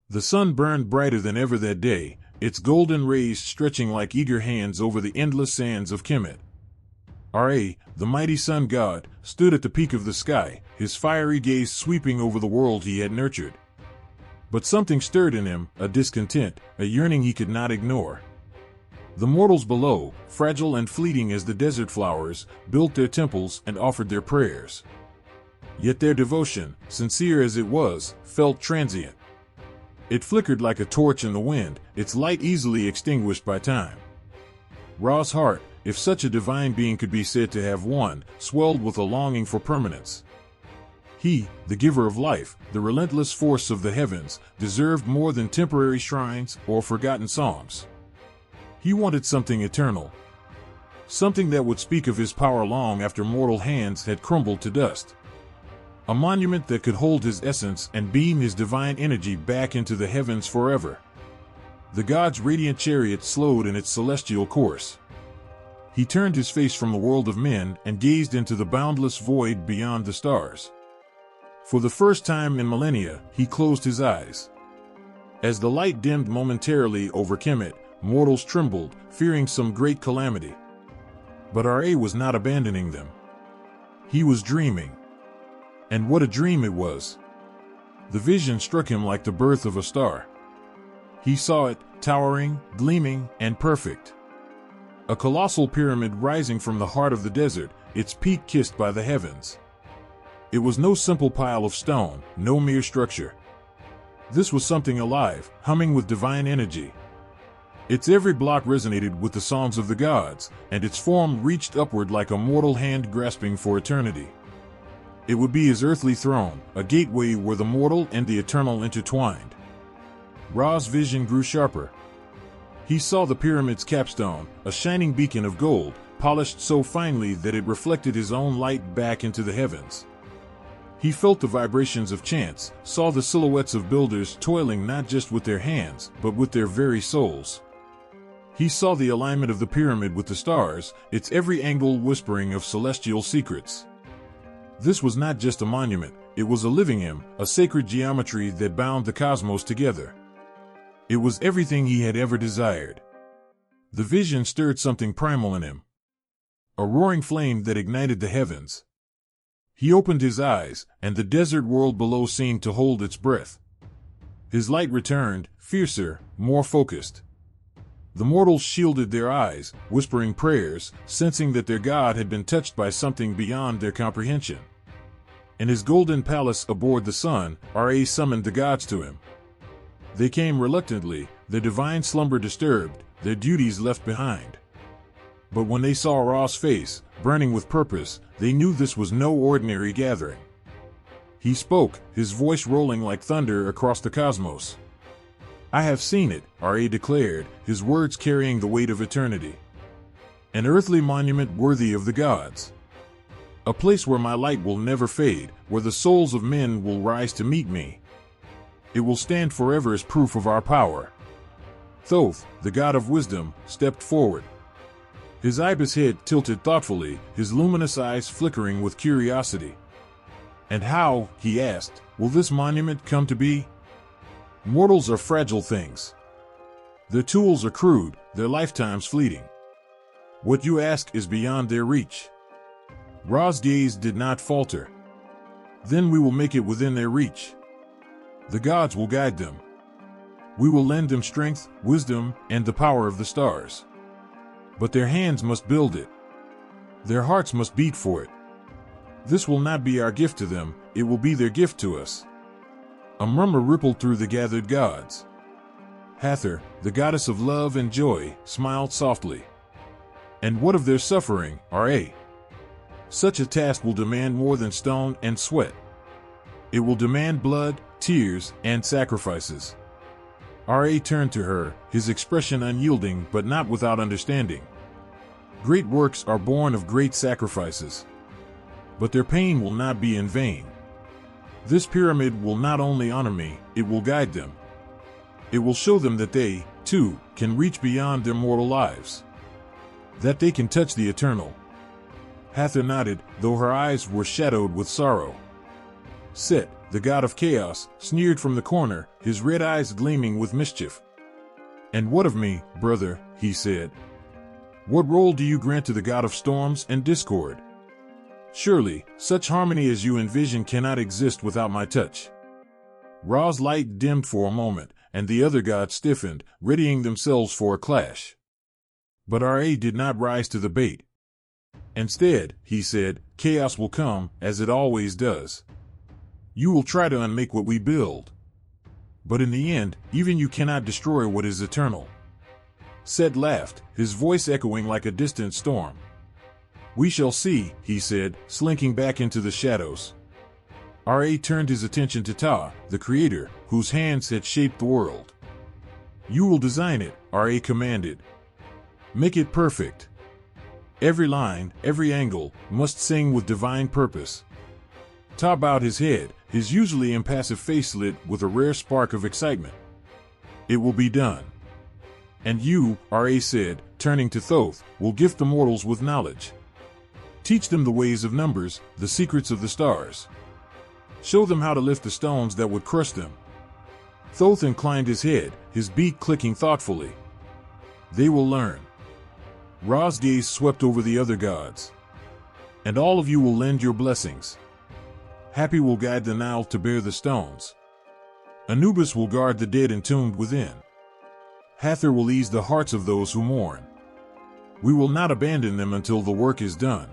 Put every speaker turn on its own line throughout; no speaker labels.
The sun burned brighter than ever that day, its golden rays stretching like eager hands over the endless sands of Kemet. Ra, the mighty sun god, stood at the peak of the sky, his fiery gaze sweeping over the world he had nurtured. But something stirred in him, a discontent, a yearning he could not ignore. The mortals below, fragile and fleeting as the desert flowers, built their temples and offered their prayers. Yet their devotion, sincere as it was, felt transient. It flickered like a torch in the wind, its light easily extinguished by time. Ra's heart, if such a divine being could be said to have one, swelled with a longing for permanence. He, the giver of life, the relentless force of the heavens, deserved more than temporary shrines or forgotten songs. He wanted something eternal. Something that would speak of his power long after mortal hands had crumbled to dust. A monument that could hold his essence and beam his divine energy back into the heavens forever. The god's radiant chariot slowed in its celestial course. He turned his face from the world of men and gazed into the boundless void beyond the stars. For the first time in millennia, he closed his eyes. As the light dimmed momentarily over Kemet, mortals trembled, fearing some great calamity. But Ra was not abandoning them. He was dreaming. And what a dream it was! The vision struck him like the birth of a star. He saw it, towering, gleaming, and perfect. A colossal pyramid rising from the heart of the desert, its peak kissed by the heavens. It was no simple pile of stone, no mere structure. This was something alive, humming with divine energy. Its every block resonated with the songs of the gods, and its form reached upward like a mortal hand grasping for eternity. It would be his earthly throne, a gateway where the mortal and the eternal intertwined. Ra's vision grew sharper. He saw the pyramid's capstone, a shining beacon of gold, polished so finely that it reflected his own light back into the heavens. He felt the vibrations of chants, saw the silhouettes of builders toiling not just with their hands, but with their very souls. He saw the alignment of the pyramid with the stars, its every angle whispering of celestial secrets. This was not just a monument, it was a living hymn, a sacred geometry that bound the cosmos together. It was everything he had ever desired. The vision stirred something primal in him. A roaring flame that ignited the heavens. He opened his eyes, and the desert world below seemed to hold its breath. His light returned, fiercer, more focused. The mortals shielded their eyes, whispering prayers, sensing that their god had been touched by something beyond their comprehension. In his golden palace aboard the sun, Ra summoned the gods to him. They came reluctantly, their divine slumber disturbed, their duties left behind. But when they saw Ra's face, burning with purpose, they knew this was no ordinary gathering. He spoke, his voice rolling like thunder across the cosmos. "I have seen it," Ra declared, his words carrying the weight of eternity. "An earthly monument worthy of the gods. A place where my light will never fade, where the souls of men will rise to meet me. It will stand forever as proof of our power." Thoth, the god of wisdom, stepped forward. His ibis head tilted thoughtfully, his luminous eyes flickering with curiosity. "And how," he asked, "will this monument come to be? Mortals are fragile things. Their tools are crude, their lifetimes fleeting. What you ask is beyond their reach." Ra's gaze did not falter. "Then we will make it within their reach. The gods will guide them. We will lend them strength, wisdom, and the power of the stars. But their hands must build it. Their hearts must beat for it. This will not be our gift to them, it will be their gift to us." A murmur rippled through the gathered gods. Hathor, the goddess of love and joy, smiled softly. "And what of their suffering, Ra? Such a task will demand more than stone and sweat. It will demand blood, tears, and sacrifices." Ra turned to her, his expression unyielding but not without understanding. "Great works are born of great sacrifices. But their pain will not be in vain. This pyramid will not only honor me, it will guide them. It will show them that they, too, can reach beyond their mortal lives. That they can touch the eternal." Hathor nodded, though her eyes were shadowed with sorrow. "Set," the god of chaos, sneered from the corner, his red eyes gleaming with mischief. "And what of me, brother?" he said. "What role do you grant to the god of storms and discord? Surely, such harmony as you envision cannot exist without my touch." Ra's light dimmed for a moment, and the other gods stiffened, readying themselves for a clash. But Ra did not rise to the bait. "Instead," he said, "chaos will come, as it always does. You will try to unmake what we build. But in the end, even you cannot destroy what is eternal." Set laughed, his voice echoing like a distant storm. "We shall see," he said, slinking back into the shadows. Ra turned his attention to Ta, the creator, whose hands had shaped the world. "You will design it," Ra commanded. "Make it perfect. Every line, every angle, must sing with divine purpose." Ta bowed his head, his usually impassive face lit with a rare spark of excitement. "It will be done. And you," Ra said, turning to Thoth, "will gift the mortals with knowledge. Teach them the ways of numbers, the secrets of the stars. Show them how to lift the stones that would crush them." Thoth inclined his head, his beak clicking thoughtfully. "They will learn." Ra's gaze swept over the other gods. "And all of you will lend your blessings. Happy will guide the Nile to bear the stones. Anubis will guard the dead entombed within. Hathor will ease the hearts of those who mourn. We will not abandon them until the work is done."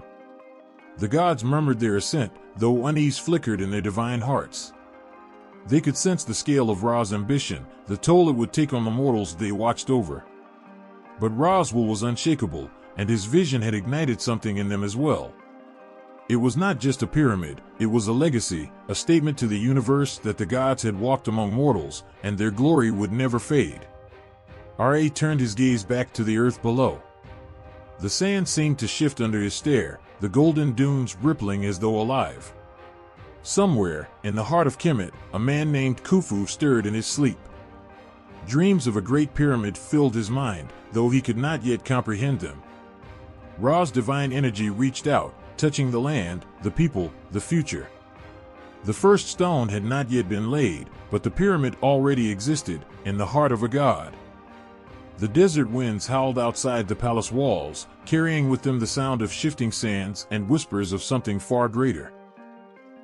The gods murmured their assent, though unease flickered in their divine hearts. They could sense the scale of Ra's ambition, the toll it would take on the mortals they watched over. But Ra's will was unshakable, and his vision had ignited something in them as well. It was not just a pyramid, it was a legacy, a statement to the universe that the gods had walked among mortals, and their glory would never fade. Ra turned his gaze back to the earth below. The sand seemed to shift under his stare, the golden dunes rippling as though alive. Somewhere, in the heart of Kemet, a man named Khufu stirred in his sleep. Dreams of a great pyramid filled his mind, though he could not yet comprehend them. Ra's divine energy reached out, touching the land, the people, the future. The first stone had not yet been laid, but the pyramid already existed, in the heart of a god. The desert winds howled outside the palace walls, carrying with them the sound of shifting sands and whispers of something far greater.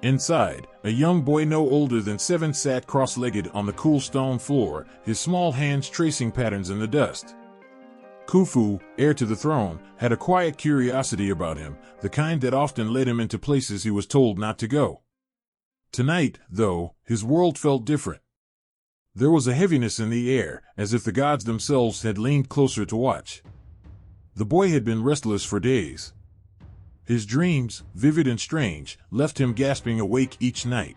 Inside, a young boy no older than 7 sat cross-legged on the cool stone floor, his small hands tracing patterns in the dust. Khufu, heir to the throne, had a quiet curiosity about him, the kind that often led him into places he was told not to go. Tonight, though, his world felt different. There was a heaviness in the air, as if the gods themselves had leaned closer to watch. The boy had been restless for days. His dreams, vivid and strange, left him gasping awake each night.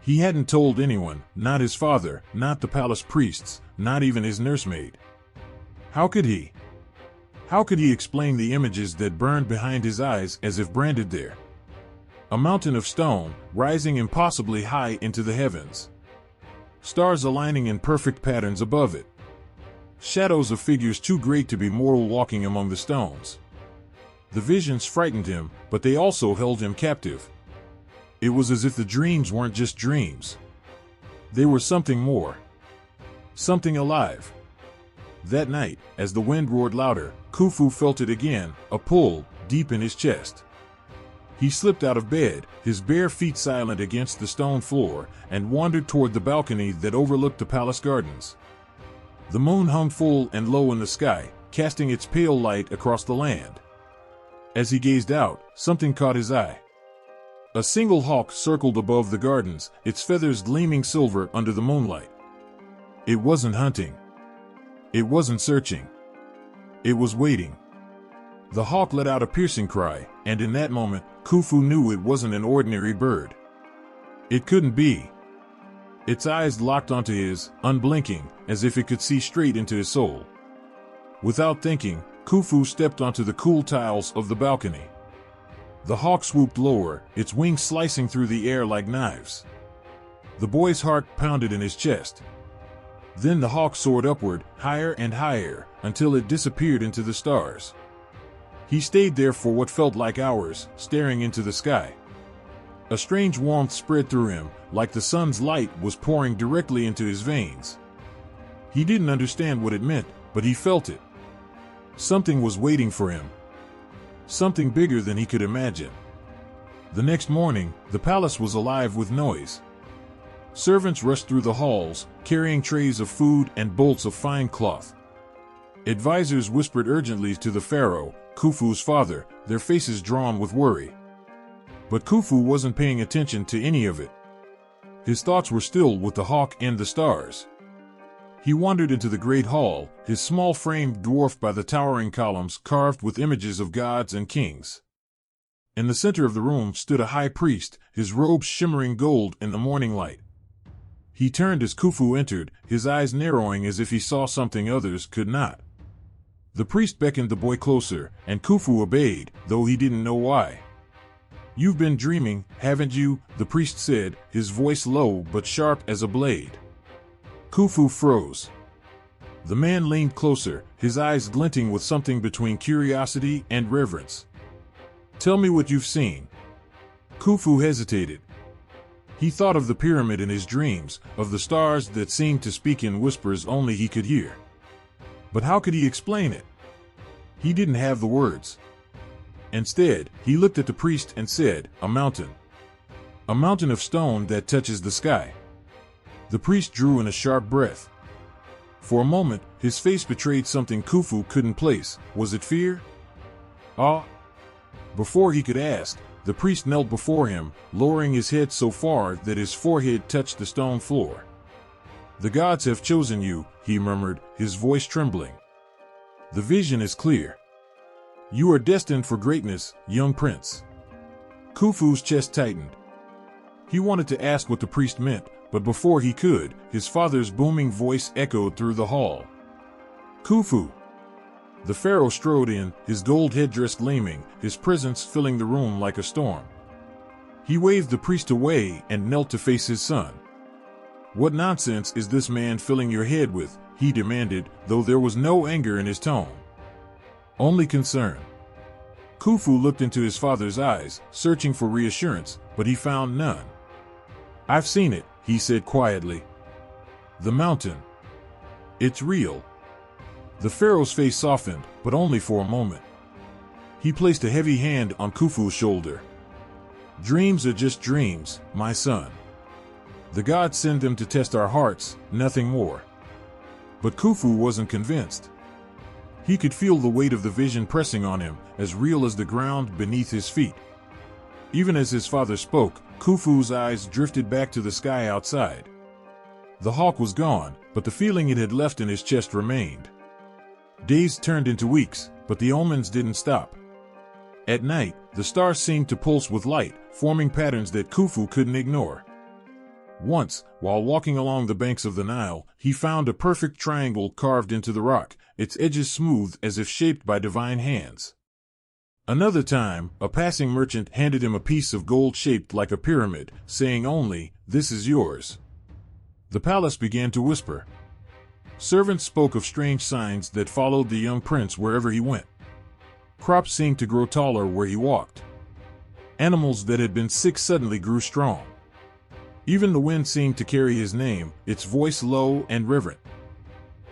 He hadn't told anyone, not his father, not the palace priests, not even his nursemaid. How could he? How could he explain the images that burned behind his eyes as if branded there? A mountain of stone, rising impossibly high into the heavens. Stars aligning in perfect patterns above it. Shadows of figures too great to be mortal walking among the stones. The visions frightened him, but they also held him captive. It was as if the dreams weren't just dreams. They were something more. Something alive. That night, as the wind roared louder, Khufu felt it again, a pull, deep in his chest. He slipped out of bed, his bare feet silent against the stone floor, and wandered toward the balcony that overlooked the palace gardens. The moon hung full and low in the sky, casting its pale light across the land. As he gazed out, something caught his eye. A single hawk circled above the gardens, its feathers gleaming silver under the moonlight. It wasn't hunting. It wasn't searching. It was waiting. The hawk let out a piercing cry, and in that moment, Khufu knew it wasn't an ordinary bird. It couldn't be. Its eyes locked onto his, unblinking, as if it could see straight into his soul. Without thinking, Khufu stepped onto the cool tiles of the balcony. The hawk swooped lower, its wings slicing through the air like knives. The boy's heart pounded in his chest. Then the hawk soared upward, higher and higher, until it disappeared into the stars. He stayed there for what felt like hours, staring into the sky. A strange warmth spread through him, like the sun's light was pouring directly into his veins. He didn't understand what it meant, but he felt it. Something was waiting for him. Something bigger than he could imagine. The next morning, the palace was alive with noise. Servants rushed through the halls, carrying trays of food and bolts of fine cloth. Advisors whispered urgently to the pharaoh, Khufu's father, their faces drawn with worry. But Khufu wasn't paying attention to any of it. His thoughts were still with the hawk and the stars. He wandered into the great hall, his small frame dwarfed by the towering columns carved with images of gods and kings. In the center of the room stood a high priest, his robes shimmering gold in the morning light. He turned as Khufu entered, his eyes narrowing as if he saw something others could not. The priest beckoned the boy closer, and Khufu obeyed, though he didn't know why. "You've been dreaming, haven't you?" the priest said, his voice low but sharp as a blade. Khufu froze. The man leaned closer, his eyes glinting with something between curiosity and reverence. "Tell me what you've seen." Khufu hesitated. He thought of the pyramid in his dreams, of the stars that seemed to speak in whispers only he could hear. But how could he explain it? He didn't have the words. Instead, he looked at the priest and said, "A mountain. A mountain of stone that touches the sky." The priest drew in a sharp breath. For a moment, his face betrayed something Khufu couldn't place. Was it fear? Awe? Before he could ask, the priest knelt before him, lowering his head so far that his forehead touched the stone floor. "The gods have chosen you," he murmured, his voice trembling. "The vision is clear. You are destined for greatness, young prince." Khufu's chest tightened. He wanted to ask what the priest meant, but before he could, his father's booming voice echoed through the hall. "Khufu!" The pharaoh strode in, his gold headdress gleaming, his presence filling the room like a storm. He waved the priest away and knelt to face his son. "What nonsense is this man filling your head with?" he demanded, though there was no anger in his tone. Only concern. Khufu looked into his father's eyes, searching for reassurance, but he found none. "I've seen it," he said quietly. "The mountain. It's real." The pharaoh's face softened, but only for a moment. He placed a heavy hand on Khufu's shoulder. "Dreams are just dreams, my son. The gods send them to test our hearts, nothing more." But Khufu wasn't convinced. He could feel the weight of the vision pressing on him, as real as the ground beneath his feet. Even as his father spoke, Khufu's eyes drifted back to the sky outside. The hawk was gone, but the feeling it had left in his chest remained. Days turned into weeks, but the omens didn't stop. At night, the stars seemed to pulse with light, forming patterns that Khufu couldn't ignore. Once, while walking along the banks of the Nile, he found a perfect triangle carved into the rock, its edges smooth as if shaped by divine hands. Another time, a passing merchant handed him a piece of gold shaped like a pyramid, saying only, "This is yours." The palace began to whisper. Servants spoke of strange signs that followed the young prince wherever he went. Crops seemed to grow taller where he walked. Animals that had been sick suddenly grew strong. Even the wind seemed to carry his name, its voice low and reverent.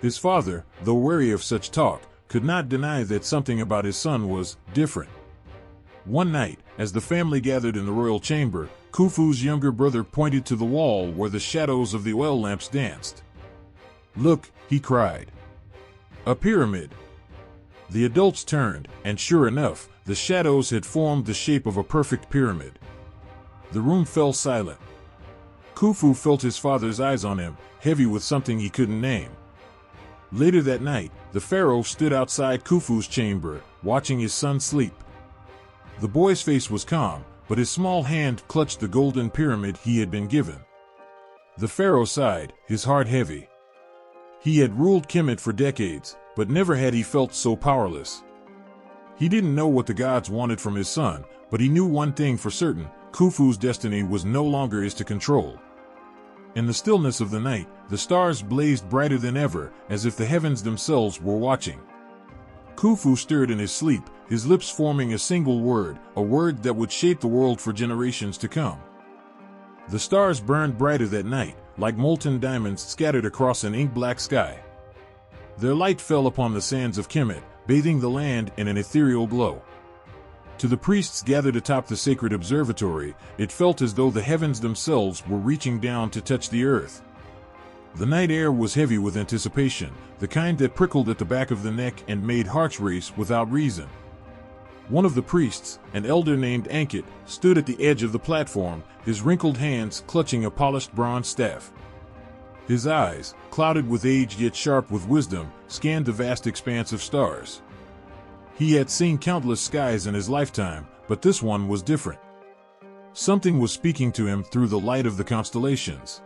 His father, though wary of such talk, could not deny that something about his son was different. One night, as the family gathered in the royal chamber, Khufu's younger brother pointed to the wall where the shadows of the oil lamps danced. "Look," he cried. "A pyramid." The adults turned, and sure enough, the shadows had formed the shape of a perfect pyramid. The room fell silent. Khufu felt his father's eyes on him, heavy with something he couldn't name. Later that night, the pharaoh stood outside Khufu's chamber, watching his son sleep. The boy's face was calm, but his small hand clutched the golden pyramid he had been given. The pharaoh sighed, his heart heavy. He had ruled Kemet for decades, but never had he felt so powerless. He didn't know what the gods wanted from his son, but he knew one thing for certain: Khufu's destiny was no longer his to control. In the stillness of the night, the stars blazed brighter than ever, as if the heavens themselves were watching. Khufu stirred in his sleep, his lips forming a single word, a word that would shape the world for generations to come. The stars burned brighter that night, like molten diamonds scattered across an ink-black sky. Their light fell upon the sands of Kemet, bathing the land in an ethereal glow. To the priests gathered atop the sacred observatory, it felt as though the heavens themselves were reaching down to touch the earth. The night air was heavy with anticipation, the kind that prickled at the back of the neck and made hearts race without reason. One of the priests, an elder named Ankit, stood at the edge of the platform, his wrinkled hands clutching a polished bronze staff. His eyes, clouded with age yet sharp with wisdom, scanned the vast expanse of stars. He had seen countless skies in his lifetime, but this one was different. Something was speaking to him through the light of the constellations.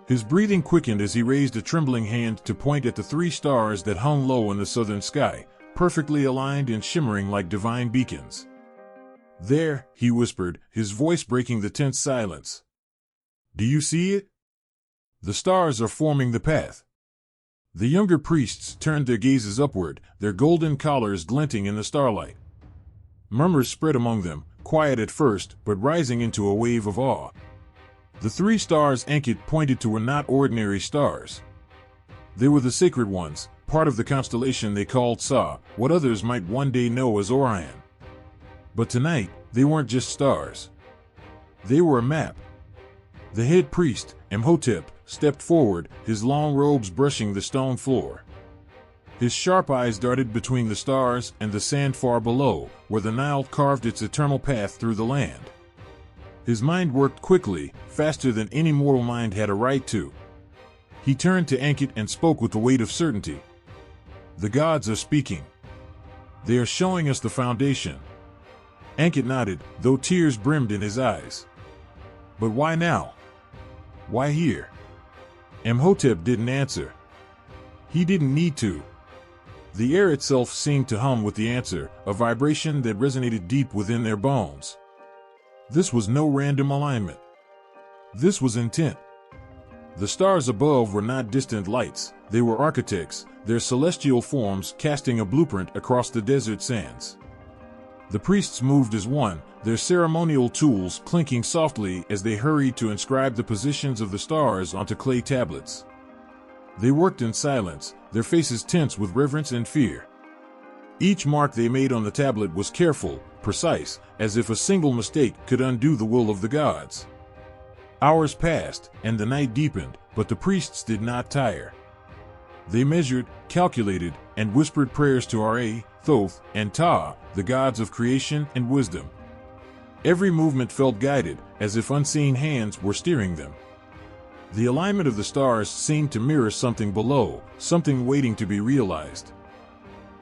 His breathing quickened as he raised a trembling hand to point at the 3 stars that hung low in the southern sky, perfectly aligned and shimmering like divine beacons. "There," he whispered, his voice breaking the tense silence. "Do you see it? The stars are forming the path." The younger priests turned their gazes upward, their golden collars glinting in the starlight. Murmurs spread among them, quiet at first, but rising into a wave of awe. The 3 stars Ankit pointed to were not ordinary stars. They were the sacred ones, part of the constellation they called Sa, what others might one day know as Orion. But tonight, they weren't just stars. They were a map. The head priest, Imhotep, stepped forward, his long robes brushing the stone floor. His sharp eyes darted between the stars and the sand far below, where the Nile carved its eternal path through the land. His mind worked quickly, faster than any mortal mind had a right to. He turned to Ankit and spoke with the weight of certainty. "The gods are speaking. They are showing us the foundation." Ankit nodded, though tears brimmed in his eyes. "But why now? Why here?" Imhotep didn't answer. He didn't need to. The air itself seemed to hum with the answer, a vibration that resonated deep within their bones. This was no random alignment. This was intent. The stars above were not distant lights, they were architects, their celestial forms casting a blueprint across the desert sands. The priests moved as one, their ceremonial tools clinking softly as they hurried to inscribe the positions of the stars onto clay tablets. They worked in silence, their faces tense with reverence and fear. Each mark they made on the tablet was careful, precise, as if a single mistake could undo the will of the gods. Hours passed, and the night deepened, but the priests did not tire. They measured, calculated, and whispered prayers to Ra, Thoth, and Ta, the gods of creation and wisdom. Every movement felt guided, as if unseen hands were steering them. The alignment of the stars seemed to mirror something below, something waiting to be realized.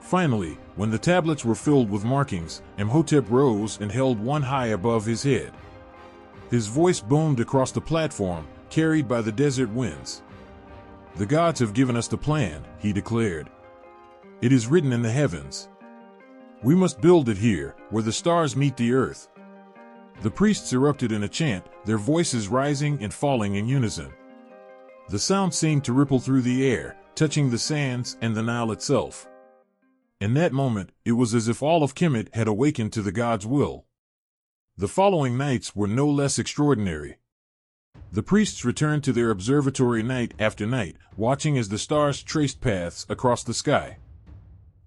Finally, when the tablets were filled with markings, Imhotep rose and held one high above his head. His voice boomed across the platform, carried by the desert winds. "The gods have given us the plan," he declared. "It is written in the heavens. We must build it here, where the stars meet the earth." The priests erupted in a chant, their voices rising and falling in unison. The sound seemed to ripple through the air, touching the sands and the Nile itself. In that moment, it was as if all of Kemet had awakened to the gods' will. The following nights were no less extraordinary. The priests returned to their observatory night after night, watching as the stars traced paths across the sky.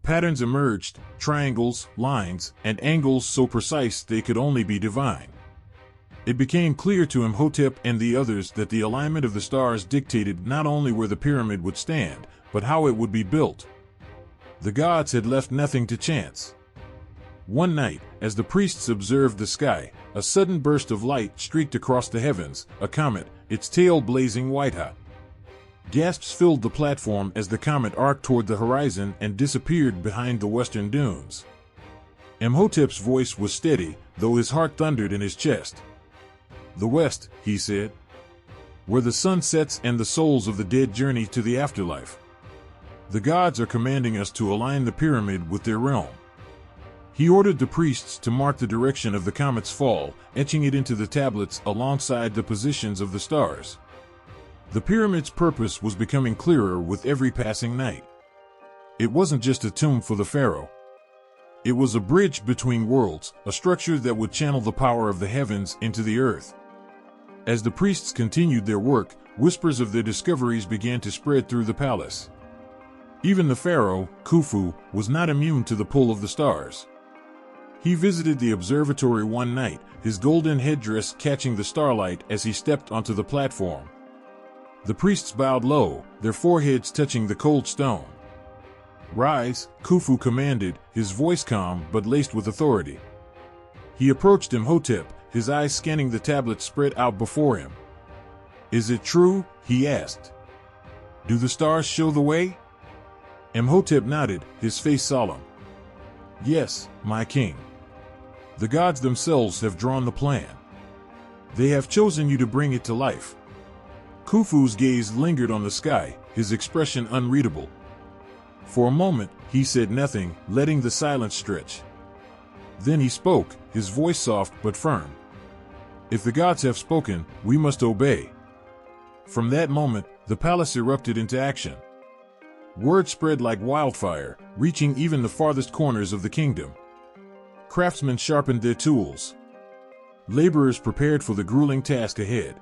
Patterns emerged, triangles, lines, and angles so precise they could only be divine. It became clear to Imhotep and the others that the alignment of the stars dictated not only where the pyramid would stand, but how it would be built. The gods had left nothing to chance. One night, as the priests observed the sky, a sudden burst of light streaked across the heavens, a comet, its tail blazing white-hot. Gasps filled the platform as the comet arced toward the horizon and disappeared behind the western dunes. Imhotep's voice was steady, though his heart thundered in his chest. "The west," he said, "where the sun sets and the souls of the dead journey to the afterlife. The gods are commanding us to align the pyramid with their realm." He ordered the priests to mark the direction of the comet's fall, etching it into the tablets alongside the positions of the stars. The pyramid's purpose was becoming clearer with every passing night. It wasn't just a tomb for the pharaoh. It was a bridge between worlds, a structure that would channel the power of the heavens into the earth. As the priests continued their work, whispers of their discoveries began to spread through the palace. Even the pharaoh, Khufu, was not immune to the pull of the stars. He visited the observatory one night, his golden headdress catching the starlight as he stepped onto the platform. The priests bowed low, their foreheads touching the cold stone. "Rise," Khufu commanded, his voice calm but laced with authority. He approached Imhotep, his eyes scanning the tablets spread out before him. "Is it true?" he asked. "Do the stars show the way?" Imhotep nodded, his face solemn. "Yes, my king. The gods themselves have drawn the plan. They have chosen you to bring it to life." Khufu's gaze lingered on the sky, his expression unreadable. For a moment, he said nothing, letting the silence stretch. Then he spoke, his voice soft but firm. "If the gods have spoken, we must obey." From that moment, the palace erupted into action. Word spread like wildfire, reaching even the farthest corners of the kingdom. Craftsmen sharpened their tools. Laborers prepared for the grueling task ahead.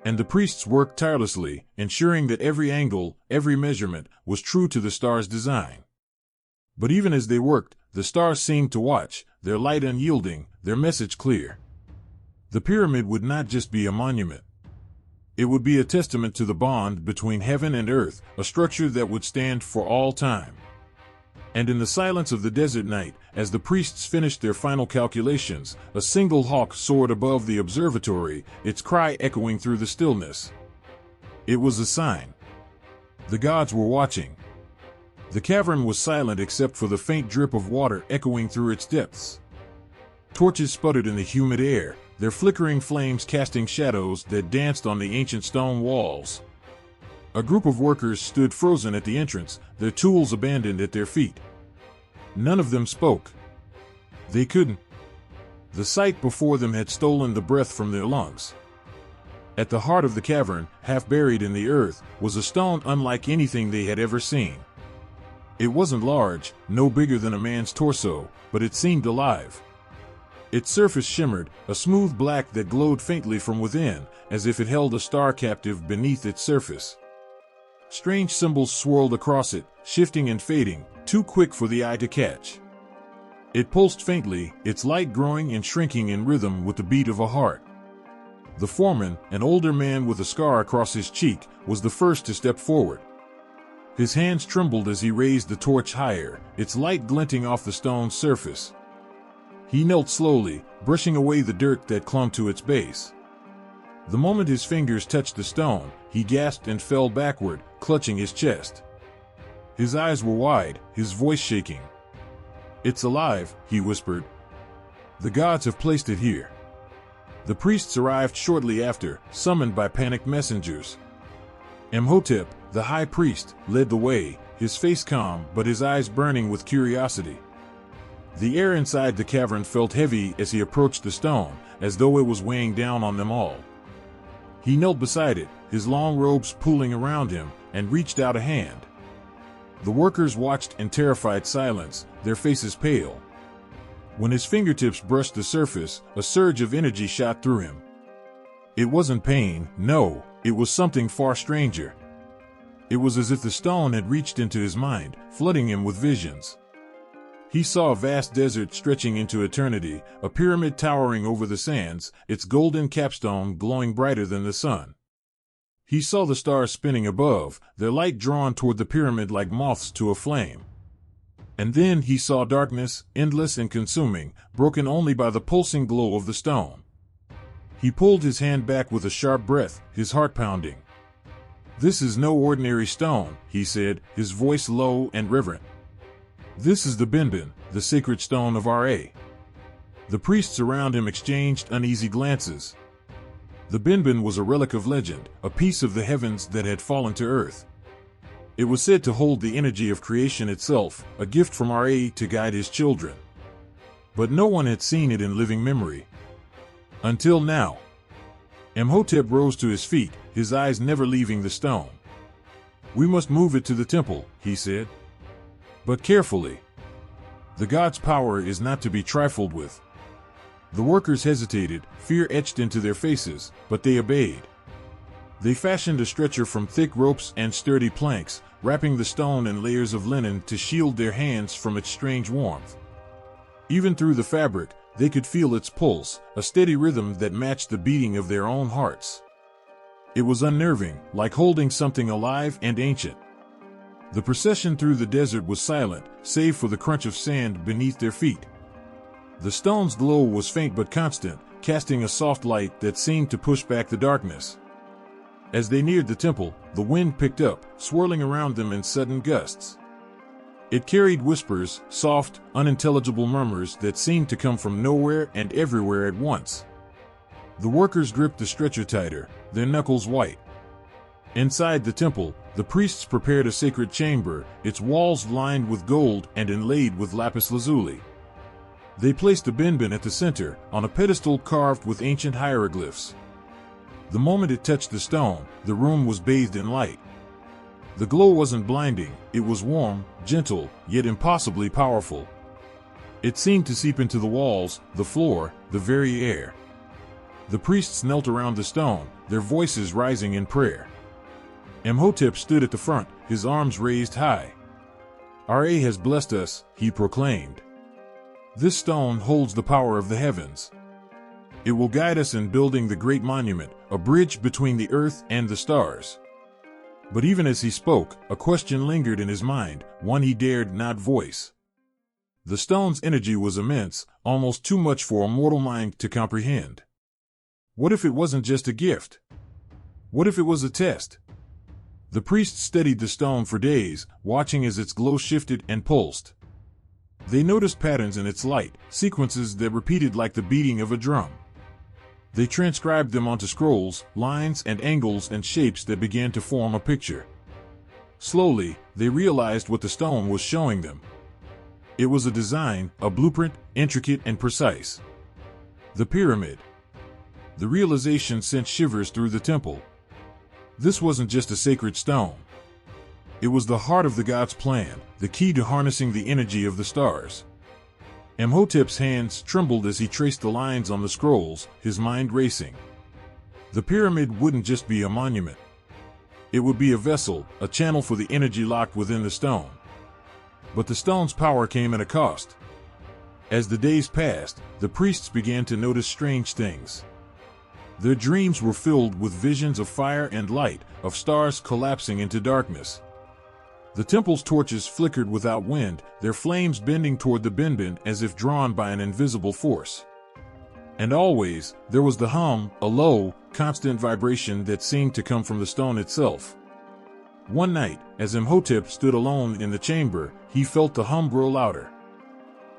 And the priests worked tirelessly, ensuring that every angle, every measurement, was true to the star's design. But even as they worked, the stars seemed to watch, their light unyielding, their message clear. The pyramid would not just be a monument. It would be a testament to the bond between heaven and earth, a structure that would stand for all time. And in the silence of the desert night, as the priests finished their final calculations, a single hawk soared above the observatory, its cry echoing through the stillness. It was a sign. The gods were watching. The cavern was silent except for the faint drip of water echoing through its depths. Torches sputtered in the humid air, their flickering flames casting shadows that danced on the ancient stone walls. A group of workers stood frozen at the entrance, their tools abandoned at their feet. None of them spoke. They couldn't. The sight before them had stolen the breath from their lungs. At the heart of the cavern, half buried in the earth, was a stone unlike anything they had ever seen. It wasn't large, no bigger than a man's torso, but it seemed alive. Its surface shimmered, a smooth black that glowed faintly from within, as if it held a star captive beneath its surface. Strange symbols swirled across it, shifting and fading, too quick for the eye to catch. It pulsed faintly, its light growing and shrinking in rhythm with the beat of a heart. The foreman, an older man with a scar across his cheek, was the first to step forward. His hands trembled as he raised the torch higher, its light glinting off the stone's surface. He knelt slowly, brushing away the dirt that clung to its base. The moment his fingers touched the stone, he gasped and fell backward, clutching his chest. His eyes were wide, his voice shaking. "It's alive," he whispered. "The gods have placed it here." The priests arrived shortly after, summoned by panicked messengers. Imhotep, the high priest, led the way, his face calm but his eyes burning with curiosity. The air inside the cavern felt heavy as he approached the stone, as though it was weighing down on them all. He knelt beside it, his long robes pooling around him, and reached out a hand. The workers watched in terrified silence, their faces pale. When his fingertips brushed the surface, a surge of energy shot through him. It wasn't pain, no, it was something far stranger. It was as if the stone had reached into his mind, flooding him with visions. He saw a vast desert stretching into eternity, a pyramid towering over the sands, its golden capstone glowing brighter than the sun. He saw the stars spinning above, their light drawn toward the pyramid like moths to a flame. And then he saw darkness, endless and consuming, broken only by the pulsing glow of the stone. He pulled his hand back with a sharp breath, his heart pounding. "This is no ordinary stone," he said, his voice low and reverent. "This is the Benben, the sacred stone of Ra." The priests around him exchanged uneasy glances. The Benben was a relic of legend, a piece of the heavens that had fallen to earth. It was said to hold the energy of creation itself, a gift from Ra to guide his children. But no one had seen it in living memory. Until now. Imhotep rose to his feet, his eyes never leaving the stone. "We must move it to the temple," he said. "But carefully. The god's power is not to be trifled with." The workers hesitated, fear etched into their faces, but they obeyed. They fashioned a stretcher from thick ropes and sturdy planks, wrapping the stone in layers of linen to shield their hands from its strange warmth. Even through the fabric, they could feel its pulse, a steady rhythm that matched the beating of their own hearts. It was unnerving, like holding something alive and ancient. The procession through the desert was silent, save for the crunch of sand beneath their feet. The stone's glow was faint but constant, casting a soft light that seemed to push back the darkness. As they neared the temple, the wind picked up, swirling around them in sudden gusts. It carried whispers, soft, unintelligible murmurs that seemed to come from nowhere and everywhere at once. The workers gripped the stretcher tighter, their knuckles white. Inside the temple, the priests prepared a sacred chamber, its walls lined with gold and inlaid with lapis lazuli. They placed a binbin at the center, on a pedestal carved with ancient hieroglyphs. The moment it touched the stone, the room was bathed in light. The glow wasn't blinding, it was warm, gentle, yet impossibly powerful. It seemed to seep into the walls, the floor, the very air. The priests knelt around the stone, their voices rising in prayer. Imhotep stood at the front, his arms raised high. "Ra has blessed us," he proclaimed. "This stone holds the power of the heavens. It will guide us in building the great monument, a bridge between the earth and the stars." But even as he spoke, a question lingered in his mind, one he dared not voice. The stone's energy was immense, almost too much for a mortal mind to comprehend. What if it wasn't just a gift? What if it was a test? The priests studied the stone for days, watching as its glow shifted and pulsed. They noticed patterns in its light, sequences that repeated like the beating of a drum. They transcribed them onto scrolls, lines and angles and shapes that began to form a picture. Slowly, they realized what the stone was showing them. It was a design, a blueprint, intricate and precise. The pyramid. The realization sent shivers through the temple. This wasn't just a sacred stone. It was the heart of the god's plan, the key to harnessing the energy of the stars. Imhotep's hands trembled as he traced the lines on the scrolls, his mind racing. The pyramid wouldn't just be a monument. It would be a vessel, a channel for the energy locked within the stone. But the stone's power came at a cost. As the days passed, the priests began to notice strange things. Their dreams were filled with visions of fire and light, of stars collapsing into darkness. The temple's torches flickered without wind, their flames bending toward the binbin as if drawn by an invisible force. And always, there was the hum, a low, constant vibration that seemed to come from the stone itself. One night, as Imhotep stood alone in the chamber, he felt the hum grow louder.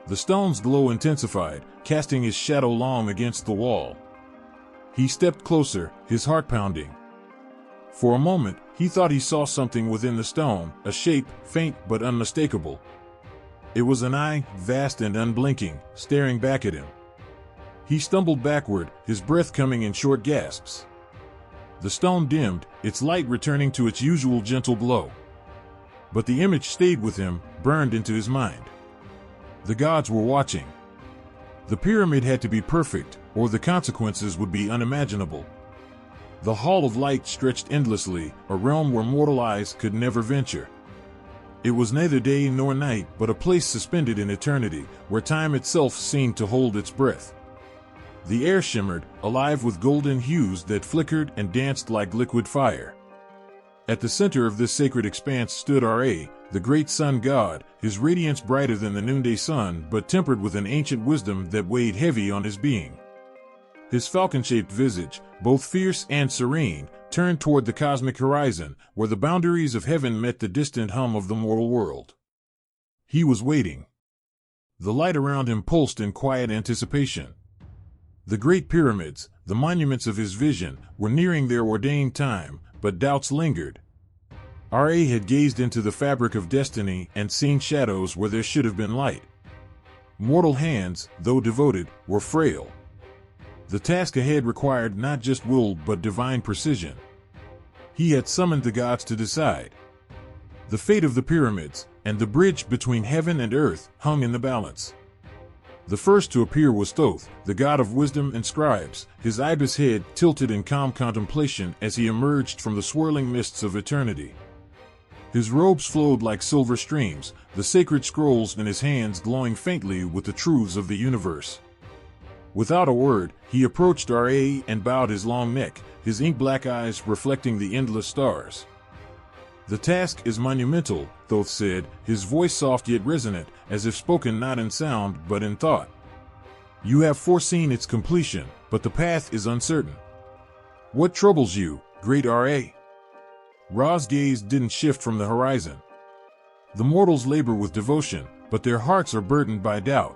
The stone's glow intensified, casting his shadow long against the wall. He stepped closer, his heart pounding. For a moment, he thought he saw something within the stone, a shape, faint but unmistakable. It was an eye, vast and unblinking, staring back at him. He stumbled backward, his breath coming in short gasps. The stone dimmed, its light returning to its usual gentle glow. But the image stayed with him, burned into his mind. The gods were watching. The pyramid had to be perfect, or the consequences would be unimaginable. The Hall of Light stretched endlessly, a realm where mortal eyes could never venture. It was neither day nor night, but a place suspended in eternity, where time itself seemed to hold its breath. The air shimmered, alive with golden hues that flickered and danced like liquid fire. At the center of this sacred expanse stood Ra, the great sun god, his radiance brighter than the noonday sun but tempered with an ancient wisdom that weighed heavy on his being. His falcon-shaped visage, both fierce and serene, turned toward the cosmic horizon, where the boundaries of heaven met the distant hum of the mortal world. He was waiting. The light around him pulsed in quiet anticipation. The great pyramids, the monuments of his vision, were nearing their ordained time, but doubts lingered. Ra had gazed into the fabric of destiny and seen shadows where there should have been light. Mortal hands, though devoted, were frail. The task ahead required not just will but divine precision. He had summoned the gods to decide. The fate of the pyramids, and the bridge between heaven and earth, hung in the balance. The first to appear was Thoth, the god of wisdom and scribes, his ibis head tilted in calm contemplation as he emerged from the swirling mists of eternity. His robes flowed like silver streams, the sacred scrolls in his hands glowing faintly with the truths of the universe. Without a word, he approached Ra and bowed his long neck, his ink-black eyes reflecting the endless stars. "The task is monumental," Thoth said, his voice soft yet resonant, as if spoken not in sound but in thought. "You have foreseen its completion, but the path is uncertain. What troubles you, great Ra?" Ra's gaze didn't shift from the horizon. "The mortals labor with devotion, but their hearts are burdened by doubt.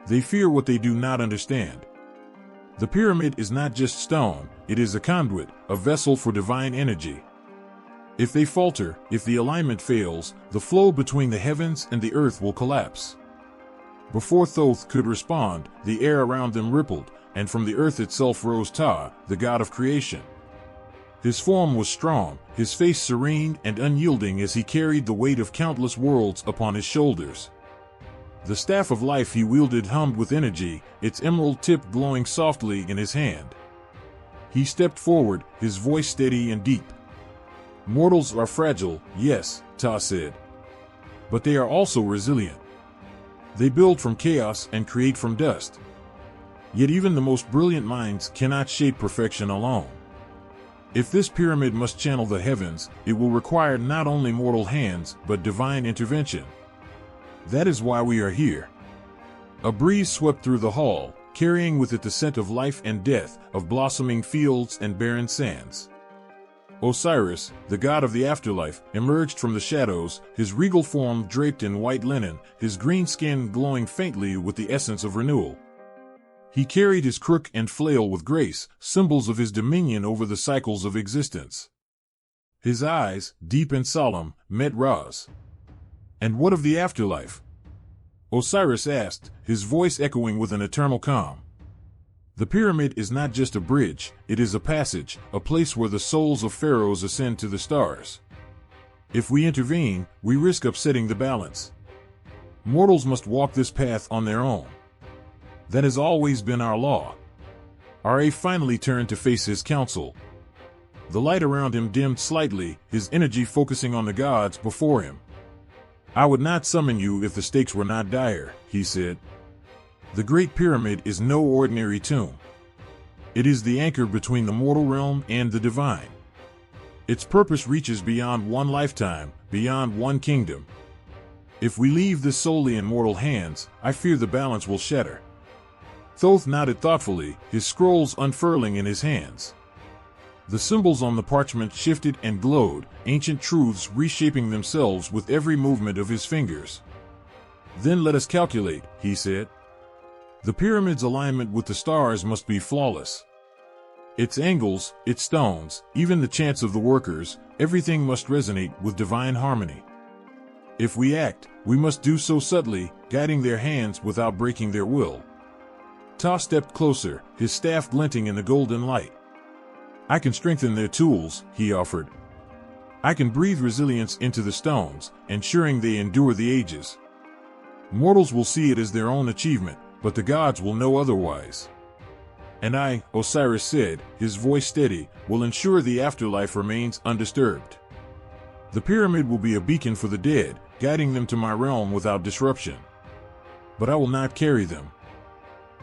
They fear what they do not understand. The pyramid is not just stone, it is a conduit, a vessel for divine energy. If they falter, if the alignment fails, the flow between the heavens and the earth will collapse." Before Thoth could respond, the air around them rippled, and from the earth itself rose Ta, the god of creation. His form was strong, his face serene and unyielding as he carried the weight of countless worlds upon his shoulders. The staff of life he wielded hummed with energy, its emerald tip glowing softly in his hand. He stepped forward, his voice steady and deep. "Mortals are fragile, yes," Ta said. "But they are also resilient. They build from chaos and create from dust. Yet even the most brilliant minds cannot shape perfection alone. If this pyramid must channel the heavens, it will require not only mortal hands, but divine intervention. That is why we are here." A breeze swept through the hall, carrying with it the scent of life and death, of blossoming fields and barren sands. Osiris, the god of the afterlife, emerged from the shadows, his regal form draped in white linen, his green skin glowing faintly with the essence of renewal. He carried his crook and flail with grace, symbols of his dominion over the cycles of existence. His eyes, deep and solemn, met Ra's. "And what of the afterlife?" Osiris asked, his voice echoing with an eternal calm. "The pyramid is not just a bridge, it is a passage, a place where the souls of pharaohs ascend to the stars. If we intervene, we risk upsetting the balance. Mortals must walk this path on their own. That has always been our law." Ra finally turned to face his council. The light around him dimmed slightly, his energy focusing on the gods before him. "I would not summon you if the stakes were not dire," he said. "The Great Pyramid is no ordinary tomb. It is the anchor between the mortal realm and the divine. Its purpose reaches beyond one lifetime, beyond one kingdom. If we leave this solely in mortal hands, I fear the balance will shatter." Thoth nodded thoughtfully, his scrolls unfurling in his hands. The symbols on the parchment shifted and glowed, ancient truths reshaping themselves with every movement of his fingers. "Then let us calculate," he said. "The pyramid's alignment with the stars must be flawless. Its angles, its stones, even the chants of the workers, everything must resonate with divine harmony. If we act, we must do so subtly, guiding their hands without breaking their will." Ta stepped closer, his staff glinting in the golden light. "I can strengthen their tools," he offered. "I can breathe resilience into the stones, ensuring they endure the ages. Mortals will see it as their own achievement, but the gods will know otherwise. And I," Osiris said, his voice steady, "will ensure the afterlife remains undisturbed. The pyramid will be a beacon for the dead, guiding them to my realm without disruption. But I will not carry them.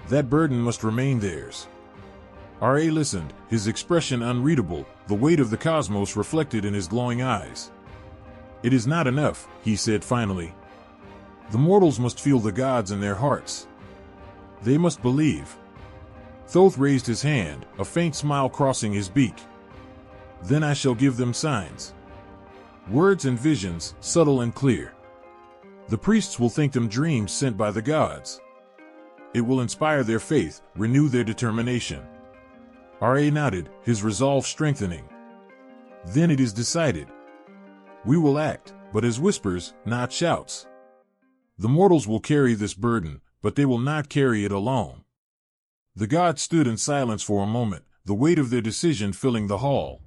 That burden must remain theirs." Ra listened, his expression unreadable, the weight of the cosmos reflected in his glowing eyes. "It is not enough," he said finally. "The mortals must feel the gods in their hearts. They must believe." Thoth raised his hand, a faint smile crossing his beak. "Then I shall give them signs. Words and visions, subtle and clear. The priests will think them dreams sent by the gods. It will inspire their faith, renew their determination." Ra nodded, his resolve strengthening. "Then it is decided. We will act, but as whispers, not shouts. The mortals will carry this burden, but they will not carry it alone." The gods stood in silence for a moment, the weight of their decision filling the hall.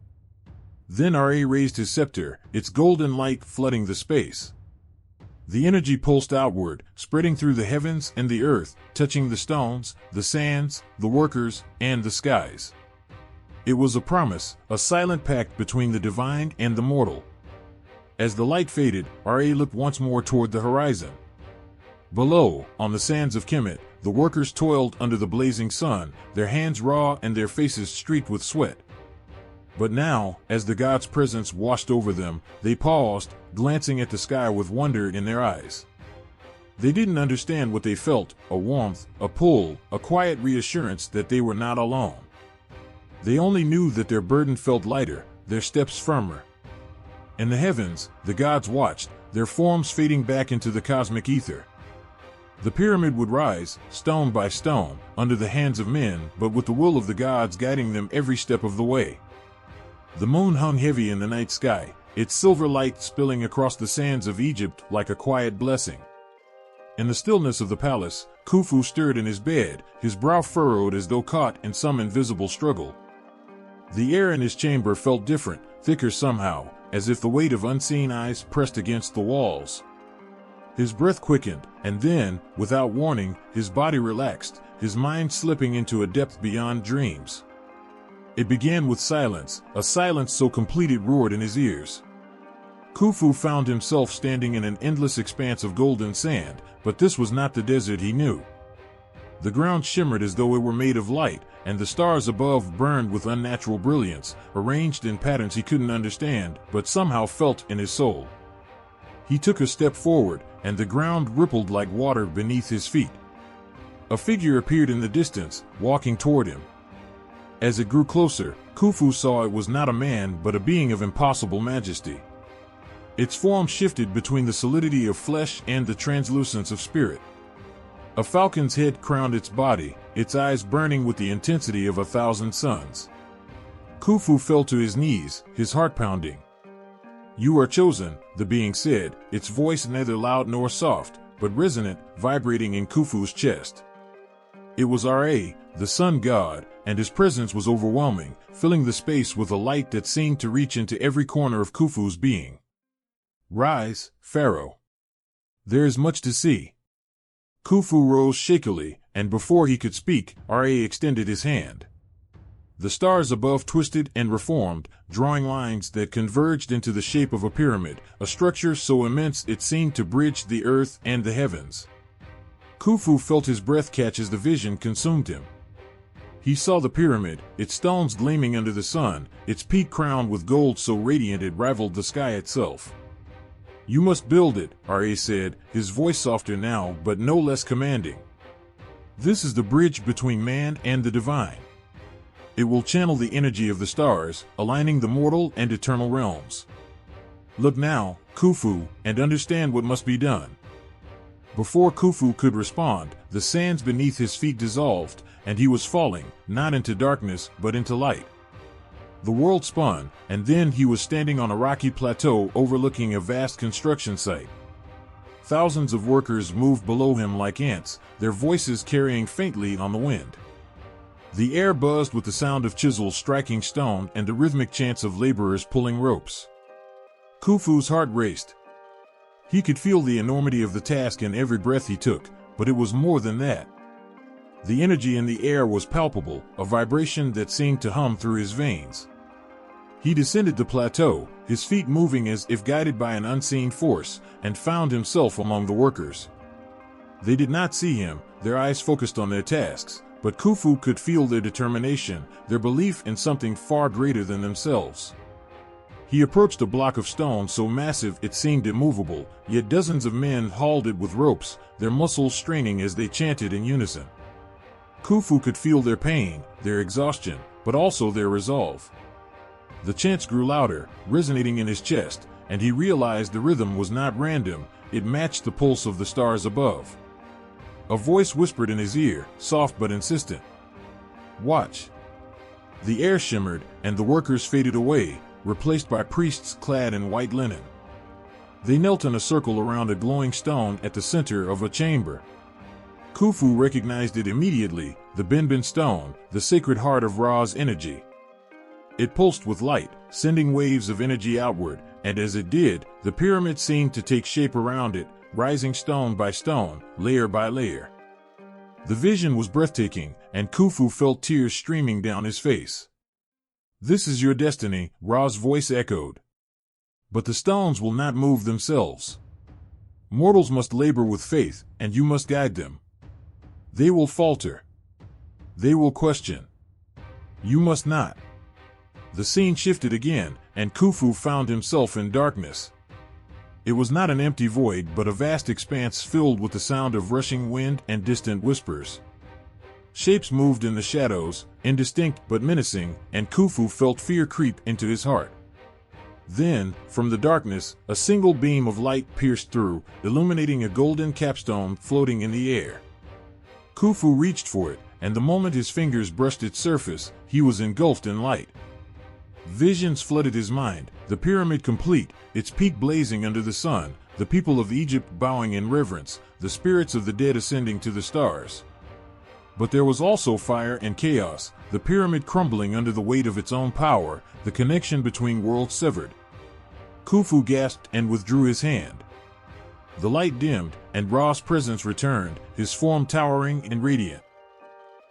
Then Ra raised his scepter, its golden light flooding the space. The energy pulsed outward, spreading through the heavens and the earth, touching the stones, the sands, the workers, and the skies. It was a promise, a silent pact between the divine and the mortal. As the light faded, Ra looked once more toward the horizon. Below, on the sands of Kemet, the workers toiled under the blazing sun, their hands raw and their faces streaked with sweat. But now, as the god's presence washed over them, they paused, glancing at the sky with wonder in their eyes. They didn't understand what they felt, a warmth, a pull, a quiet reassurance that they were not alone. They only knew that their burden felt lighter, their steps firmer. In the heavens, the gods watched, their forms fading back into the cosmic ether. The pyramid would rise, stone by stone, under the hands of men, but with the will of the gods guiding them every step of the way. The moon hung heavy in the night sky, its silver light spilling across the sands of Egypt like a quiet blessing. In the stillness of the palace, Khufu stirred in his bed, his brow furrowed as though caught in some invisible struggle. The air in his chamber felt different, thicker somehow, as if the weight of unseen eyes pressed against the walls. His breath quickened, and then, without warning, his body relaxed, his mind slipping into a depth beyond dreams. It began with silence, a silence so complete it roared in his ears. Khufu found himself standing in an endless expanse of golden sand, but this was not the desert he knew. The ground shimmered as though it were made of light, and the stars above burned with unnatural brilliance, arranged in patterns he couldn't understand, but somehow felt in his soul. He took a step forward, and the ground rippled like water beneath his feet. A figure appeared in the distance, walking toward him. As it grew closer, Khufu saw it was not a man but a being of impossible majesty. Its form shifted between the solidity of flesh and the translucence of spirit. A falcon's head crowned its body, its eyes burning with the intensity of 1,000 suns. Khufu fell to his knees, his heart pounding. "You are chosen," the being said, its voice neither loud nor soft, but resonant, vibrating in Khufu's chest. It was Ra, the sun god, and his presence was overwhelming, filling the space with a light that seemed to reach into every corner of Khufu's being. "Rise, Pharaoh. There is much to see." Khufu rose shakily, and before he could speak, Ra extended his hand. The stars above twisted and reformed, drawing lines that converged into the shape of a pyramid, a structure so immense it seemed to bridge the earth and the heavens. Khufu felt his breath catch as the vision consumed him. He saw the pyramid, its stones gleaming under the sun, its peak crowned with gold so radiant it rivaled the sky itself. "You must build it," Ra said, his voice softer now but no less commanding. "This is the bridge between man and the divine. It will channel the energy of the stars, aligning the mortal and eternal realms. Look now, Khufu, and understand what must be done." Before Khufu could respond, the sands beneath his feet dissolved, and he was falling, not into darkness, but into light. The world spun, and then he was standing on a rocky plateau overlooking a vast construction site. Thousands of workers moved below him like ants, their voices carrying faintly on the wind. The air buzzed with the sound of chisels striking stone and the rhythmic chants of laborers pulling ropes. Khufu's heart raced. He could feel the enormity of the task in every breath he took, but it was more than that. The energy in the air was palpable, a vibration that seemed to hum through his veins. He descended the plateau, his feet moving as if guided by an unseen force, and found himself among the workers. They did not see him, their eyes focused on their tasks, but Khufu could feel their determination, their belief in something far greater than themselves. He approached a block of stone so massive it seemed immovable, yet dozens of men hauled it with ropes, their muscles straining as they chanted in unison. Khufu could feel their pain, their exhaustion, but also their resolve. The chants grew louder, resonating in his chest, and he realized the rhythm was not random, it matched the pulse of the stars above. A voice whispered in his ear, soft but insistent. "Watch." The air shimmered, and the workers faded away, replaced by priests clad in white linen. They knelt in a circle around a glowing stone at the center of a chamber. Khufu recognized it immediately, the Benben stone, the sacred heart of Ra's energy. It pulsed with light, sending waves of energy outward, and as it did, the pyramid seemed to take shape around it, rising stone by stone, layer by layer. The vision was breathtaking, and Khufu felt tears streaming down his face. "This is your destiny," Ra's voice echoed. "But the stones will not move themselves. Mortals must labor with faith, and you must guide them. They will falter. They will question. You must not." The scene shifted again, and Khufu found himself in darkness. It was not an empty void, but a vast expanse filled with the sound of rushing wind and distant whispers. Shapes moved in the shadows, indistinct but menacing, and Khufu felt fear creep into his heart. Then, from the darkness, a single beam of light pierced through, illuminating a golden capstone floating in the air. Khufu reached for it, and the moment his fingers brushed its surface, he was engulfed in light. Visions flooded his mind, the pyramid complete, its peak blazing under the sun, the people of Egypt bowing in reverence, the spirits of the dead ascending to the stars. But there was also fire and chaos, the pyramid crumbling under the weight of its own power, the connection between worlds severed. Khufu gasped and withdrew his hand. The light dimmed, and Ra's presence returned, his form towering and radiant.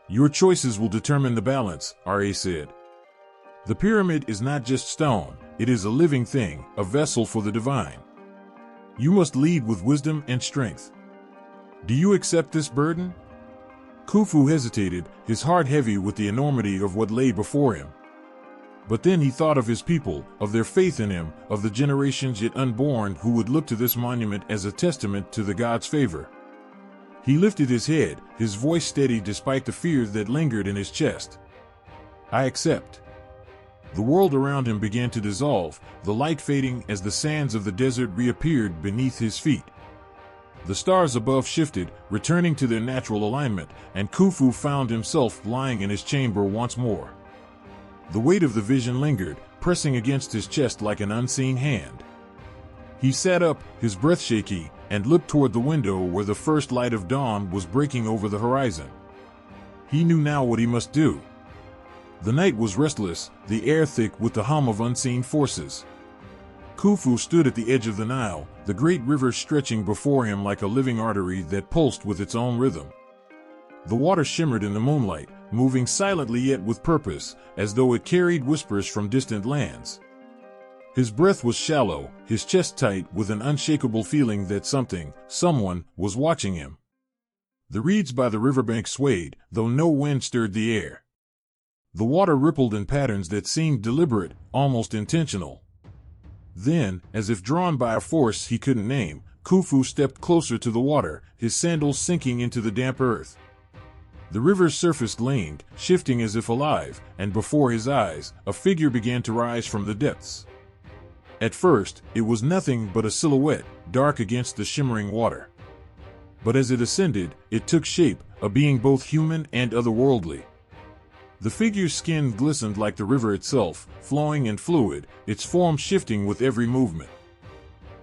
"Your choices will determine the balance," Ra said. "The pyramid is not just stone, it is a living thing, a vessel for the divine. You must lead with wisdom and strength. Do you accept this burden?" Khufu hesitated, his heart heavy with the enormity of what lay before him. But then he thought of his people, of their faith in him, of the generations yet unborn who would look to this monument as a testament to the god's favor. He lifted his head, his voice steady despite the fear that lingered in his chest. "I accept." The world around him began to dissolve, the light fading as the sands of the desert reappeared beneath his feet. The stars above shifted, returning to their natural alignment, and Khufu found himself lying in his chamber once more. The weight of the vision lingered, pressing against his chest like an unseen hand. He sat up, his breath shaky, and looked toward the window where the first light of dawn was breaking over the horizon. He knew now what he must do. The night was restless, the air thick with the hum of unseen forces. Khufu stood at the edge of the Nile, the great river stretching before him like a living artery that pulsed with its own rhythm. The water shimmered in the moonlight, moving silently yet with purpose, as though it carried whispers from distant lands. His breath was shallow, his chest tight with an unshakable feeling that someone, was watching him. The reeds by the riverbank swayed, though no wind stirred the air. The water rippled in patterns that seemed deliberate, almost intentional. Then, as if drawn by a force he couldn't name, Khufu stepped closer to the water, his sandals sinking into the damp earth. The river's surface gleamed, shifting as if alive, and before his eyes, a figure began to rise from the depths. At first, it was nothing but a silhouette, dark against the shimmering water. But as it ascended, it took shape, a being both human and otherworldly. The figure's skin glistened like the river itself, flowing and fluid, its form shifting with every movement.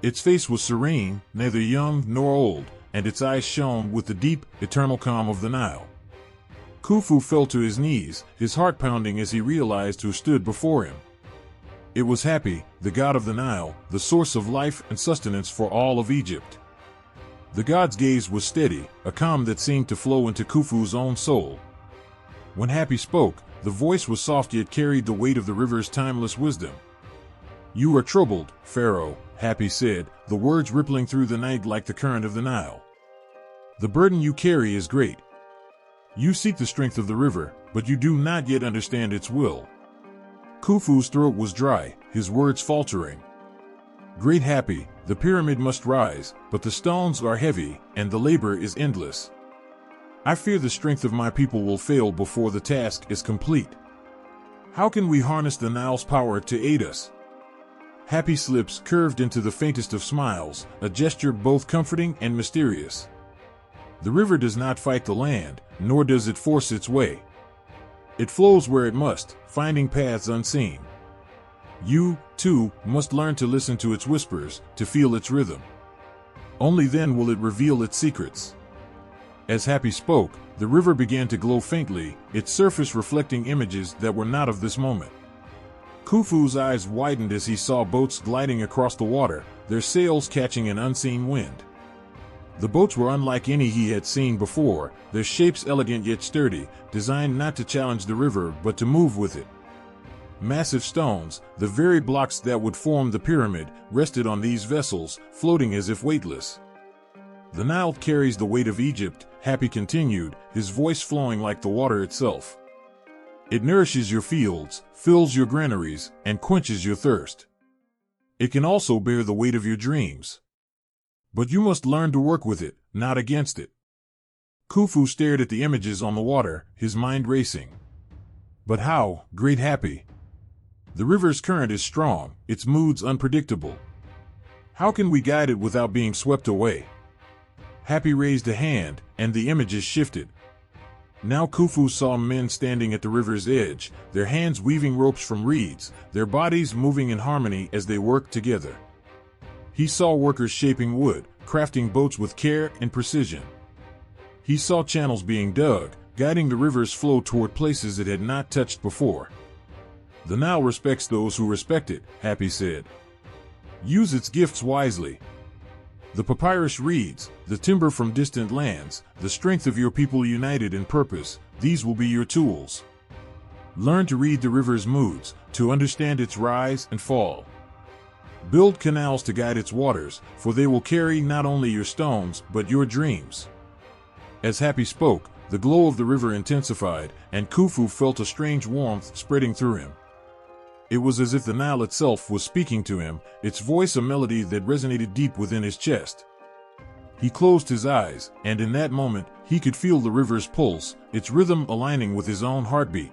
Its face was serene, neither young nor old, and its eyes shone with the deep, eternal calm of the Nile. Khufu fell to his knees, his heart pounding as he realized who stood before him. It was Hapi, the god of the Nile, the source of life and sustenance for all of Egypt. The god's gaze was steady, a calm that seemed to flow into Khufu's own soul. When Hapi spoke, the voice was soft yet carried the weight of the river's timeless wisdom. "You are troubled, Pharaoh," Hapi said, the words rippling through the night like the current of the Nile. "The burden you carry is great. You seek the strength of the river, but you do not yet understand its will." Khufu's throat was dry, his words faltering. "Great Hapi, the pyramid must rise, but the stones are heavy, and the labor is endless. I fear the strength of my people will fail before the task is complete. How can we harness the Nile's power to aid us?" Hapi's lips curved into the faintest of smiles, a gesture both comforting and mysterious. "The river does not fight the land, nor does it force its way. It flows where it must, finding paths unseen. You, too, must learn to listen to its whispers, to feel its rhythm. Only then will it reveal its secrets." As Hapi spoke, the river began to glow faintly, its surface reflecting images that were not of this moment. Khufu's eyes widened as he saw boats gliding across the water, their sails catching an unseen wind. The boats were unlike any he had seen before, their shapes elegant yet sturdy, designed not to challenge the river but to move with it. Massive stones, the very blocks that would form the pyramid, rested on these vessels, floating as if weightless. "The Nile carries the weight of Egypt," Happy continued, his voice flowing like the water itself. "It nourishes your fields, fills your granaries, and quenches your thirst. It can also bear the weight of your dreams. But you must learn to work with it, not against it." Khufu stared at the images on the water, his mind racing. "But how, great Happy? The river's current is strong, its moods unpredictable. How can we guide it without being swept away?" Happy raised a hand, and the images shifted. Now Khufu saw men standing at the river's edge, their hands weaving ropes from reeds, their bodies moving in harmony as they worked together. He saw workers shaping wood, crafting boats with care and precision. He saw channels being dug, guiding the river's flow toward places it had not touched before. "The Nile respects those who respect it," Happy said. "Use its gifts wisely. The papyrus reeds, the timber from distant lands, the strength of your people united in purpose, these will be your tools. Learn to read the river's moods, to understand its rise and fall. Build canals to guide its waters, for they will carry not only your stones, but your dreams." As Happy spoke, the glow of the river intensified, and Khufu felt a strange warmth spreading through him. It was as if the Nile itself was speaking to him, its voice a melody that resonated deep within his chest. He closed his eyes, and in that moment, he could feel the river's pulse, its rhythm aligning with his own heartbeat.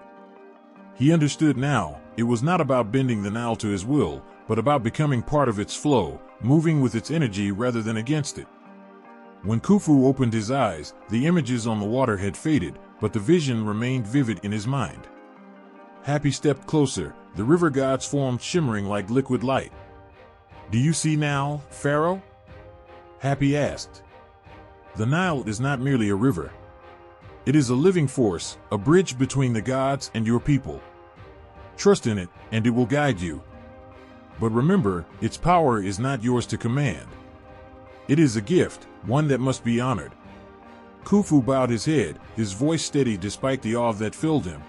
He understood now, it was not about bending the Nile to his will, but about becoming part of its flow, moving with its energy rather than against it. When Khufu opened his eyes, the images on the water had faded, but the vision remained vivid in his mind. Happy stepped closer, the river gods formed shimmering like liquid light. "Do you see now, Pharaoh?" Happy asked. "The Nile is not merely a river. It is a living force, a bridge between the gods and your people. Trust in it, and it will guide you. But remember, its power is not yours to command. It is a gift, one that must be honored." Khufu bowed his head, his voice steady despite the awe that filled him.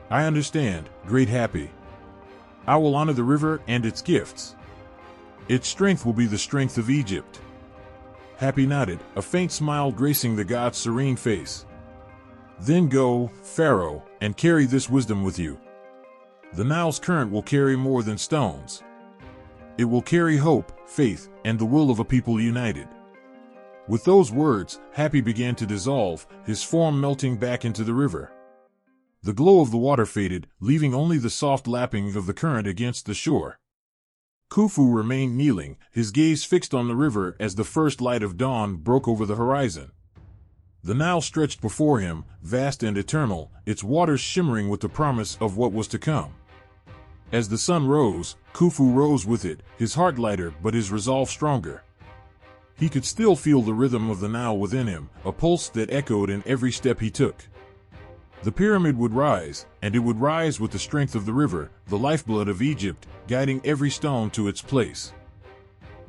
"I understand, great Happy. I will honor the river and its gifts. Its strength will be the strength of Egypt." Happy nodded, a faint smile gracing the god's serene face. "Then go, Pharaoh, and carry this wisdom with you. The Nile's current will carry more than stones. It will carry hope, faith, and the will of a people united." With those words, Happy began to dissolve, his form melting back into the river. The glow of the water faded, leaving only the soft lapping of the current against the shore. Khufu remained kneeling, his gaze fixed on the river as the first light of dawn broke over the horizon. The Nile stretched before him, vast and eternal, its waters shimmering with the promise of what was to come. As the sun rose, Khufu rose with it, his heart lighter but his resolve stronger. He could still feel the rhythm of the Nile within him, a pulse that echoed in every step he took. The pyramid would rise, and it would rise with the strength of the river, the lifeblood of Egypt, guiding every stone to its place.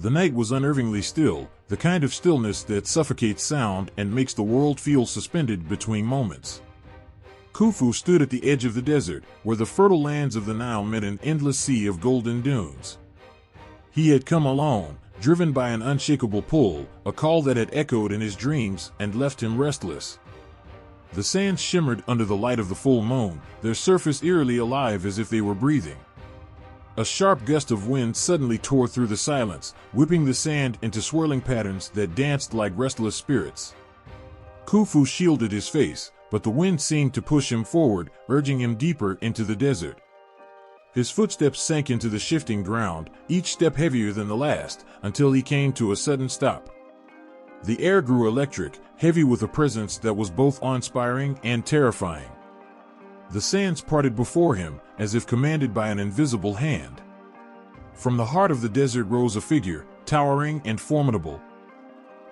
The night was unnervingly still, the kind of stillness that suffocates sound and makes the world feel suspended between moments. Khufu stood at the edge of the desert, where the fertile lands of the Nile met an endless sea of golden dunes. He had come alone, driven by an unshakable pull, a call that had echoed in his dreams and left him restless. The sands shimmered under the light of the full moon, their surface eerily alive as if they were breathing. A sharp gust of wind suddenly tore through the silence, whipping the sand into swirling patterns that danced like restless spirits. Khufu shielded his face, but the wind seemed to push him forward, urging him deeper into the desert. His footsteps sank into the shifting ground, each step heavier than the last, until he came to a sudden stop. The air grew electric, heavy with a presence that was both awe-inspiring and terrifying. The sands parted before him, as if commanded by an invisible hand. From the heart of the desert rose a figure, towering and formidable.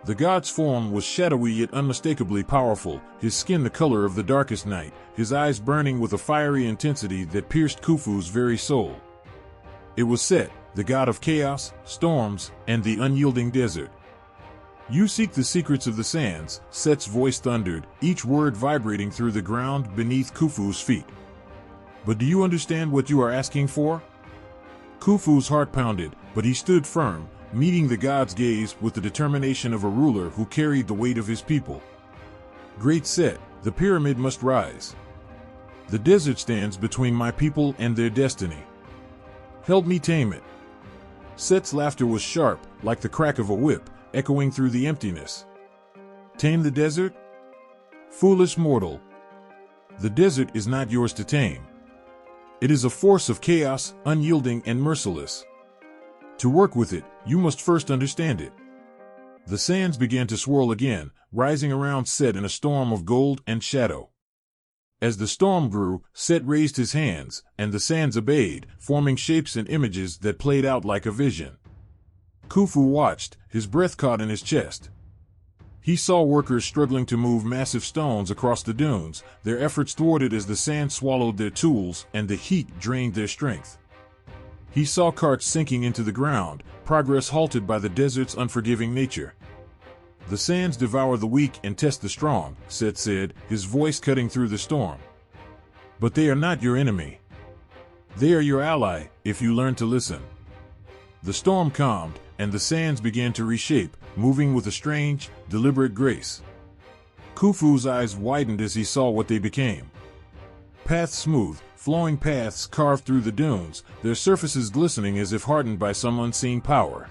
The god's form was shadowy yet unmistakably powerful, his skin the color of the darkest night, his eyes burning with a fiery intensity that pierced Khufu's very soul. It was Set, the god of chaos, storms, and the unyielding desert. You seek the secrets of the sands, Set's voice thundered, each word vibrating through the ground beneath Khufu's feet. But do you understand what you are asking for? Khufu's heart pounded, but he stood firm, meeting the god's gaze with the determination of a ruler who carried the weight of his people. Great Set, the pyramid must rise. The desert stands between my people and their destiny. Help me tame it. Set's laughter was sharp, like the crack of a whip, echoing through the emptiness. Tame the desert? Foolish mortal. The desert is not yours to tame. It is a force of chaos, unyielding and merciless. To work with it, you must first understand it. The sands began to swirl again, rising around Set in a storm of gold and shadow. As the storm grew, Set raised his hands, and the sands obeyed, forming shapes and images that played out like a vision. Khufu watched, his breath caught in his chest. He saw workers struggling to move massive stones across the dunes, their efforts thwarted as the sand swallowed their tools and the heat drained their strength. He saw carts sinking into the ground, progress halted by the desert's unforgiving nature. The sands devour the weak and test the strong, Set said, his voice cutting through the storm. But they are not your enemy. They are your ally, if you learn to listen. The storm calmed, and the sands began to reshape, moving with a strange, deliberate grace. Khufu's eyes widened as he saw what they became. Paths smooth, flowing paths carved through the dunes, their surfaces glistening as if hardened by some unseen power.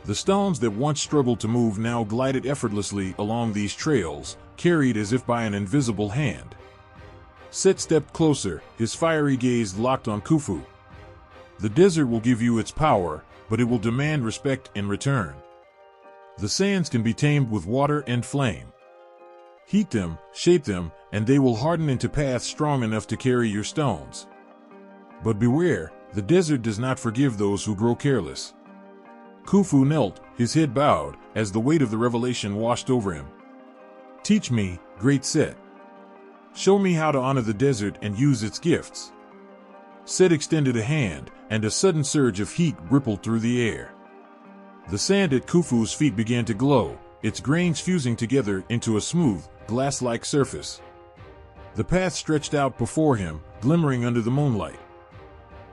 The stones that once struggled to move now glided effortlessly along these trails, carried as if by an invisible hand. Set stepped closer, his fiery gaze locked on Khufu. The desert will give you its power, but it will demand respect in return. The sands can be tamed with water and flame. Heat them, shape them, and they will harden into paths strong enough to carry your stones. But beware, the desert does not forgive those who grow careless. Khufu knelt, his head bowed, as the weight of the revelation washed over him. Teach me, Great Set. Show me how to honor the desert and use its gifts. Set extended a hand, and a sudden surge of heat rippled through the air. The sand at Khufu's feet began to glow, its grains fusing together into a smooth, glass-like surface. The path stretched out before him, glimmering under the moonlight.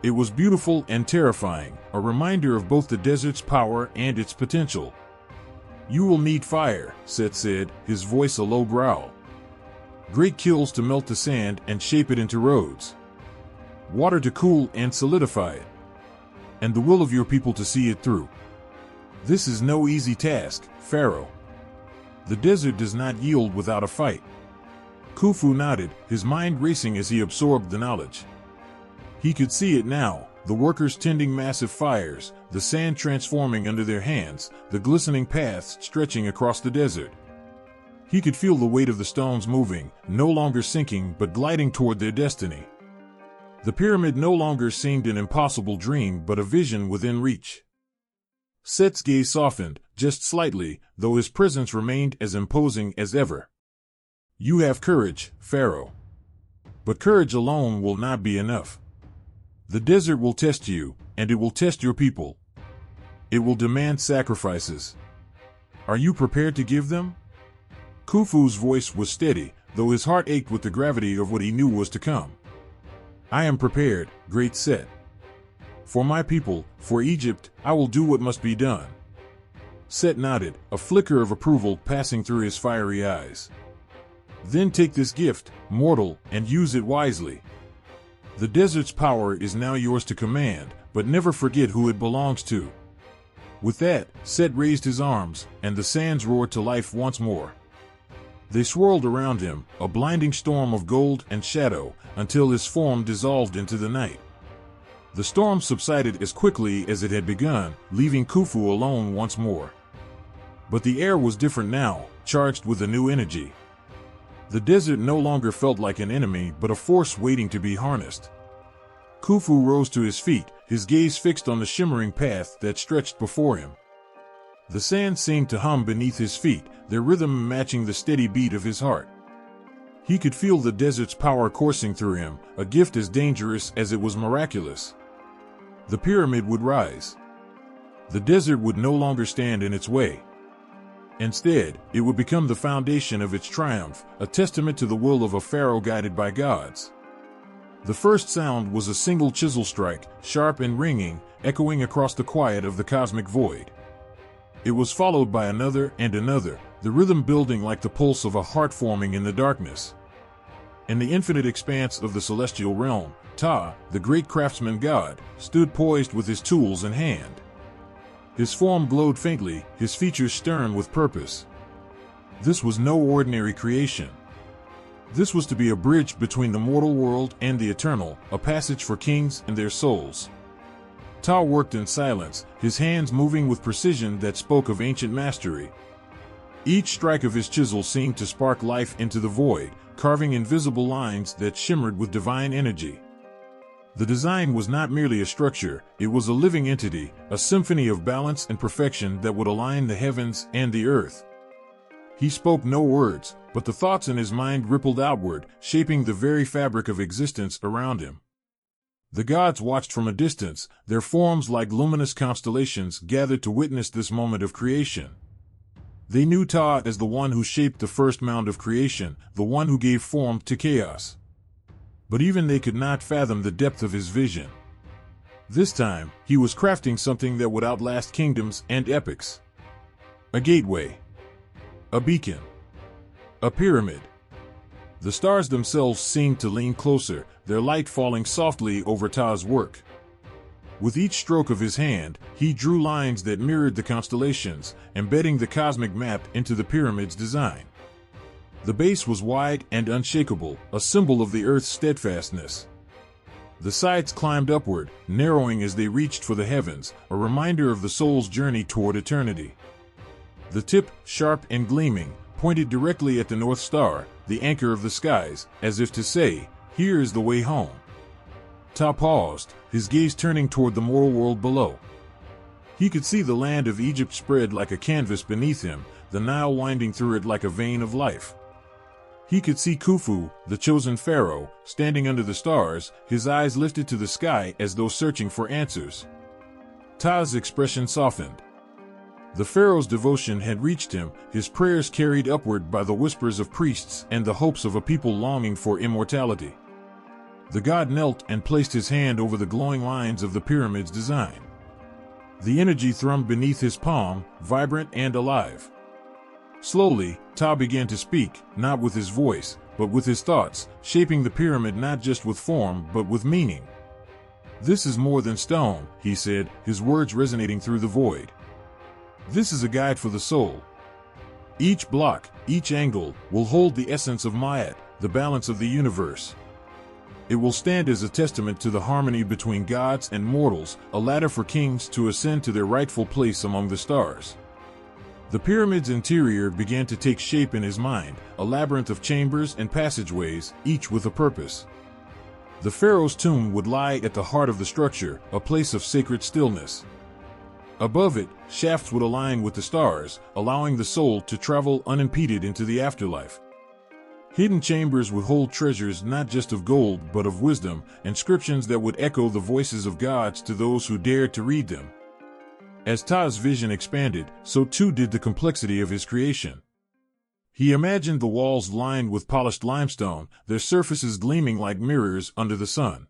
It was beautiful and terrifying, a reminder of both the desert's power and its potential. You will need fire, Set said, his voice a low growl. Great kilns to melt the sand and shape it into roads. Water to cool and solidify it. And the will of your people to see it through. This is no easy task, Pharaoh. The desert does not yield without a fight. Khufu nodded, his mind racing as he absorbed the knowledge. He could see it now, the workers tending massive fires, the sand transforming under their hands, the glistening paths stretching across the desert. He could feel the weight of the stones moving, no longer sinking but gliding toward their destiny. The pyramid no longer seemed an impossible dream but a vision within reach. Set's gaze softened, just slightly, though his presence remained as imposing as ever. You have courage, Pharaoh. But courage alone will not be enough. The desert will test you, and it will test your people. It will demand sacrifices. Are you prepared to give them? Khufu's voice was steady, though his heart ached with the gravity of what he knew was to come. I am prepared, Great Set. For my people, for Egypt, I will do what must be done. Set nodded, a flicker of approval passing through his fiery eyes. Then take this gift, mortal, and use it wisely. The desert's power is now yours to command, but never forget who it belongs to. With that, Set raised his arms, and the sands roared to life once more. They swirled around him, a blinding storm of gold and shadow, until his form dissolved into the night. The storm subsided as quickly as it had begun, leaving Khufu alone once more. But the air was different now, charged with a new energy. The desert no longer felt like an enemy but a force waiting to be harnessed. Khufu rose to his feet, his gaze fixed on the shimmering path that stretched before him. The sand seemed to hum beneath his feet, their rhythm matching the steady beat of his heart. He could feel the desert's power coursing through him, a gift as dangerous as it was miraculous. The pyramid would rise. The desert would no longer stand in its way. Instead, it would become the foundation of its triumph, a testament to the will of a pharaoh guided by gods. The first sound was a single chisel strike, sharp and ringing, echoing across the quiet of the cosmic void. It was followed by another and another, the rhythm building like the pulse of a heart forming in the darkness. In the infinite expanse of the celestial realm, Ptah, the great craftsman god, stood poised with his tools in hand. His form glowed faintly, his features stern with purpose. This was no ordinary creation. This was to be a bridge between the mortal world and the eternal, a passage for kings and their souls. Ptah worked in silence, his hands moving with precision that spoke of ancient mastery. Each strike of his chisel seemed to spark life into the void, carving invisible lines that shimmered with divine energy. The design was not merely a structure, it was a living entity, a symphony of balance and perfection that would align the heavens and the earth. He spoke no words, but the thoughts in his mind rippled outward, shaping the very fabric of existence around him. The gods watched from a distance, their forms like luminous constellations gathered to witness this moment of creation. They knew Ptah as the one who shaped the first mound of creation, the one who gave form to chaos. But even they could not fathom the depth of his vision. This time, he was crafting something that would outlast kingdoms and epics. A gateway. A beacon. A pyramid. The stars themselves seemed to lean closer, their light falling softly over Ptah's work. With each stroke of his hand, he drew lines that mirrored the constellations, embedding the cosmic map into the pyramid's design. The base was wide and unshakable, a symbol of the Earth's steadfastness. The sides climbed upward, narrowing as they reached for the heavens, a reminder of the soul's journey toward eternity. The tip, sharp and gleaming, pointed directly at the North Star, the anchor of the skies, as if to say, "Here is the way home." Ptah paused, his gaze turning toward the mortal world below. He could see the land of Egypt spread like a canvas beneath him, the Nile winding through it like a vein of life. He could see Khufu, the chosen pharaoh, standing under the stars, his eyes lifted to the sky as though searching for answers. Ptah's expression softened. The pharaoh's devotion had reached him, his prayers carried upward by the whispers of priests and the hopes of a people longing for immortality. The god knelt and placed his hand over the glowing lines of the pyramid's design. The energy thrummed beneath his palm, vibrant and alive. Slowly, Ptah began to speak, not with his voice, but with his thoughts, shaping the pyramid not just with form, but with meaning. "This is more than stone," he said, his words resonating through the void. "This is a guide for the soul. Each block, each angle, will hold the essence of Ma'at, the balance of the universe. It will stand as a testament to the harmony between gods and mortals, a ladder for kings to ascend to their rightful place among the stars." The pyramid's interior began to take shape in his mind, a labyrinth of chambers and passageways, each with a purpose. The pharaoh's tomb would lie at the heart of the structure, a place of sacred stillness. Above it, shafts would align with the stars, allowing the soul to travel unimpeded into the afterlife. Hidden chambers would hold treasures not just of gold but of wisdom, inscriptions that would echo the voices of gods to those who dared to read them. As Ptah's vision expanded, so too did the complexity of his creation. He imagined the walls lined with polished limestone, their surfaces gleaming like mirrors under the sun.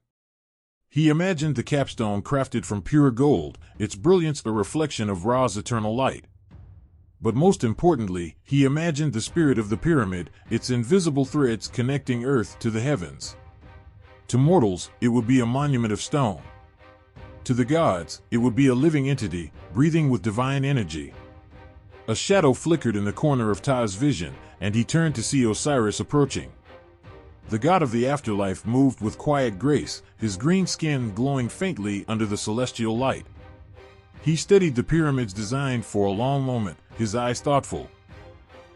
He imagined the capstone crafted from pure gold, its brilliance a reflection of Ra's eternal light. But most importantly, he imagined the spirit of the pyramid, its invisible threads connecting earth to the heavens. To mortals, it would be a monument of stone. To the gods, it would be a living entity, breathing with divine energy. A shadow flickered in the corner of Ptah's vision, and he turned to see Osiris approaching. The god of the afterlife moved with quiet grace, his green skin glowing faintly under the celestial light. He studied the pyramid's design for a long moment, his eyes thoughtful.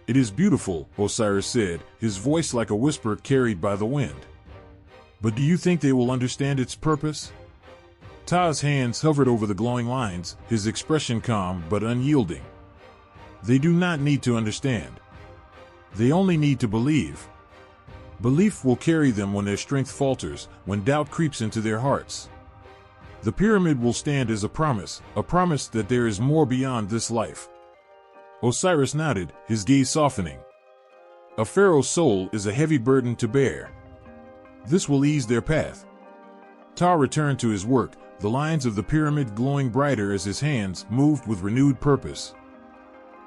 "It is beautiful," Osiris said, his voice like a whisper carried by the wind. "But do you think they will understand its purpose?" Ptah's hands hovered over the glowing lines, his expression calm but unyielding. "They do not need to understand. They only need to believe. Belief will carry them when their strength falters, when doubt creeps into their hearts. The pyramid will stand as a promise that there is more beyond this life." Osiris nodded, his gaze softening. A pharaoh's soul is a heavy burden to bear. This will ease their path. Ptah returned to his work, the lines of the pyramid glowing brighter as his hands moved with renewed purpose.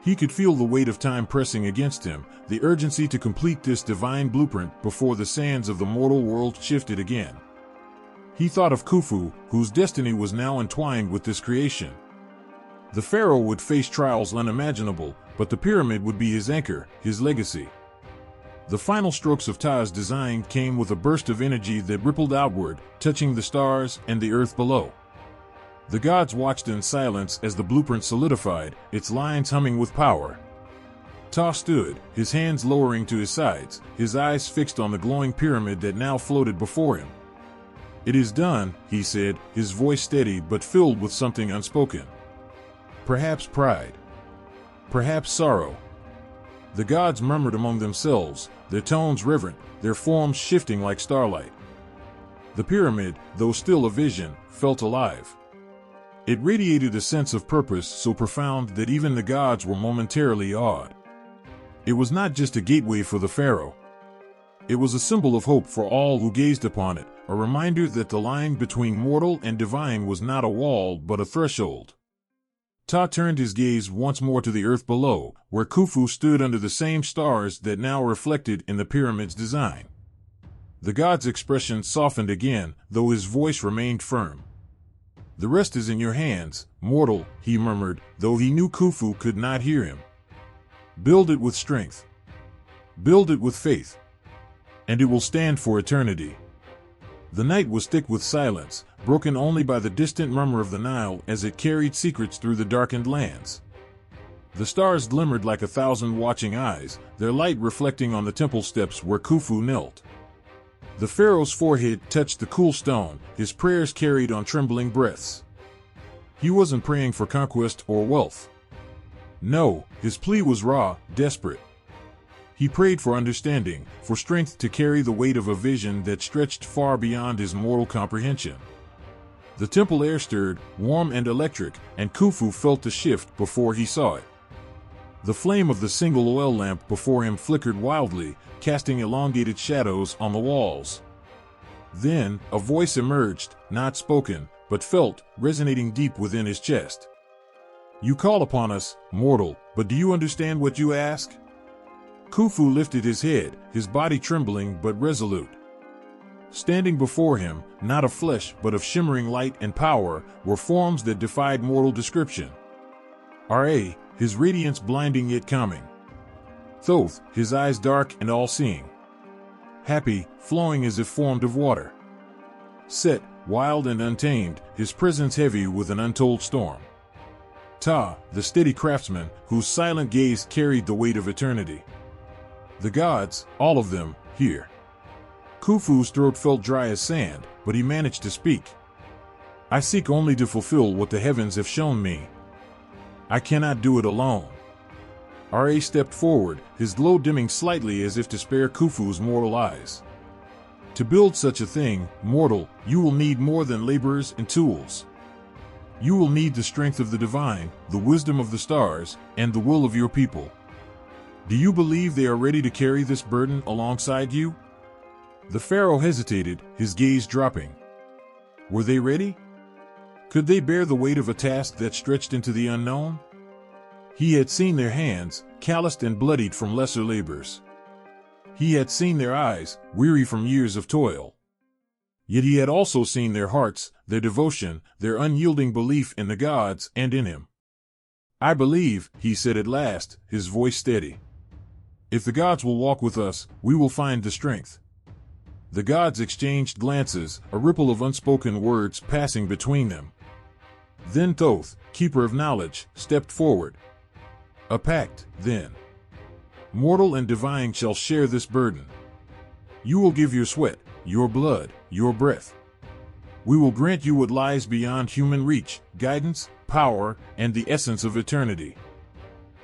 He could feel the weight of time pressing against him, the urgency to complete this divine blueprint before the sands of the mortal world shifted again. He thought of Khufu, whose destiny was now entwined with this creation. The pharaoh would face trials unimaginable, but the pyramid would be his anchor, his legacy. The final strokes of Ptah's design came with a burst of energy that rippled outward, touching the stars and the earth below. The gods watched in silence as the blueprint solidified, its lines humming with power. Ptah stood, his hands lowering to his sides, his eyes fixed on the glowing pyramid that now floated before him. "It is done," he said, his voice steady but filled with something unspoken. Perhaps pride. Perhaps sorrow. The gods murmured among themselves, their tones reverent, their forms shifting like starlight. The pyramid, though still a vision, felt alive. It radiated a sense of purpose so profound that even the gods were momentarily awed. It was not just a gateway for the pharaoh. It was a symbol of hope for all who gazed upon it, a reminder that the line between mortal and divine was not a wall but a threshold. Ptah turned his gaze once more to the earth below, where Khufu stood under the same stars that now reflected in the pyramid's design. The god's expression softened again, though his voice remained firm. "The rest is in your hands, mortal," he murmured, though he knew Khufu could not hear him. "Build it with strength. Build it with faith. And it will stand for eternity." The night was thick with silence, broken only by the distant murmur of the Nile as it carried secrets through the darkened lands. The stars glimmered like 1,000 watching eyes, their light reflecting on the temple steps where Khufu knelt. The pharaoh's forehead touched the cool stone, his prayers carried on trembling breaths. He wasn't praying for conquest or wealth. No, his plea was raw, desperate. He prayed for understanding, for strength to carry the weight of a vision that stretched far beyond his mortal comprehension. The temple air stirred, warm and electric, and Khufu felt the shift before he saw it. The flame of the single oil lamp before him flickered wildly, casting elongated shadows on the walls. Then, a voice emerged, not spoken, but felt, resonating deep within his chest. "You call upon us, mortal, but do you understand what you ask?" Khufu lifted his head, his body trembling but resolute. Standing before him, not of flesh but of shimmering light and power, were forms that defied mortal description. Ra, his radiance blinding yet calming. Thoth, his eyes dark and all-seeing. Happy, flowing as if formed of water. Set, wild and untamed, his presence heavy with an untold storm. Ptah, the steady craftsman, whose silent gaze carried the weight of eternity. The gods, all of them, here. Khufu's throat felt dry as sand, but he managed to speak. "I seek only to fulfill what the heavens have shown me. I cannot do it alone." Ra stepped forward, his glow dimming slightly as if to spare Khufu's mortal eyes. "To build such a thing, mortal, you will need more than laborers and tools. You will need the strength of the divine, the wisdom of the stars, and the will of your people. Do you believe they are ready to carry this burden alongside you?" The pharaoh hesitated, his gaze dropping. Were they ready? Could they bear the weight of a task that stretched into the unknown? He had seen their hands, calloused and bloodied from lesser labors. He had seen their eyes, weary from years of toil. Yet he had also seen their hearts, their devotion, their unyielding belief in the gods and in him. "I believe," he said at last, his voice steady. "If the gods will walk with us, we will find the strength." The gods exchanged glances, a ripple of unspoken words passing between them. Then Thoth, keeper of knowledge, stepped forward. "A pact, then. Mortal and divine shall share this burden. You will give your sweat, your blood, your breath. We will grant you what lies beyond human reach, guidance, power, and the essence of eternity."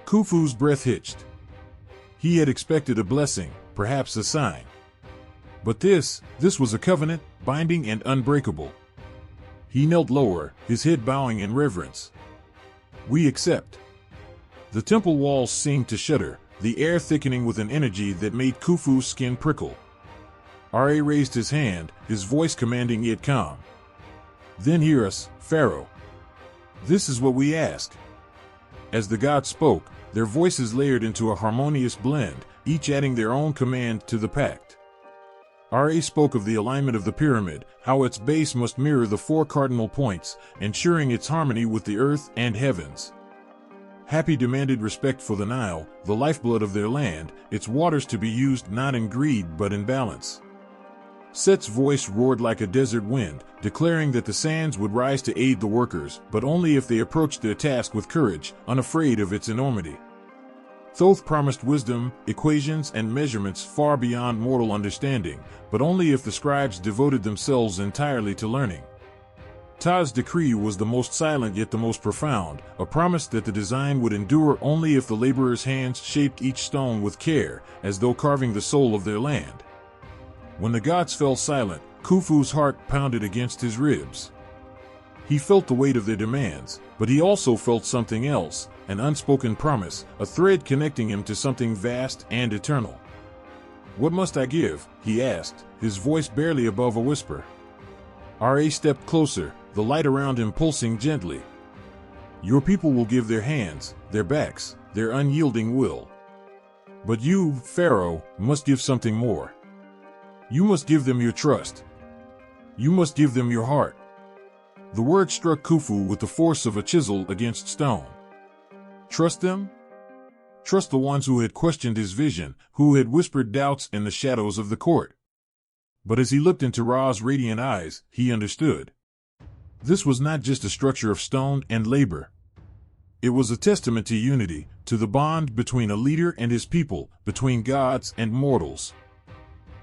Khufu's breath hitched. He had expected a blessing, perhaps a sign. But this was a covenant, binding and unbreakable. He knelt lower, his head bowing in reverence. "We accept." The temple walls seemed to shudder, the air thickening with an energy that made Khufu's skin prickle. Ra raised his hand, his voice commanding yet calm. "Then hear us, Pharaoh. This is what we ask." As the gods spoke, their voices layered into a harmonious blend, each adding their own command to the pact. Ra spoke of the alignment of the pyramid, how its base must mirror the four cardinal points, ensuring its harmony with the earth and heavens. Hapi demanded respect for the Nile, the lifeblood of their land, its waters to be used not in greed but in balance. Set's voice roared like a desert wind, declaring that the sands would rise to aid the workers, but only if they approached their task with courage, unafraid of its enormity. Thoth promised wisdom, equations, and measurements far beyond mortal understanding, but only if the scribes devoted themselves entirely to learning. Ta's decree was the most silent yet the most profound, a promise that the design would endure only if the laborers' hands shaped each stone with care, as though carving the soul of their land. When the gods fell silent, Khufu's heart pounded against his ribs. He felt the weight of their demands, but he also felt something else, an unspoken promise, a thread connecting him to something vast and eternal. "What must I give?" he asked, his voice barely above a whisper. Ra stepped closer, the light around him pulsing gently. "Your people will give their hands, their backs, their unyielding will. But you, Pharaoh, must give something more. You must give them your trust. You must give them your heart." The word struck Khufu with the force of a chisel against stone. Trust them? Trust the ones who had questioned his vision, who had whispered doubts in the shadows of the court. But as he looked into Ra's radiant eyes, he understood. This was not just a structure of stone and labor. It was a testament to unity, to the bond between a leader and his people, between gods and mortals.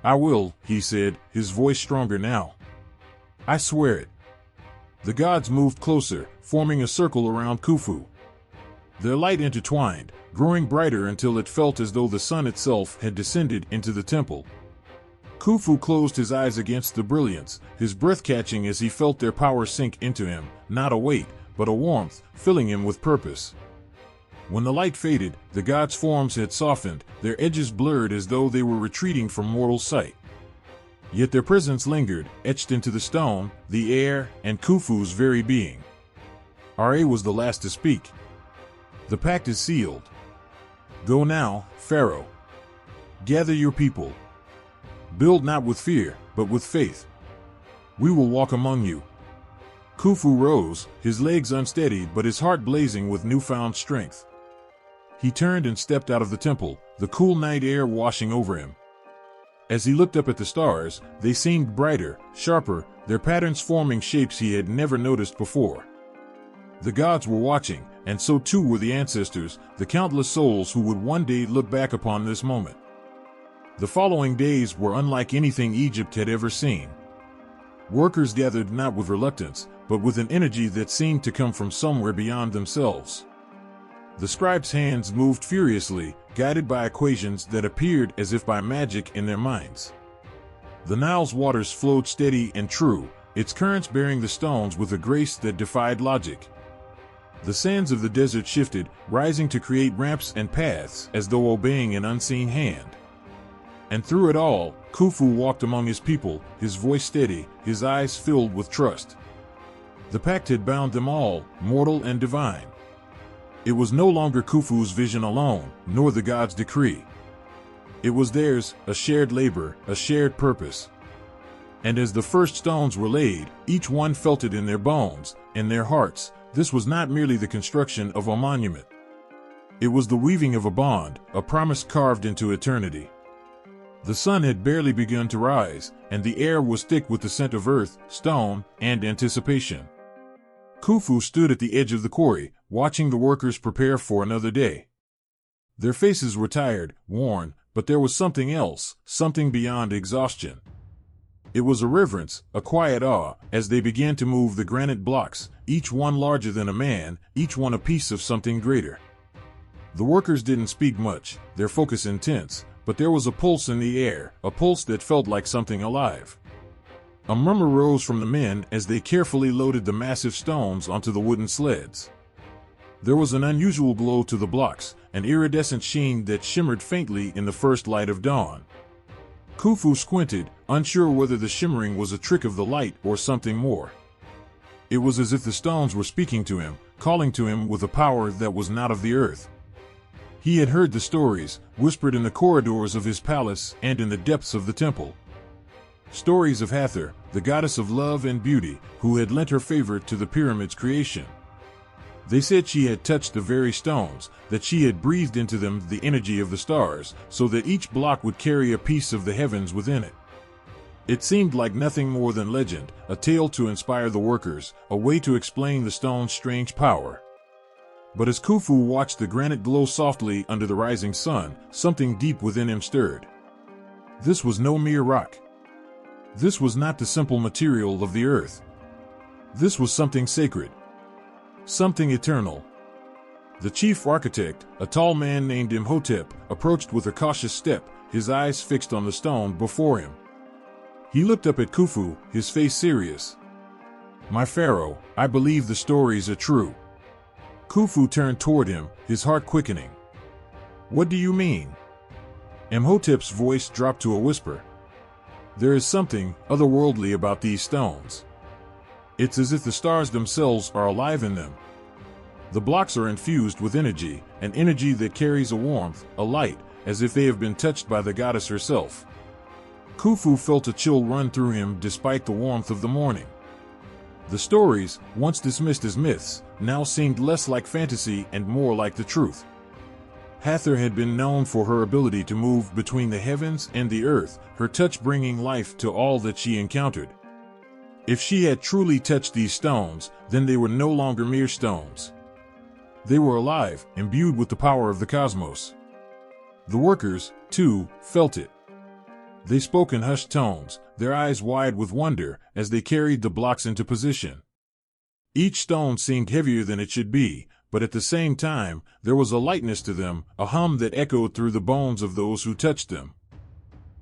"I will," he said, his voice stronger now. "I swear it." The gods moved closer, forming a circle around Khufu. Their light intertwined, growing brighter until it felt as though the sun itself had descended into the temple. Khufu closed his eyes against the brilliance, his breath catching as he felt their power sink into him, not a weight, but a warmth, filling him with purpose. When the light faded, the gods' forms had softened, their edges blurred as though they were retreating from mortal sight. Yet their presence lingered, etched into the stone, the air, and Khufu's very being. Ra was the last to speak. "The pact is sealed. Go now, Pharaoh. Gather your people. Build not with fear, but with faith. We will walk among you." Khufu rose, his legs unsteady but his heart blazing with newfound strength. He turned and stepped out of the temple, the cool night air washing over him. As he looked up at the stars, they seemed brighter, sharper, their patterns forming shapes he had never noticed before. The gods were watching, and so too were the ancestors, the countless souls who would one day look back upon this moment. The following days were unlike anything Egypt had ever seen. Workers gathered not with reluctance, but with an energy that seemed to come from somewhere beyond themselves. The scribes' hands moved furiously, guided by equations that appeared as if by magic in their minds. The Nile's waters flowed steady and true, its currents bearing the stones with a grace that defied logic. The sands of the desert shifted, rising to create ramps and paths as though obeying an unseen hand. And through it all, Khufu walked among his people, his voice steady, his eyes filled with trust. The pact had bound them all, mortal and divine. It was no longer Khufu's vision alone, nor the gods' decree. It was theirs, a shared labor, a shared purpose. And as the first stones were laid, each one felt it in their bones, in their hearts. This was not merely the construction of a monument. It was the weaving of a bond, a promise carved into eternity. The sun had barely begun to rise, and the air was thick with the scent of earth, stone, and anticipation. Khufu stood at the edge of the quarry, watching the workers prepare for another day. Their faces were tired, worn, but there was something else, something beyond exhaustion. It was a reverence, a quiet awe, as they began to move the granite blocks, each one larger than a man, each one a piece of something greater. The workers didn't speak much, their focus intense, but there was a pulse in the air, a pulse that felt like something alive. A murmur rose from the men as they carefully loaded the massive stones onto the wooden sleds. There was an unusual glow to the blocks, an iridescent sheen that shimmered faintly in the first light of dawn. Khufu squinted, unsure whether the shimmering was a trick of the light or something more. It was as if the stones were speaking to him, calling to him with a power that was not of the earth. He had heard the stories, whispered in the corridors of his palace and in the depths of the temple. Stories of Hathor, the goddess of love and beauty, who had lent her favor to the pyramid's creation. They said she had touched the very stones, that she had breathed into them the energy of the stars, so that each block would carry a piece of the heavens within it. It seemed like nothing more than legend, a tale to inspire the workers, a way to explain the stone's strange power. But as Khufu watched the granite glow softly under the rising sun, something deep within him stirred. This was no mere rock. This was not the simple material of the earth. This was something sacred. Something eternal. The chief architect, a tall man named Imhotep, approached with a cautious step, his eyes fixed on the stone before him. He looked up at Khufu, his face serious. "My pharaoh, I believe the stories are true." Khufu turned toward him, his heart quickening. "What do you mean?" Imhotep's voice dropped to a whisper. "There is something otherworldly about these stones. It's as if the stars themselves are alive in them. The blocks are infused with energy, an energy that carries a warmth, a light, as if they have been touched by the goddess herself." Khufu felt a chill run through him despite the warmth of the morning. The stories, once dismissed as myths, now seemed less like fantasy and more like the truth. Hathor had been known for her ability to move between the heavens and the earth, her touch bringing life to all that she encountered. If she had truly touched these stones, then they were no longer mere stones. They were alive, imbued with the power of the cosmos. The workers, too, felt it. They spoke in hushed tones, their eyes wide with wonder, as they carried the blocks into position. Each stone seemed heavier than it should be, but at the same time, there was a lightness to them, a hum that echoed through the bones of those who touched them.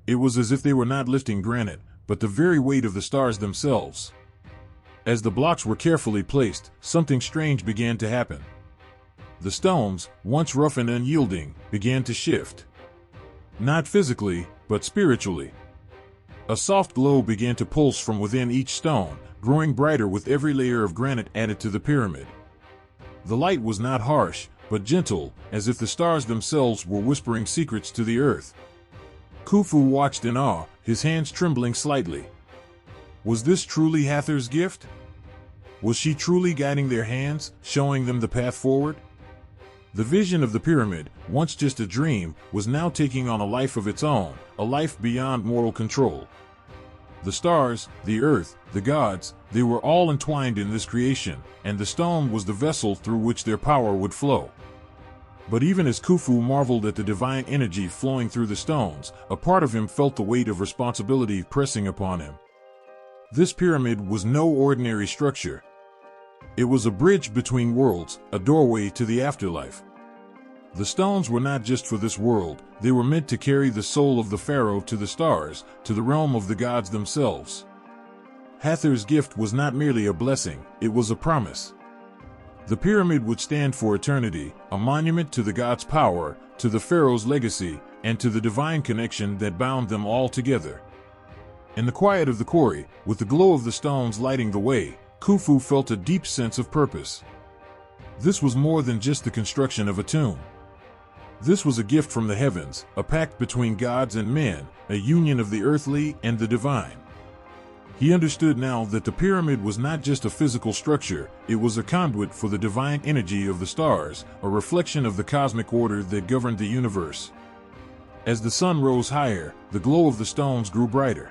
It was as if they were not lifting granite, but the very weight of the stars themselves. As the blocks were carefully placed, something strange began to happen. The stones, once rough and unyielding, began to shift. Not physically, but spiritually. A soft glow began to pulse from within each stone, growing brighter with every layer of granite added to the pyramid. The light was not harsh, but gentle, as if the stars themselves were whispering secrets to the earth. Khufu watched in awe, his hands trembling slightly. Was this truly Hathor's gift? Was she truly guiding their hands, showing them the path forward? The vision of the pyramid, once just a dream, was now taking on a life of its own, a life beyond mortal control. The stars, the earth, the gods, they were all entwined in this creation, and the stone was the vessel through which their power would flow. But even as Khufu marveled at the divine energy flowing through the stones, a part of him felt the weight of responsibility pressing upon him. This pyramid was no ordinary structure. It was a bridge between worlds, a doorway to the afterlife. The stones were not just for this world, they were meant to carry the soul of the pharaoh to the stars, to the realm of the gods themselves. Hathor's gift was not merely a blessing, it was a promise. The pyramid would stand for eternity, a monument to the gods' power, to the pharaoh's legacy, and to the divine connection that bound them all together. In the quiet of the quarry, with the glow of the stones lighting the way, Khufu felt a deep sense of purpose. This was more than just the construction of a tomb. This was a gift from the heavens, a pact between gods and men, a union of the earthly and the divine. He understood now that the pyramid was not just a physical structure, it was a conduit for the divine energy of the stars, a reflection of the cosmic order that governed the universe. As the sun rose higher, the glow of the stones grew brighter.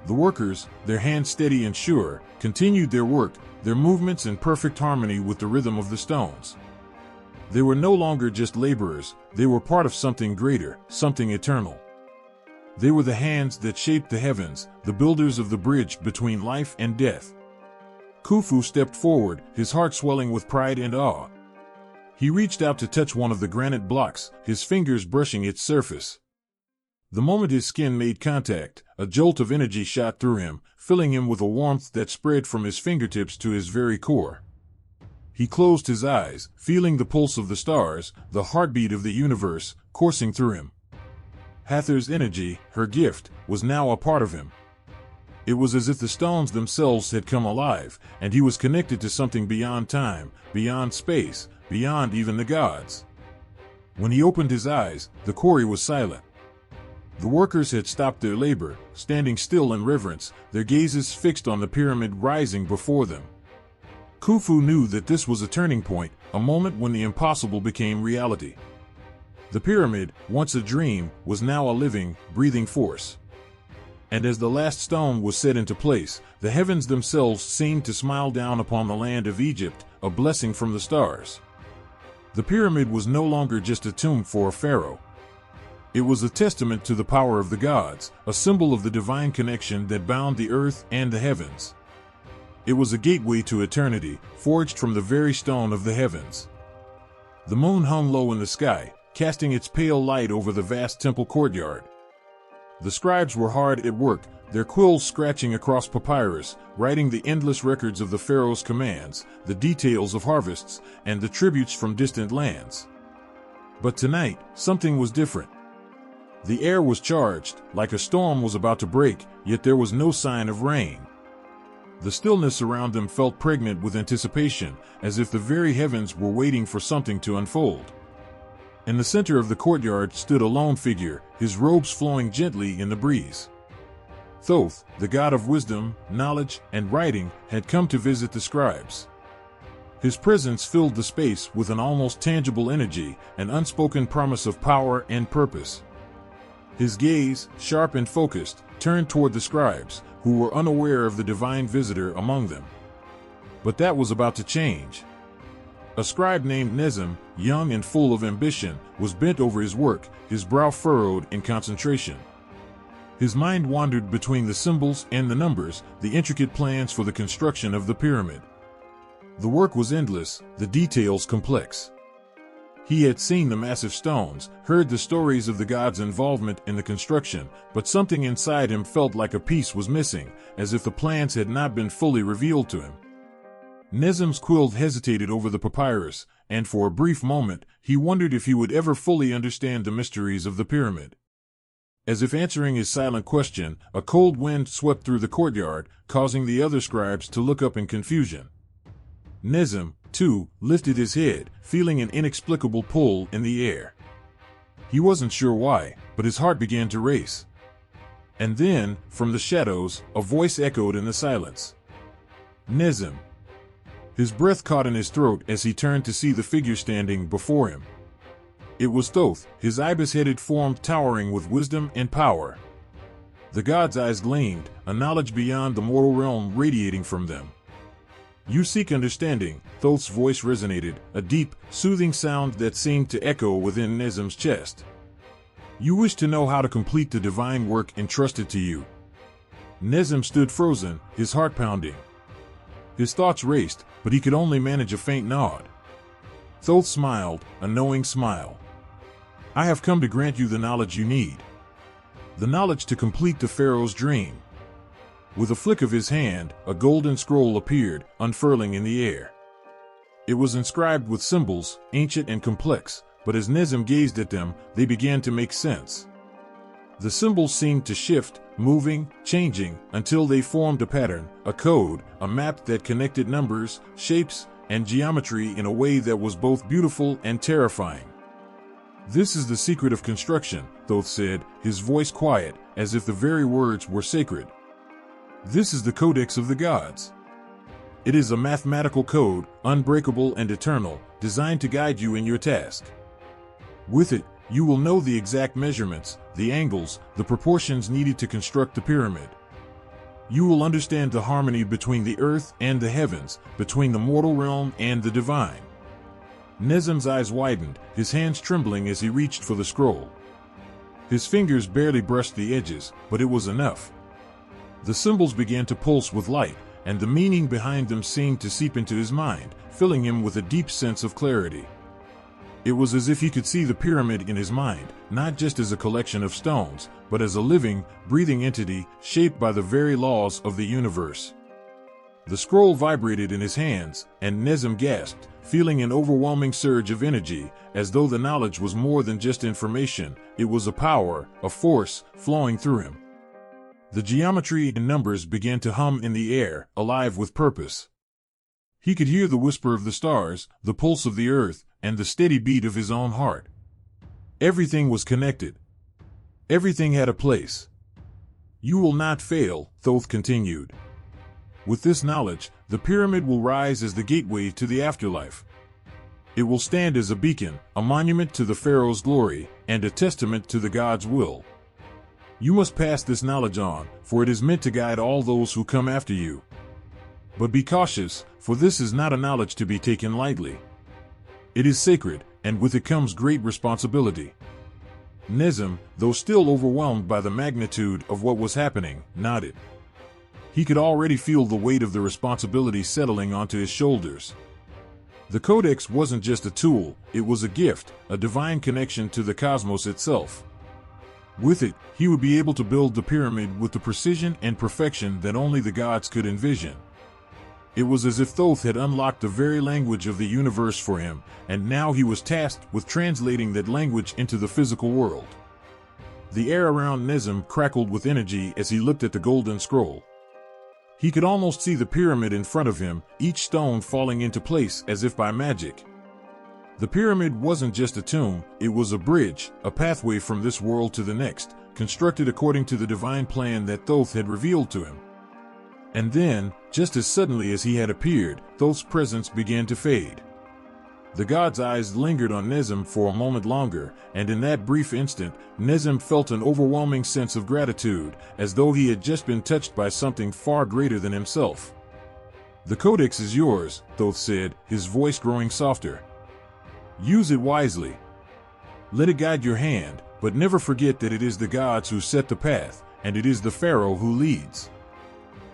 The workers, their hands steady and sure, continued their work, their movements in perfect harmony with the rhythm of the stones. They were no longer just laborers, they were part of something greater, something eternal. They were the hands that shaped the heavens, the builders of the bridge between life and death. Khufu stepped forward, his heart swelling with pride and awe. He reached out to touch one of the granite blocks, his fingers brushing its surface. The moment his skin made contact, a jolt of energy shot through him, filling him with a warmth that spread from his fingertips to his very core. He closed his eyes, feeling the pulse of the stars, the heartbeat of the universe, coursing through him. Hathor's energy, her gift, was now a part of him. It was as if the stones themselves had come alive, and he was connected to something beyond time, beyond space, beyond even the gods. When he opened his eyes, the quarry was silent. The workers had stopped their labor, standing still in reverence, their gazes fixed on the pyramid rising before them. Khufu knew that this was a turning point, a moment when the impossible became reality. The pyramid, once a dream, was now a living, breathing force. And as the last stone was set into place, the heavens themselves seemed to smile down upon the land of Egypt, a blessing from the stars. The pyramid was no longer just a tomb for a pharaoh. It was a testament to the power of the gods, a symbol of the divine connection that bound the earth and the heavens. It was a gateway to eternity, forged from the very stone of the heavens. The moon hung low in the sky, casting its pale light over the vast temple courtyard. The scribes were hard at work, their quills scratching across papyrus, writing the endless records of the pharaoh's commands, the details of harvests, and the tributes from distant lands. But tonight, something was different. The air was charged, like a storm was about to break, yet there was no sign of rain. The stillness around them felt pregnant with anticipation, as if the very heavens were waiting for something to unfold. In the center of the courtyard stood a lone figure, his robes flowing gently in the breeze. Thoth, the god of wisdom, knowledge, and writing, had come to visit the scribes. His presence filled the space with an almost tangible energy, an unspoken promise of power and purpose. His gaze, sharp and focused, turned toward the scribes, who were unaware of the divine visitor among them. But that was about to change. A scribe named Nezem, young and full of ambition, was bent over his work, his brow furrowed in concentration. His mind wandered between the symbols and the numbers, the intricate plans for the construction of the pyramid. The work was endless, the details complex. He had seen the massive stones, heard the stories of the gods' involvement in the construction, but something inside him felt like a piece was missing, as if the plans had not been fully revealed to him. Nezem's quill hesitated over the papyrus, and for a brief moment, he wondered if he would ever fully understand the mysteries of the pyramid. As if answering his silent question, a cold wind swept through the courtyard, causing the other scribes to look up in confusion. Nezem, too, lifted his head, feeling an inexplicable pull in the air. He wasn't sure why, but his heart began to race. And then, from the shadows, a voice echoed in the silence. Nezem. His breath caught in his throat as he turned to see the figure standing before him. It was Thoth, his ibis-headed form towering with wisdom and power. The god's eyes gleamed, a knowledge beyond the mortal realm radiating from them. "You seek understanding," Thoth's voice resonated, a deep, soothing sound that seemed to echo within Nezem's chest. "You wish to know how to complete the divine work entrusted to you." Nezem stood frozen, his heart pounding. His thoughts raced, but he could only manage a faint nod. Thoth smiled, a knowing smile. "I have come to grant you the knowledge you need. The knowledge to complete the pharaoh's dream." With a flick of his hand, a golden scroll appeared, unfurling in the air. It was inscribed with symbols, ancient and complex, but as Nezem gazed at them, they began to make sense. The symbols seemed to shift, moving, changing, until they formed a pattern, a code, a map that connected numbers, shapes, and geometry in a way that was both beautiful and terrifying. "This is the secret of construction," Thoth said, his voice quiet, as if the very words were sacred. "This is the codex of the gods. It is a mathematical code, unbreakable and eternal, designed to guide you in your task. With it, you will know the exact measurements, the angles, the proportions needed to construct the pyramid. You will understand the harmony between the earth and the heavens, between the mortal realm and the divine." Nezem's eyes widened, his hands trembling as he reached for the scroll. His fingers barely brushed the edges, but it was enough. The symbols began to pulse with light, and the meaning behind them seemed to seep into his mind, filling him with a deep sense of clarity. It was as if he could see the pyramid in his mind, not just as a collection of stones, but as a living, breathing entity shaped by the very laws of the universe. The scroll vibrated in his hands, and Nezem gasped, feeling an overwhelming surge of energy, as though the knowledge was more than just information. It was a power, a force, flowing through him. The geometry and numbers began to hum in the air, alive with purpose. He could hear the whisper of the stars, the pulse of the earth, and the steady beat of his own heart. Everything was connected. Everything had a place. "You will not fail," Thoth continued. "With this knowledge, the pyramid will rise as the gateway to the afterlife. It will stand as a beacon, a monument to the pharaoh's glory, and a testament to the God's will. You must pass this knowledge on, for it is meant to guide all those who come after you. But be cautious, for this is not a knowledge to be taken lightly. It is sacred, and with it comes great responsibility." Nezem, though still overwhelmed by the magnitude of what was happening, nodded. He could already feel the weight of the responsibility settling onto his shoulders. The codex wasn't just a tool, it was a gift, a divine connection to the cosmos itself. With it, he would be able to build the pyramid with the precision and perfection that only the gods could envision. It was as if Thoth had unlocked the very language of the universe for him, and now he was tasked with translating that language into the physical world. The air around Nezem crackled with energy as he looked at the golden scroll. He could almost see the pyramid in front of him, each stone falling into place as if by magic. The pyramid wasn't just a tomb, it was a bridge, a pathway from this world to the next, constructed according to the divine plan that Thoth had revealed to him. And then, just as suddenly as he had appeared, Thoth's presence began to fade. The god's eyes lingered on Nezem for a moment longer, and in that brief instant, Nezem felt an overwhelming sense of gratitude, as though he had just been touched by something far greater than himself. "The codex is yours," Thoth said, his voice growing softer. "Use it wisely. Let it guide your hand, but never forget that it is the gods who set the path, and it is the pharaoh who leads."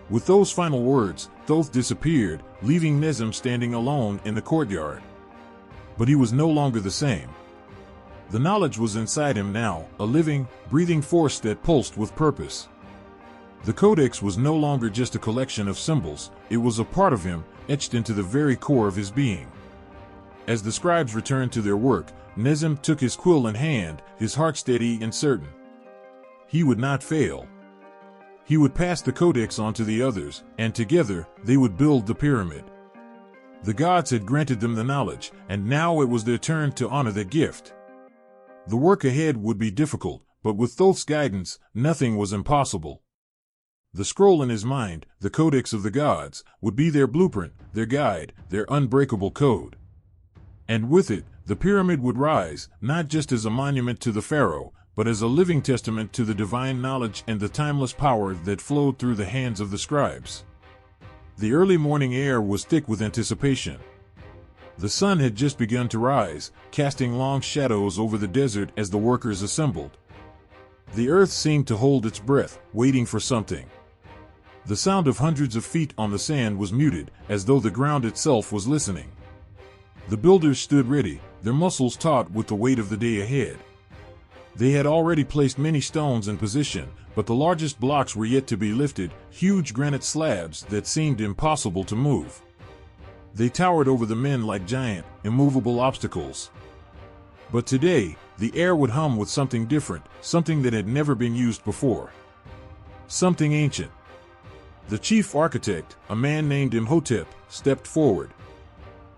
With those final words, Thoth disappeared, leaving Nezem standing alone in the courtyard. But he was no longer the same. The knowledge was inside him now, a living, breathing force that pulsed with purpose. The codex was no longer just a collection of symbols, it was a part of him, etched into the very core of his being. As the scribes returned to their work, Nezem took his quill in hand, his heart steady and certain. He would not fail. He would pass the codex on to the others, and together, they would build the pyramid. The gods had granted them the knowledge, and now it was their turn to honor that gift. The work ahead would be difficult, but with Thoth's guidance, nothing was impossible. The scroll in his mind, the codex of the gods, would be their blueprint, their guide, their unbreakable code. And with it, the pyramid would rise, not just as a monument to the pharaoh, but as a living testament to the divine knowledge and the timeless power that flowed through the hands of the scribes. The early morning air was thick with anticipation. The sun had just begun to rise, casting long shadows over the desert as the workers assembled. The earth seemed to hold its breath, waiting for something. The sound of hundreds of feet on the sand was muted, as though the ground itself was listening. The builders stood ready, their muscles taut with the weight of the day ahead. They had already placed many stones in position, but the largest blocks were yet to be lifted, huge granite slabs that seemed impossible to move. They towered over the men like giant, immovable obstacles. But today, the air would hum with something different, something that had never been used before. Something ancient. The chief architect, a man named Imhotep, stepped forward.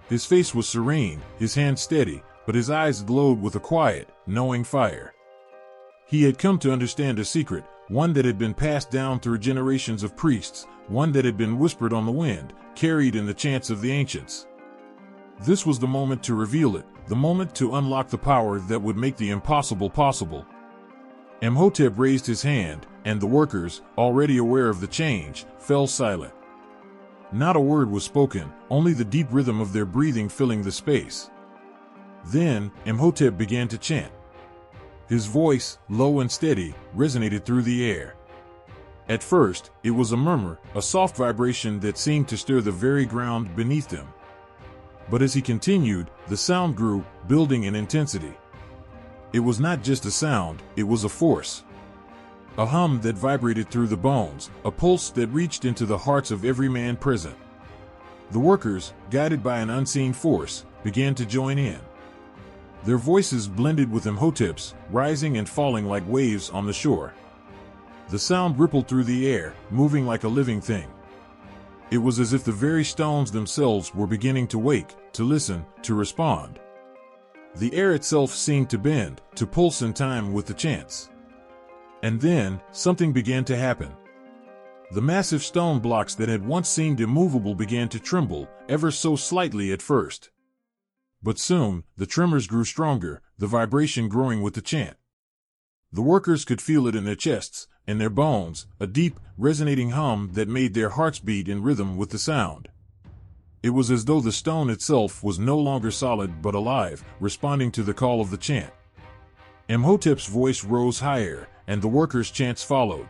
His face was serene, his hands steady, but his eyes glowed with a quiet, knowing fire. He had come to understand a secret, one that had been passed down through generations of priests, one that had been whispered on the wind, carried in the chants of the ancients. This was the moment to reveal it, the moment to unlock the power that would make the impossible possible. Imhotep raised his hand, and the workers, already aware of the change, fell silent. Not a word was spoken, only the deep rhythm of their breathing filling the space. Then, Imhotep began to chant. His voice, low and steady, resonated through the air. At first, it was a murmur, a soft vibration that seemed to stir the very ground beneath them. But as he continued, the sound grew, building in intensity. It was not just a sound, it was a force. A hum that vibrated through the bones, a pulse that reached into the hearts of every man present. The workers, guided by an unseen force, began to join in. Their voices blended with Imhotep's, rising and falling like waves on the shore. The sound rippled through the air, moving like a living thing. It was as if the very stones themselves were beginning to wake, to listen, to respond. The air itself seemed to bend, to pulse in time with the chants. And then, something began to happen. The massive stone blocks that had once seemed immovable began to tremble, ever so slightly at first. But soon, the tremors grew stronger, the vibration growing with the chant. The workers could feel it in their chests, in their bones, a deep, resonating hum that made their hearts beat in rhythm with the sound. It was as though the stone itself was no longer solid but alive, responding to the call of the chant. Imhotep's voice rose higher, and the workers' chants followed.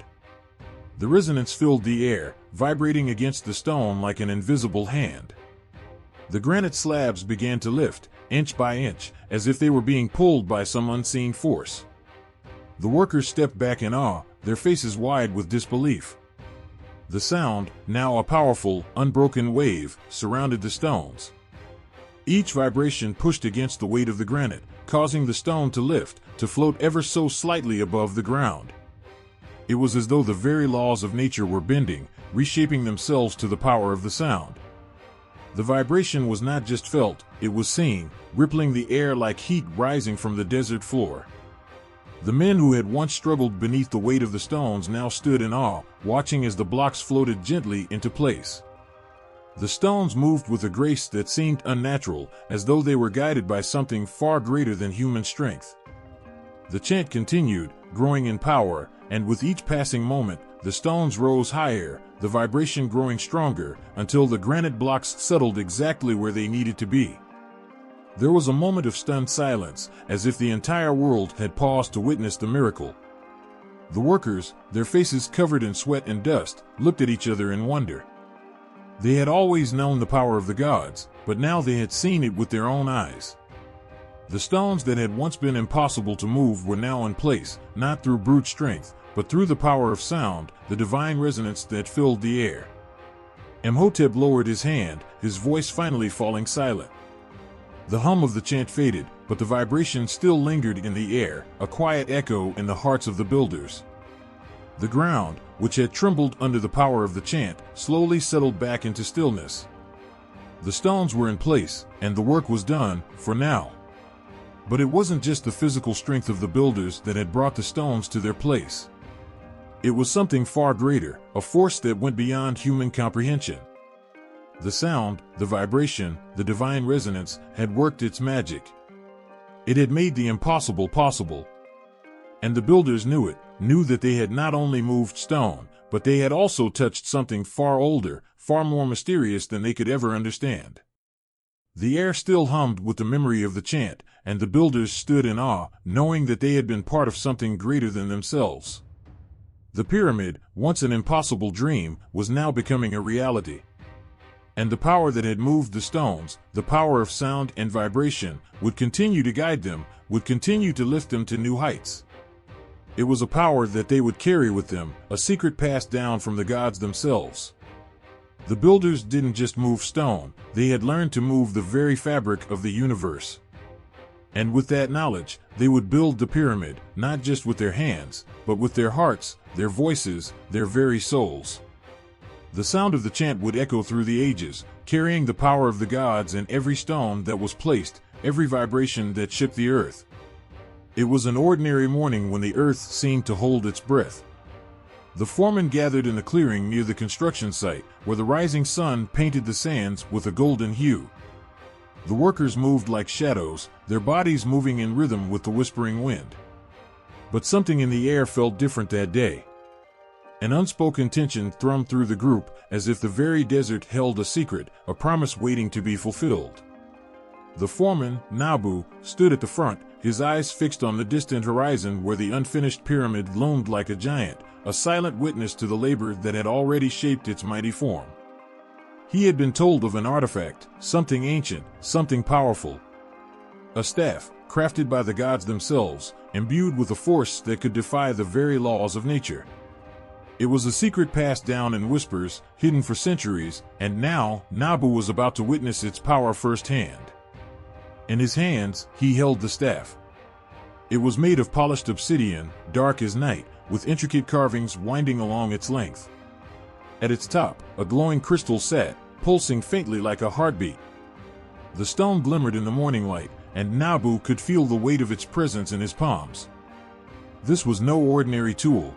The resonance filled the air, vibrating against the stone like an invisible hand. The granite slabs began to lift, inch by inch, as if they were being pulled by some unseen force. The workers stepped back in awe, their faces wide with disbelief. The sound, now a powerful, unbroken wave, surrounded the stones. Each vibration pushed against the weight of the granite, causing the stone to lift, to float ever so slightly above the ground. It was as though the very laws of nature were bending, reshaping themselves to the power of the sound. The vibration was not just felt, it was seen, rippling the air like heat rising from the desert floor. The men who had once struggled beneath the weight of the stones now stood in awe, watching as the blocks floated gently into place. The stones moved with a grace that seemed unnatural, as though they were guided by something far greater than human strength. The chant continued, growing in power, and with each passing moment, the stones rose higher, the vibration growing stronger, until the granite blocks settled exactly where they needed to be. There was a moment of stunned silence, as if the entire world had paused to witness the miracle. The workers, their faces covered in sweat and dust, looked at each other in wonder. They had always known the power of the gods, but now they had seen it with their own eyes. The stones that had once been impossible to move were now in place, not through brute strength, but through the power of sound, the divine resonance that filled the air. Imhotep lowered his hand, his voice finally falling silent. The hum of the chant faded, but the vibration still lingered in the air, a quiet echo in the hearts of the builders. The ground, which had trembled under the power of the chant, slowly settled back into stillness. The stones were in place, and the work was done, for now. But it wasn't just the physical strength of the builders that had brought the stones to their place. It was something far greater, a force that went beyond human comprehension. The sound, the vibration, the divine resonance had worked its magic. It had made the impossible possible. And the builders knew it, knew that they had not only moved stone, but they had also touched something far older, far more mysterious than they could ever understand. The air still hummed with the memory of the chant, and the builders stood in awe, knowing that they had been part of something greater than themselves. The pyramid, once an impossible dream, was now becoming a reality. And the power that had moved the stones, the power of sound and vibration, would continue to guide them, would continue to lift them to new heights. It was a power that they would carry with them, a secret passed down from the gods themselves. The builders didn't just move stone, they had learned to move the very fabric of the universe. And with that knowledge, they would build the pyramid, not just with their hands, but with their hearts, their voices, their very souls. The sound of the chant would echo through the ages, carrying the power of the gods in every stone that was placed, every vibration that shook the earth. It was an ordinary morning when the earth seemed to hold its breath. The foremen gathered in the clearing near the construction site, where the rising sun painted the sands with a golden hue. The workers moved like shadows, their bodies moving in rhythm with the whispering wind. But something in the air felt different that day. An unspoken tension thrummed through the group, as if the very desert held a secret, a promise waiting to be fulfilled. The foreman, Nabu, stood at the front, his eyes fixed on the distant horizon where the unfinished pyramid loomed like a giant, a silent witness to the labor that had already shaped its mighty form. He had been told of an artifact, something ancient, something powerful. A staff, crafted by the gods themselves, imbued with a force that could defy the very laws of nature. It was a secret passed down in whispers, hidden for centuries, and now Nabu was about to witness its power firsthand. In his hands, he held the staff. It was made of polished obsidian, dark as night, with intricate carvings winding along its length. At its top, a glowing crystal sat, pulsing faintly like a heartbeat. The stone glimmered in the morning light, and Nabu could feel the weight of its presence in his palms. This was no ordinary tool.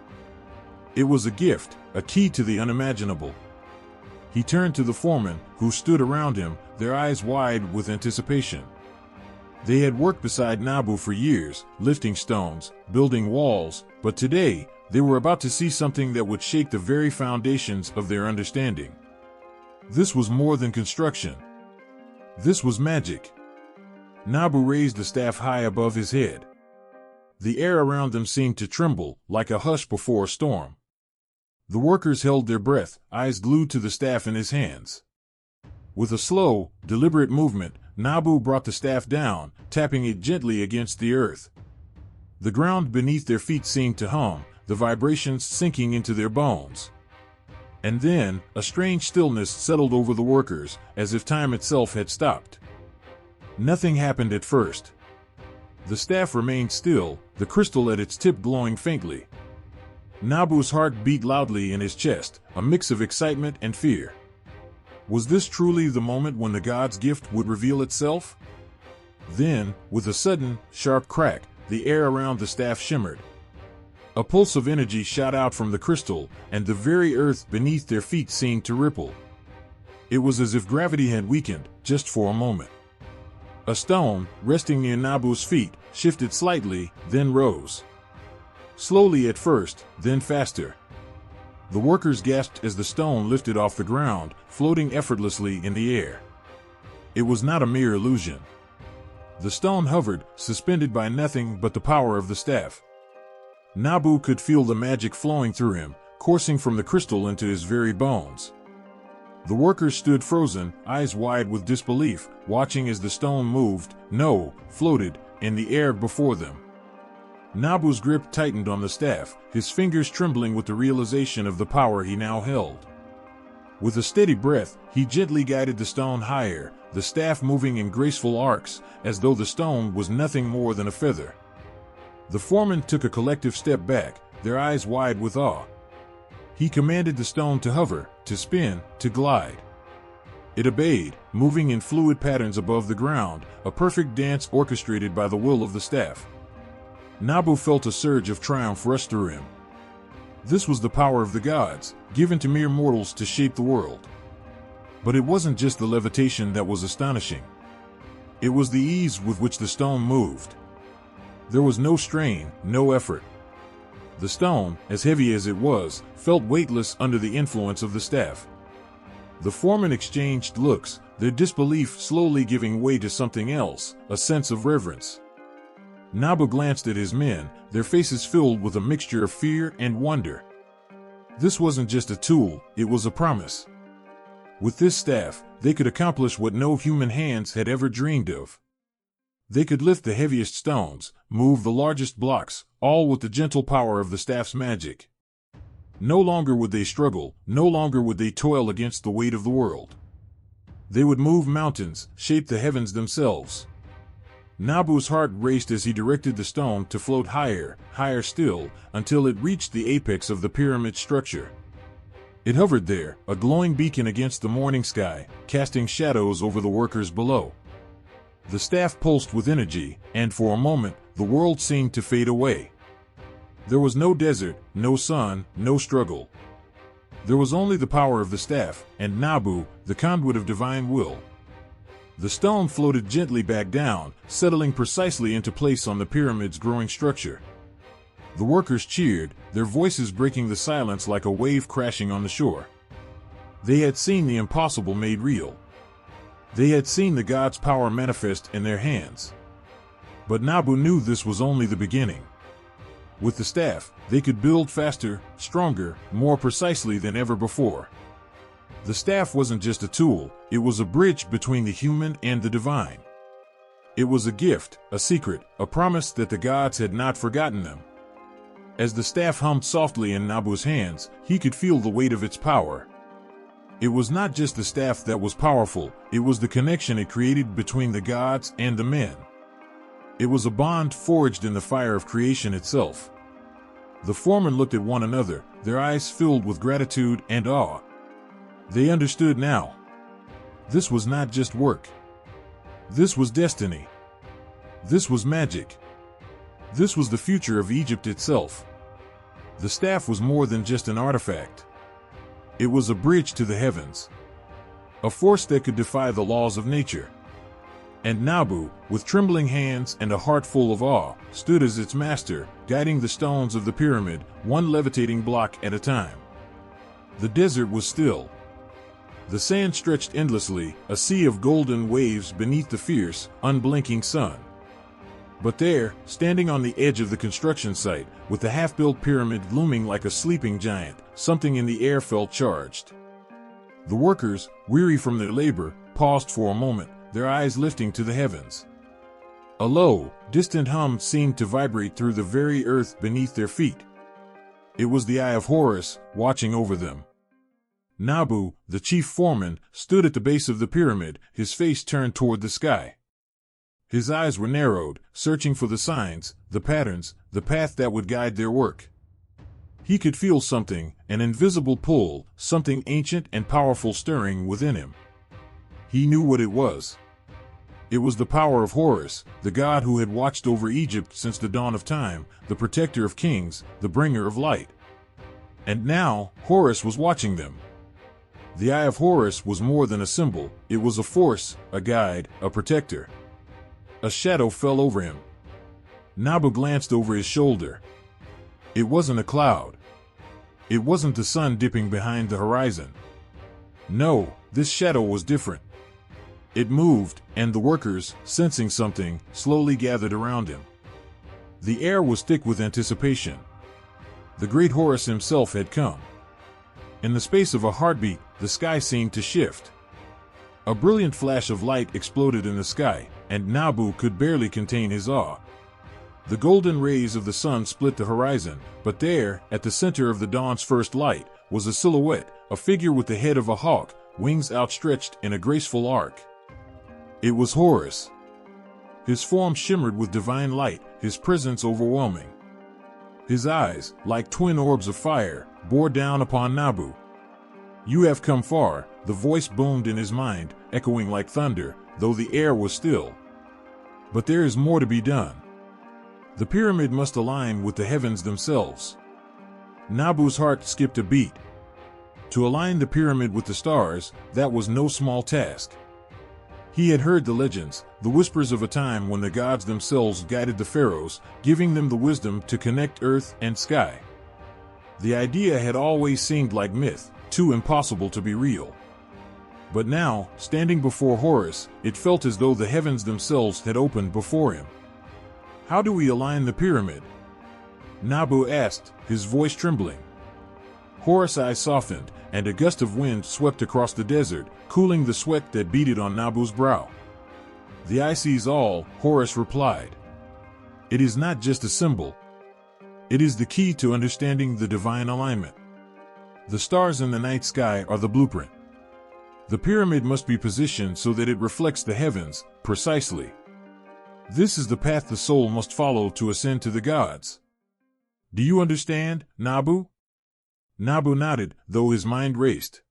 It was a gift, a key to the unimaginable. He turned to the foremen, who stood around him, their eyes wide with anticipation. They had worked beside Nabu for years, lifting stones, building walls, but today, they were about to see something that would shake the very foundations of their understanding. This was more than construction. This was magic. Nabu raised the staff high above his head. The air around them seemed to tremble, like a hush before a storm. The workers held their breath, eyes glued to the staff in his hands. With a slow, deliberate movement, Nabu brought the staff down, tapping it gently against the earth. The ground beneath their feet seemed to hum, the vibrations sinking into their bones. And then, a strange stillness settled over the workers, as if time itself had stopped. Nothing happened at first. The staff remained still, the crystal at its tip glowing faintly. Nabu's heart beat loudly in his chest, a mix of excitement and fear. Was this truly the moment when the god's gift would reveal itself? Then, with a sudden, sharp crack, the air around the staff shimmered. A pulse of energy shot out from the crystal, and the very earth beneath their feet seemed to ripple. It was as if gravity had weakened, just for a moment. A stone, resting near Nabu's feet, shifted slightly, then rose. Slowly at first, then faster. The workers gasped as the stone lifted off the ground, floating effortlessly in the air. It was not a mere illusion. The stone hovered, suspended by nothing but the power of the staff. Nabu could feel the magic flowing through him, coursing from the crystal into his very bones. The workers stood frozen, eyes wide with disbelief, watching as the stone moved, floated, in the air before them. Nabu's grip tightened on the staff, his fingers trembling with the realization of the power he now held. With a steady breath, he gently guided the stone higher, the staff moving in graceful arcs, as though the stone was nothing more than a feather. The foreman took a collective step back, their eyes wide with awe. He commanded the stone to hover, to spin, to glide. It obeyed, moving in fluid patterns above the ground, a perfect dance orchestrated by the will of the staff. Nabu felt a surge of triumph rush through him. This was the power of the gods, given to mere mortals to shape the world. But it wasn't just the levitation that was astonishing. It was the ease with which the stone moved. There was no strain, no effort. The stone, as heavy as it was, felt weightless under the influence of the staff. The foremen exchanged looks, their disbelief slowly giving way to something else, a sense of reverence. Nabu glanced at his men, their faces filled with a mixture of fear and wonder. This wasn't just a tool, it was a promise. With this staff, they could accomplish what no human hands had ever dreamed of. They could lift the heaviest stones, move the largest blocks, all with the gentle power of the staff's magic. No longer would they struggle, no longer would they toil against the weight of the world. They would move mountains, shape the heavens themselves. Nabu's heart raced as he directed the stone to float higher, higher still, until it reached the apex of the pyramid structure. It hovered there, a glowing beacon against the morning sky, casting shadows over the workers below. The staff pulsed with energy, and for a moment, the world seemed to fade away. There was no desert, no sun, no struggle. There was only the power of the staff, and Nabu, the conduit of divine will. The stone floated gently back down, settling precisely into place on the pyramid's growing structure. The workers cheered, their voices breaking the silence like a wave crashing on the shore. They had seen the impossible made real. They had seen the god's power manifest in their hands. But Nabu knew this was only the beginning. With the staff, they could build faster, stronger, more precisely than ever before. The staff wasn't just a tool, it was a bridge between the human and the divine. It was a gift, a secret, a promise that the gods had not forgotten them. As the staff hummed softly in Nabu's hands, he could feel the weight of its power. It was not just the staff that was powerful, it was the connection it created between the gods and the men. It was a bond forged in the fire of creation itself. The foremen looked at one another, their eyes filled with gratitude and awe. They understood now. This was not just work. This was destiny. This was magic. This was the future of Egypt itself. The staff was more than just an artifact. It was a bridge to the heavens. A force that could defy the laws of nature. And Nabu, with trembling hands and a heart full of awe, stood as its master, guiding the stones of the pyramid, one levitating block at a time. The desert was still. The sand stretched endlessly, a sea of golden waves beneath the fierce, unblinking sun. But there, standing on the edge of the construction site, with the half-built pyramid looming like a sleeping giant, something in the air felt charged. The workers, weary from their labor, paused for a moment, their eyes lifting to the heavens. A low, distant hum seemed to vibrate through the very earth beneath their feet. It was the eye of Horus, watching over them. Nabu, the chief foreman, stood at the base of the pyramid, his face turned toward the sky. His eyes were narrowed, searching for the signs, the patterns, the path that would guide their work. He could feel something, an invisible pull, something ancient and powerful stirring within him. He knew what it was. It was the power of Horus, the god who had watched over Egypt since the dawn of time, the protector of kings, the bringer of light. And now, Horus was watching them. The eye of Horus was more than a symbol, it was a force, a guide, a protector. A shadow fell over him. Nabu glanced over his shoulder. It wasn't a cloud. It wasn't the sun dipping behind the horizon. No, this shadow was different. It moved, and the workers, sensing something, slowly gathered around him. The air was thick with anticipation. The great Horus himself had come. In the space of a heartbeat, the sky seemed to shift. A brilliant flash of light exploded in the sky, and Nabu could barely contain his awe. The golden rays of the sun split the horizon, but there, at the center of the dawn's first light, was a silhouette, a figure with the head of a hawk, wings outstretched in a graceful arc. It was Horus. His form shimmered with divine light, his presence overwhelming. His eyes, like twin orbs of fire, bore down upon Nabu. "You have come far," the voice boomed in his mind, echoing like thunder, though the air was still. "But there is more to be done. The pyramid must align with the heavens themselves." Nabu's heart skipped a beat. To align the pyramid with the stars, that was no small task. He had heard the legends, the whispers of a time when the gods themselves guided the pharaohs, giving them the wisdom to connect earth and sky. The idea had always seemed like myth, too impossible to be real. But now, standing before Horus, it felt as though the heavens themselves had opened before him. "How do we align the pyramid?" Nabu asked, his voice trembling. Horus' eyes softened, and a gust of wind swept across the desert, cooling the sweat that beaded on Nabu's brow. "The eye sees all," Horus replied. "It is not just a symbol. It is the key to understanding the divine alignment. The stars in the night sky are the blueprint. The pyramid must be positioned so that it reflects the heavens, precisely. This is the path the soul must follow to ascend to the gods. Do you understand, Nabu?" Nabu nodded, though his mind raced.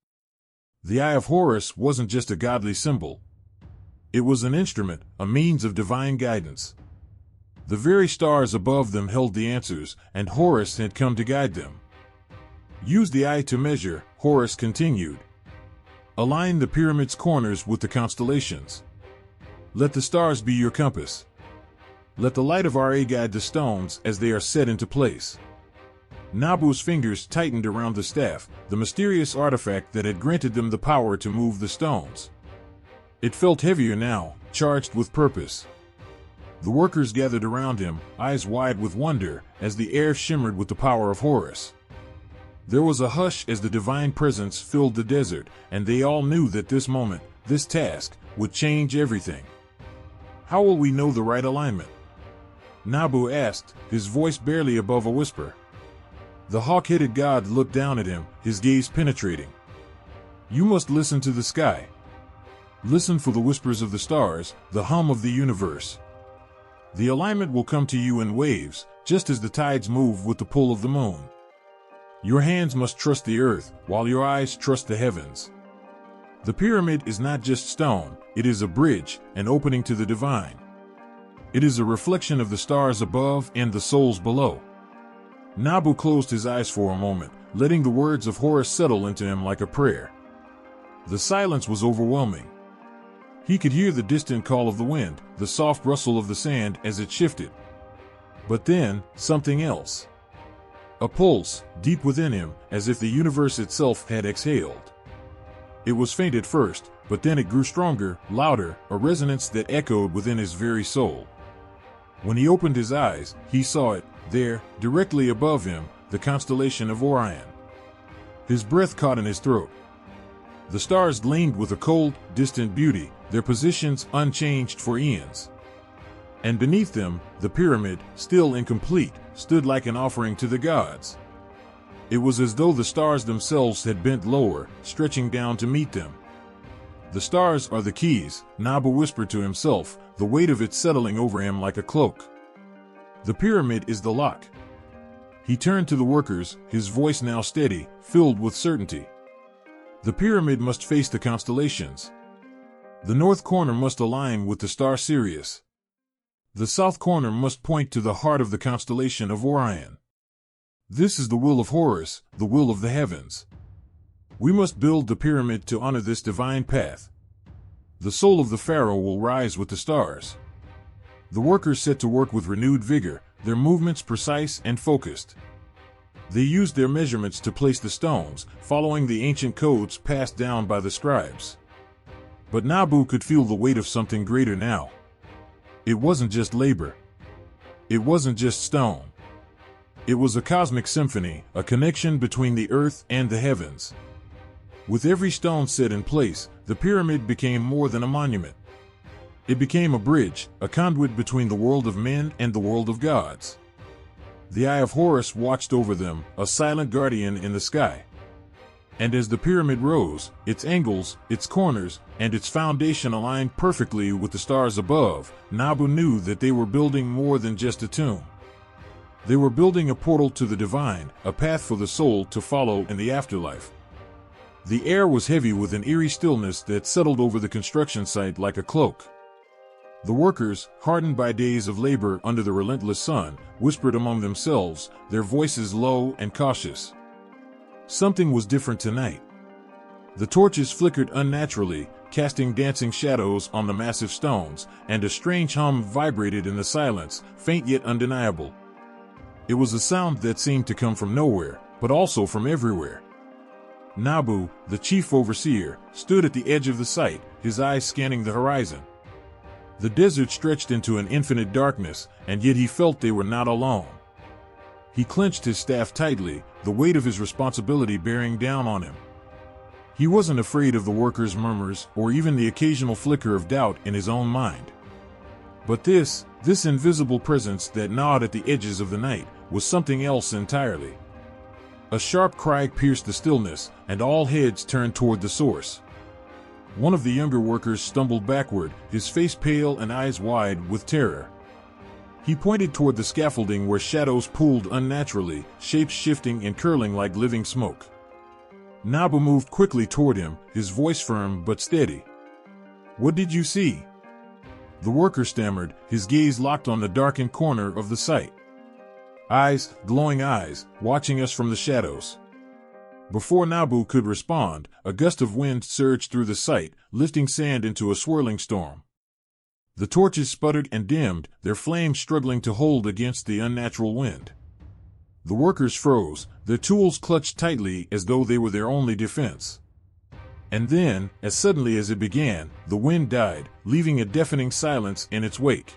The eye of Horus wasn't just a godly symbol. It was an instrument, a means of divine guidance. The very stars above them held the answers, and Horus had come to guide them. "Use the eye to measure," Horus continued. "Align the pyramid's corners with the constellations. Let the stars be your compass. Let the light of Ra guide the stones as they are set into place." Nabu's fingers tightened around the staff, the mysterious artifact that had granted them the power to move the stones. It felt heavier now, charged with purpose. The workers gathered around him, eyes wide with wonder, as the air shimmered with the power of Horus. There was a hush as the divine presence filled the desert, and they all knew that this moment, this task, would change everything. "How will we know the right alignment?" Nabu asked, his voice barely above a whisper. The hawk-headed god looked down at him, his gaze penetrating. You must listen to the sky. Listen for the whispers of the stars, the hum of the universe. The alignment will come to you in waves, just as the tides move with the pull of the moon. Your hands must trust the earth, while your eyes trust the heavens. The pyramid is not just stone, it is a bridge, an opening to the divine. It is a reflection of the stars above and the souls below. Nabu closed his eyes for a moment, letting the words of Horus settle into him like a prayer. The silence was overwhelming. He could hear the distant call of the wind, the soft rustle of the sand as it shifted. But then, something else. A pulse, deep within him, as if the universe itself had exhaled. It was faint at first, but then it grew stronger, louder, a resonance that echoed within his very soul. When he opened his eyes, he saw it, there, directly above him, the constellation of Orion. His breath caught in his throat. The stars gleamed with a cold, distant beauty, their positions unchanged for eons. And beneath them, the pyramid, still incomplete, stood like an offering to the gods. It was as though the stars themselves had bent lower, stretching down to meet them. The stars are the keys, Nabu whispered to himself, the weight of it settling over him like a cloak. The pyramid is the lock. He turned to the workers, his voice now steady, filled with certainty. The pyramid must face the constellations. The north corner must align with the star Sirius. The south corner must point to the heart of the constellation of Orion. This is the will of Horus, the will of the heavens. We must build the pyramid to honor this divine path. The soul of the pharaoh will rise with the stars. The workers set to work with renewed vigor, their movements precise and focused. They used their measurements to place the stones, following the ancient codes passed down by the scribes. But Nabu could feel the weight of something greater now. It wasn't just labor. It wasn't just stone. It was a cosmic symphony, a connection between the earth and the heavens. With every stone set in place, the pyramid became more than a monument. It became a bridge, a conduit between the world of men and the world of gods. The eye of Horus watched over them, a silent guardian in the sky. And as the pyramid rose, its angles, its corners, and its foundation aligned perfectly with the stars above, Nabu knew that they were building more than just a tomb. They were building a portal to the divine, a path for the soul to follow in the afterlife. The air was heavy with an eerie stillness that settled over the construction site like a cloak. The workers, hardened by days of labor under the relentless sun, whispered among themselves, their voices low and cautious. Something was different tonight. The torches flickered unnaturally, casting dancing shadows on the massive stones, and a strange hum vibrated in the silence, faint yet undeniable. It was a sound that seemed to come from nowhere, but also from everywhere. Nabu, the chief overseer, stood at the edge of the site, his eyes scanning the horizon. The desert stretched into an infinite darkness, and yet he felt they were not alone. He clenched his staff tightly, the weight of his responsibility bearing down on him. He wasn't afraid of the workers' murmurs or even the occasional flicker of doubt in his own mind. But this invisible presence that gnawed at the edges of the night was something else entirely. A sharp cry pierced the stillness, and all heads turned toward the source. One of the younger workers stumbled backward, his face pale and eyes wide with terror. He pointed toward the scaffolding where shadows pooled unnaturally, shapes shifting and curling like living smoke. Nabu moved quickly toward him, his voice firm but steady. "What did you see?" The worker stammered, his gaze locked on the darkened corner of the site. Eyes, glowing eyes, watching us from the shadows. Before Nabu could respond, a gust of wind surged through the site, lifting sand into a swirling storm. The torches sputtered and dimmed, their flames struggling to hold against the unnatural wind. The workers froze, their tools clutched tightly as though they were their only defense. And then, as suddenly as it began, the wind died, leaving a deafening silence in its wake.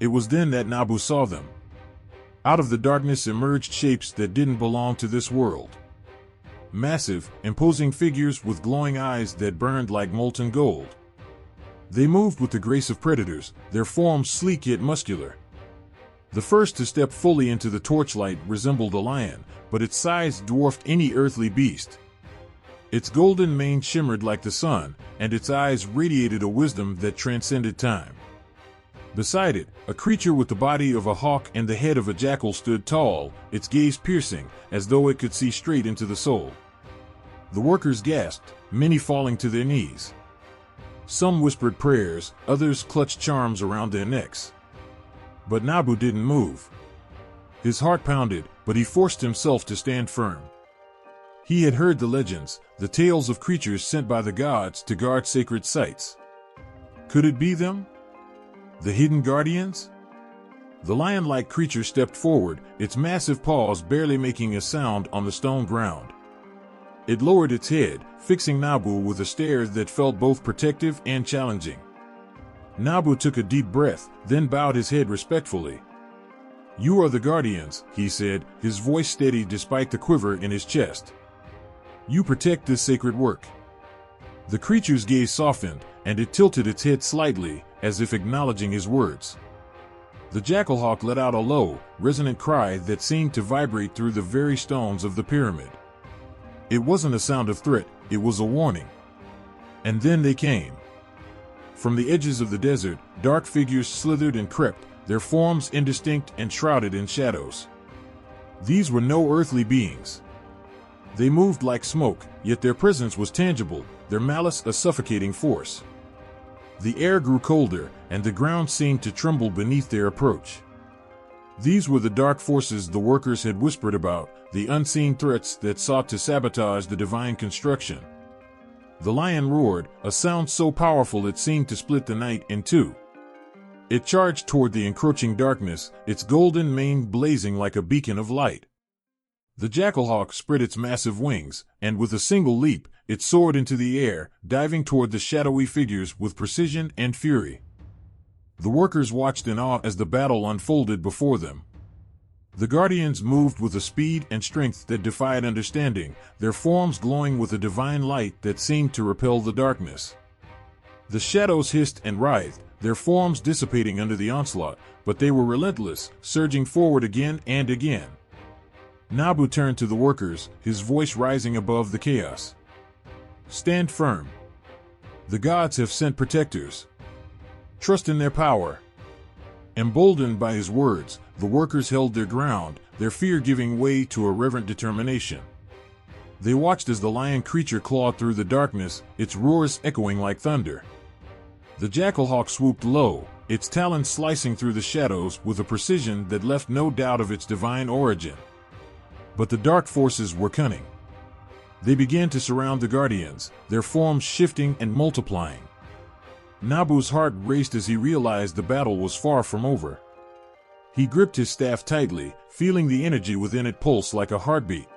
It was then that Nabu saw them. Out of the darkness emerged shapes that didn't belong to this world. Massive, imposing figures with glowing eyes that burned like molten gold. They moved with the grace of predators, their forms sleek yet muscular. The first to step fully into the torchlight resembled a lion, but its size dwarfed any earthly beast. Its golden mane shimmered like the sun, and its eyes radiated a wisdom that transcended time. Beside it, a creature with the body of a hawk and the head of a jackal stood tall, its gaze piercing, as though it could see straight into the soul. The workers gasped, many falling to their knees. Some whispered prayers, others clutched charms around their necks. But Nabu didn't move. His heart pounded, but he forced himself to stand firm. He had heard the legends, the tales of creatures sent by the gods to guard sacred sites. Could it be them? The hidden guardians? The lion-like creature stepped forward, its massive paws barely making a sound on the stone ground. It lowered its head, fixing Nabu with a stare that felt both protective and challenging. Nabu took a deep breath, then bowed his head respectfully. "You are the guardians," he said, his voice steady despite the quiver in his chest. "You protect this sacred work." The creature's gaze softened, and it tilted its head slightly, as if acknowledging his words. The jackalhawk let out a low, resonant cry that seemed to vibrate through the very stones of the pyramid. It wasn't a sound of threat, it was a warning. And then they came. From the edges of the desert, dark figures slithered and crept, their forms indistinct and shrouded in shadows. These were no earthly beings. They moved like smoke, yet their presence was tangible, their malice a suffocating force. The air grew colder, and the ground seemed to tremble beneath their approach. These were the dark forces the workers had whispered about, the unseen threats that sought to sabotage the divine construction. The lion roared, a sound so powerful it seemed to split the night in two. It charged toward the encroaching darkness, its golden mane blazing like a beacon of light. The jackalhawk spread its massive wings, and with a single leap, it soared into the air, diving toward the shadowy figures with precision and fury. The workers watched in awe as the battle unfolded before them. The guardians moved with a speed and strength that defied understanding, their forms glowing with a divine light that seemed to repel the darkness. The shadows hissed and writhed, their forms dissipating under the onslaught, but they were relentless, surging forward again and again. Nabu turned to the workers, his voice rising above the chaos. "Stand firm. The gods have sent protectors. Trust in their power." Emboldened by his words, the workers held their ground, their fear giving way to a reverent determination. They watched as the lion creature clawed through the darkness, its roars echoing like thunder. The jackalhawk swooped low, its talons slicing through the shadows with a precision that left no doubt of its divine origin. But the dark forces were cunning. They began to surround the guardians, their forms shifting and multiplying. Nabu's heart raced as he realized the battle was far from over. He gripped his staff tightly, feeling the energy within it pulse like a heartbeat.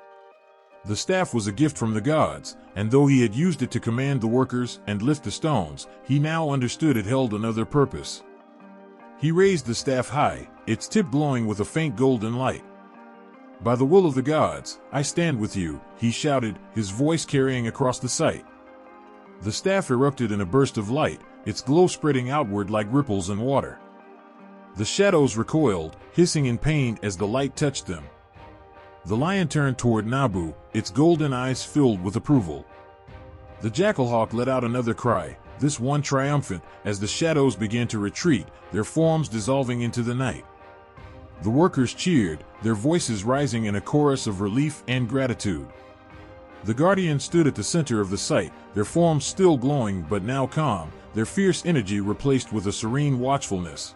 The staff was a gift from the gods, and though he had used it to command the workers and lift the stones, he now understood it held another purpose. He raised the staff high, its tip glowing with a faint golden light. "By the will of the gods, I stand with you," he shouted, his voice carrying across the sight. The staff erupted in a burst of light, its glow spreading outward like ripples in water. The shadows recoiled, hissing in pain as the light touched them. The lion turned toward Nabu, its golden eyes filled with approval. The jackalhawk let out another cry, this one triumphant, as the shadows began to retreat, their forms dissolving into the night. The workers cheered, their voices rising in a chorus of relief and gratitude. The guardians stood at the center of the sight, their forms still glowing but now calm, their fierce energy replaced with a serene watchfulness.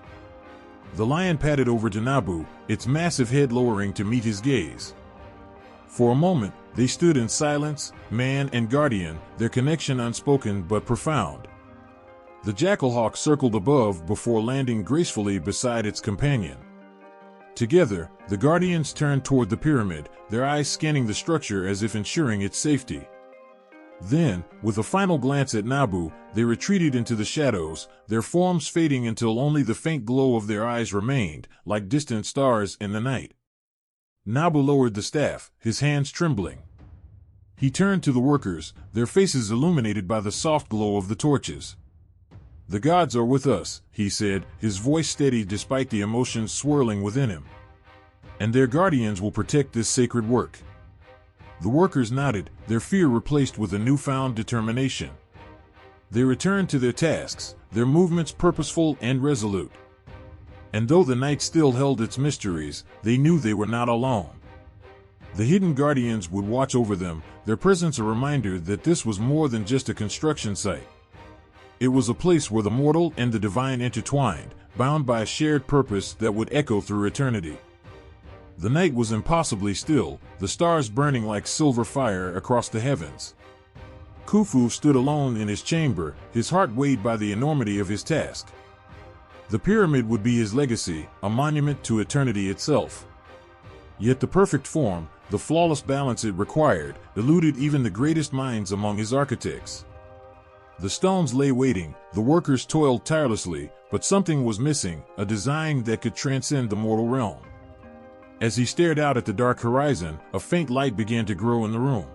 The lion padded over to Nabu, its massive head lowering to meet his gaze. For a moment, they stood in silence, man and guardian, their connection unspoken but profound. The jackalhawk circled above before landing gracefully beside its companion. Together, the guardians turned toward the pyramid, their eyes scanning the structure as if ensuring its safety. Then, with a final glance at Nabu, they retreated into the shadows, their forms fading until only the faint glow of their eyes remained, like distant stars in the night. Nabu lowered the staff, his hands trembling. He turned to the workers, their faces illuminated by the soft glow of the torches. "The gods are with us," he said, his voice steady despite the emotions swirling within him. "And their guardians will protect this sacred work." The workers nodded, their fear replaced with a newfound determination. They returned to their tasks, their movements purposeful and resolute. And though the night still held its mysteries, they knew they were not alone. The hidden guardians would watch over them, their presence a reminder that this was more than just a construction site. It was a place where the mortal and the divine intertwined, bound by a shared purpose that would echo through eternity. The night was impossibly still, the stars burning like silver fire across the heavens. Khufu stood alone in his chamber, his heart weighed by the enormity of his task. The pyramid would be his legacy, a monument to eternity itself. Yet the perfect form, the flawless balance it required, eluded even the greatest minds among his architects. The stones lay waiting, the workers toiled tirelessly, but something was missing, a design that could transcend the mortal realm. As he stared out at the dark horizon, a faint light began to grow in the room.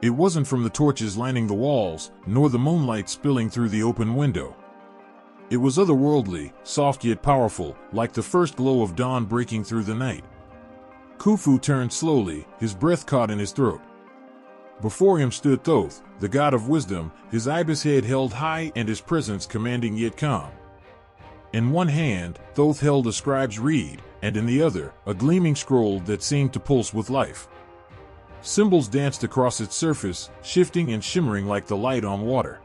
It wasn't from the torches lining the walls, nor the moonlight spilling through the open window. It was otherworldly, soft yet powerful, like the first glow of dawn breaking through the night. Khufu turned slowly, his breath caught in his throat. Before him stood Thoth, the god of wisdom, his ibis head held high and his presence commanding yet calm. In one hand, Thoth held a scribe's reed, and in the other, a gleaming scroll that seemed to pulse with life. Symbols danced across its surface, shifting and shimmering like the light on water.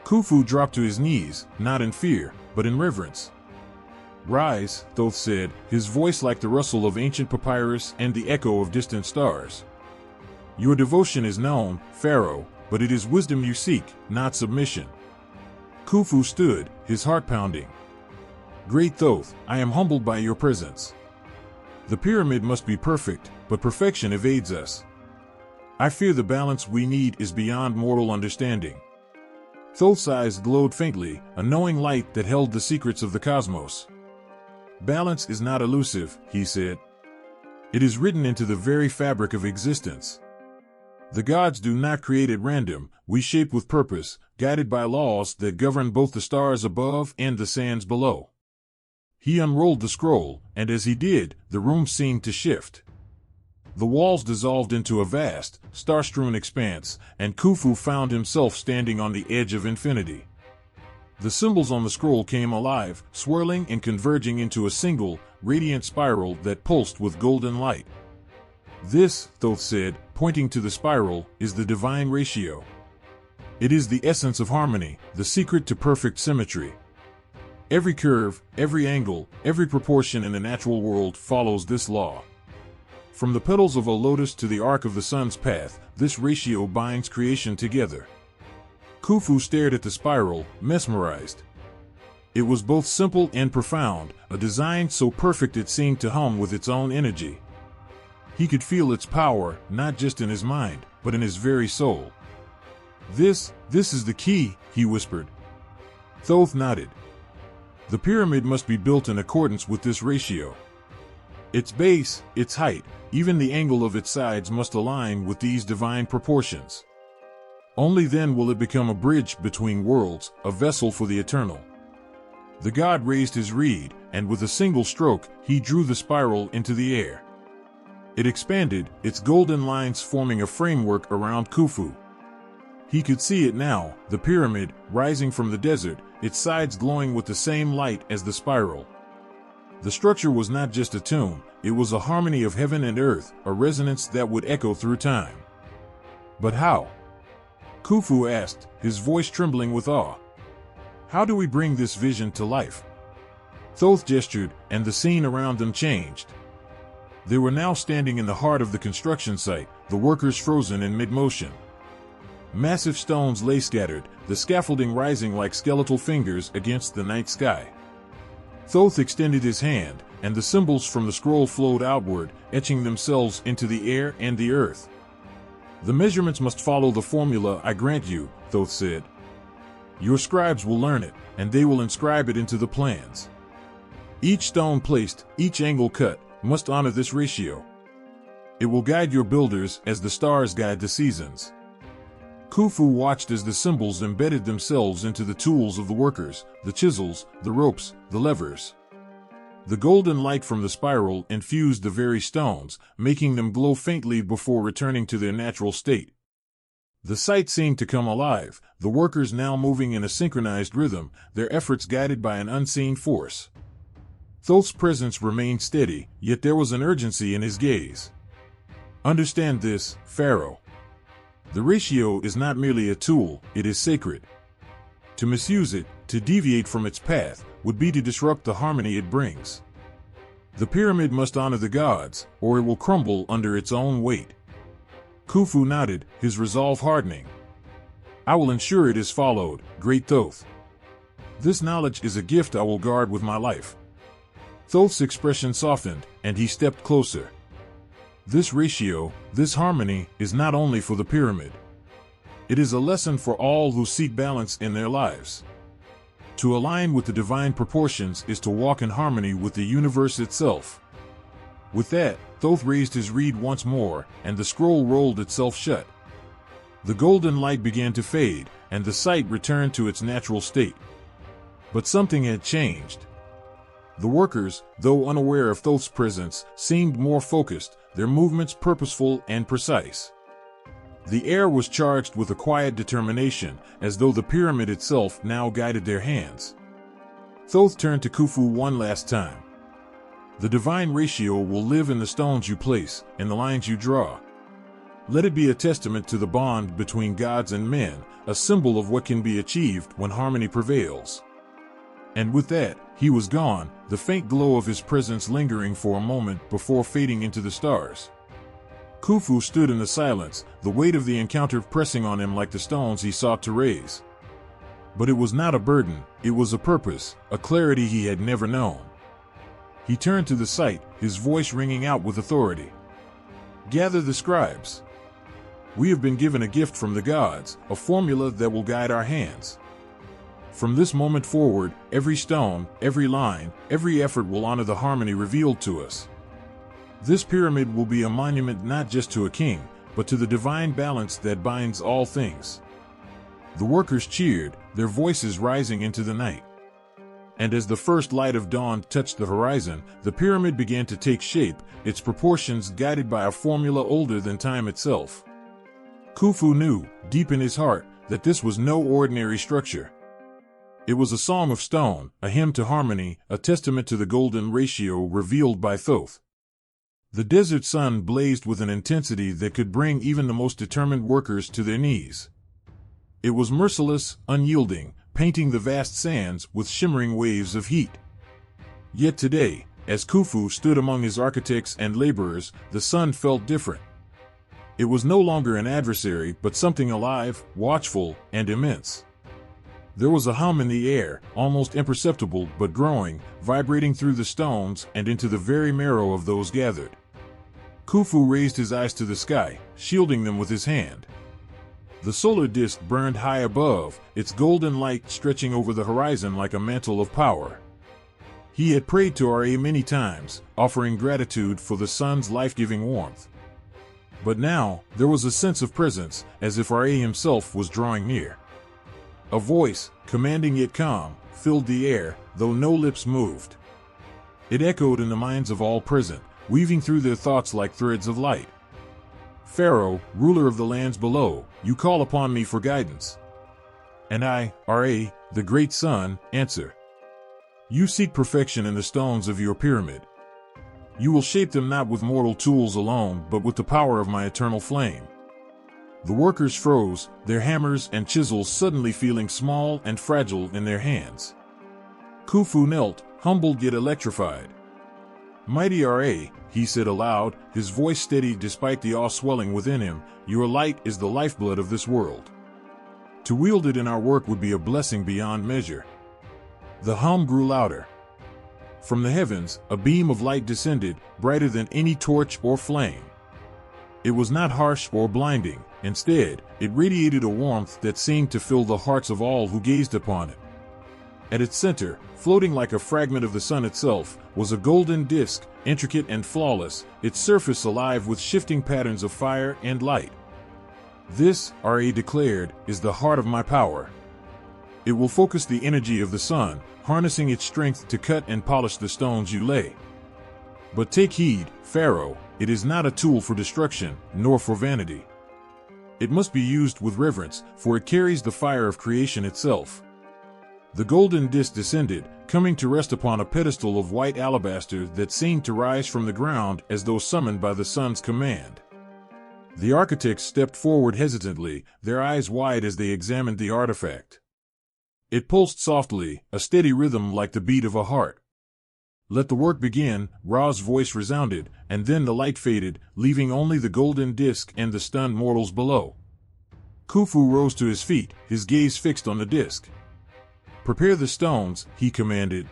Khufu dropped to his knees, not in fear, but in reverence. "Rise," Thoth said, his voice like the rustle of ancient papyrus and the echo of distant stars. "Your devotion is known, Pharaoh, but it is wisdom you seek, not submission." Khufu stood, his heart pounding. "Great Thoth, I am humbled by your presence. The pyramid must be perfect, but perfection evades us. I fear the balance we need is beyond mortal understanding." Thoth's eyes glowed faintly, a knowing light that held the secrets of the cosmos. "Balance is not elusive," he said. "It is written into the very fabric of existence. The gods do not create at random, we shape with purpose, guided by laws that govern both the stars above and the sands below." He unrolled the scroll, and as he did, the room seemed to shift. The walls dissolved into a vast, star-strewn expanse, and Khufu found himself standing on the edge of infinity. The symbols on the scroll came alive, swirling and converging into a single, radiant spiral that pulsed with golden light. "This," Thoth said, pointing to the spiral, "is the divine ratio. It is the essence of harmony, the secret to perfect symmetry. Every curve, every angle, every proportion in the natural world follows this law. From the petals of a lotus to the arc of the sun's path, this ratio binds creation together." Khufu stared at the spiral, mesmerized. It was both simple and profound, a design so perfect it seemed to hum with its own energy. He could feel its power, not just in his mind, but in his very soul. This is the key," he whispered. Thoth nodded. "The pyramid must be built in accordance with this ratio. Its base, its height, even the angle of its sides must align with these divine proportions. Only then will it become a bridge between worlds, a vessel for the eternal." The god raised his reed, and with a single stroke, he drew the spiral into the air. It expanded, its golden lines forming a framework around Khufu. He could see it now, the pyramid, rising from the desert, its sides glowing with the same light as the spiral. The structure was not just a tomb, it was a harmony of heaven and earth, a resonance that would echo through time. "But how?" Khufu asked, his voice trembling with awe. "How do we bring this vision to life?" Thoth gestured, and the scene around them changed. They were now standing in the heart of the construction site, the workers frozen in mid-motion. Massive stones lay scattered, the scaffolding rising like skeletal fingers against the night sky. Thoth extended his hand, and the symbols from the scroll flowed outward, etching themselves into the air and the earth. "The measurements must follow the formula I grant you," Thoth said. "Your scribes will learn it, and they will inscribe it into the plans. Each stone placed, each angle cut, must honor this ratio. It will guide your builders as the stars guide the seasons." Khufu watched as the symbols embedded themselves into the tools of the workers, the chisels, the ropes, the levers. The golden light from the spiral infused the very stones, making them glow faintly before returning to their natural state. The sight seemed to come alive, the workers now moving in a synchronized rhythm, their efforts guided by an unseen force. Thoth's presence remained steady, yet there was an urgency in his gaze. Understand this, Pharaoh. The ratio is not merely a tool, it is sacred. To misuse it, to deviate from its path, would be to disrupt the harmony it brings. The pyramid must honor the gods, or it will crumble under its own weight. Khufu nodded, his resolve hardening. I will ensure it is followed, great Thoth. This knowledge is a gift I will guard with my life. Thoth's expression softened, and he stepped closer. This ratio, this harmony, is not only for the pyramid. It is a lesson for all who seek balance in their lives. To align with the divine proportions is to walk in harmony with the universe itself. With that, Thoth raised his reed once more, and the scroll rolled itself shut. The golden light began to fade, and the sight returned to its natural state. But something had changed. The workers, though unaware of Thoth's presence, seemed more focused, their movements purposeful and precise. The air was charged with a quiet determination, as though the pyramid itself now guided their hands. Thoth turned to Khufu one last time. The divine ratio will live in the stones you place, in the lines you draw. Let it be a testament to the bond between gods and men, a symbol of what can be achieved when harmony prevails. And with that, he was gone, the faint glow of his presence lingering for a moment before fading into the stars. Khufu stood in the silence, the weight of the encounter pressing on him like the stones he sought to raise. But it was not a burden, it was a purpose, a clarity he had never known. He turned to the sight, his voice ringing out with authority. Gather the scribes. We have been given a gift from the gods, a formula that will guide our hands. From this moment forward, every stone, every line, every effort will honor the harmony revealed to us. This pyramid will be a monument not just to a king, but to the divine balance that binds all things. The workers cheered, their voices rising into the night. And as the first light of dawn touched the horizon, the pyramid began to take shape, its proportions guided by a formula older than time itself. Khufu knew, deep in his heart, that this was no ordinary structure. It was a song of stone, a hymn to harmony, a testament to the golden ratio revealed by Thoth. The desert sun blazed with an intensity that could bring even the most determined workers to their knees. It was merciless, unyielding, painting the vast sands with shimmering waves of heat. Yet today, as Khufu stood among his architects and laborers, the sun felt different. It was no longer an adversary, but something alive, watchful, and immense. There was a hum in the air, almost imperceptible but growing, vibrating through the stones and into the very marrow of those gathered. Khufu raised his eyes to the sky, shielding them with his hand. The solar disk burned high above, its golden light stretching over the horizon like a mantle of power. He had prayed to Ra many times, offering gratitude for the sun's life-giving warmth. But now, there was a sense of presence, as if Ra himself was drawing near. A voice, commanding yet calm, filled the air, though no lips moved. It echoed in the minds of all present, weaving through their thoughts like threads of light. Pharaoh, ruler of the lands below, you call upon me for guidance. And I, Ra, the great sun, answer. You seek perfection in the stones of your pyramid. You will shape them not with mortal tools alone, but with the power of my eternal flame. The workers froze, their hammers and chisels suddenly feeling small and fragile in their hands. Khufu knelt, humbled yet electrified. Mighty Ra, he said aloud, his voice steady despite the awe swelling within him, your light is the lifeblood of this world. To wield it in our work would be a blessing beyond measure. The hum grew louder. From the heavens, a beam of light descended, brighter than any torch or flame. It was not harsh or blinding. Instead, it radiated a warmth that seemed to fill the hearts of all who gazed upon it. At its center, floating like a fragment of the sun itself, was a golden disk, intricate and flawless, its surface alive with shifting patterns of fire and light. This, Ra declared, is the heart of my power. It will focus the energy of the sun, harnessing its strength to cut and polish the stones you lay. But take heed, Pharaoh, it is not a tool for destruction, nor for vanity. It must be used with reverence, for it carries the fire of creation itself. The golden disk descended, coming to rest upon a pedestal of white alabaster that seemed to rise from the ground as though summoned by the sun's command. The architects stepped forward hesitantly, their eyes wide as they examined the artifact. It pulsed softly, a steady rhythm like the beat of a heart. "Let the work begin," Ra's voice resounded, and then the light faded, leaving only the golden disk and the stunned mortals below. Khufu rose to his feet, his gaze fixed on the disk. "Prepare the stones," he commanded.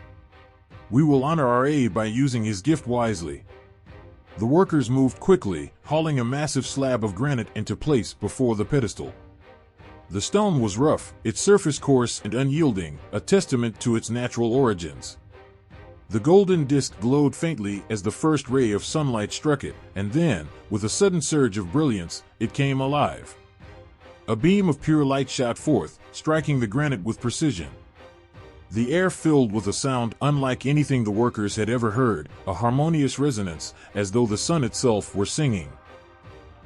"We will honor Ra by using his gift wisely." The workers moved quickly, hauling a massive slab of granite into place before the pedestal. The stone was rough, its surface coarse and unyielding, a testament to its natural origins. The golden disk glowed faintly as the first ray of sunlight struck it, and then, with a sudden surge of brilliance, it came alive. A beam of pure light shot forth, striking the granite with precision. The air filled with a sound unlike anything the workers had ever heard, a harmonious resonance, as though the sun itself were singing.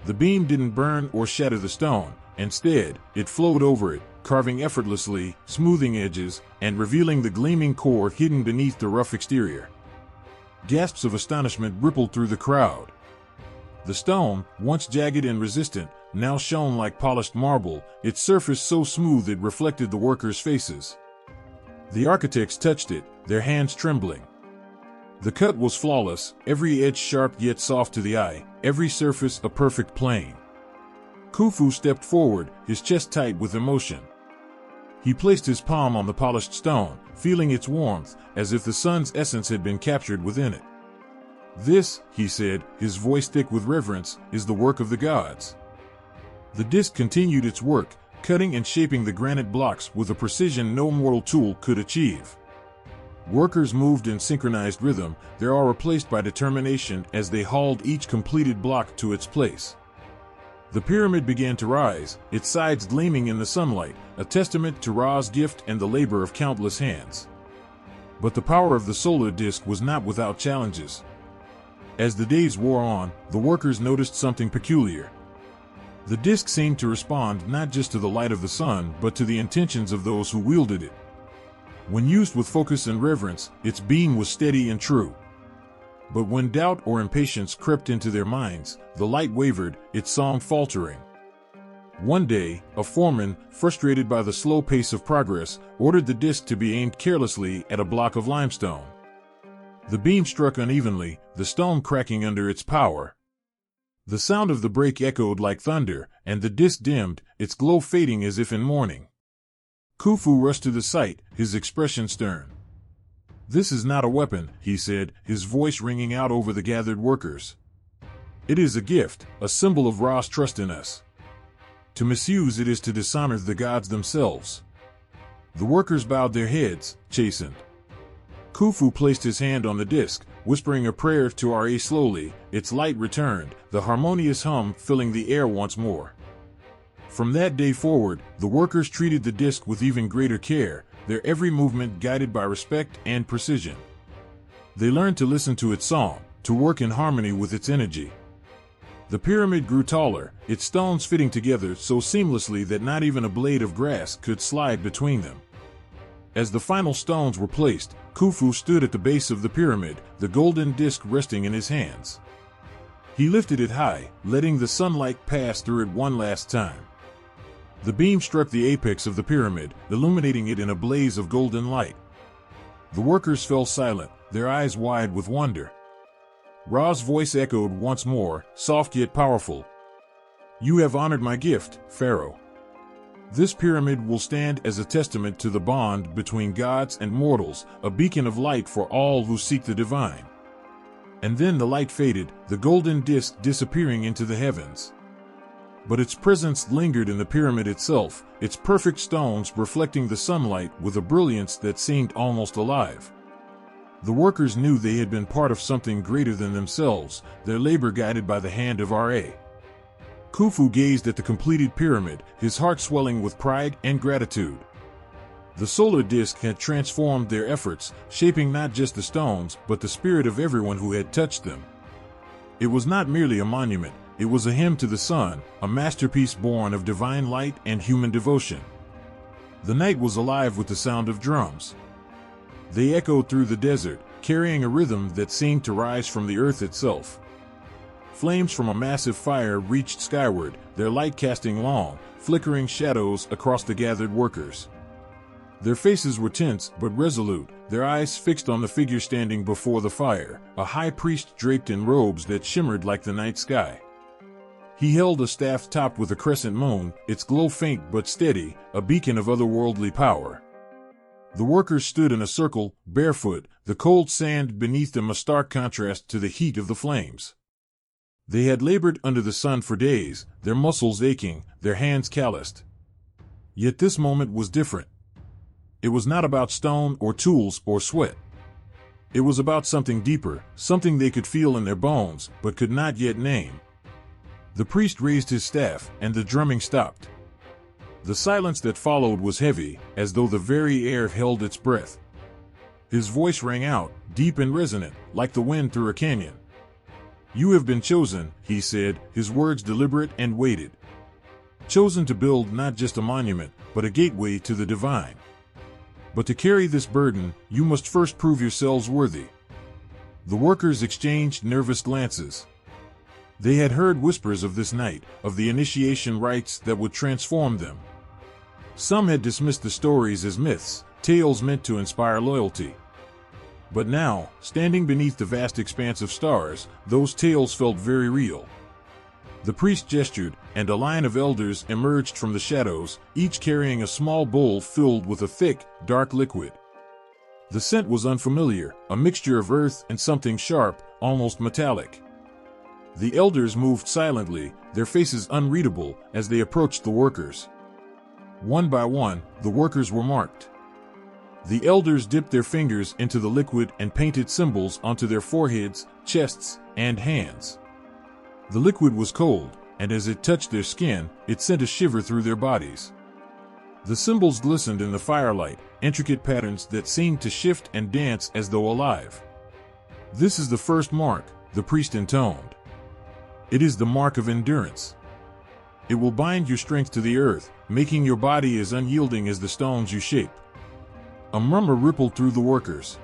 The beam didn't burn or shatter the stone. Instead, it flowed over it, carving effortlessly, smoothing edges, and revealing the gleaming core hidden beneath the rough exterior. Gasps of astonishment rippled through the crowd. The stone, once jagged and resistant, now shone like polished marble, its surface so smooth it reflected the workers' faces. The architects touched it, their hands trembling. The cut was flawless, every edge sharp yet soft to the eye, every surface a perfect plane. Khufu stepped forward, his chest tight with emotion. He placed his palm on the polished stone, feeling its warmth, as if the sun's essence had been captured within it. "This," he said, his voice thick with reverence, "is the work of the gods." The disk continued its work, cutting and shaping the granite blocks with a precision no mortal tool could achieve. Workers moved in synchronized rhythm, their awe replaced by determination as they hauled each completed block to its place. The pyramid began to rise, its sides gleaming in the sunlight, a testament to Ra's gift and the labor of countless hands. But the power of the solar disk was not without challenges. As the days wore on, the workers noticed something peculiar. The disk seemed to respond not just to the light of the sun, but to the intentions of those who wielded it. When used with focus and reverence, its beam was steady and true. But when doubt or impatience crept into their minds, the light wavered, its song faltering. One day, a foreman, frustrated by the slow pace of progress, ordered the disk to be aimed carelessly at a block of limestone. The beam struck unevenly, the stone cracking under its power. The sound of the break echoed like thunder, and the disk dimmed, its glow fading as if in mourning. Khufu rushed to the site, his expression stern. "This is not a weapon," he said, his voice ringing out over the gathered workers. "It is a gift, a symbol of Ra's trust in us. To misuse it is to dishonor the gods themselves." The workers bowed their heads, chastened. Khufu placed his hand on the disk, whispering a prayer to Ra slowly. Its light returned, the harmonious hum filling the air once more. From that day forward, the workers treated the disk with even greater care, their every movement guided by respect and precision. They learned to listen to its song, to work in harmony with its energy. The pyramid grew taller, its stones fitting together so seamlessly that not even a blade of grass could slide between them. As the final stones were placed, Khufu stood at the base of the pyramid, the golden disk resting in his hands. He lifted it high, letting the sunlight pass through it one last time. The beam struck the apex of the pyramid, illuminating it in a blaze of golden light. The workers fell silent, their eyes wide with wonder. Ra's voice echoed once more, soft yet powerful. "You have honored my gift, Pharaoh. This pyramid will stand as a testament to the bond between gods and mortals, a beacon of light for all who seek the divine." And then the light faded, the golden disk disappearing into the heavens. But its presence lingered in the pyramid itself, its perfect stones reflecting the sunlight with a brilliance that seemed almost alive. The workers knew they had been part of something greater than themselves, their labor guided by the hand of Ra. Khufu gazed at the completed pyramid, his heart swelling with pride and gratitude. The solar disk had transformed their efforts, shaping not just the stones, but the spirit of everyone who had touched them. It was not merely a monument, it was a hymn to the sun, a masterpiece born of divine light and human devotion. The night was alive with the sound of drums. They echoed through the desert, carrying a rhythm that seemed to rise from the earth itself. Flames from a massive fire reached skyward, their light casting long, flickering shadows across the gathered workers. Their faces were tense but resolute, their eyes fixed on the figure standing before the fire, a high priest draped in robes that shimmered like the night sky. He held a staff topped with a crescent moon, its glow faint but steady, a beacon of otherworldly power. The workers stood in a circle, barefoot, the cold sand beneath them a stark contrast to the heat of the flames. They had labored under the sun for days, their muscles aching, their hands calloused. Yet this moment was different. It was not about stone or tools or sweat. It was about something deeper, something they could feel in their bones, but could not yet name. The priest raised his staff, and the drumming stopped. The silence that followed was heavy, as though the very air held its breath. His voice rang out, deep and resonant, like the wind through a canyon. "You have been chosen," he said, his words deliberate and weighted. "Chosen to build not just a monument, but a gateway to the divine. But to carry this burden, you must first prove yourselves worthy." The workers exchanged nervous glances. They had heard whispers of this night, of the initiation rites that would transform them. Some had dismissed the stories as myths, tales meant to inspire loyalty. But now, standing beneath the vast expanse of stars, those tales felt very real. The priest gestured, and a line of elders emerged from the shadows, each carrying a small bowl filled with a thick, dark liquid. The scent was unfamiliar, a mixture of earth and something sharp, almost metallic. The elders moved silently, their faces unreadable, as they approached the workers. One by one, the workers were marked. The elders dipped their fingers into the liquid and painted symbols onto their foreheads, chests, and hands. The liquid was cold, and as it touched their skin, it sent a shiver through their bodies. The symbols glistened in the firelight, intricate patterns that seemed to shift and dance as though alive. "This is the first mark," the priest intoned. "It is the mark of endurance. It will bind your strength to the earth, making your body as unyielding as the stones you shape." A murmur rippled through the workers.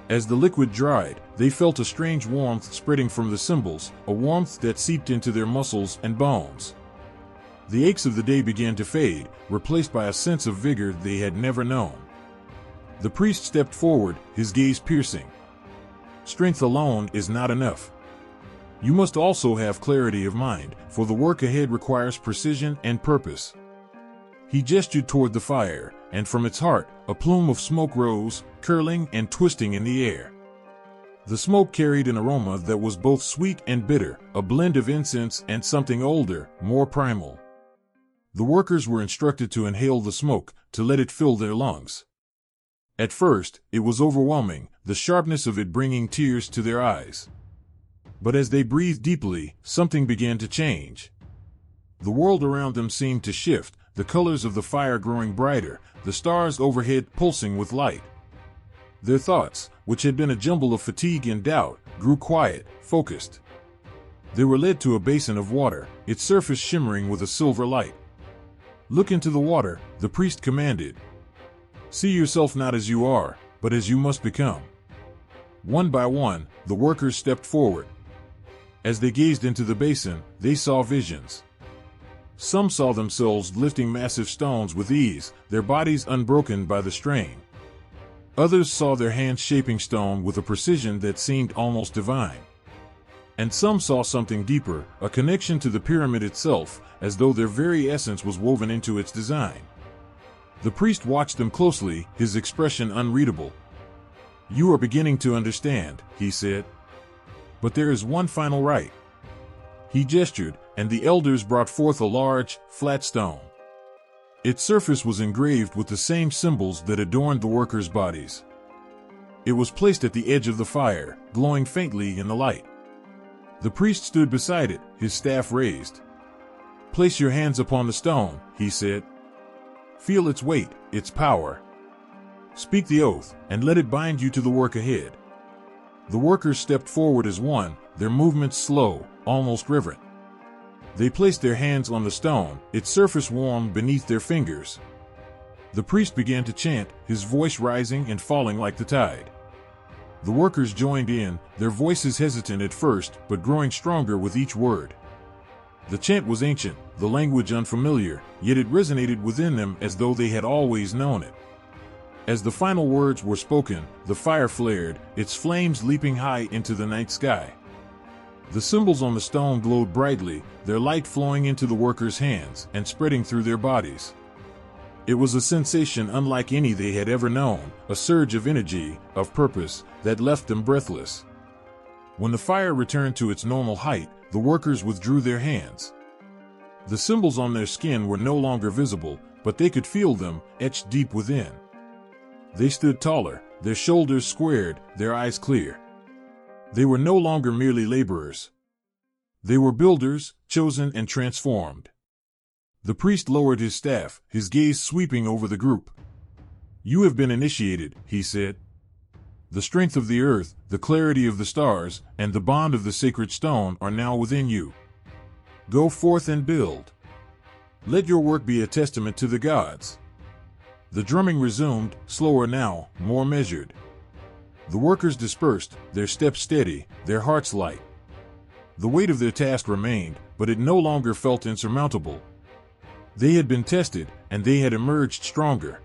As the liquid dried, they felt a strange warmth spreading from the symbols, a warmth that seeped into their muscles and bones. The aches of the day began to fade, replaced by a sense of vigor they had never known. The priest stepped forward, his gaze piercing. "Strength alone is not enough. You must also have clarity of mind, for the work ahead requires precision and purpose." He gestured toward the fire, and from its heart, a plume of smoke rose, curling and twisting in the air. The smoke carried an aroma that was both sweet and bitter, a blend of incense and something older, more primal. The workers were instructed to inhale the smoke, to let it fill their lungs. At first, it was overwhelming, the sharpness of it bringing tears to their eyes. But as they breathed deeply, something began to change. The world around them seemed to shift, the colors of the fire growing brighter, the stars overhead pulsing with light. Their thoughts, which had been a jumble of fatigue and doubt, grew quiet, focused. They were led to a basin of water, its surface shimmering with a silver light. "Look into the water," the priest commanded. "See yourself not as you are, but as you must become." One by one, the workers stepped forward. As they gazed into the basin, they saw visions. Some saw themselves lifting massive stones with ease, their bodies unbroken by the strain. Others saw their hands shaping stone with a precision that seemed almost divine. And some saw something deeper, a connection to the pyramid itself, as though their very essence was woven into its design. The priest watched them closely, his expression unreadable. "You are beginning to understand," he said. "But there is one final rite." He gestured, and the elders brought forth a large, flat stone. Its surface was engraved with the same symbols that adorned the workers' bodies. It was placed at the edge of the fire, glowing faintly in the light. The priest stood beside it, his staff raised. "Place your hands upon the stone," he said. "Feel its weight, its power. Speak the oath, and let it bind you to the work ahead." The workers stepped forward as one, their movements slow, almost reverent. They placed their hands on the stone, its surface warm beneath their fingers. The priest began to chant, his voice rising and falling like the tide. The workers joined in, their voices hesitant at first, but growing stronger with each word. The chant was ancient, the language unfamiliar, yet it resonated within them as though they had always known it. As the final words were spoken, the fire flared, its flames leaping high into the night sky. The symbols on the stone glowed brightly, their light flowing into the workers' hands and spreading through their bodies. It was a sensation unlike any they had ever known, a surge of energy, of purpose, that left them breathless. When the fire returned to its normal height, the workers withdrew their hands. The symbols on their skin were no longer visible, but they could feel them, etched deep within. They stood taller, their shoulders squared, their eyes clear. They were no longer merely laborers. They were builders, chosen and transformed. The priest lowered his staff, his gaze sweeping over the group. "You have been initiated," he said. "The strength of the earth, the clarity of the stars, and the bond of the sacred stone are now within you. Go forth and build. Let your work be a testament to the gods." The drumming resumed, slower now, more measured. The workers dispersed, their steps steady, their hearts light. The weight of their task remained, but it no longer felt insurmountable. They had been tested, and they had emerged stronger.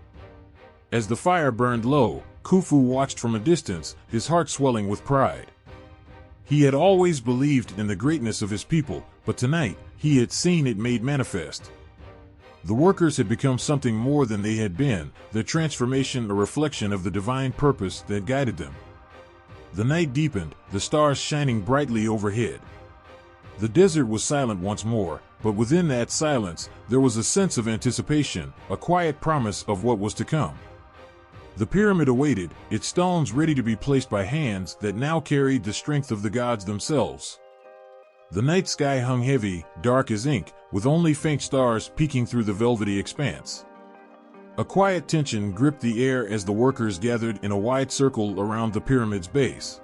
As the fire burned low, Khufu watched from a distance, his heart swelling with pride. He had always believed in the greatness of his people, but tonight, he had seen it made manifest. The workers had become something more than they had been, their transformation a reflection of the divine purpose that guided them. The night deepened, the stars shining brightly overhead. The desert was silent once more, but within that silence, there was a sense of anticipation, a quiet promise of what was to come. The pyramid awaited, its stones ready to be placed by hands that now carried the strength of the gods themselves. The night sky hung heavy, dark as ink, with only faint stars peeking through the velvety expanse. A quiet tension gripped the air as the workers gathered in a wide circle around the pyramid's base.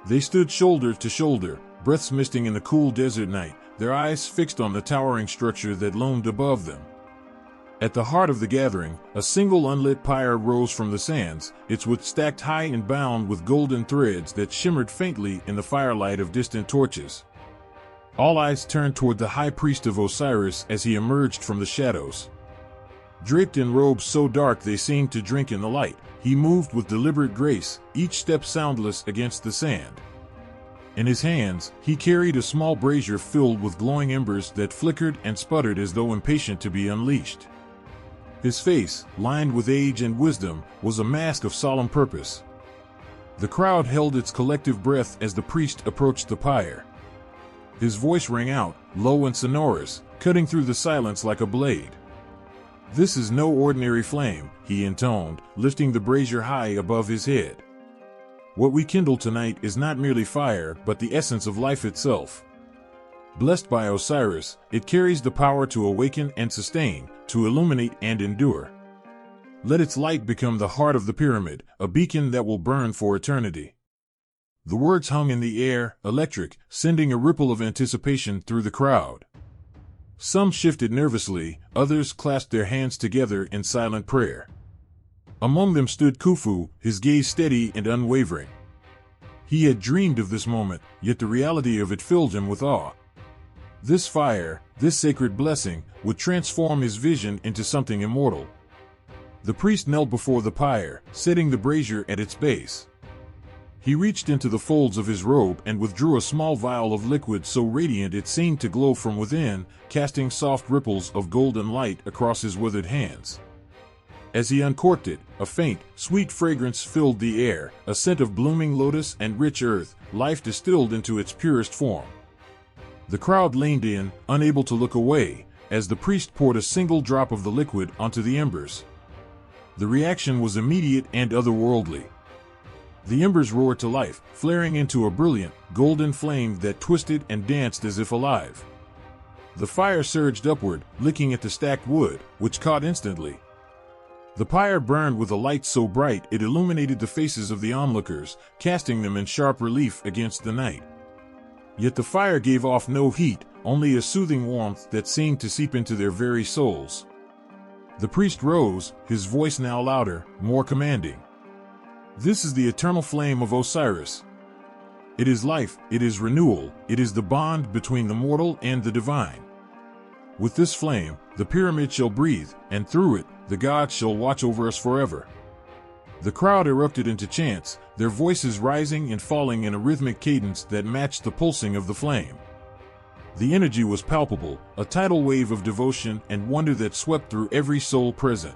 They stood shoulder to shoulder, breaths misting in the cool desert night, their eyes fixed on the towering structure that loomed above them. At the heart of the gathering, a single unlit pyre rose from the sands, its wood stacked high and bound with golden threads that shimmered faintly in the firelight of distant torches. All eyes turned toward the high priest of Osiris as he emerged from the shadows. Draped in robes so dark they seemed to drink in the light, he moved with deliberate grace, each step soundless against the sand. In his hands, he carried a small brazier filled with glowing embers that flickered and sputtered as though impatient to be unleashed. His face, lined with age and wisdom, was a mask of solemn purpose. The crowd held its collective breath as the priest approached the pyre. His voice rang out, low and sonorous, cutting through the silence like a blade. "This is no ordinary flame," he intoned, lifting the brazier high above his head. "What we kindle tonight is not merely fire, but the essence of life itself. Blessed by Osiris, it carries the power to awaken and sustain, to illuminate and endure. Let its light become the heart of the pyramid, a beacon that will burn for eternity." The words hung in the air, electric, sending a ripple of anticipation through the crowd. Some shifted nervously, others clasped their hands together in silent prayer. Among them stood Khufu, his gaze steady and unwavering. He had dreamed of this moment, yet the reality of it filled him with awe. This fire, this sacred blessing, would transform his vision into something immortal. The priest knelt before the pyre, setting the brazier at its base. He reached into the folds of his robe and withdrew a small vial of liquid so radiant it seemed to glow from within, casting soft ripples of golden light across his withered hands. As he uncorked it, a faint, sweet fragrance filled the air, a scent of blooming lotus and rich earth, life distilled into its purest form. The crowd leaned in, unable to look away, as the priest poured a single drop of the liquid onto the embers. The reaction was immediate and otherworldly. The embers roared to life, flaring into a brilliant, golden flame that twisted and danced as if alive. The fire surged upward, licking at the stacked wood, which caught instantly. The pyre burned with a light so bright it illuminated the faces of the onlookers, casting them in sharp relief against the night. Yet the fire gave off no heat, only a soothing warmth that seemed to seep into their very souls. The priest rose, his voice now louder, more commanding. "This is the eternal flame of Osiris. It is life, it is renewal, it is the bond between the mortal and the divine. With this flame, the pyramid shall breathe, and through it, the gods shall watch over us forever." The crowd erupted into chants, their voices rising and falling in a rhythmic cadence that matched the pulsing of the flame. The energy was palpable, a tidal wave of devotion and wonder that swept through every soul present.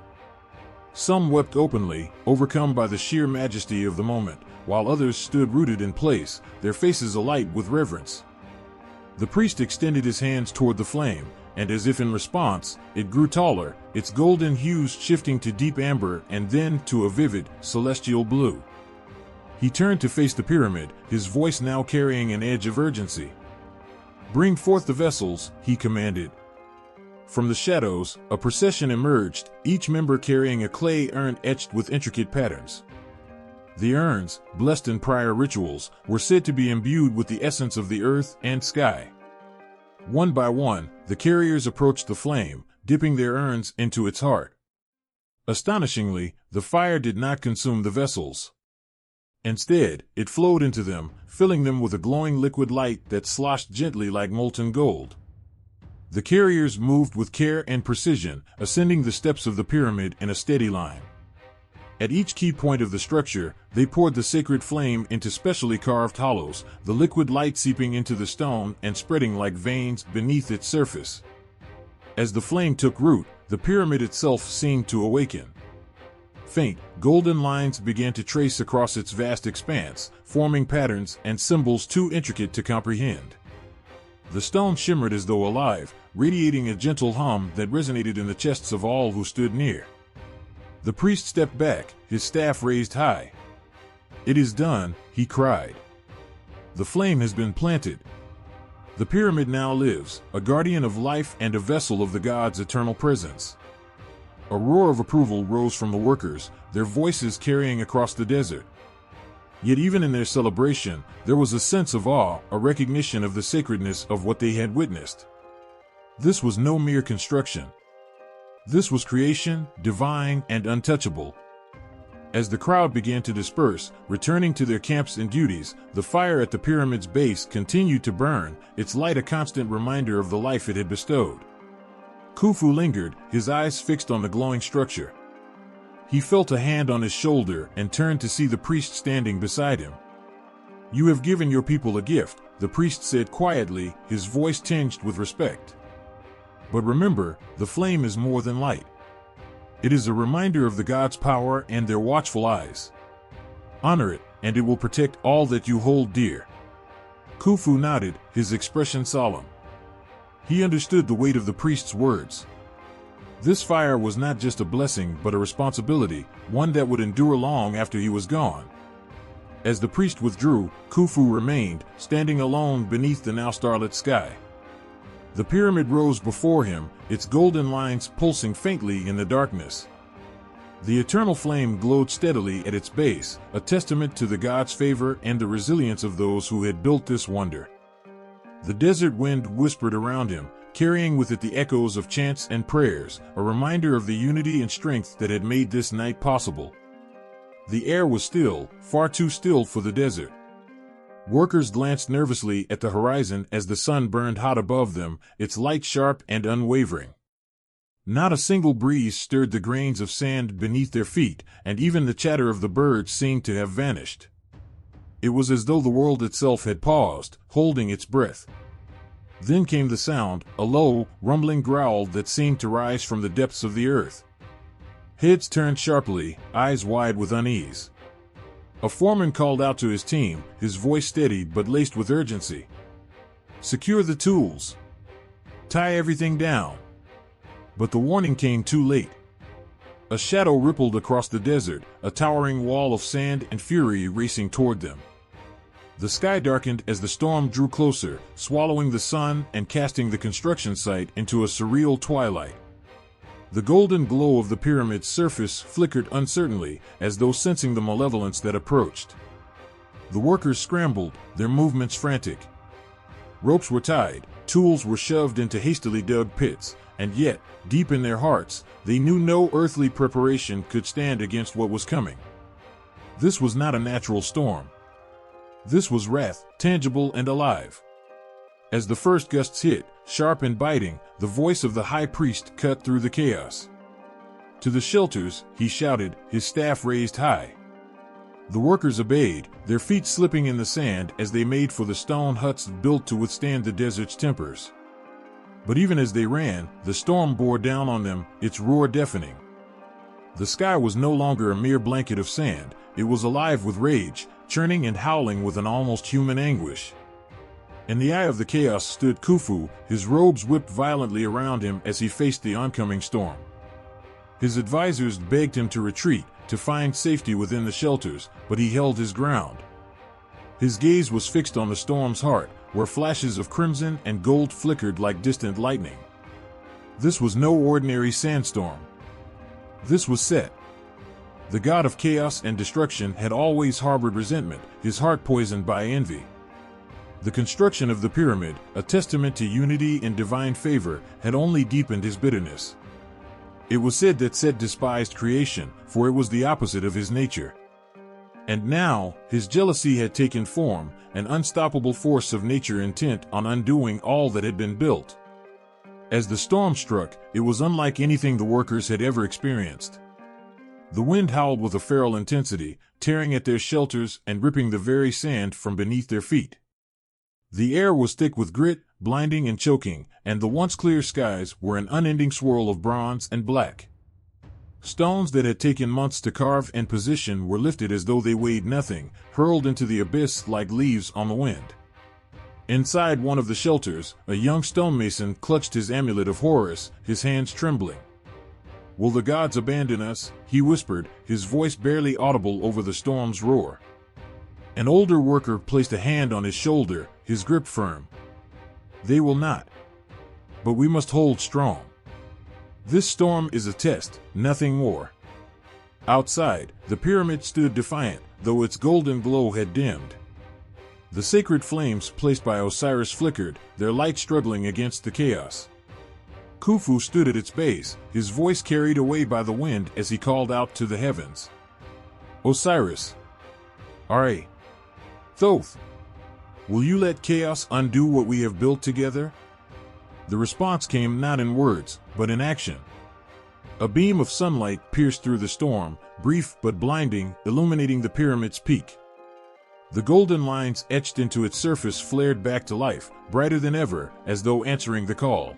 Some wept openly, overcome by the sheer majesty of the moment, while others stood rooted in place, their faces alight with reverence. The priest extended his hands toward the flame, and as if in response, it grew taller, its golden hues shifting to deep amber and then to a vivid, celestial blue. He turned to face the pyramid, his voice now carrying an edge of urgency. "Bring forth the vessels," he commanded. From the shadows, a procession emerged, each member carrying a clay urn etched with intricate patterns. The urns, blessed in prior rituals, were said to be imbued with the essence of the earth and sky. One by one, the carriers approached the flame, dipping their urns into its heart. Astonishingly, the fire did not consume the vessels. Instead, it flowed into them, filling them with a glowing liquid light that sloshed gently like molten gold. The carriers moved with care and precision, ascending the steps of the pyramid in a steady line. At each key point of the structure, they poured the sacred flame into specially carved hollows, the liquid light seeping into the stone and spreading like veins beneath its surface. As the flame took root, the pyramid itself seemed to awaken. Faint, golden lines began to trace across its vast expanse, forming patterns and symbols too intricate to comprehend. The stone shimmered as though alive, radiating a gentle hum that resonated in the chests of all who stood near. The priest stepped back, his staff raised high. "It is done," he cried. "The flame has been planted. The pyramid now lives, a guardian of life and a vessel of the gods' eternal presence." A roar of approval rose from the workers, their voices carrying across the desert. Yet even in their celebration, there was a sense of awe, a recognition of the sacredness of what they had witnessed. This was no mere construction. This was creation, divine and untouchable. As the crowd began to disperse, returning to their camps and duties, the fire at the pyramid's base continued to burn, its light a constant reminder of the life it had bestowed. Khufu lingered, his eyes fixed on the glowing structure. He felt a hand on his shoulder and turned to see the priest standing beside him. "You have given your people a gift," the priest said quietly, his voice tinged with respect. "But remember, the flame is more than light. It is a reminder of the gods' power and their watchful eyes. Honor it, and it will protect all that you hold dear." Khufu nodded, his expression solemn. He understood the weight of the priest's words. This fire was not just a blessing but a responsibility, one that would endure long after he was gone. As the priest withdrew, Khufu remained, standing alone beneath the now starlit sky. The pyramid rose before him, its golden lines pulsing faintly in the darkness. The eternal flame glowed steadily at its base, a testament to the gods' favor and the resilience of those who had built this wonder. The desert wind whispered around him, carrying with it the echoes of chants and prayers, a reminder of the unity and strength that had made this night possible. The air was still, far too still for the desert. Workers glanced nervously at the horizon as the sun burned hot above them, its light sharp and unwavering. Not a single breeze stirred the grains of sand beneath their feet, and even the chatter of the birds seemed to have vanished. It was as though the world itself had paused, holding its breath. Then came the sound, a low, rumbling growl that seemed to rise from the depths of the earth. Heads turned sharply, eyes wide with unease. A foreman called out to his team, his voice steady but laced with urgency. "Secure the tools. Tie everything down." But the warning came too late. A shadow rippled across the desert, a towering wall of sand and fury racing toward them. The sky darkened as the storm drew closer, swallowing the sun and casting the construction site into a surreal twilight. The golden glow of the pyramid's surface flickered uncertainly, as though sensing the malevolence that approached. The workers scrambled, their movements frantic. Ropes were tied, tools were shoved into hastily dug pits, and yet, deep in their hearts, they knew no earthly preparation could stand against what was coming. This was not a natural storm. This was wrath, tangible and alive. As the first gusts hit, sharp and biting, the voice of the high priest cut through the chaos. To the shelters, he shouted, his staff raised high. The workers obeyed, their feet slipping in the sand as they made for the stone huts built to withstand the desert's tempers. But even as they ran, the storm bore down on them, its roar deafening. The sky was no longer a mere blanket of sand, it was alive with rage, churning and howling with an almost human anguish. In the eye of the chaos stood Khufu, his robes whipped violently around him as he faced the oncoming storm. His advisors begged him to retreat, to find safety within the shelters, but he held his ground. His gaze was fixed on the storm's heart, where flashes of crimson and gold flickered like distant lightning. This was no ordinary sandstorm. This was Set. The god of chaos and destruction had always harbored resentment, his heart poisoned by envy. The construction of the pyramid, a testament to unity and divine favor, had only deepened his bitterness. It was said that Set despised creation, for it was the opposite of his nature. And now, his jealousy had taken form, an unstoppable force of nature intent on undoing all that had been built. As the storm struck, it was unlike anything the workers had ever experienced. The wind howled with a feral intensity, tearing at their shelters and ripping the very sand from beneath their feet. The air was thick with grit, blinding and choking, and the once clear skies were an unending swirl of bronze and black. Stones that had taken months to carve and position were lifted as though they weighed nothing, hurled into the abyss like leaves on the wind. Inside one of the shelters, a young stonemason clutched his amulet of Horus, his hands trembling. "Will the gods abandon us?" he whispered, his voice barely audible over the storm's roar. An older worker placed a hand on his shoulder, his grip firm. "They will not. But we must hold strong. This storm is a test, nothing more." Outside, the pyramid stood defiant, though its golden glow had dimmed. The sacred flames placed by Osiris flickered, their light struggling against the chaos. Khufu stood at its base, his voice carried away by the wind as he called out to the heavens. "Osiris! Ra! Thoth! Will you let chaos undo what we have built together?" The response came not in words, but in action. A beam of sunlight pierced through the storm, brief but blinding, illuminating the pyramid's peak. The golden lines etched into its surface flared back to life, brighter than ever, as though answering the call.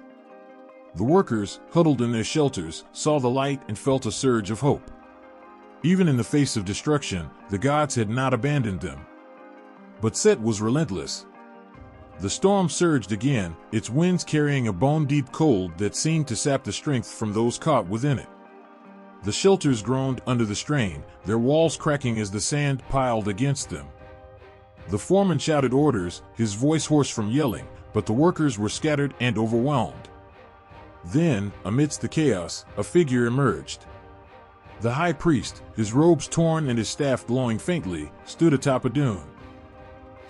The workers, huddled in their shelters, saw the light and felt a surge of hope. Even in the face of destruction, the gods had not abandoned them. But Set was relentless. The storm surged again, its winds carrying a bone-deep cold that seemed to sap the strength from those caught within it. The shelters groaned under the strain, their walls cracking as the sand piled against them. The foreman shouted orders, his voice hoarse from yelling, but the workers were scattered and overwhelmed. Then, amidst the chaos, a figure emerged. The high priest, his robes torn and his staff glowing faintly, stood atop a dune.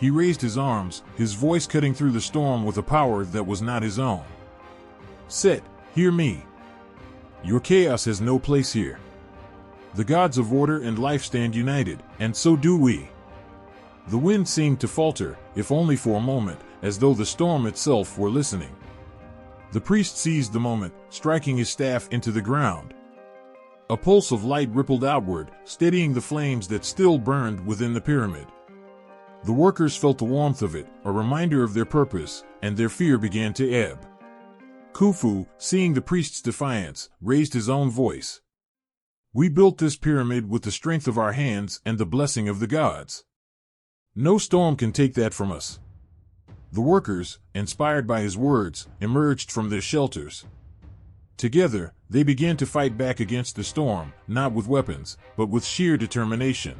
He raised his arms, his voice cutting through the storm with a power that was not his own. "Set, hear me. Your chaos has no place here. The gods of order and life stand united, and so do we." The wind seemed to falter, if only for a moment, as though the storm itself were listening. The priest seized the moment, striking his staff into the ground. A pulse of light rippled outward, steadying the flames that still burned within the pyramid. The workers felt the warmth of it, a reminder of their purpose, and their fear began to ebb. Khufu, seeing the priest's defiance, raised his own voice. "We built this pyramid with the strength of our hands and the blessing of the gods. No storm can take that from us." The workers, inspired by his words, emerged from their shelters. Together, they began to fight back against the storm, not with weapons, but with sheer determination.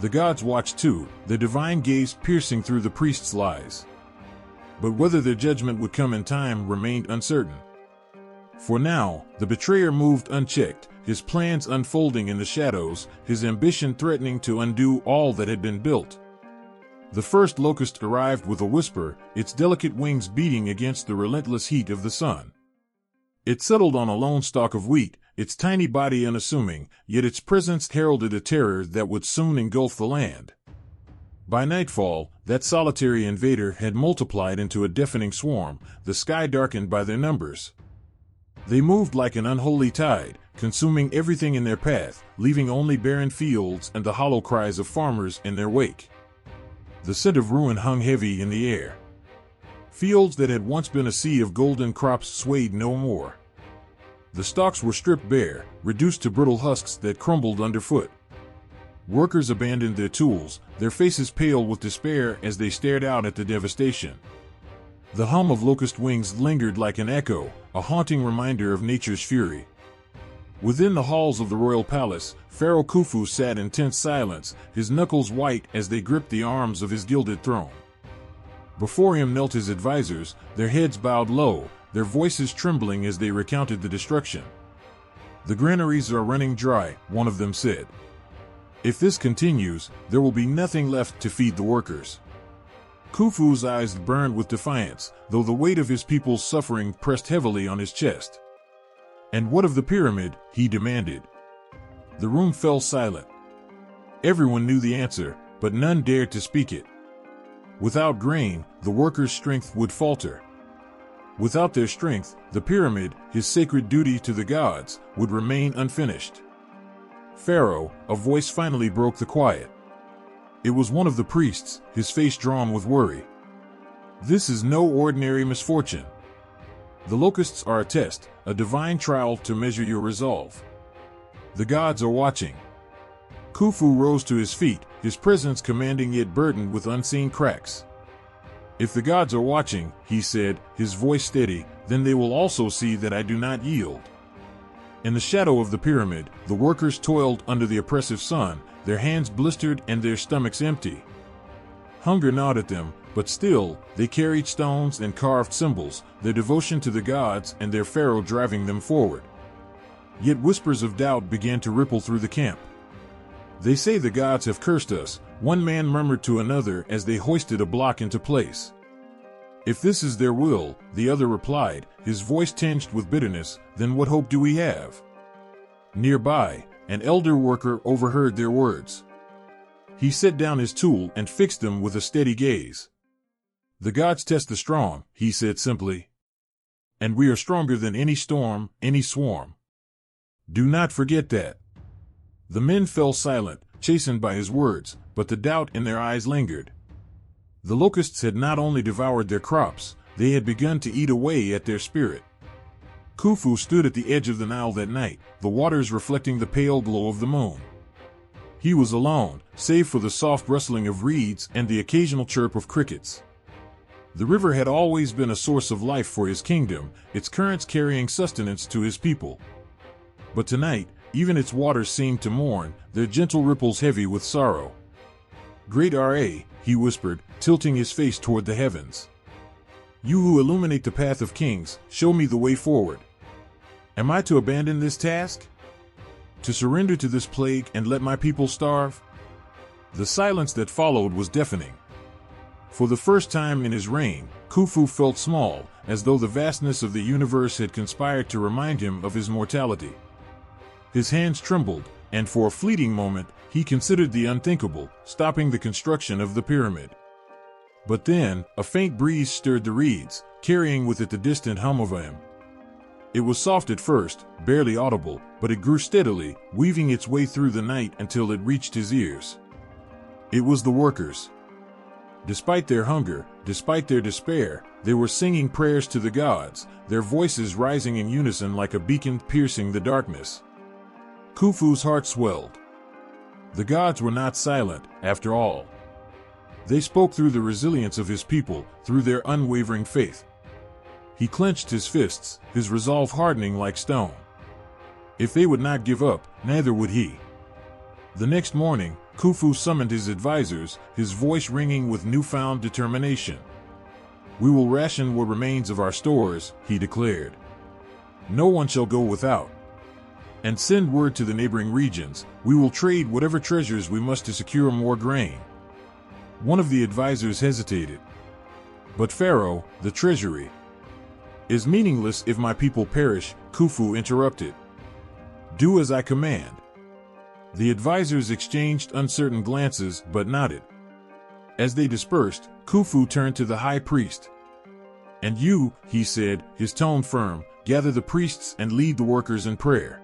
The gods watched too, their divine gaze piercing through the priest's lies. But whether their judgment would come in time remained uncertain. For now, the betrayer moved unchecked, his plans unfolding in the shadows, his ambition threatening to undo all that had been built. The first locust arrived with a whisper, its delicate wings beating against the relentless heat of the sun. It settled on a lone stalk of wheat, its tiny body unassuming, yet its presence heralded a terror that would soon engulf the land. By nightfall, that solitary invader had multiplied into a deafening swarm, the sky darkened by their numbers. They moved like an unholy tide, consuming everything in their path, leaving only barren fields and the hollow cries of farmers in their wake. The scent of ruin hung heavy in the air. Fields that had once been a sea of golden crops swayed no more. The stalks were stripped bare, reduced to brittle husks that crumbled underfoot. Workers abandoned their tools, their faces pale with despair as they stared out at the devastation. The hum of locust wings lingered like an echo, a haunting reminder of nature's fury. Within the halls of the royal palace, Pharaoh Khufu sat in tense silence, his knuckles white as they gripped the arms of his gilded throne. Before him knelt his advisors, their heads bowed low, their voices trembling as they recounted the destruction. "The granaries are running dry," one of them said. "If this continues, there will be nothing left to feed the workers." Khufu's eyes burned with defiance, though the weight of his people's suffering pressed heavily on his chest. "And what of the pyramid?" he demanded. The room fell silent. Everyone knew the answer, but none dared to speak it. Without grain, the workers' strength would falter. Without their strength, the pyramid, his sacred duty to the gods, would remain unfinished. "Pharaoh," a voice finally broke the quiet. It was one of the priests, his face drawn with worry. "This is no ordinary misfortune. The locusts are a test, a divine trial to measure your resolve. The gods are watching." Khufu rose to his feet, his presence commanding yet burdened with unseen cracks. "If the gods are watching," he said, his voice steady, "then they will also see that I do not yield." In the shadow of the pyramid, the workers toiled under the oppressive sun, their hands blistered and their stomachs empty. Hunger gnawed at them, but still, they carried stones and carved symbols, their devotion to the gods and their pharaoh driving them forward. Yet whispers of doubt began to ripple through the camp. "They say the gods have cursed us," one man murmured to another as they hoisted a block into place. "If this is their will," the other replied, his voice tinged with bitterness, "then what hope do we have?" Nearby, an elder worker overheard their words. He set down his tool and fixed them with a steady gaze. "The gods test the strong," he said simply. "And we are stronger than any storm, any swarm. Do not forget that." The men fell silent, chastened by his words, but the doubt in their eyes lingered. The locusts had not only devoured their crops, they had begun to eat away at their spirit. Khufu stood at the edge of the Nile that night, the waters reflecting the pale glow of the moon. He was alone, save for the soft rustling of reeds and the occasional chirp of crickets. The river had always been a source of life for his kingdom, its currents carrying sustenance to his people. But tonight, even its waters seemed to mourn, their gentle ripples heavy with sorrow. "Great Ra," he whispered, tilting his face toward the heavens. "You who illuminate the path of kings, show me the way forward. Am I to abandon this task? To surrender to this plague and let my people starve?" The silence that followed was deafening. For the first time in his reign, Khufu felt small, as though the vastness of the universe had conspired to remind him of his mortality. His hands trembled, and for a fleeting moment, he considered the unthinkable, stopping the construction of the pyramid. But then, a faint breeze stirred the reeds, carrying with it the distant hum of a hymn. It was soft at first, barely audible, but it grew steadily, weaving its way through the night until it reached his ears. It was the workers. Despite their hunger, despite their despair, they were singing prayers to the gods, their voices rising in unison like a beacon piercing the darkness. Khufu's heart swelled. The gods were not silent, after all. They spoke through the resilience of his people, through their unwavering faith. He clenched his fists, his resolve hardening like stone. If they would not give up, neither would he. The next morning, Khufu summoned his advisors, his voice ringing with newfound determination. "We will ration what remains of our stores," he declared. "No one shall go without. And send word to the neighboring regions. We will trade whatever treasures we must to secure more grain." One of the advisors hesitated. "But Pharaoh, the treasury is meaningless if my people perish," Khufu interrupted. "Do as I command." The advisors exchanged uncertain glances but nodded. As they dispersed, Khufu turned to the high priest. "And you," he said, his tone firm, "gather the priests and lead the workers in prayer.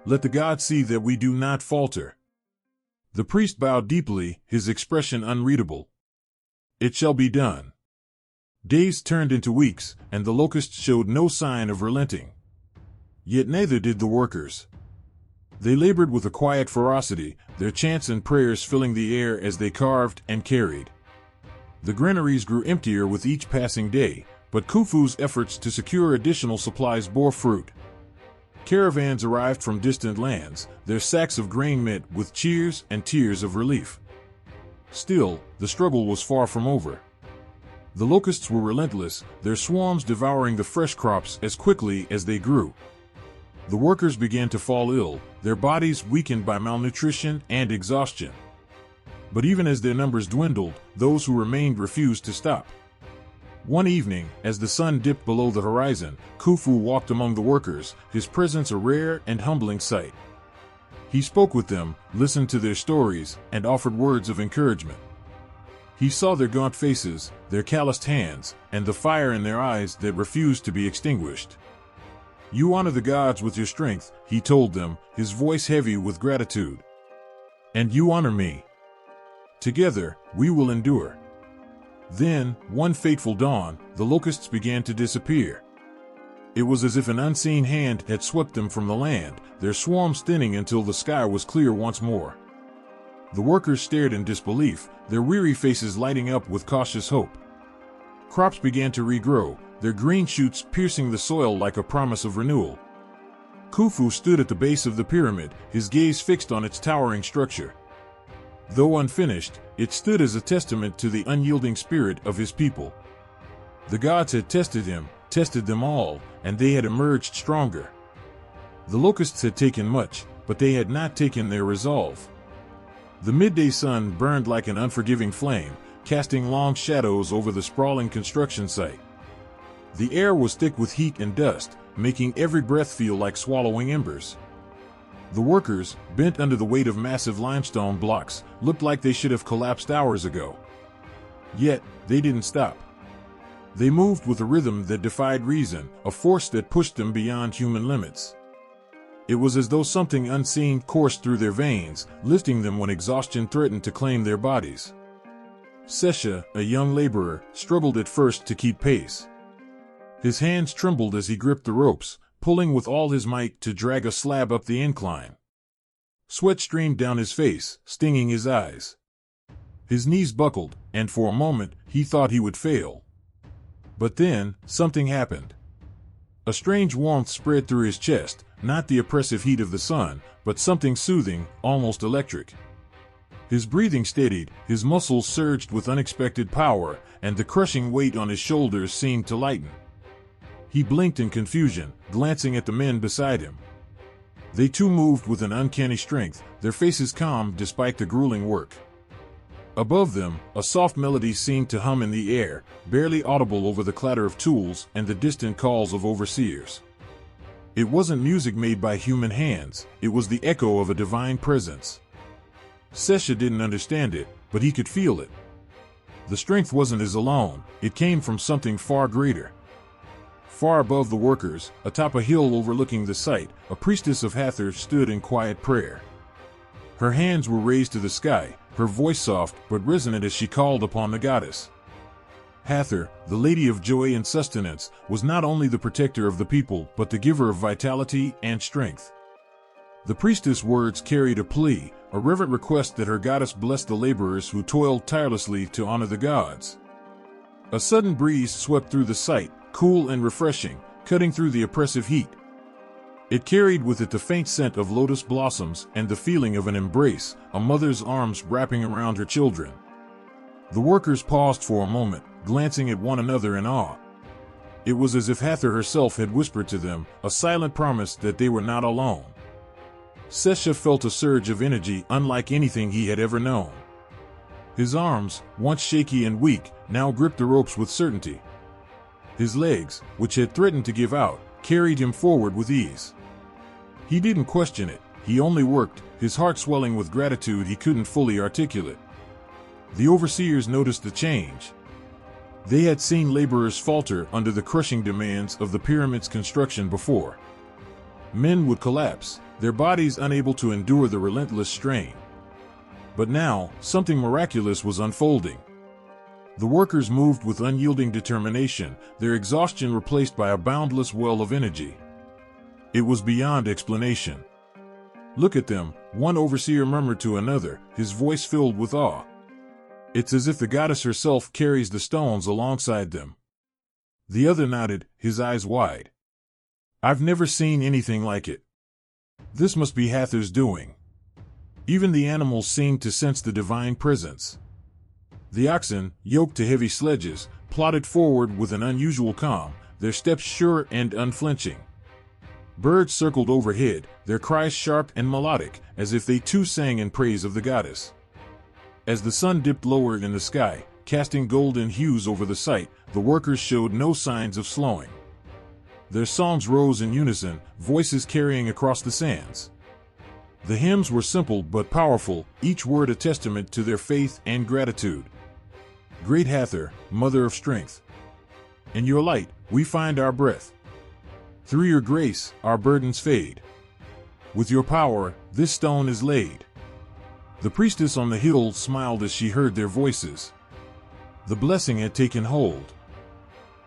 Let the gods see that we do not falter." The priest bowed deeply, his expression unreadable. "It shall be done." Days turned into weeks, and the locusts showed no sign of relenting. Yet neither did the workers. They labored with a quiet ferocity, their chants and prayers filling the air as they carved and carried. The granaries grew emptier with each passing day, but Khufu's efforts to secure additional supplies bore fruit. Caravans arrived from distant lands, their sacks of grain met with cheers and tears of relief. Still, the struggle was far from over. The locusts were relentless, their swarms devouring the fresh crops as quickly as they grew. The workers began to fall ill, their bodies weakened by malnutrition and exhaustion. But even as their numbers dwindled, those who remained refused to stop. One evening, as the sun dipped below the horizon, Khufu walked among the workers, his presence a rare and humbling sight. He spoke with them, listened to their stories, and offered words of encouragement. He saw their gaunt faces, their calloused hands, and the fire in their eyes that refused to be extinguished. "You honor the gods with your strength," he told them, his voice heavy with gratitude. "And you honor me. Together, we will endure." Then, one fateful dawn, the locusts began to disappear. It was as if an unseen hand had swept them from the land, their swarms thinning until the sky was clear once more. The workers stared in disbelief, their weary faces lighting up with cautious hope. Crops began to regrow, their green shoots piercing the soil like a promise of renewal. Khufu stood at the base of the pyramid, his gaze fixed on its towering structure. Though unfinished, it stood as a testament to the unyielding spirit of his people. The gods had tested him, tested them all, and they had emerged stronger. The locusts had taken much, but they had not taken their resolve. The midday sun burned like an unforgiving flame, casting long shadows over the sprawling construction site. The air was thick with heat and dust, making every breath feel like swallowing embers. The workers, bent under the weight of massive limestone blocks, looked like they should have collapsed hours ago. Yet, they didn't stop. They moved with a rhythm that defied reason, a force that pushed them beyond human limits. It was as though something unseen coursed through their veins, lifting them when exhaustion threatened to claim their bodies. Sesha, a young laborer, struggled at first to keep pace. His hands trembled as he gripped the ropes, pulling with all his might to drag a slab up the incline. Sweat streamed down his face, stinging his eyes. His knees buckled, and for a moment he thought he would fail. But then, something happened. A strange warmth spread through his chest, not the oppressive heat of the sun, but something soothing, almost electric. His breathing steadied, his muscles surged with unexpected power, and the crushing weight on his shoulders seemed to lighten. He blinked in confusion, glancing at the men beside him. They too moved with an uncanny strength, their faces calm despite the grueling work. Above them, a soft melody seemed to hum in the air, barely audible over the clatter of tools and the distant calls of overseers. It wasn't music made by human hands, it was the echo of a divine presence. Sesha didn't understand it, but he could feel it. The strength wasn't his alone, it came from something far greater. Far above the workers, atop a hill overlooking the site, a priestess of Hathor stood in quiet prayer. Her hands were raised to the sky, her voice soft but resonant as she called upon the goddess. Hathor, the lady of joy and sustenance, was not only the protector of the people but the giver of vitality and strength. The priestess' words carried a plea, a reverent request that her goddess bless the laborers who toiled tirelessly to honor the gods. A sudden breeze swept through the site, cool and refreshing, cutting through the oppressive heat. It carried with it the faint scent of lotus blossoms and the feeling of an embrace, a mother's arms wrapping around her children. The workers paused for a moment, glancing at one another in awe. It was as if Hathor herself had whispered to them, a silent promise that they were not alone. Sesha felt a surge of energy unlike anything he had ever known. His arms, once shaky and weak, now gripped the ropes with certainty. His legs, which had threatened to give out, carried him forward with ease. He didn't question it, he only worked, his heart swelling with gratitude he couldn't fully articulate. The overseers noticed the change. They had seen laborers falter under the crushing demands of the pyramid's construction before. Men would collapse, their bodies unable to endure the relentless strain. But now, something miraculous was unfolding. The workers moved with unyielding determination, their exhaustion replaced by a boundless well of energy. It was beyond explanation. "Look at them," one overseer murmured to another, his voice filled with awe. "It's as if the goddess herself carries the stones alongside them." The other nodded, his eyes wide. "I've never seen anything like it. This must be Hathor's doing." Even the animals seemed to sense the divine presence. The oxen, yoked to heavy sledges, plodded forward with an unusual calm, their steps sure and unflinching. Birds circled overhead, their cries sharp and melodic, as if they too sang in praise of the goddess. As the sun dipped lower in the sky, casting golden hues over the sight, the workers showed no signs of slowing. Their songs rose in unison, voices carrying across the sands. The hymns were simple but powerful, each word a testament to their faith and gratitude. "Great Hathor, Mother of Strength. In your light, we find our breath. Through your grace, our burdens fade. With your power, this stone is laid." The priestess on the hill smiled as she heard their voices. The blessing had taken hold.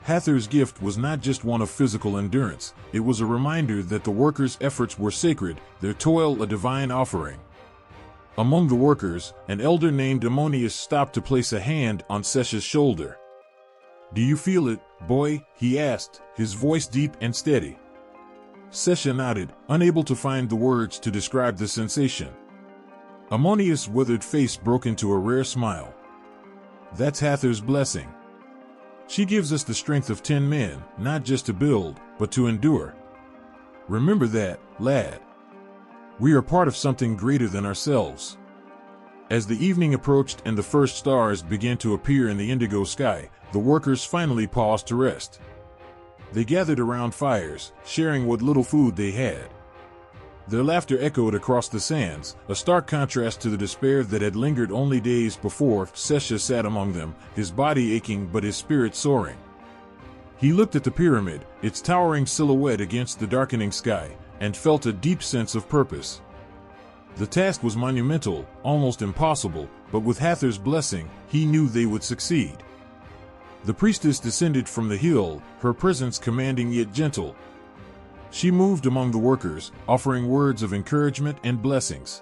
Hathor's gift was not just one of physical endurance, it was a reminder that the workers' efforts were sacred, their toil a divine offering. Among the workers, an elder named Ammonius stopped to place a hand on Sesha's shoulder. "Do you feel it, boy?" he asked, his voice deep and steady. Sesha nodded, unable to find the words to describe the sensation. Ammonius' withered face broke into a rare smile. "That's Hathor's blessing. She gives us the strength of 10 men, not just to build, but to endure. Remember that, lad. We are part of something greater than ourselves." As the evening approached and the first stars began to appear in the indigo sky, the workers finally paused to rest. They gathered around fires, sharing what little food they had. Their laughter echoed across the sands, a stark contrast to the despair that had lingered only days before. Sesha sat among them, his body aching but his spirit soaring. He looked at the pyramid, its towering silhouette against the darkening sky, and felt a deep sense of purpose. The task was monumental, almost impossible, but with Hathor's blessing, he knew they would succeed. The priestess descended from the hill, her presence commanding yet gentle. She moved among the workers, offering words of encouragement and blessings.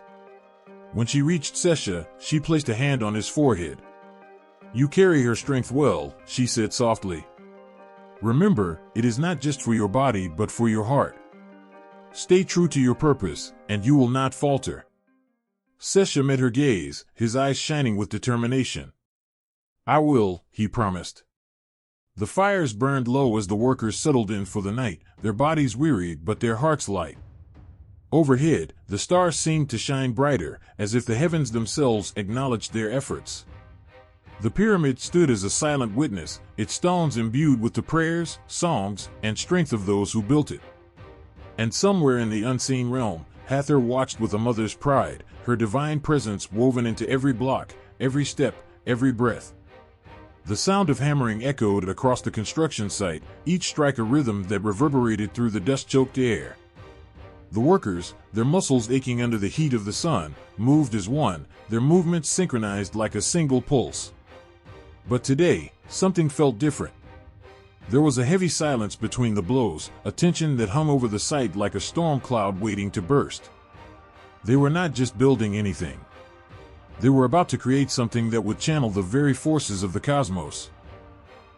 When she reached Sesha, she placed a hand on his forehead. "You carry her strength well," she said softly. "Remember, it is not just for your body but for your heart. Stay true to your purpose, and you will not falter." Sesha met her gaze, his eyes shining with determination. "I will," he promised. The fires burned low as the workers settled in for the night, their bodies weary but their hearts light. Overhead, the stars seemed to shine brighter, as if the heavens themselves acknowledged their efforts. The pyramid stood as a silent witness, its stones imbued with the prayers, songs, and strength of those who built it. And somewhere in the unseen realm, Hathor watched with a mother's pride, her divine presence woven into every block, every step, every breath. The sound of hammering echoed across the construction site, each strike a rhythm that reverberated through the dust-choked air. The workers, their muscles aching under the heat of the sun, moved as one, their movements synchronized like a single pulse. But today, something felt different. There was a heavy silence between the blows, a tension that hung over the site like a storm cloud waiting to burst. They were not just building anything. They were about to create something that would channel the very forces of the cosmos.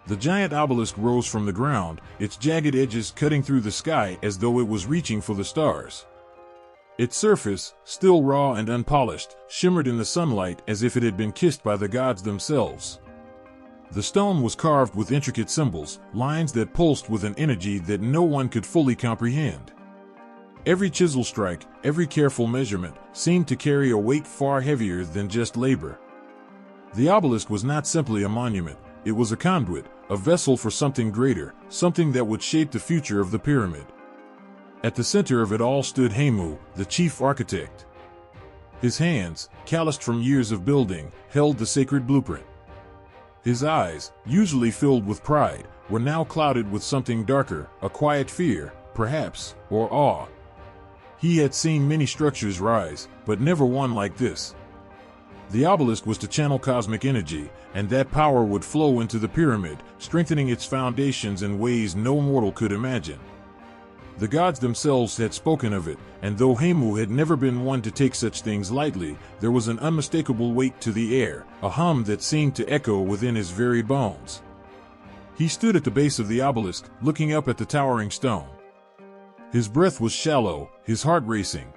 The giant obelisk rose from the ground, its jagged edges cutting through the sky as though it was reaching for the stars. Its surface, still raw and unpolished, shimmered in the sunlight as if it had been kissed by the gods themselves. The stone was carved with intricate symbols, lines that pulsed with an energy that no one could fully comprehend. Every chisel strike, every careful measurement, seemed to carry a weight far heavier than just labor. The obelisk was not simply a monument, it was a conduit, a vessel for something greater, something that would shape the future of the pyramid. At the center of it all stood Hamu, the chief architect. His hands, calloused from years of building, held the sacred blueprint. His eyes, usually filled with pride, were now clouded with something darker, a quiet fear, perhaps, or awe. He had seen many structures rise, but never one like this. The obelisk was to channel cosmic energy, and that power would flow into the pyramid, strengthening its foundations in ways no mortal could imagine. The gods themselves had spoken of it, and though Hamu had never been one to take such things lightly, there was an unmistakable weight to the air, a hum that seemed to echo within his very bones. He stood at the base of the obelisk, looking up at the towering stone. His breath was shallow, his heart racing.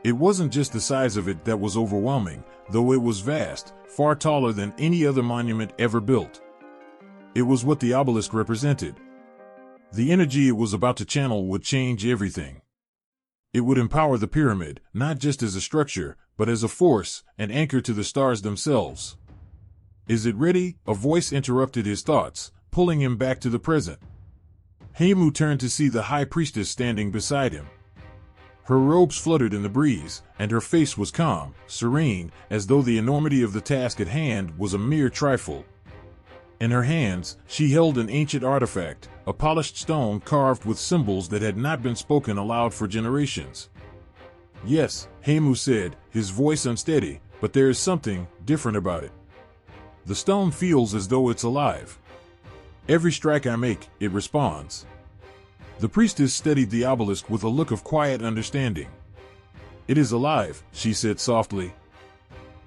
It wasn't just the size of it that was overwhelming, though it was vast, far taller than any other monument ever built. It was what the obelisk represented. The energy it was about to channel would change everything. It would empower the pyramid, not just as a structure, but as a force, an anchor to the stars themselves. "Is it ready?" a voice interrupted his thoughts, pulling him back to the present. Hamu turned to see the high priestess standing beside him. Her robes fluttered in the breeze, and her face was calm, serene, as though the enormity of the task at hand was a mere trifle. In her hands, she held an ancient artifact, a polished stone carved with symbols that had not been spoken aloud for generations. "Yes," Hamu said, his voice unsteady, "but there is something different about it. The stone feels as though it's alive. Every strike I make, it responds." The priestess studied the obelisk with a look of quiet understanding. "It is alive," she said softly.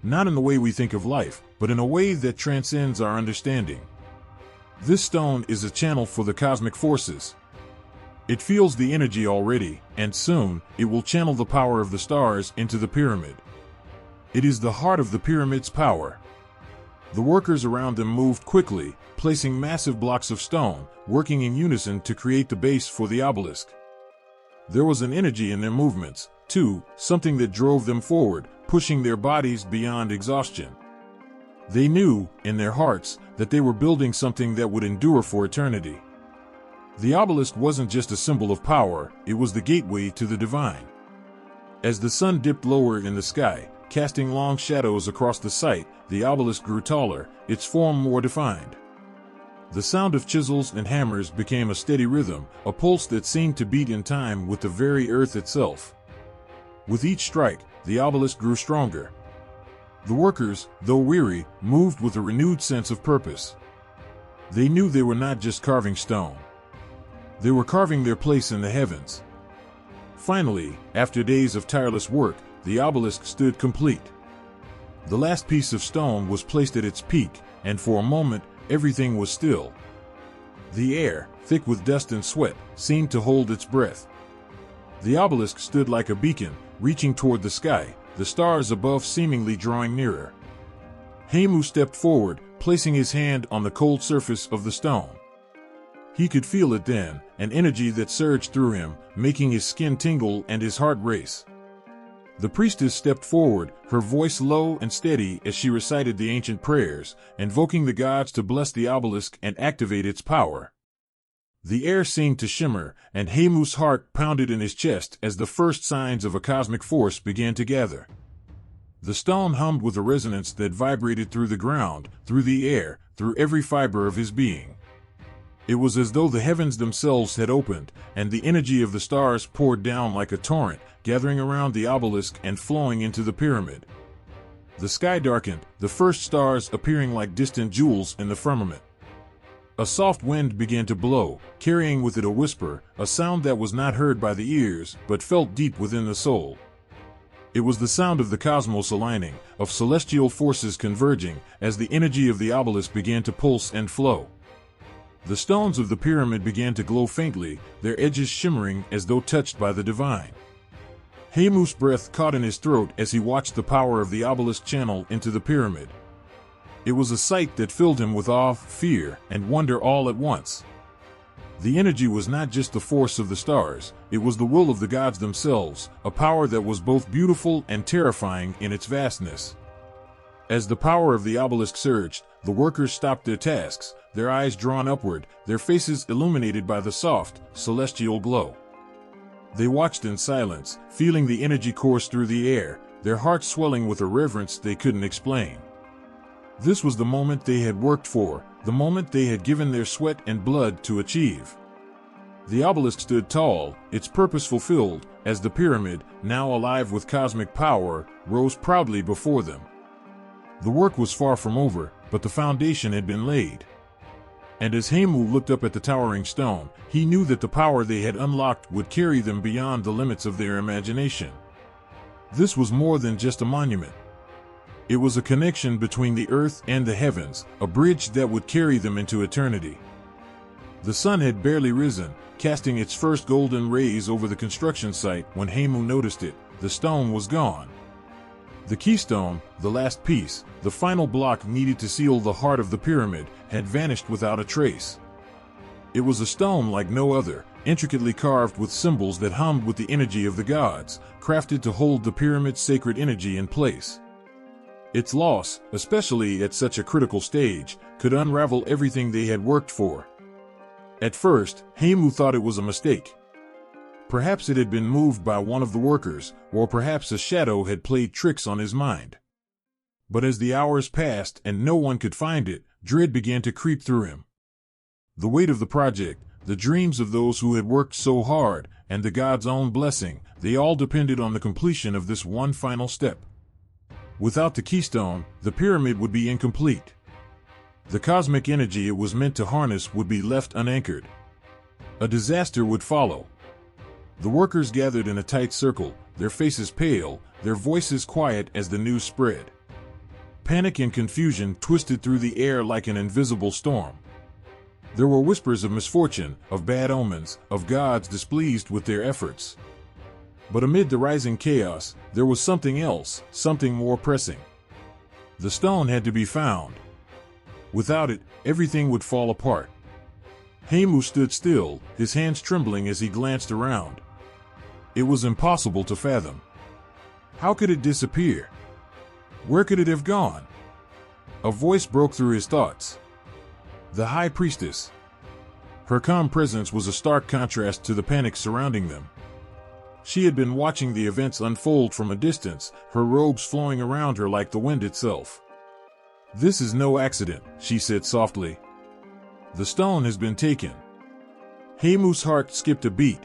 "Not in the way we think of life, but in a way that transcends our understanding. This stone is a channel for the cosmic forces. It feels the energy already, and soon, it will channel the power of the stars into the pyramid. It is the heart of the pyramid's power." The workers around them moved quickly, placing massive blocks of stone, working in unison to create the base for the obelisk. There was an energy in their movements, too, something that drove them forward, pushing their bodies beyond exhaustion. They knew, in their hearts, that they were building something that would endure for eternity. The obelisk wasn't just a symbol of power, it was the gateway to the divine. As the sun dipped lower in the sky, casting long shadows across the site, the obelisk grew taller, its form more defined. The sound of chisels and hammers became a steady rhythm, a pulse that seemed to beat in time with the very earth itself. With each strike, the obelisk grew stronger. The workers, though weary, moved with a renewed sense of purpose. They knew they were not just carving stone. They were carving their place in the heavens. Finally, after days of tireless work, the obelisk stood complete. The last piece of stone was placed at its peak, and for a moment, everything was still. The air, thick with dust and sweat, seemed to hold its breath. The obelisk stood like a beacon, reaching toward the sky, the stars above seemingly drawing nearer. Hamu stepped forward, placing his hand on the cold surface of the stone. He could feel it then, an energy that surged through him, making his skin tingle and his heart race. The priestess stepped forward, her voice low and steady as she recited the ancient prayers, invoking the gods to bless the obelisk and activate its power. The air seemed to shimmer, and Hamu's heart pounded in his chest as the first signs of a cosmic force began to gather. The stone hummed with a resonance that vibrated through the ground, through the air, through every fiber of his being. It was as though the heavens themselves had opened, and the energy of the stars poured down like a torrent, gathering around the obelisk and flowing into the pyramid. The sky darkened, the first stars appearing like distant jewels in the firmament. A soft wind began to blow, carrying with it a whisper, a sound that was not heard by the ears, but felt deep within the soul. It was the sound of the cosmos aligning, of celestial forces converging, as the energy of the obelisk began to pulse and flow. The stones of the pyramid began to glow faintly, their edges shimmering as though touched by the divine. Hamu's breath caught in his throat as he watched the power of the obelisk channel into the pyramid. It was a sight that filled him with awe, fear, and wonder all at once. The energy was not just the force of the stars, it was the will of the gods themselves, a power that was both beautiful and terrifying in its vastness. As the power of the obelisk surged, the workers stopped their tasks, their eyes drawn upward, their faces illuminated by the soft, celestial glow. They watched in silence, feeling the energy course through the air, their hearts swelling with a reverence they couldn't explain. This was the moment they had worked for, the moment they had given their sweat and blood to achieve. The obelisk stood tall, its purpose fulfilled, as the pyramid, now alive with cosmic power, rose proudly before them. The work was far from over, but the foundation had been laid. And as Hamu looked up at the towering stone, he knew that the power they had unlocked would carry them beyond the limits of their imagination. This was more than just a monument. It was a connection between the earth and the heavens, a bridge that would carry them into eternity. The sun had barely risen, casting its first golden rays over the construction site when Hamu noticed it. The stone was gone. The keystone, the last piece, the final block needed to seal the heart of the pyramid, had vanished without a trace. It was a stone like no other, intricately carved with symbols that hummed with the energy of the gods, crafted to hold the pyramid's sacred energy in place. Its loss, especially at such a critical stage, could unravel everything they had worked for. At first, Hamu thought it was a mistake. Perhaps it had been moved by one of the workers, or perhaps a shadow had played tricks on his mind. But as the hours passed and no one could find it, dread began to creep through him. The weight of the project, the dreams of those who had worked so hard, and the God's own blessing, they all depended on the completion of this one final step. Without the keystone, the pyramid would be incomplete. The cosmic energy it was meant to harness would be left unanchored. A disaster would follow. The workers gathered in a tight circle, their faces pale, their voices quiet as the news spread. Panic and confusion twisted through the air like an invisible storm. There were whispers of misfortune, of bad omens, of gods displeased with their efforts. But amid the rising chaos, there was something else, something more pressing. The stone had to be found. Without it, everything would fall apart. Hamu stood still, his hands trembling as he glanced around. It was impossible to fathom. How could it disappear? Where could it have gone? A voice broke through his thoughts. The High Priestess. Her calm presence was a stark contrast to the panic surrounding them. She had been watching the events unfold from a distance, her robes flowing around her like the wind itself. "This is no accident," she said softly. "The stone has been taken." Hamu's heart skipped a beat.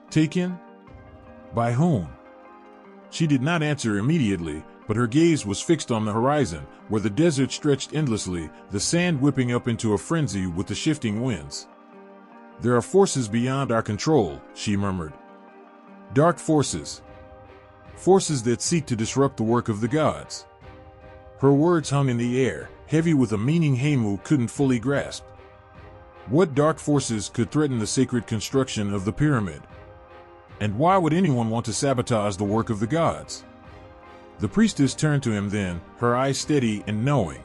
Taken? By whom? She did not answer immediately, but her gaze was fixed on the horizon, where the desert stretched endlessly, the sand whipping up into a frenzy with the shifting winds. "There are forces beyond our control," she murmured. "Dark forces. Forces that seek to disrupt the work of the gods." Her words hung in the air, heavy with a meaning Hamu couldn't fully grasp. What dark forces could threaten the sacred construction of the pyramid? And why would anyone want to sabotage the work of the gods? The priestess turned to him then, her eyes steady and knowing.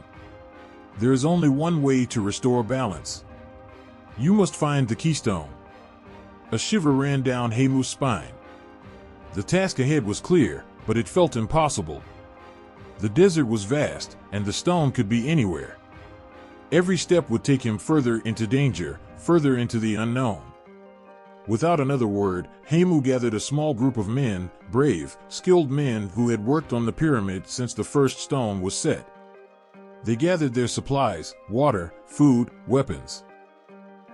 "There is only one way to restore balance. You must find the keystone." A shiver ran down Hamu's spine. The task ahead was clear, but it felt impossible. The desert was vast, and the stone could be anywhere. Every step would take him further into danger, further into the unknown. Without another word, Hamu gathered a small group of men, brave, skilled men who had worked on the pyramid since the first stone was set. They gathered their supplies, water, food, weapons.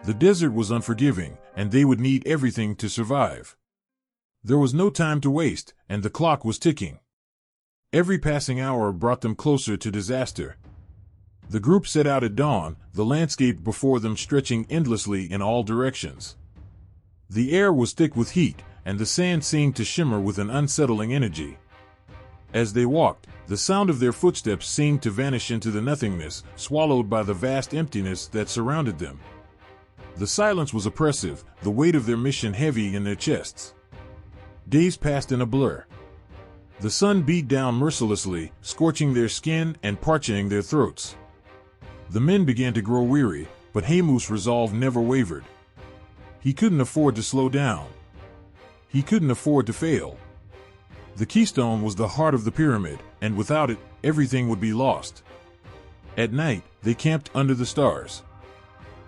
The desert was unforgiving, and they would need everything to survive. There was no time to waste, and the clock was ticking. Every passing hour brought them closer to disaster. The group set out at dawn, the landscape before them stretching endlessly in all directions. The air was thick with heat, and the sand seemed to shimmer with an unsettling energy. As they walked, the sound of their footsteps seemed to vanish into the nothingness, swallowed by the vast emptiness that surrounded them. The silence was oppressive, the weight of their mission heavy in their chests. Days passed in a blur. The sun beat down mercilessly, scorching their skin and parching their throats. The men began to grow weary, but Hamu's resolve never wavered. He couldn't afford to slow down. He couldn't afford to fail. The keystone was the heart of the pyramid, and without it, everything would be lost. At night, they camped under the stars.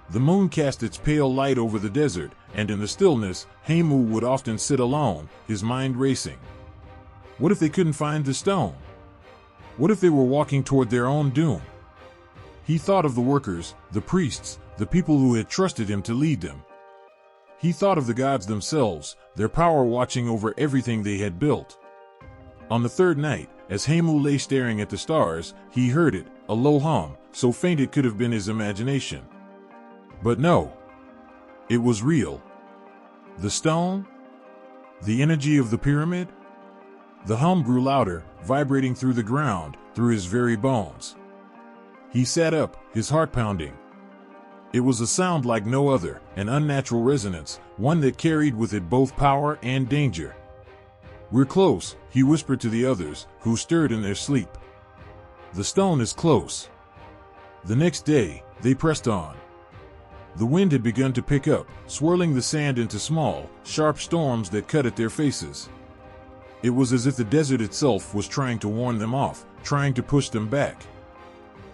The moon cast its pale light over the desert, and in the stillness, Hamu would often sit alone, his mind racing. What if they couldn't find the stone? What if they were walking toward their own doom? He thought of the workers, the priests, the people who had trusted him to lead them. He thought of the gods themselves, their power watching over everything they had built. On the third night, as Hamu lay staring at the stars, he heard it, a low hum, so faint it could have been his imagination. But no. It was real. The stone? The energy of the pyramid? The hum grew louder, vibrating through the ground, through his very bones. He sat up, his heart pounding. It was a sound like no other, an unnatural resonance, one that carried with it both power and danger. "We're close," he whispered to the others, who stirred in their sleep. "The stone is close." The next day, they pressed on. The wind had begun to pick up, swirling the sand into small, sharp storms that cut at their faces. It was as if the desert itself was trying to warn them off, trying to push them back.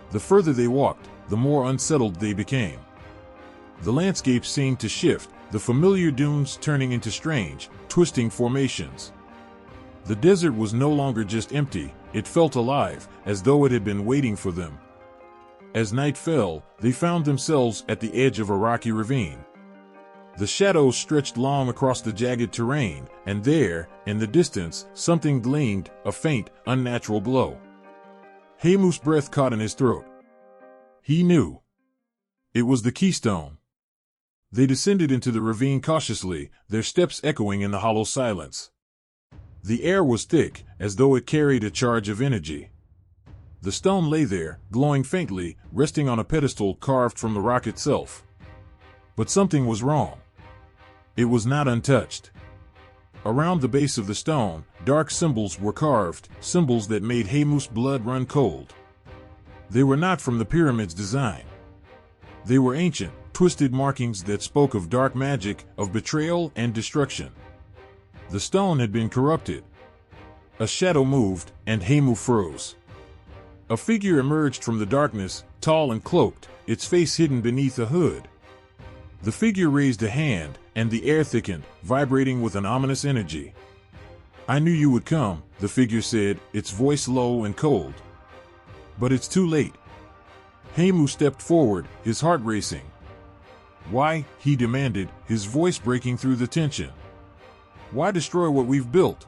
The further they walked, the more unsettled they became. The landscape seemed to shift, the familiar dunes turning into strange, twisting formations. The desert was no longer just empty, it felt alive, as though it had been waiting for them. As night fell, they found themselves at the edge of a rocky ravine. The shadows stretched long across the jagged terrain, and there, in the distance, something gleamed, a faint, unnatural glow. Hamu's breath caught in his throat. He knew. It was the keystone. They descended into the ravine cautiously, their steps echoing in the hollow silence. The air was thick, as though it carried a charge of energy. The stone lay there, glowing faintly, resting on a pedestal carved from the rock itself. But something was wrong. It was not untouched. Around the base of the stone, dark symbols were carved, symbols that made Hamu's blood run cold. They were not from the pyramid's design. They were ancient, twisted markings that spoke of dark magic, of betrayal and destruction. The stone had been corrupted. A shadow moved, and Hamu froze. A figure emerged from the darkness, tall and cloaked, its face hidden beneath a hood. The figure raised a hand, and the air thickened, vibrating with an ominous energy. "I knew you would come," the figure said, its voice low and cold. "But it's too late." Hamu stepped forward, his heart racing. "Why?" he demanded, his voice breaking through the tension. "Why destroy what we've built?"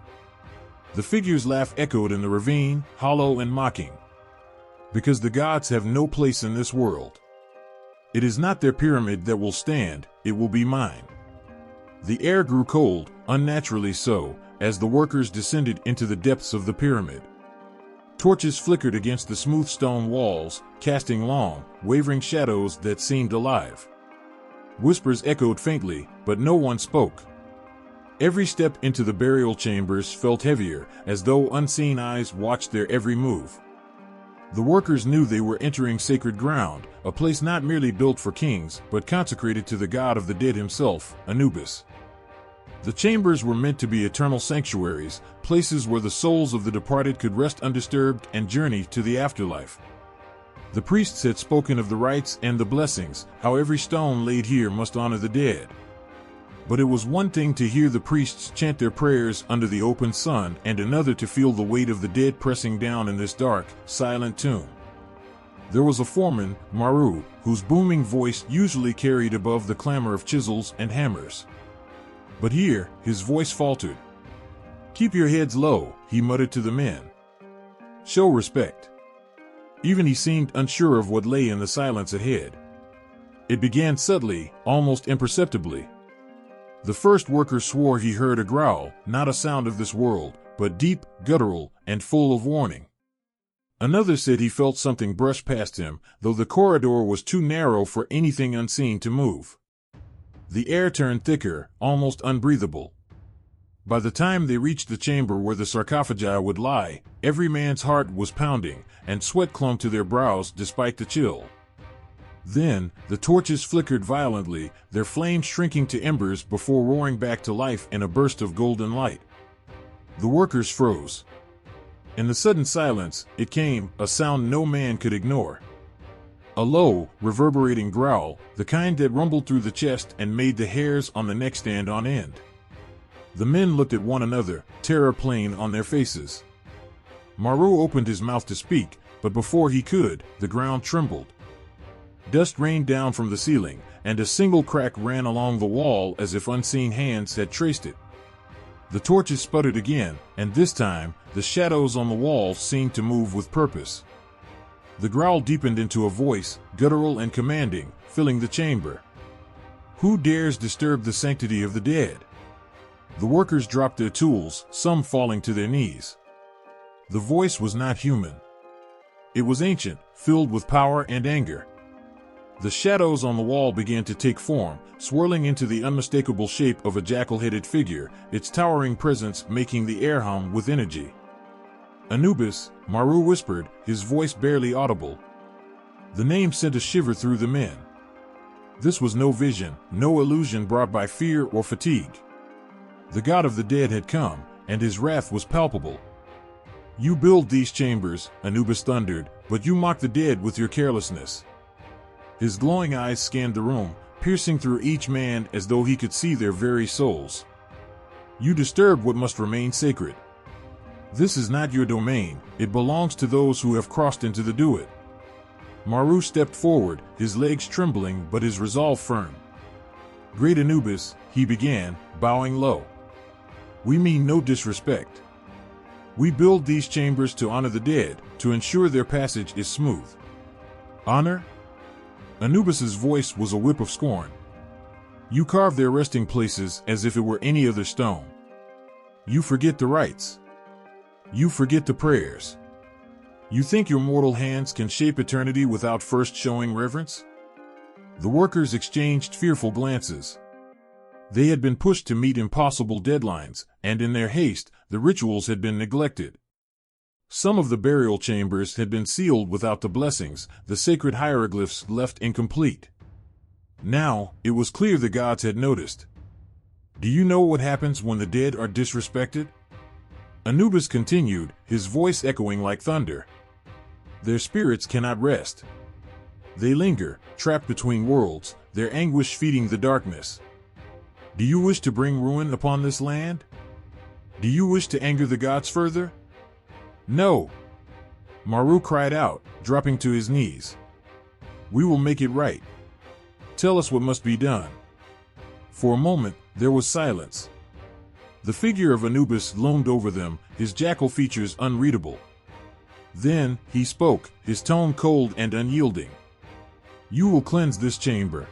The figure's laugh echoed in the ravine, hollow and mocking. "Because the gods have no place in this world. It is not their pyramid that will stand, it will be mine." The air grew cold, unnaturally so, as the workers descended into the depths of the pyramid. Torches flickered against the smooth stone walls, casting long, wavering shadows that seemed alive. Whispers echoed faintly, but no one spoke. Every step into the burial chambers felt heavier, as though unseen eyes watched their every move. The workers knew they were entering sacred ground, a place not merely built for kings, but consecrated to the god of the dead himself, Anubis. The chambers were meant to be eternal sanctuaries, places where the souls of the departed could rest undisturbed and journey to the afterlife. The priests had spoken of the rites and the blessings, how every stone laid here must honor the dead. But it was one thing to hear the priests chant their prayers under the open sun, and another to feel the weight of the dead pressing down in this dark, silent tomb. There was a foreman, Maru, whose booming voice usually carried above the clamor of chisels and hammers. But here, his voice faltered. "Keep your heads low," he muttered to the men. "Show respect." Even he seemed unsure of what lay in the silence ahead. It began subtly, almost imperceptibly. The first worker swore he heard a growl, not a sound of this world, but deep, guttural, and full of warning. Another said he felt something brush past him, though the corridor was too narrow for anything unseen to move. The air turned thicker, almost unbreathable. By the time they reached the chamber where the sarcophagi would lie, every man's heart was pounding, and sweat clung to their brows despite the chill. Then, the torches flickered violently, their flames shrinking to embers before roaring back to life in a burst of golden light. The workers froze. In the sudden silence, it came, a sound no man could ignore. A low, reverberating growl, the kind that rumbled through the chest and made the hairs on the neck stand on end. The men looked at one another, terror plain on their faces. Maru opened his mouth to speak, but before he could, the ground trembled. Dust rained down from the ceiling, and a single crack ran along the wall as if unseen hands had traced it. The torches sputtered again, and this time, the shadows on the wall seemed to move with purpose. The growl deepened into a voice, guttural and commanding, filling the chamber. "Who dares disturb the sanctity of the dead?" The workers dropped their tools, some falling to their knees. The voice was not human. It was ancient, filled with power and anger. The shadows on the wall began to take form, swirling into the unmistakable shape of a jackal-headed figure, its towering presence making the air hum with energy. "Anubis," Maru whispered, his voice barely audible. The name sent a shiver through the men. This was no vision, no illusion brought by fear or fatigue. The god of the dead had come, and his wrath was palpable. "You build these chambers," Anubis thundered, "but you mock the dead with your carelessness." His glowing eyes scanned the room, piercing through each man as though he could see their very souls. "You disturb what must remain sacred. This is not your domain, it belongs to those who have crossed into the Duat." Maru stepped forward, his legs trembling but his resolve firm. "Great Anubis," he began, bowing low. "We mean no disrespect. We build these chambers to honor the dead, to ensure their passage is smooth." "Honor?" Anubis's voice was a whip of scorn. "You carve their resting places as if it were any other stone. You forget the rites. You forget the prayers. You think your mortal hands can shape eternity without first showing reverence?" The workers exchanged fearful glances. They had been pushed to meet impossible deadlines, and in their haste, the rituals had been neglected. Some of the burial chambers had been sealed without the blessings, the sacred hieroglyphs left incomplete. Now, it was clear the gods had noticed. "Do you know what happens when the dead are disrespected?" Anubis continued, his voice echoing like thunder. "Their spirits cannot rest. They linger, trapped between worlds, their anguish feeding the darkness. Do you wish to bring ruin upon this land? Do you wish to anger the gods further?" "No!" Maru cried out, dropping to his knees. "We will make it right. Tell us what must be done." For a moment, there was silence. The figure of Anubis loomed over them, his jackal features unreadable. Then, he spoke, his tone cold and unyielding. "You will cleanse this chamber.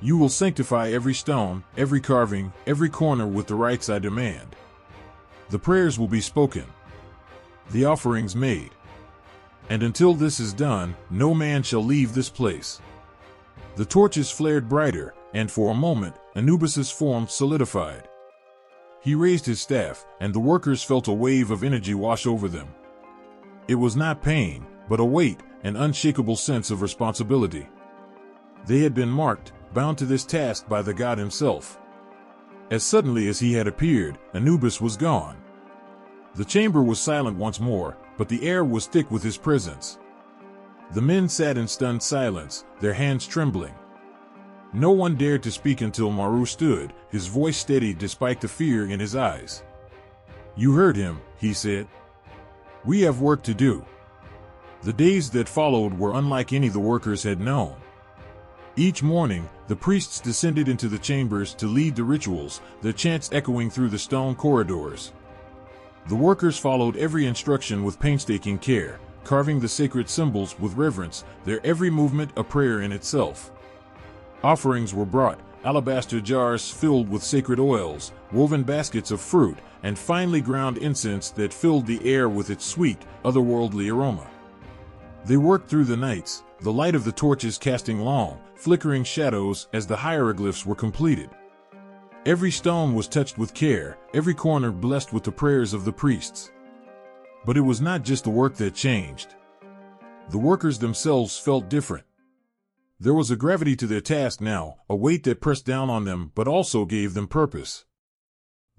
You will sanctify every stone, every carving, every corner with the rites I demand. The prayers will be spoken. The offerings made. And until this is done, no man shall leave this place." The torches flared brighter, and for a moment, Anubis's form solidified. He raised his staff, and the workers felt a wave of energy wash over them. It was not pain, but a weight, an unshakable sense of responsibility. They had been marked, bound to this task by the god himself. As suddenly as he had appeared, Anubis was gone. The chamber was silent once more, but the air was thick with his presence. The men sat in stunned silence, their hands trembling. No one dared to speak until Maru stood, his voice steady despite the fear in his eyes. "You heard him," he said. "We have work to do." The days that followed were unlike any the workers had known. Each morning, the priests descended into the chambers to lead the rituals, their chants echoing through the stone corridors. The workers followed every instruction with painstaking care, carving the sacred symbols with reverence, their every movement a prayer in itself. Offerings were brought, alabaster jars filled with sacred oils, woven baskets of fruit, and finely ground incense that filled the air with its sweet, otherworldly aroma. They worked through the nights, the light of the torches casting long, flickering shadows as the hieroglyphs were completed. Every stone was touched with care, every corner blessed with the prayers of the priests. But it was not just the work that changed. The workers themselves felt different. There was a gravity to their task now, a weight that pressed down on them but also gave them purpose.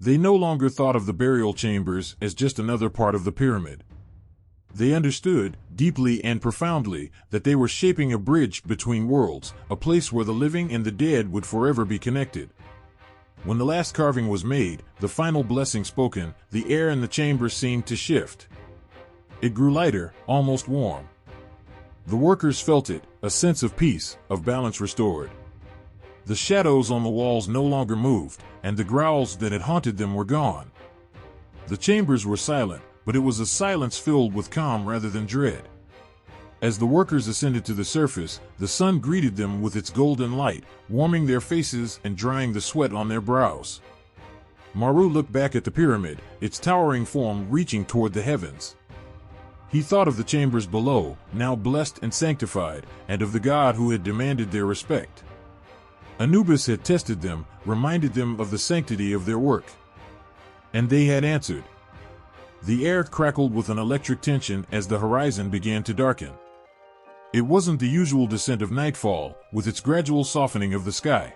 They no longer thought of the burial chambers as just another part of the pyramid. They understood, deeply and profoundly, that they were shaping a bridge between worlds, a place where the living and the dead would forever be connected. When the last carving was made, the final blessing spoken, the air in the chamber seemed to shift. It grew lighter, almost warm. The workers felt it, a sense of peace, of balance restored. The shadows on the walls no longer moved, and the growls that had haunted them were gone. The chambers were silent, but it was a silence filled with calm rather than dread. As the workers ascended to the surface, the sun greeted them with its golden light, warming their faces and drying the sweat on their brows. Maru looked back at the pyramid, its towering form reaching toward the heavens. He thought of the chambers below, now blessed and sanctified, and of the God who had demanded their respect. Anubis had tested them, reminded them of the sanctity of their work. And they had answered. The air crackled with an electric tension as the horizon began to darken. It wasn't the usual descent of nightfall, with its gradual softening of the sky.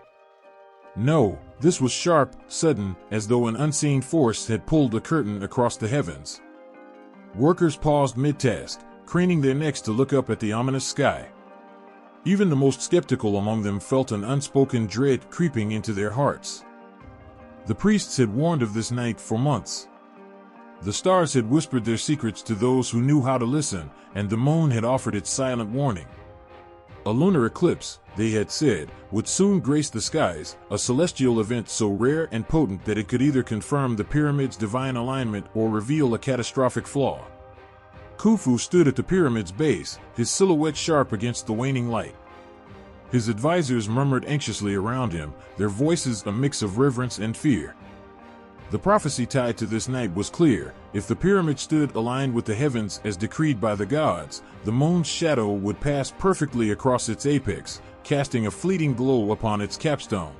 No, this was sharp, sudden, as though an unseen force had pulled a curtain across the heavens. Workers paused mid-task, craning their necks to look up at the ominous sky. Even the most skeptical among them felt an unspoken dread creeping into their hearts. The priests had warned of this night for months. The stars had whispered their secrets to those who knew how to listen, and the moon had offered its silent warning. A lunar eclipse, they had said, would soon grace the skies, a celestial event so rare and potent that it could either confirm the pyramid's divine alignment or reveal a catastrophic flaw. Khufu stood at the pyramid's base, his silhouette sharp against the waning light. His advisors murmured anxiously around him, their voices a mix of reverence and fear. The prophecy tied to this night was clear. If the pyramid stood aligned with the heavens as decreed by the gods, the moon's shadow would pass perfectly across its apex, casting a fleeting glow upon its capstone.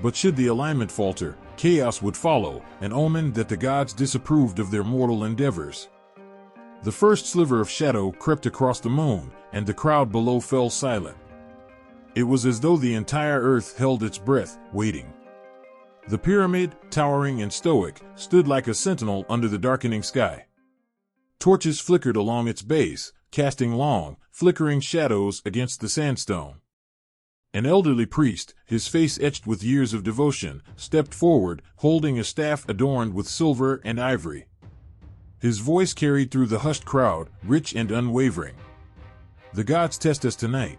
But should the alignment falter, chaos would follow, an omen that the gods disapproved of their mortal endeavors. The first sliver of shadow crept across the moon, and the crowd below fell silent. It was as though the entire earth held its breath, waiting. The pyramid, towering and stoic, stood like a sentinel under the darkening sky. Torches flickered along its base, casting long, flickering shadows against the sandstone. An elderly priest, his face etched with years of devotion, stepped forward, holding a staff adorned with silver and ivory. His voice carried through the hushed crowd, rich and unwavering. The gods test us tonight.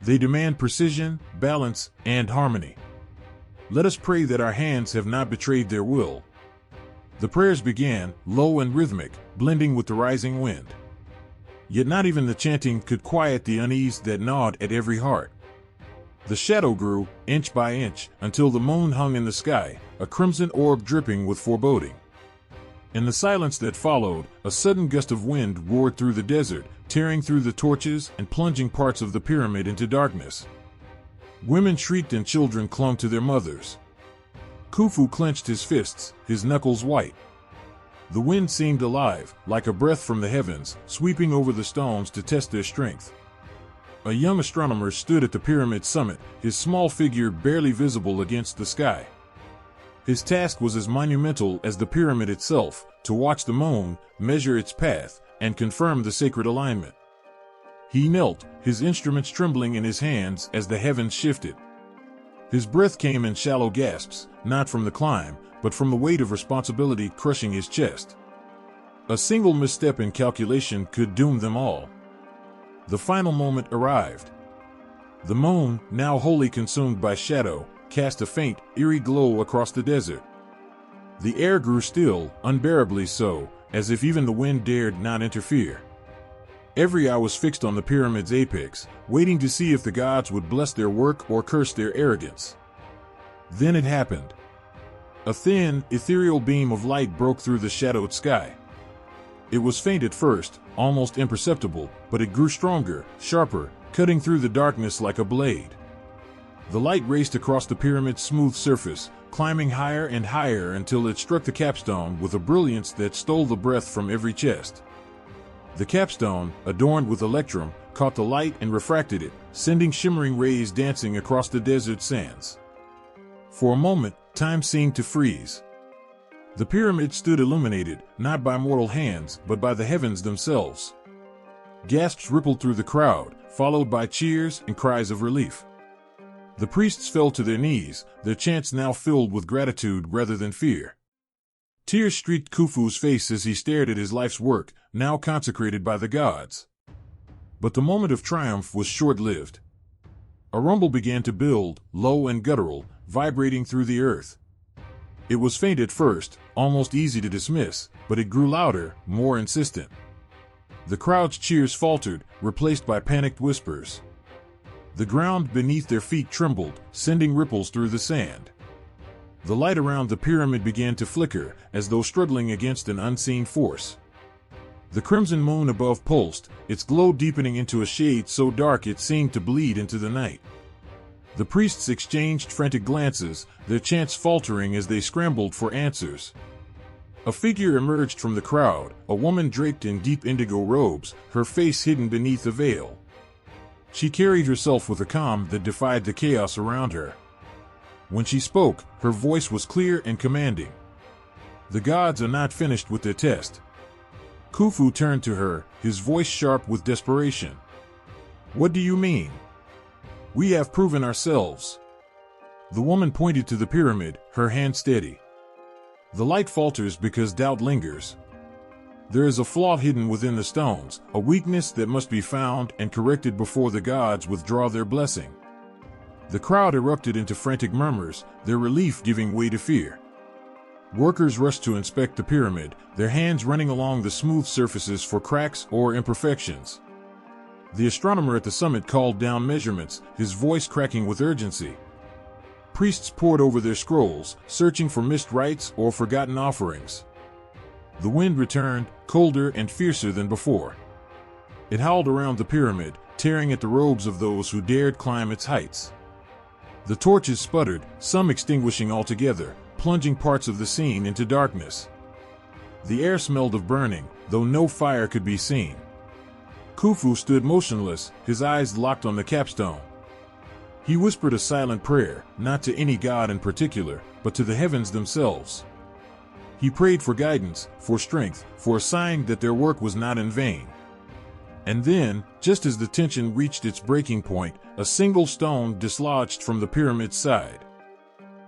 They demand precision, balance, and harmony. Let us pray that our hands have not betrayed their will. The prayers began, low and rhythmic, blending with the rising wind. Yet not even the chanting could quiet the unease that gnawed at every heart. The shadow grew, inch by inch, until the moon hung in the sky, a crimson orb dripping with foreboding. In the silence that followed, a sudden gust of wind roared through the desert, tearing through the torches and plunging parts of the pyramid into darkness. Women shrieked and children clung to their mothers. Khufu clenched his fists, his knuckles white. The wind seemed alive, like a breath from the heavens, sweeping over the stones to test their strength. A young astronomer stood at the pyramid's summit, his small figure barely visible against the sky. His task was as monumental as the pyramid itself, to watch the moon, measure its path, and confirm the sacred alignment. He knelt, his instruments trembling in his hands as the heavens shifted. His breath came in shallow gasps, not from the climb, but from the weight of responsibility crushing his chest. A single misstep in calculation could doom them all. The final moment arrived. The moon, now wholly consumed by shadow, cast a faint, eerie glow across the desert. The air grew still, unbearably so, as if even the wind dared not interfere. Every eye was fixed on the pyramid's apex, waiting to see if the gods would bless their work or curse their arrogance. Then it happened. A thin, ethereal beam of light broke through the shadowed sky. It was faint at first, almost imperceptible, but it grew stronger, sharper, cutting through the darkness like a blade. The light raced across the pyramid's smooth surface, climbing higher and higher until it struck the capstone with a brilliance that stole the breath from every chest. The capstone, adorned with electrum, caught the light and refracted it, sending shimmering rays dancing across the desert sands. For a moment, time seemed to freeze. The pyramid stood illuminated, not by mortal hands, but by the heavens themselves. Gasps rippled through the crowd, followed by cheers and cries of relief. The priests fell to their knees, their chants now filled with gratitude rather than fear. Tears streaked Khufu's face as he stared at his life's work, now consecrated by the gods. But the moment of triumph was short-lived. A rumble began to build, low and guttural, vibrating through the earth. It was faint at first, almost easy to dismiss, but it grew louder, more insistent. The crowd's cheers faltered, replaced by panicked whispers. The ground beneath their feet trembled, sending ripples through the sand. The light around the pyramid began to flicker, as though struggling against an unseen force. The crimson moon above pulsed, its glow deepening into a shade so dark it seemed to bleed into the night. The priests exchanged frantic glances, their chants faltering as they scrambled for answers. A figure emerged from the crowd, a woman draped in deep indigo robes, her face hidden beneath a veil. She carried herself with a calm that defied the chaos around her. When she spoke, her voice was clear and commanding. "The gods are not finished with their test." Khufu turned to her, his voice sharp with desperation. "What do you mean?" "We have proven ourselves." The woman pointed to the pyramid, her hand steady. The light falters because doubt lingers. There is a flaw hidden within the stones, a weakness that must be found and corrected before the gods withdraw their blessing. The crowd erupted into frantic murmurs, their relief giving way to fear. Workers rushed to inspect the pyramid, their hands running along the smooth surfaces for cracks or imperfections. The astronomer at the summit called down measurements, his voice cracking with urgency. Priests pored over their scrolls, searching for missed rites or forgotten offerings. The wind returned, colder and fiercer than before. It howled around the pyramid, tearing at the robes of those who dared climb its heights. The torches sputtered, some extinguishing altogether, plunging parts of the scene into darkness. The air smelled of burning, though no fire could be seen. Khufu stood motionless, his eyes locked on the capstone. He whispered a silent prayer, not to any god in particular, but to the heavens themselves. He prayed for guidance, for strength, for a sign that their work was not in vain. And then, just as the tension reached its breaking point, a single stone dislodged from the pyramid's side.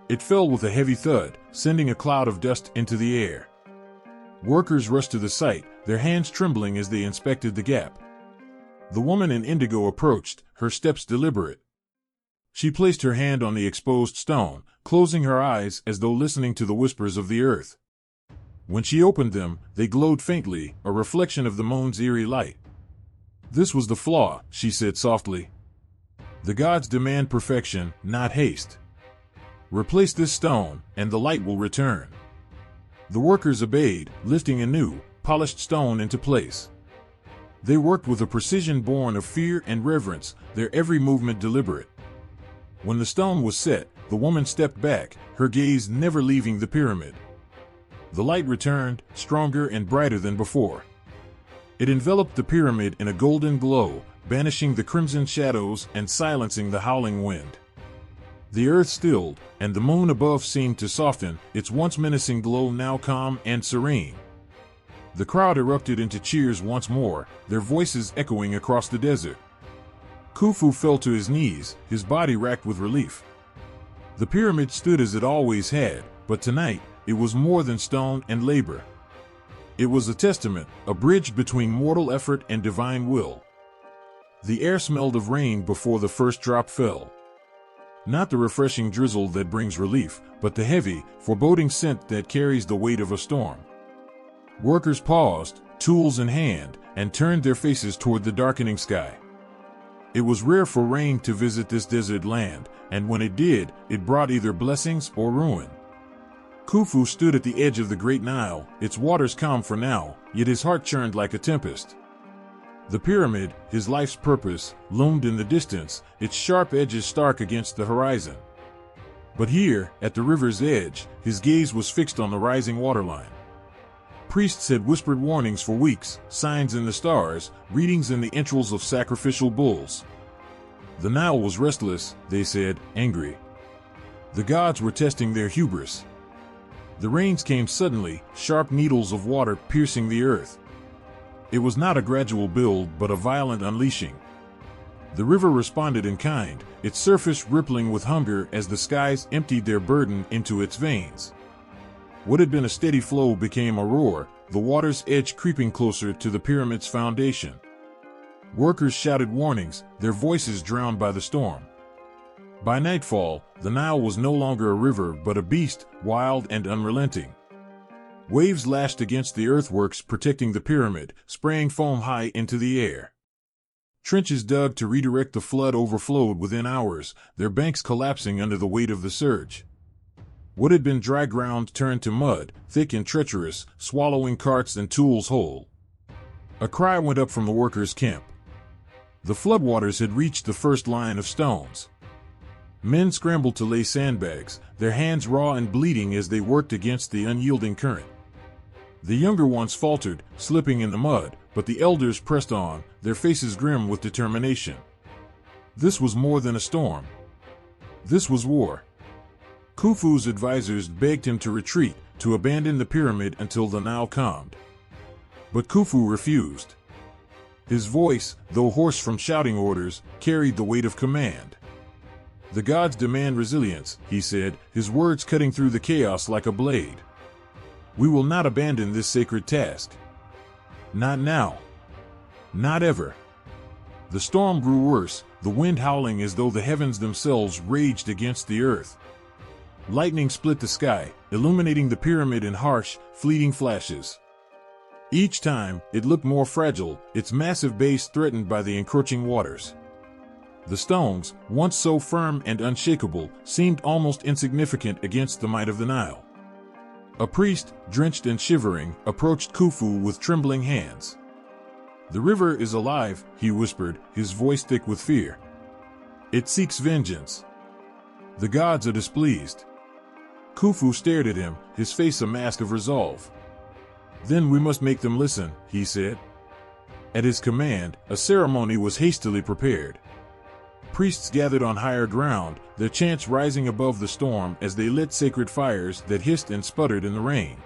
It fell with a heavy thud, sending a cloud of dust into the air. Workers rushed to the site, their hands trembling as they inspected the gap. The woman in indigo approached, her steps deliberate. She placed her hand on the exposed stone, closing her eyes as though listening to the whispers of the earth. When she opened them, they glowed faintly, a reflection of the moon's eerie light. "This was the flaw," she said softly. "The gods demand perfection, not haste. Replace this stone, and the light will return." The workers obeyed, lifting a new, polished stone into place. They worked with a precision born of fear and reverence, their every movement deliberate. When the stone was set, the woman stepped back, her gaze never leaving the pyramid. The light returned, stronger and brighter than before. It enveloped the pyramid in a golden glow, banishing the crimson shadows and silencing the howling wind. The earth stilled, and the moon above seemed to soften, its once menacing glow now calm and serene. The crowd erupted into cheers once more, their voices echoing across the desert. Khufu fell to his knees, his body racked with relief. The pyramid stood as it always had, but tonight, it was more than stone and labor. It was a testament, a bridge between mortal effort and divine will. The air smelled of rain before the first drop fell. Not the refreshing drizzle that brings relief, but the heavy, foreboding scent that carries the weight of a storm. Workers paused, tools in hand, and turned their faces toward the darkening sky. It was rare for rain to visit this desert land, and when it did, it brought either blessings or ruin. Khufu stood at the edge of the Great Nile, its waters calm for now, yet his heart churned like a tempest. The pyramid, his life's purpose, loomed in the distance, its sharp edges stark against the horizon. But here, at the river's edge, his gaze was fixed on the rising waterline. Priests had whispered warnings for weeks, signs in the stars, readings in the entrails of sacrificial bulls. The Nile was restless, they said, angry. The gods were testing their hubris. The rains came suddenly, sharp needles of water piercing the earth. It was not a gradual build but a violent unleashing. The river responded in kind, its surface rippling with hunger as the skies emptied their burden into its veins. What had been a steady flow became a roar, the water's edge creeping closer to the pyramid's foundation. Workers shouted warnings, their voices drowned by the storm. By nightfall, the Nile was no longer a river but a beast, wild and unrelenting. Waves lashed against the earthworks protecting the pyramid, spraying foam high into the air. Trenches dug to redirect the flood overflowed within hours, their banks collapsing under the weight of the surge. What had been dry ground turned to mud, thick and treacherous, swallowing carts and tools whole. A cry went up from the workers' camp. The floodwaters had reached the first line of stones. Men scrambled to lay sandbags, their hands raw and bleeding as they worked against the unyielding current. The younger ones faltered, slipping in the mud, but the elders pressed on, their faces grim with determination. This was more than a storm. This was war. Khufu's advisors begged him to retreat, to abandon the pyramid until the Nile calmed. But Khufu refused. His voice, though hoarse from shouting orders, carried the weight of command. The gods demand resilience, he said, his words cutting through the chaos like a blade. We will not abandon this sacred task. Not now. Not ever. The storm grew worse, the wind howling as though the heavens themselves raged against the earth. Lightning split the sky, illuminating the pyramid in harsh, fleeting flashes. Each time, it looked more fragile, its massive base threatened by the encroaching waters. The stones, once so firm and unshakable, seemed almost insignificant against the might of the Nile. A priest, drenched and shivering, approached Khufu with trembling hands. "The river is alive," he whispered, his voice thick with fear. "It seeks vengeance. The gods are displeased." Khufu stared at him, his face a mask of resolve. "Then we must make them listen," he said. At his command, a ceremony was hastily prepared. Priests gathered on higher ground, their chants rising above the storm as they lit sacred fires that hissed and sputtered in the rain.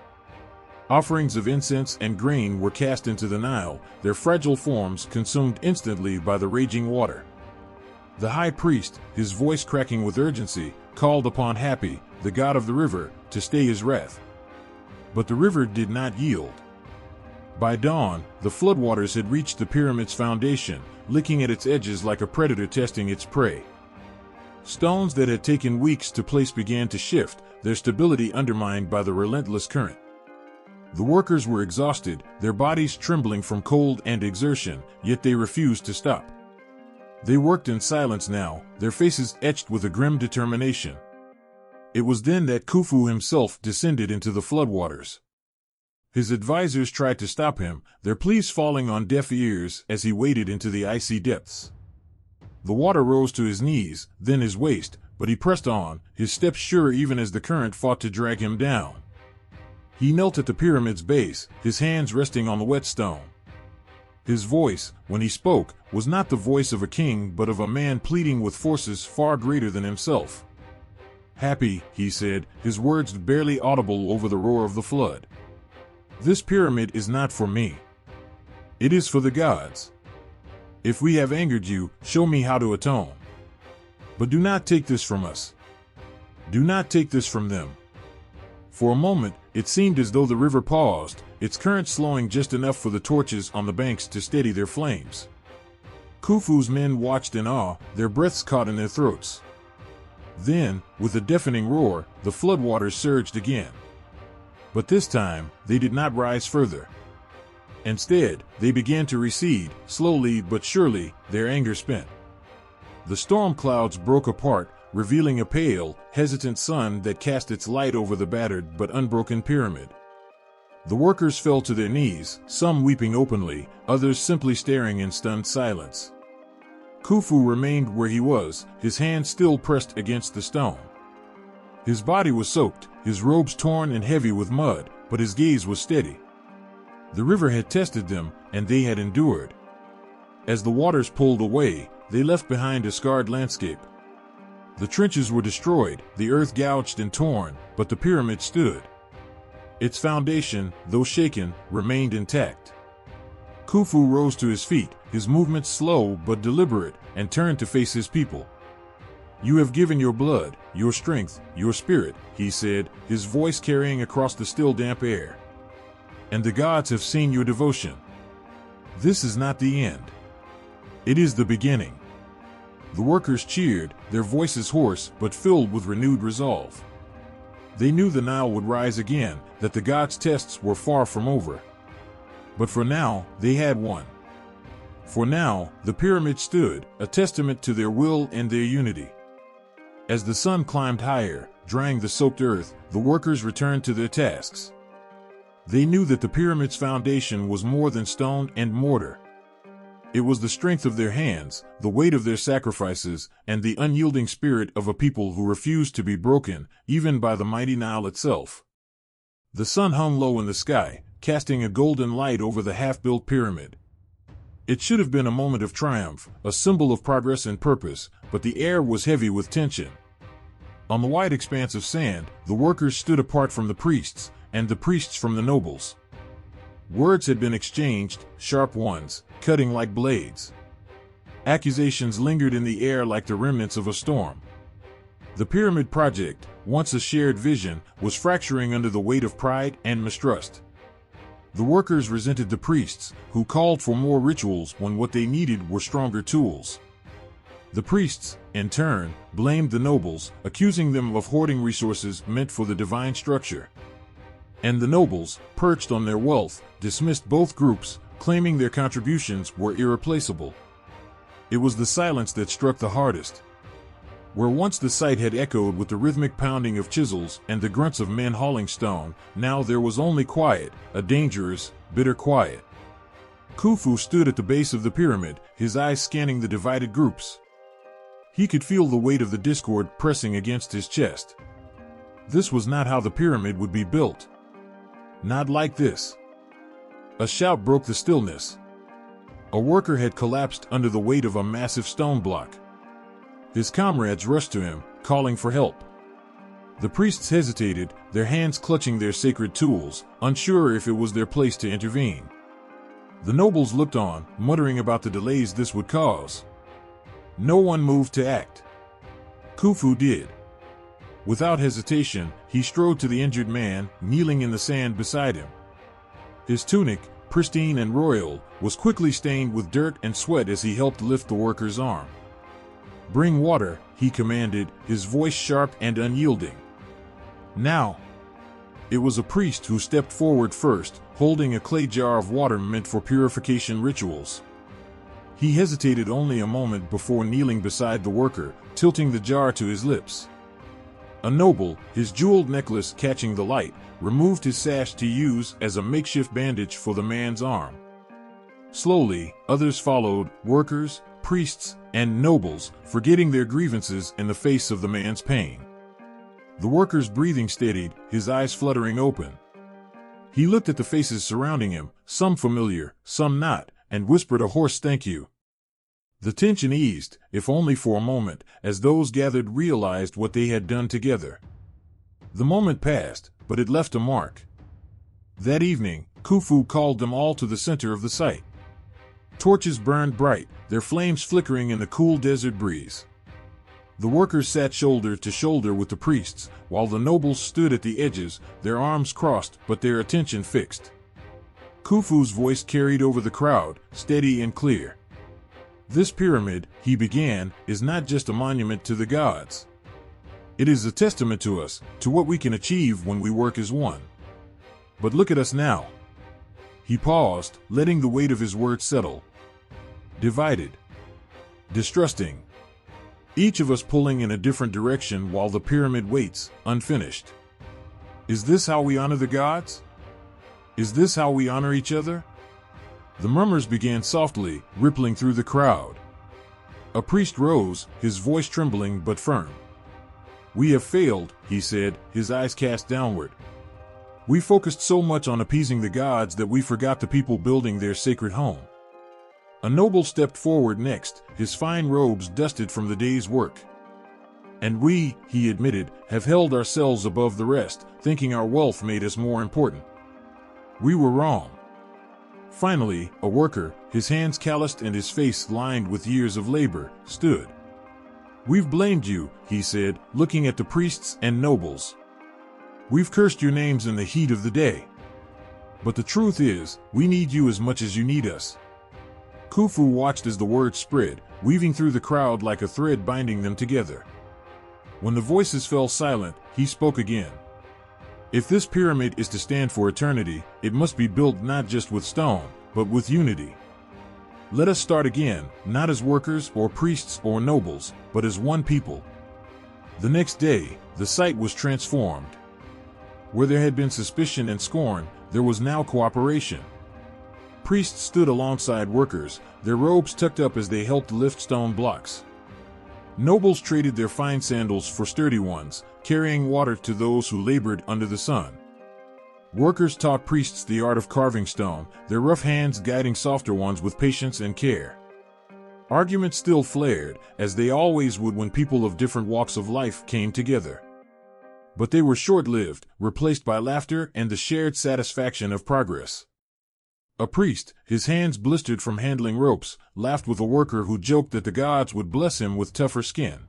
Offerings of incense and grain were cast into the Nile, their fragile forms consumed instantly by the raging water. The high priest, his voice cracking with urgency, called upon Hapi, the god of the river, to stay his wrath. But the river did not yield. By dawn, the floodwaters had reached the pyramid's foundation, licking at its edges like a predator testing its prey. Stones that had taken weeks to place began to shift, their stability undermined by the relentless current. The workers were exhausted, their bodies trembling from cold and exertion, yet they refused to stop. They worked in silence now, their faces etched with a grim determination. It was then that Khufu himself descended into the floodwaters. His advisors tried to stop him, their pleas falling on deaf ears as he waded into the icy depths. The water rose to his knees, then his waist, but he pressed on, his steps sure even as the current fought to drag him down. He knelt at the pyramid's base, his hands resting on the wet stone. His voice, when he spoke, was not the voice of a king but of a man pleading with forces far greater than himself. "Happy," he said, his words barely audible over the roar of the flood. "This pyramid is not for me. It is for the gods. If we have angered you, show me how to atone. But do not take this from us. Do not take this from them." For a moment, it seemed as though the river paused, its current slowing just enough for the torches on the banks to steady their flames. Khufu's men watched in awe, their breaths caught in their throats. Then, with a deafening roar, the floodwaters surged again. But this time, they did not rise further. Instead, they began to recede, slowly but surely, their anger spent. The storm clouds broke apart, revealing a pale, hesitant sun that cast its light over the battered but unbroken pyramid. The workers fell to their knees, some weeping openly, others simply staring in stunned silence. Khufu remained where he was, his hand still pressed against the stone. His body was soaked, his robes torn and heavy with mud, but his gaze was steady. The river had tested them, and they had endured. As the waters pulled away, they left behind a scarred landscape. The trenches were destroyed, the earth gouged and torn, but the pyramid stood. Its foundation, though shaken, remained intact. Khufu rose to his feet, his movements slow but deliberate, and turned to face his people. "You have given your blood, your strength, your spirit," he said, his voice carrying across the still damp air. "And the gods have seen your devotion. This is not the end. It is the beginning." The workers cheered, their voices hoarse but filled with renewed resolve. They knew the Nile would rise again, that the gods' tests were far from over. But for now, they had won. For now, the pyramid stood, a testament to their will and their unity. As the sun climbed higher, drying the soaked earth, the workers returned to their tasks. They knew that the pyramid's foundation was more than stone and mortar. It was the strength of their hands, the weight of their sacrifices, and the unyielding spirit of a people who refused to be broken, even by the mighty Nile itself. The sun hung low in the sky, casting a golden light over the half-built pyramid. It should have been a moment of triumph, a symbol of progress and purpose, but the air was heavy with tension. On the wide expanse of sand, the workers stood apart from the priests, and the priests from the nobles. Words had been exchanged, sharp ones, cutting like blades. Accusations lingered in the air like the remnants of a storm. The pyramid project, once a shared vision, was fracturing under the weight of pride and mistrust. The workers resented the priests, who called for more rituals when what they needed were stronger tools. The priests, in turn, blamed the nobles, accusing them of hoarding resources meant for the divine structure. And the nobles, perched on their wealth, dismissed both groups, claiming their contributions were irreplaceable. It was the silence that struck the hardest. Where once the site had echoed with the rhythmic pounding of chisels and the grunts of men hauling stone, now there was only quiet, a dangerous, bitter quiet. Khufu stood at the base of the pyramid, his eyes scanning the divided groups. He could feel the weight of the discord pressing against his chest. This was not how the pyramid would be built. Not like this. A shout broke the stillness. A worker had collapsed under the weight of a massive stone block. His comrades rushed to him, calling for help. The priests hesitated, their hands clutching their sacred tools, unsure if it was their place to intervene. The nobles looked on, muttering about the delays this would cause. No one moved to act. Khufu did. Without hesitation, he strode to the injured man, kneeling in the sand beside him. His tunic, pristine and royal, was quickly stained with dirt and sweat as he helped lift the worker's arm. "Bring water," he commanded, his voice sharp and unyielding. Now. It was a priest who stepped forward first, holding a clay jar of water meant for purification rituals. He hesitated only a moment before kneeling beside the worker, tilting the jar to his lips. A noble, his jeweled necklace catching the light, removed his sash to use as a makeshift bandage for the man's arm. Slowly, others followed, workers, priests, and nobles, forgetting their grievances in the face of the man's pain. The worker's breathing steadied, his eyes fluttering open. He looked at the faces surrounding him, some familiar, some not, and whispered a hoarse thank you. The tension eased, if only for a moment, as those gathered realized what they had done together. The moment passed, but it left a mark. That evening, Khufu called them all to the center of the site. Torches burned bright, their flames flickering in the cool desert breeze. The workers sat shoulder to shoulder with the priests, while the nobles stood at the edges, their arms crossed but their attention fixed. Khufu's voice carried over the crowd, steady and clear. "This pyramid," he began, "is not just a monument to the gods. It is a testament to us, to what we can achieve when we work as one. But look at us now." He paused, letting the weight of his words settle. Divided. Distrusting. each of us pulling in a different direction while the pyramid waits, unfinished. Is this how we honor the gods? Is this how we honor each other? The murmurs began softly, rippling through the crowd. A priest rose, his voice trembling but firm. "We have failed," he said, his eyes cast downward. "We focused so much on appeasing the gods that we forgot the people building their sacred home." A noble stepped forward next, his fine robes dusted from the day's work. "And we," he admitted, "have held ourselves above the rest, thinking our wealth made us more important. We were wrong." Finally, a worker, his hands calloused and his face lined with years of labor, stood. "We've blamed you," he said, looking at the priests and nobles. "We've cursed your names in the heat of the day. But the truth is, we need you as much as you need us." Khufu watched as the word spread, weaving through the crowd like a thread binding them together. When the voices fell silent, he spoke again. "If this pyramid is to stand for eternity, it must be built not just with stone, but with unity. Let us start again, not as workers or priests or nobles, but as one people." The next day, the site was transformed. Where there had been suspicion and scorn, there was now cooperation. Priests stood alongside workers, their robes tucked up as they helped lift stone blocks. Nobles traded their fine sandals for sturdy ones, carrying water to those who labored under the sun. Workers taught priests the art of carving stone, their rough hands guiding softer ones with patience and care. Arguments still flared, as they always would when people of different walks of life came together. But they were short-lived, replaced by laughter and the shared satisfaction of progress. A priest, his hands blistered from handling ropes, laughed with a worker who joked that the gods would bless him with tougher skin.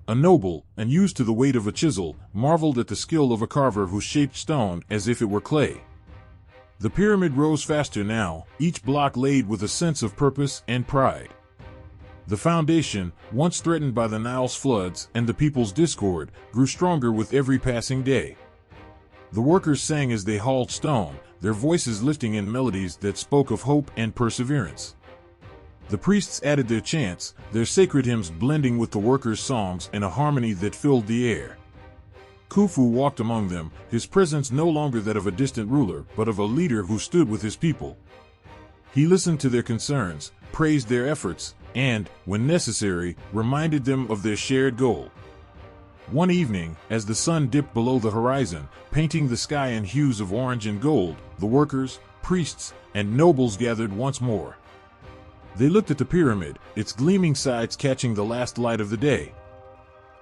A noble, unused to the weight of a chisel, marveled at the skill of a carver who shaped stone as if it were clay. The pyramid rose faster now, each block laid with a sense of purpose and pride. The foundation, once threatened by the Nile's floods and the people's discord, grew stronger with every passing day. The workers sang as they hauled stone, their voices lifting in melodies that spoke of hope and perseverance. The priests added their chants, their sacred hymns blending with the workers' songs in a harmony that filled the air. Khufu walked among them, his presence no longer that of a distant ruler, but of a leader who stood with his people. He listened to their concerns, praised their efforts, and, when necessary, reminded them of their shared goal. One evening, as the sun dipped below the horizon, painting the sky in hues of orange and gold, the workers, priests, and nobles gathered once more. They looked at the pyramid, its gleaming sides catching the last light of the day.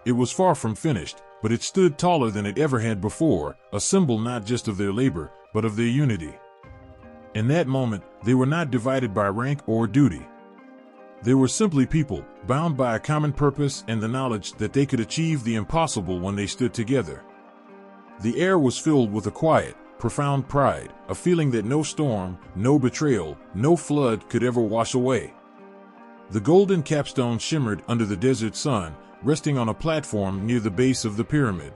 It was far from finished, but it stood taller than it ever had before, a symbol not just of their labor, but of their unity. In that moment, they were not divided by rank or duty. They were simply people, bound by a common purpose and the knowledge that they could achieve the impossible when they stood together. The air was filled with a quiet, profound pride, a feeling that no storm, no betrayal, no flood could ever wash away. The golden capstone shimmered under the desert sun, resting on a platform near the base of the pyramid.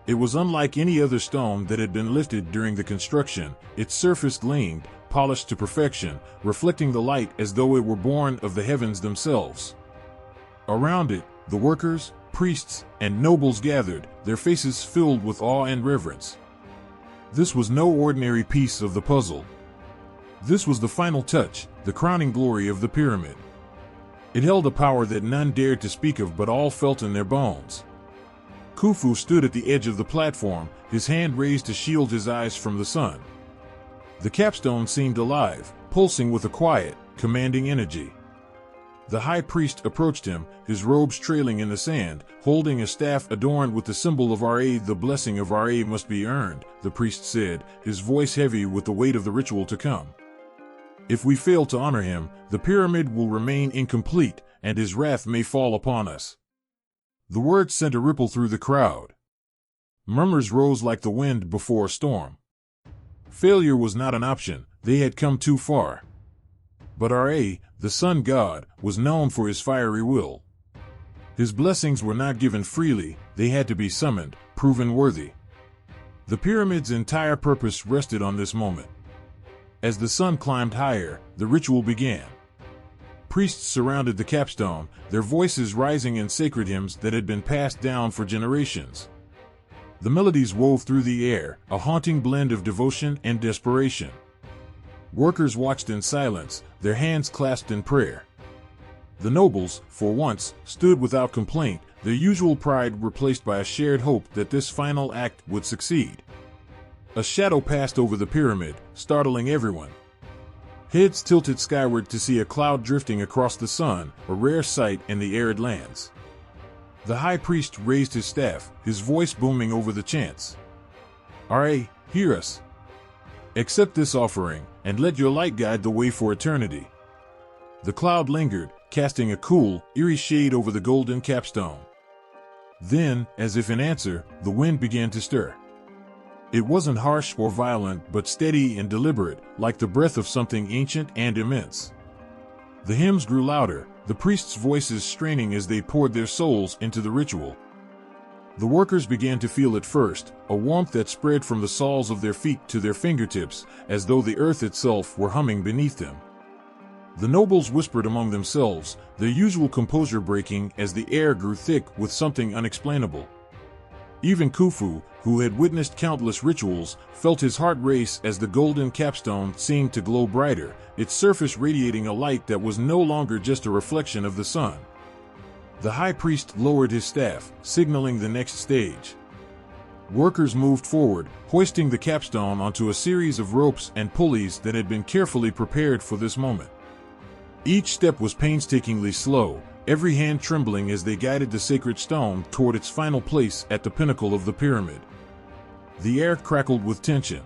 It was unlike any other stone that had been lifted during the construction, its surface gleamed, polished to perfection, reflecting the light as though it were born of the heavens themselves. Around it, the workers, priests, and nobles gathered, their faces filled with awe and reverence. This was no ordinary piece of the puzzle. This was the final touch, the crowning glory of the pyramid. It held a power that none dared to speak of but all felt in their bones. Khufu stood at the edge of the platform, his hand raised to shield his eyes from the sun. The capstone seemed alive, pulsing with a quiet, commanding energy. The high priest approached him, his robes trailing in the sand, holding a staff adorned with the symbol of Ra. "The blessing of Ra must be earned," the priest said, his voice heavy with the weight of the ritual to come. "If we fail to honor him, the pyramid will remain incomplete, and his wrath may fall upon us." The words sent a ripple through the crowd. Murmurs rose like the wind before a storm. Failure was not an option, they had come too far. But Ra, the sun god, was known for his fiery will. His blessings were not given freely, they had to be summoned, proven worthy. The pyramid's entire purpose rested on this moment. As the sun climbed higher, the ritual began. Priests surrounded the capstone, their voices rising in sacred hymns that had been passed down for generations. The melodies wove through the air, a haunting blend of devotion and desperation. Workers watched in silence, their hands clasped in prayer. The nobles, for once, stood without complaint, their usual pride replaced by a shared hope that this final act would succeed. A shadow passed over the pyramid, startling everyone. Heads tilted skyward to see a cloud drifting across the sun, a rare sight in the arid lands. The high priest raised his staff, his voice booming over the chants. "Ra, hear us. Accept this offering, and let your light guide the way for eternity." The cloud lingered, casting a cool, eerie shade over the golden capstone. Then, as if in answer, the wind began to stir. It wasn't harsh or violent, but steady and deliberate, like the breath of something ancient and immense. The hymns grew louder, the priests' voices straining as they poured their souls into the ritual. The workers began to feel it first, a warmth that spread from the soles of their feet to their fingertips, as though the earth itself were humming beneath them. The nobles whispered among themselves, their usual composure breaking as the air grew thick with something unexplainable. Even Khufu, who had witnessed countless rituals, felt his heart race as the golden capstone seemed to glow brighter, its surface radiating a light that was no longer just a reflection of the sun. The high priest lowered his staff, signaling the next stage. Workers moved forward, hoisting the capstone onto a series of ropes and pulleys that had been carefully prepared for this moment. Each step was painstakingly slow, every hand trembling as they guided the sacred stone toward its final place at the pinnacle of the pyramid. The air crackled with tension.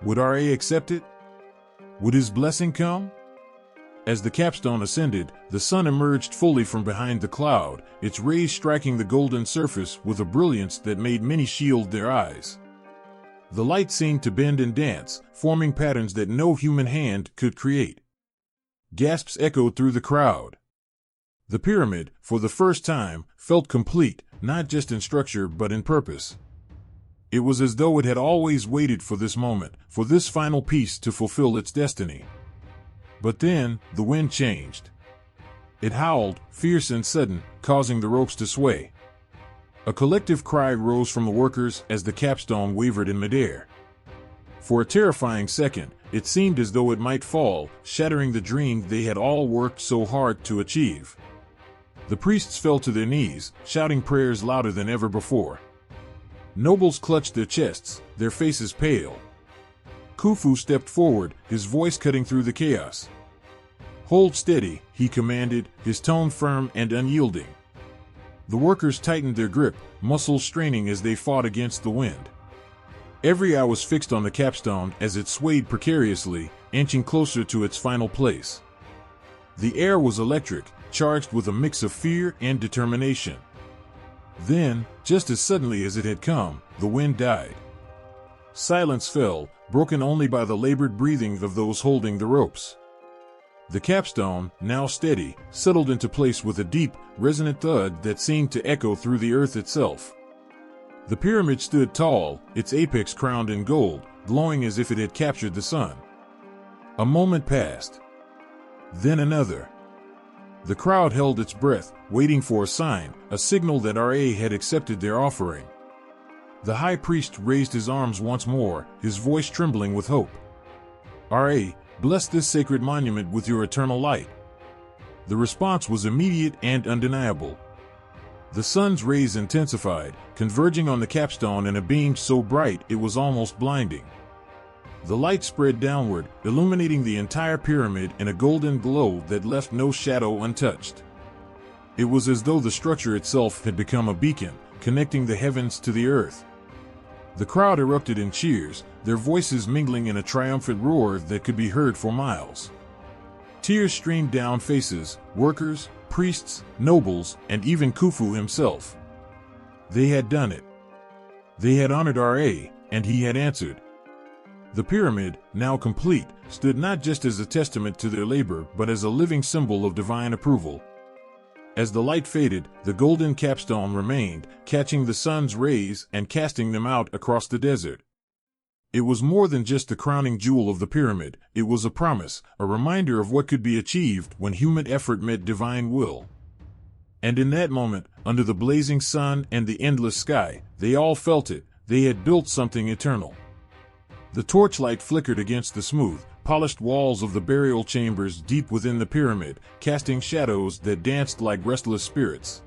Would Ra accept it? Would his blessing come? As the capstone ascended, the sun emerged fully from behind the cloud, its rays striking the golden surface with a brilliance that made many shield their eyes. The light seemed to bend and dance, forming patterns that no human hand could create. Gasps echoed through the crowd. The pyramid, for the first time, felt complete, not just in structure but in purpose. It was as though it had always waited for this moment, for this final piece to fulfill its destiny. But then, the wind changed. It howled, fierce and sudden, causing the ropes to sway. A collective cry rose from the workers as the capstone wavered in midair. For a terrifying second, it seemed as though it might fall, shattering the dream they had all worked so hard to achieve. The priests fell to their knees, shouting prayers louder than ever before. Nobles clutched their chests, their faces pale. Khufu stepped forward, his voice cutting through the chaos. "Hold steady," he commanded, his tone firm and unyielding. The workers tightened their grip, muscles straining as they fought against the wind. Every eye was fixed on the capstone as it swayed precariously, inching closer to its final place. The air was electric, charged with a mix of fear and determination. Then, just as suddenly as it had come, the wind died. Silence fell, broken only by the labored breathing of those holding the ropes. The capstone, now steady, settled into place with a deep, resonant thud that seemed to echo through the earth itself. The pyramid stood tall, its apex crowned in gold, glowing as if it had captured the sun. A moment passed. Then another. The crowd held its breath, waiting for a sign, a signal that Ra had accepted their offering. The high priest raised his arms once more, his voice trembling with hope. "Ra, bless this sacred monument with your eternal light." The response was immediate and undeniable. The sun's rays intensified, converging on the capstone in a beam so bright it was almost blinding. The light spread downward, illuminating the entire pyramid in a golden glow that left no shadow untouched. It was as though the structure itself had become a beacon, connecting the heavens to the earth. The crowd erupted in cheers, their voices mingling in a triumphant roar that could be heard for miles. Tears streamed down faces, workers, priests, nobles, and even Khufu himself. They had done it. They had honored Ra, and he had answered. The pyramid, now complete, stood not just as a testament to their labor but as a living symbol of divine approval. As the light faded, the golden capstone remained, catching the sun's rays and casting them out across the desert. It was more than just the crowning jewel of the pyramid, it was a promise, a reminder of what could be achieved when human effort met divine will. And in that moment, under the blazing sun and the endless sky, they all felt it, they had built something eternal. The torchlight flickered against the smooth, polished walls of the burial chambers deep within the pyramid, casting shadows that danced like restless spirits.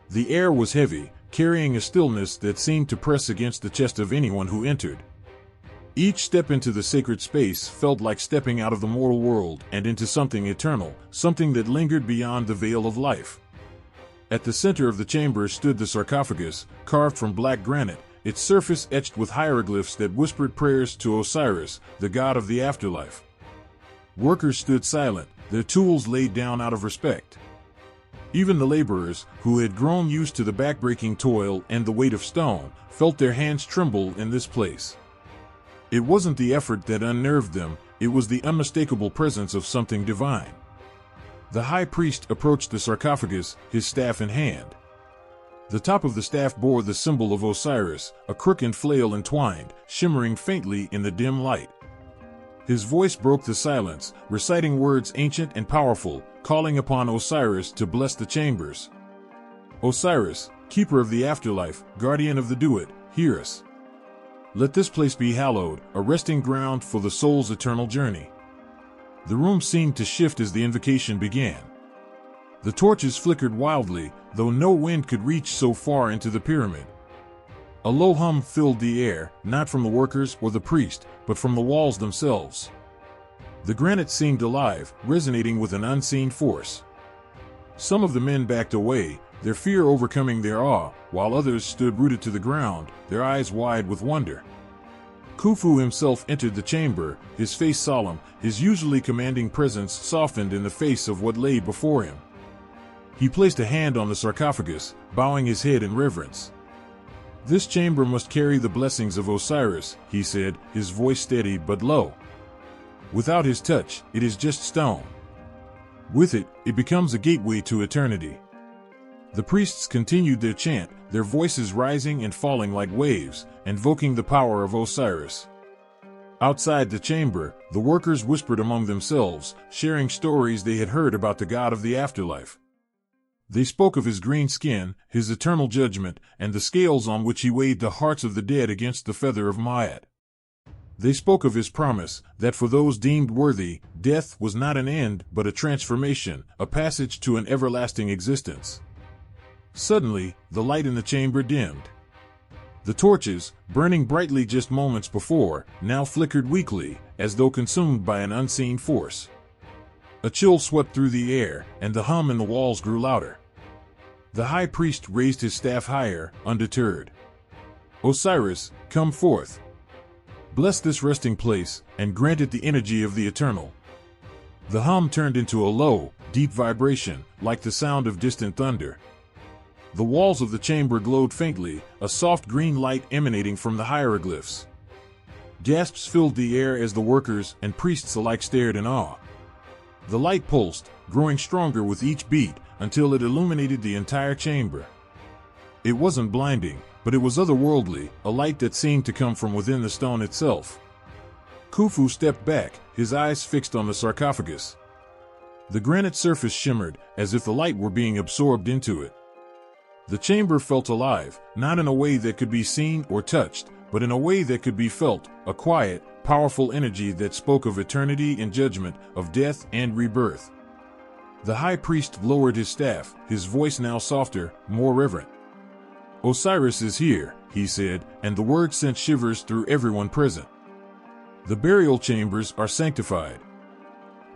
The air was heavy, carrying a stillness that seemed to press against the chest of anyone who entered. Each step into the sacred space felt like stepping out of the mortal world and into something eternal, something that lingered beyond the veil of life. At the center of the chamber stood the sarcophagus, carved from black granite, its surface etched with hieroglyphs that whispered prayers to Osiris, the god of the afterlife. Workers stood silent, their tools laid down out of respect. Even the laborers, who had grown used to the backbreaking toil and the weight of stone, felt their hands tremble in this place. It wasn't the effort that unnerved them, it was the unmistakable presence of something divine. The high priest approached the sarcophagus, his staff in hand. The top of the staff bore the symbol of Osiris, a crook and flail entwined, shimmering faintly in the dim light. His voice broke the silence, reciting words ancient and powerful, calling upon Osiris to bless the chambers. Osiris, keeper of the afterlife, guardian of the Duat, hear us. Let this place be hallowed, a resting ground for the soul's eternal journey. The room seemed to shift as the invocation began. The torches flickered wildly, though no wind could reach so far into the pyramid. A low hum filled the air, not from the workers or the priest, but from the walls themselves. The granite seemed alive, resonating with an unseen force. Some of the men backed away, their fear overcoming their awe, while others stood rooted to the ground, their eyes wide with wonder. Khufu himself entered the chamber, his face solemn, his usually commanding presence softened in the face of what lay before him. He placed a hand on the sarcophagus, bowing his head in reverence. This chamber must carry the blessings of Osiris, he said, his voice steady but low. Without his touch, it is just stone. With it, it becomes a gateway to eternity. The priests continued their chant, their voices rising and falling like waves, invoking the power of Osiris. Outside the chamber, the workers whispered among themselves, sharing stories they had heard about the god of the afterlife. They spoke of his green skin, his eternal judgment, and the scales on which he weighed the hearts of the dead against the feather of Ma'at. They spoke of his promise, that for those deemed worthy, death was not an end but a transformation, a passage to an everlasting existence. Suddenly, the light in the chamber dimmed. The torches, burning brightly just moments before, now flickered weakly, as though consumed by an unseen force. A chill swept through the air, and the hum in the walls grew louder. The high priest raised his staff higher, undeterred. Osiris, come forth. Bless this resting place, and grant it the energy of the eternal. The hum turned into a low, deep vibration, like the sound of distant thunder. The walls of the chamber glowed faintly, a soft green light emanating from the hieroglyphs. Gasps filled the air as the workers and priests alike stared in awe. The light pulsed, growing stronger with each beat, until it illuminated the entire chamber. It wasn't blinding, but it was otherworldly, a light that seemed to come from within the stone itself. Khufu stepped back, his eyes fixed on the sarcophagus. The granite surface shimmered, as if the light were being absorbed into it. The chamber felt alive, not in a way that could be seen or touched, but in a way that could be felt, a quiet, powerful energy that spoke of eternity and judgment, of death and rebirth. The high priest lowered his staff, his voice now softer, more reverent. Osiris is here, he said, and the word sent shivers through everyone present. The burial chambers are sanctified.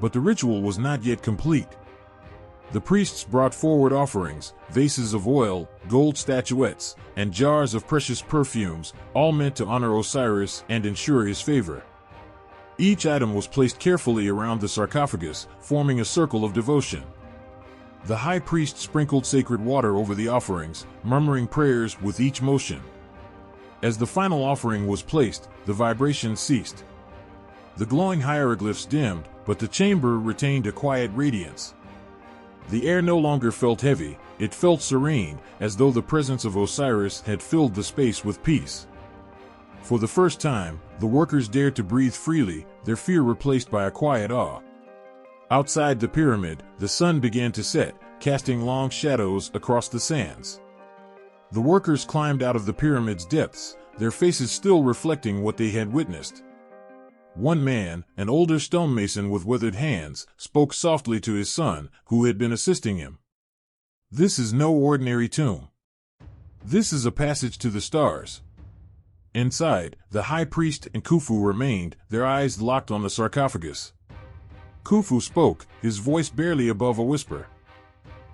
But the ritual was not yet complete. The priests brought forward offerings, vases of oil, gold statuettes, and jars of precious perfumes, all meant to honor Osiris and ensure his favor. Each item was placed carefully around the sarcophagus, forming a circle of devotion. The high priest sprinkled sacred water over the offerings, murmuring prayers with each motion. As the final offering was placed, the vibration ceased. The glowing hieroglyphs dimmed, but the chamber retained a quiet radiance. The air no longer felt heavy, it felt serene, as though the presence of Osiris had filled the space with peace. For the first time, the workers dared to breathe freely, their fear replaced by a quiet awe. Outside the pyramid, the sun began to set, casting long shadows across the sands. The workers climbed out of the pyramid's depths, their faces still reflecting what they had witnessed. One man, an older stonemason with withered hands, spoke softly to his son, who had been assisting him. "This is no ordinary tomb. This is a passage to the stars." Inside, the high priest and Khufu remained, their eyes locked on the sarcophagus. Khufu spoke, his voice barely above a whisper.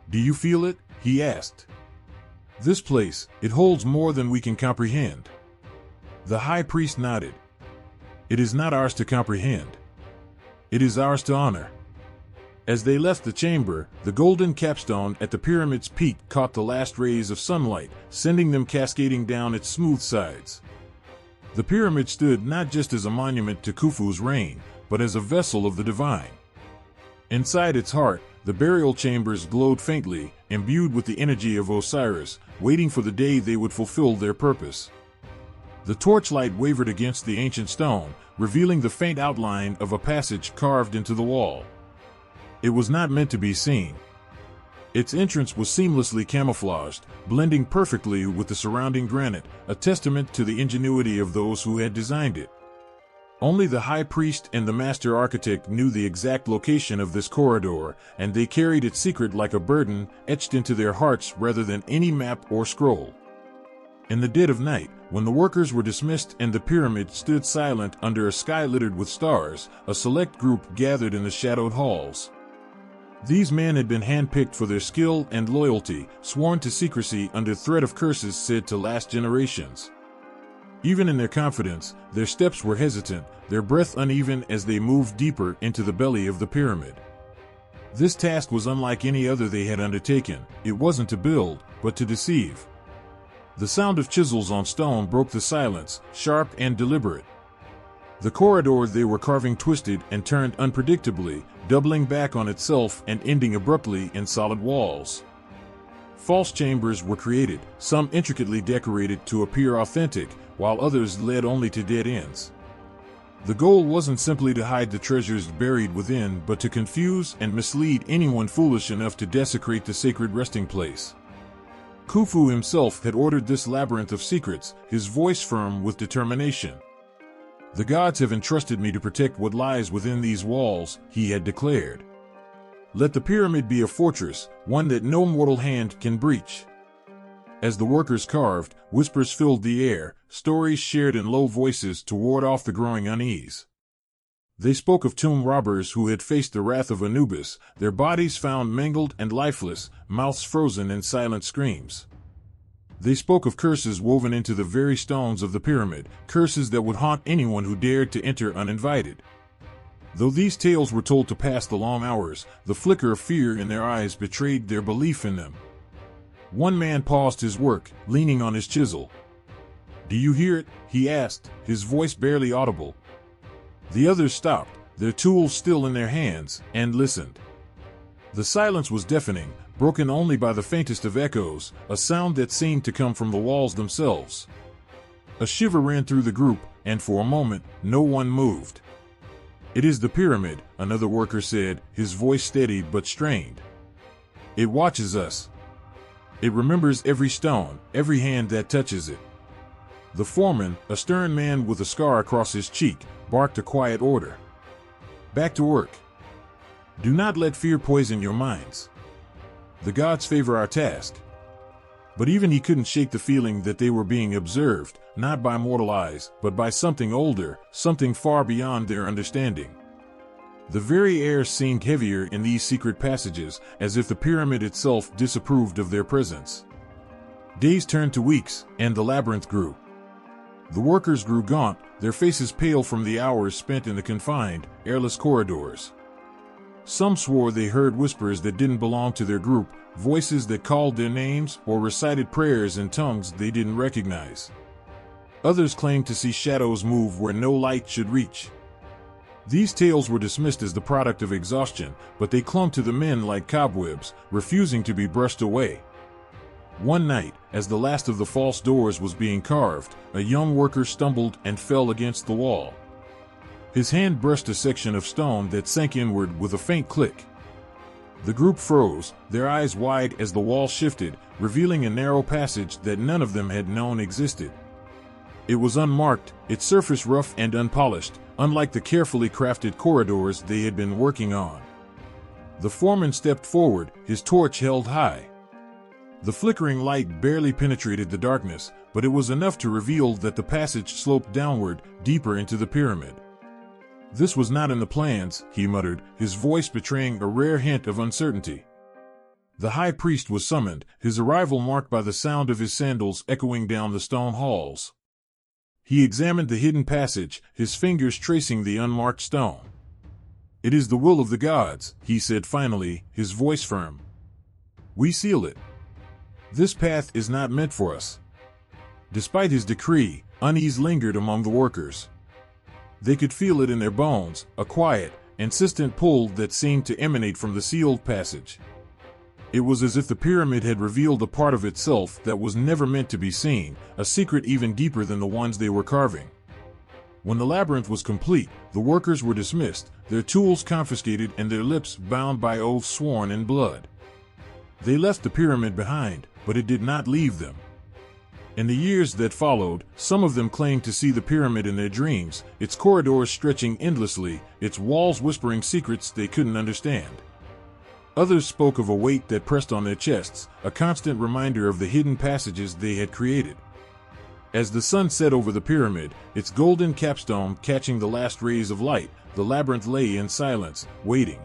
"Do you feel it?" he asked. "This place, it holds more than we can comprehend." The high priest nodded. "It is not ours to comprehend. It is ours to honor." As they left the chamber, the golden capstone at the pyramid's peak caught the last rays of sunlight, sending them cascading down its smooth sides. The pyramid stood not just as a monument to Khufu's reign, but as a vessel of the divine. Inside its heart, the burial chambers glowed faintly, imbued with the energy of Osiris, waiting for the day they would fulfill their purpose. The torchlight wavered against the ancient stone, revealing the faint outline of a passage carved into the wall. It was not meant to be seen. Its entrance was seamlessly camouflaged, blending perfectly with the surrounding granite, a testament to the ingenuity of those who had designed it. Only the high priest and the master architect knew the exact location of this corridor, and they carried its secret like a burden, etched into their hearts rather than any map or scroll. In the dead of night, when the workers were dismissed and the pyramid stood silent under a sky littered with stars, a select group gathered in the shadowed halls. These men had been handpicked for their skill and loyalty, sworn to secrecy under threat of curses said to last generations. Even in their confidence, their steps were hesitant, their breath uneven as they moved deeper into the belly of the pyramid. This task was unlike any other they had undertaken. It wasn't to build, but to deceive. The sound of chisels on stone broke the silence, sharp and deliberate. The corridor they were carving twisted and turned unpredictably, doubling back on itself and ending abruptly in solid walls. False chambers were created, some intricately decorated to appear authentic, while others led only to dead ends. The goal wasn't simply to hide the treasures buried within, but to confuse and mislead anyone foolish enough to desecrate the sacred resting place. Khufu himself had ordered this labyrinth of secrets, his voice firm with determination. "The gods have entrusted me to protect what lies within these walls," he had declared. "Let the pyramid be a fortress, one that no mortal hand can breach." As the workers carved, whispers filled the air, stories shared in low voices to ward off the growing unease. They spoke of tomb robbers who had faced the wrath of Anubis, their bodies found mangled and lifeless, mouths frozen in silent screams. They spoke of curses woven into the very stones of the pyramid, curses that would haunt anyone who dared to enter uninvited. Though these tales were told to pass the long hours, the flicker of fear in their eyes betrayed their belief in them. One man paused his work, leaning on his chisel. "Do you hear it?" he asked, his voice barely audible. The others stopped, their tools still in their hands, and listened. The silence was deafening, broken only by the faintest of echoes, a sound that seemed to come from the walls themselves. A shiver ran through the group, and for a moment, no one moved. "It is the pyramid," another worker said, his voice steady but strained. "It watches us. It remembers every stone, every hand that touches it." The foreman, a stern man with a scar across his cheek, barked a quiet order. "Back to work. Do not let fear poison your minds. The gods favor our task." But even he couldn't shake the feeling that they were being observed, not by mortal eyes, but by something older, something far beyond their understanding. The very air seemed heavier in these secret passages, as if the pyramid itself disapproved of their presence. Days turned to weeks, and the labyrinth grew. The workers grew gaunt, their faces pale from the hours spent in the confined, airless corridors. Some swore they heard whispers that didn't belong to their group, voices that called their names or recited prayers in tongues they didn't recognize. Others claimed to see shadows move where no light should reach. These tales were dismissed as the product of exhaustion, but they clung to the men like cobwebs, refusing to be brushed away. One night, as the last of the false doors was being carved, a young worker stumbled and fell against the wall. His hand brushed a section of stone that sank inward with a faint click. The group froze, their eyes wide as the wall shifted, revealing a narrow passage that none of them had known existed. It was unmarked, its surface rough and unpolished, unlike the carefully crafted corridors they had been working on. The foreman stepped forward, his torch held high. The flickering light barely penetrated the darkness, but it was enough to reveal that the passage sloped downward, deeper into the pyramid. "This was not in the plans," he muttered, his voice betraying a rare hint of uncertainty. The high priest was summoned, his arrival marked by the sound of his sandals echoing down the stone halls. He examined the hidden passage, his fingers tracing the unmarked stone. "It is the will of the gods," he said finally, his voice firm. "We seal it. This path is not meant for us." Despite his decree, unease lingered among the workers. They could feel it in their bones, a quiet, insistent pull that seemed to emanate from the sealed passage. It was as if the pyramid had revealed a part of itself that was never meant to be seen, a secret even deeper than the ones they were carving. When the labyrinth was complete, the workers were dismissed, their tools confiscated and their lips bound by oaths sworn in blood. They left the pyramid behind, but it did not leave them. In the years that followed, some of them claimed to see the pyramid in their dreams, its corridors stretching endlessly, its walls whispering secrets they couldn't understand. Others spoke of a weight that pressed on their chests, a constant reminder of the hidden passages they had created. As the sun set over the pyramid, its golden capstone catching the last rays of light, the labyrinth lay in silence, waiting.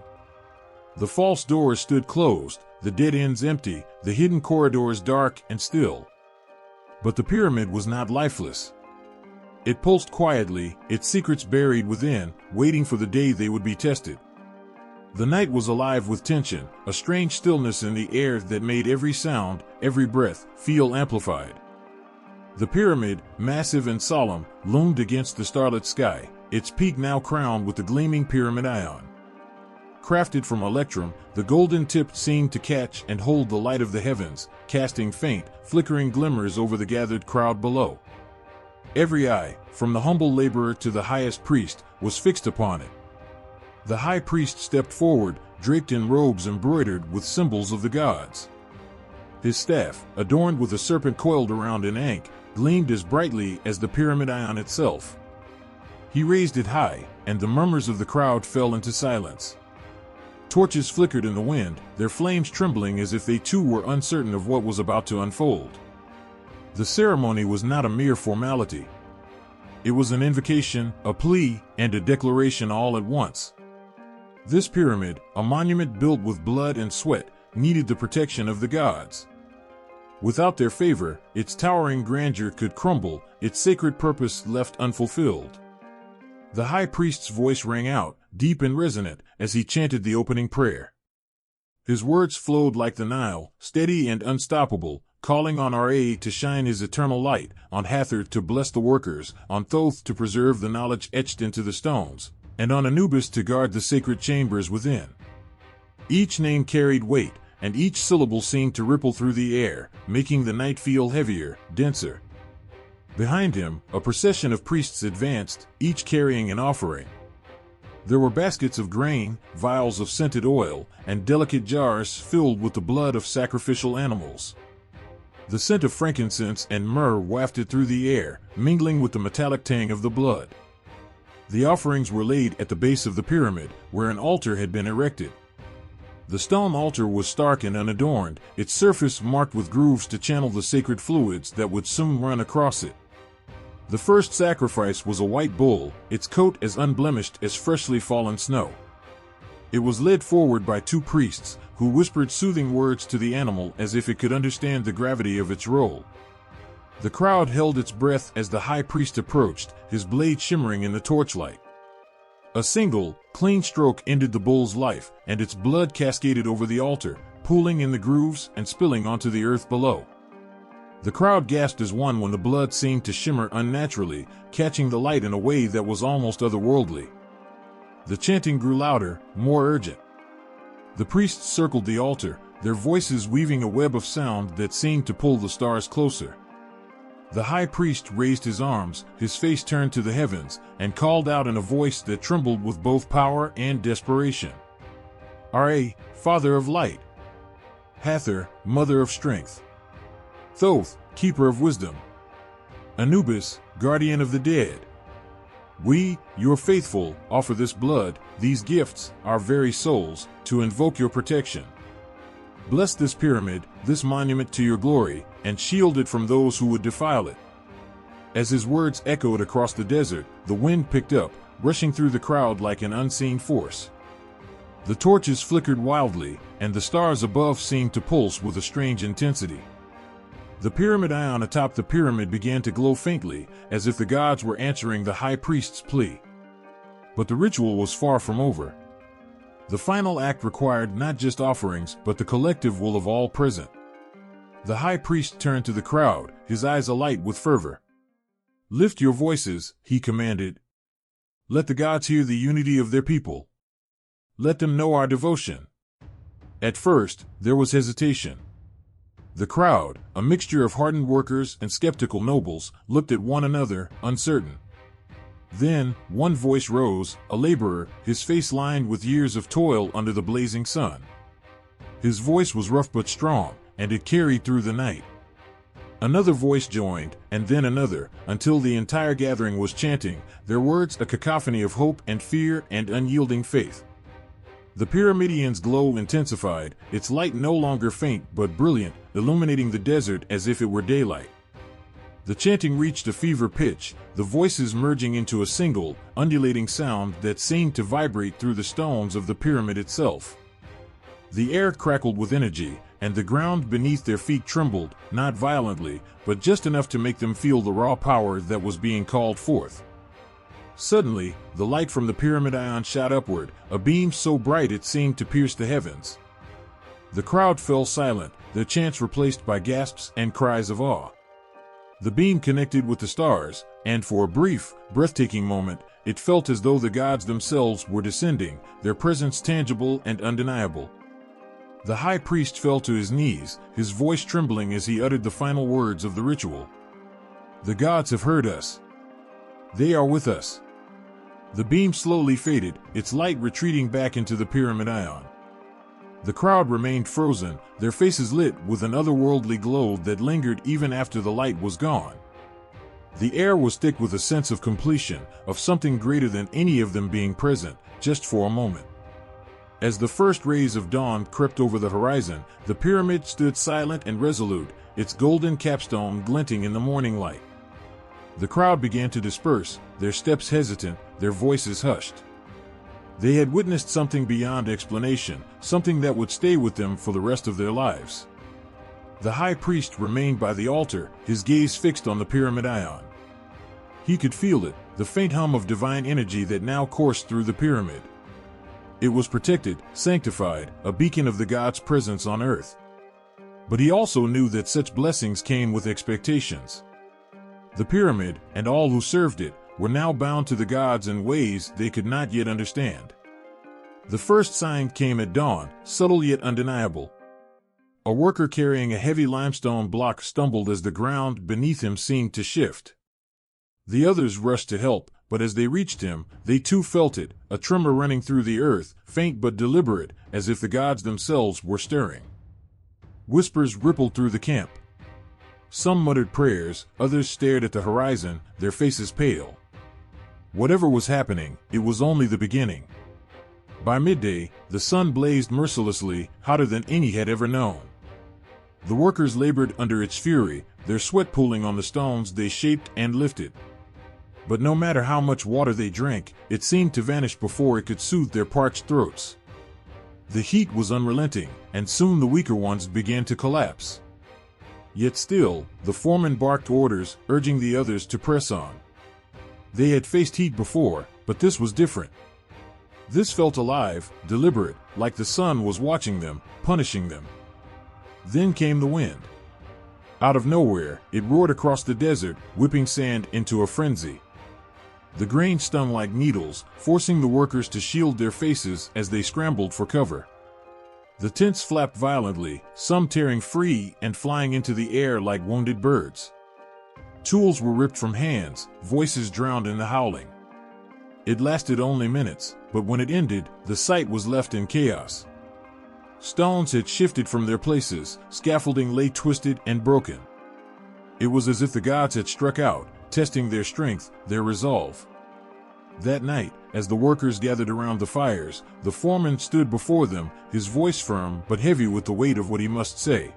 The false doors stood closed, the dead ends empty, the hidden corridors dark and still. But the pyramid was not lifeless. It pulsed quietly, its secrets buried within, waiting for the day they would be tested. The night was alive with tension, a strange stillness in the air that made every sound, every breath, feel amplified. The pyramid, massive and solemn, loomed against the starlit sky, its peak now crowned with the gleaming pyramid ion. Crafted from electrum, the golden tip seemed to catch and hold the light of the heavens, casting faint, flickering glimmers over the gathered crowd below. Every eye, from the humble laborer to the highest priest, was fixed upon it. The high priest stepped forward, draped in robes embroidered with symbols of the gods. His staff, adorned with a serpent coiled around in ink, gleamed as brightly as the pyramid ion itself. He raised it high, and the murmurs of the crowd fell into silence. Torches flickered in the wind, their flames trembling as if they too were uncertain of what was about to unfold. The ceremony was not a mere formality. It was an invocation, a plea, and a declaration all at once. This pyramid, a monument built with blood and sweat, needed the protection of the gods. Without their favor, its towering grandeur could crumble, its sacred purpose left unfulfilled. The high priest's voice rang out, deep and resonant, as he chanted the opening prayer. His words flowed like the Nile, steady and unstoppable, calling on Ra to shine his eternal light, on Hathor to bless the workers, on Thoth to preserve the knowledge etched into the stones, and on Anubis to guard the sacred chambers within. Each name carried weight, and each syllable seemed to ripple through the air, making the night feel heavier, denser. Behind him, a procession of priests advanced, each carrying an offering. There were baskets of grain, vials of scented oil, and delicate jars filled with the blood of sacrificial animals. The scent of frankincense and myrrh wafted through the air, mingling with the metallic tang of the blood. The offerings were laid at the base of the pyramid, where an altar had been erected. The stone altar was stark and unadorned, its surface marked with grooves to channel the sacred fluids that would soon run across it. The first sacrifice was a white bull, its coat as unblemished as freshly fallen snow. It was led forward by two priests, who whispered soothing words to the animal as if it could understand the gravity of its role. The crowd held its breath as the high priest approached, his blade shimmering in the torchlight. A single, clean stroke ended the bull's life, and its blood cascaded over the altar, pooling in the grooves and spilling onto the earth below. The crowd gasped as one when the blood seemed to shimmer unnaturally, catching the light in a way that was almost otherworldly. The chanting grew louder, more urgent. The priests circled the altar, their voices weaving a web of sound that seemed to pull the stars closer. The high priest raised his arms, his face turned to the heavens, and called out in a voice that trembled with both power and desperation. Ra, Father of Light. Hathor, Mother of Strength. Thoth, Keeper of Wisdom. Anubis, Guardian of the Dead. We, your faithful, offer this blood, these gifts, our very souls, to invoke your protection. Bless this pyramid, this monument to your glory, and shield it from those who would defile it. As his words echoed across the desert, the wind picked up, rushing through the crowd like an unseen force. The torches flickered wildly, and the stars above seemed to pulse with a strange intensity. The pyramid ion atop the pyramid began to glow faintly, as if the gods were answering the high priest's plea. But the ritual was far from over. The final act required not just offerings, but the collective will of all present. The high priest turned to the crowd, his eyes alight with fervor. "Lift your voices," he commanded. "Let the gods hear the unity of their people. Let them know our devotion." At first, there was hesitation. The crowd, a mixture of hardened workers and skeptical nobles, looked at one another, uncertain. Then, one voice rose, a laborer, his face lined with years of toil under the blazing sun. His voice was rough but strong, and it carried through the night. Another voice joined, and then another, until the entire gathering was chanting, their words a cacophony of hope and fear and unyielding faith. The pyramidian's glow intensified, its light no longer faint but brilliant, illuminating the desert as if it were daylight. The chanting reached a fever pitch, the voices merging into a single, undulating sound that seemed to vibrate through the stones of the pyramid itself. The air crackled with energy, and the ground beneath their feet trembled, not violently, but just enough to make them feel the raw power that was being called forth. Suddenly, the light from the pyramid ion shot upward, a beam so bright it seemed to pierce the heavens. The crowd fell silent, their chants replaced by gasps and cries of awe. The beam connected with the stars, and for a brief, breathtaking moment, it felt as though the gods themselves were descending, their presence tangible and undeniable. The high priest fell to his knees, his voice trembling as he uttered the final words of the ritual. "The gods have heard us. They are with us." The beam slowly faded, its light retreating back into the pyramid ion. The crowd remained frozen, their faces lit with an otherworldly glow that lingered even after the light was gone. The air was thick with a sense of completion, of something greater than any of them being present, just for a moment. As the first rays of dawn crept over the horizon, the pyramid stood silent and resolute, its golden capstone glinting in the morning light. The crowd began to disperse, their steps hesitant, their voices hushed. They had witnessed something beyond explanation, something that would stay with them for the rest of their lives. The high priest remained by the altar, his gaze fixed on the pyramid ion. He could feel it, the faint hum of divine energy that now coursed through the pyramid. It was protected, sanctified, a beacon of the God's presence on earth. But he also knew that such blessings came with expectations. The pyramid, and all who served it, were now bound to the gods in ways they could not yet understand. The first sign came at dawn, subtle yet undeniable. A worker carrying a heavy limestone block stumbled as the ground beneath him seemed to shift. The others rushed to help, but as they reached him, they too felt it, a tremor running through the earth, faint but deliberate, as if the gods themselves were stirring. Whispers rippled through the camp. Some muttered prayers, others stared at the horizon, their faces pale. Whatever was happening, it was only the beginning. By midday, the sun blazed mercilessly, hotter than any had ever known. The workers labored under its fury, their sweat pooling on the stones they shaped and lifted. But no matter how much water they drank, it seemed to vanish before it could soothe their parched throats. The heat was unrelenting, and soon the weaker ones began to collapse. Yet still, the foreman barked orders, urging the others to press on. They had faced heat before, but this was different. This felt alive, deliberate, like the sun was watching them, punishing them. Then came the wind. Out of nowhere, it roared across the desert, whipping sand into a frenzy. The grain stung like needles, forcing the workers to shield their faces as they scrambled for cover. The tents flapped violently, some tearing free and flying into the air like wounded birds. Tools were ripped from hands, voices drowned in the howling. It lasted only minutes, but when it ended, the site was left in chaos. Stones had shifted from their places, scaffolding lay twisted and broken. It was as if the gods had struck out, testing their strength, their resolve. That night, as the workers gathered around the fires, the foreman stood before them, his voice firm but heavy with the weight of what he must say.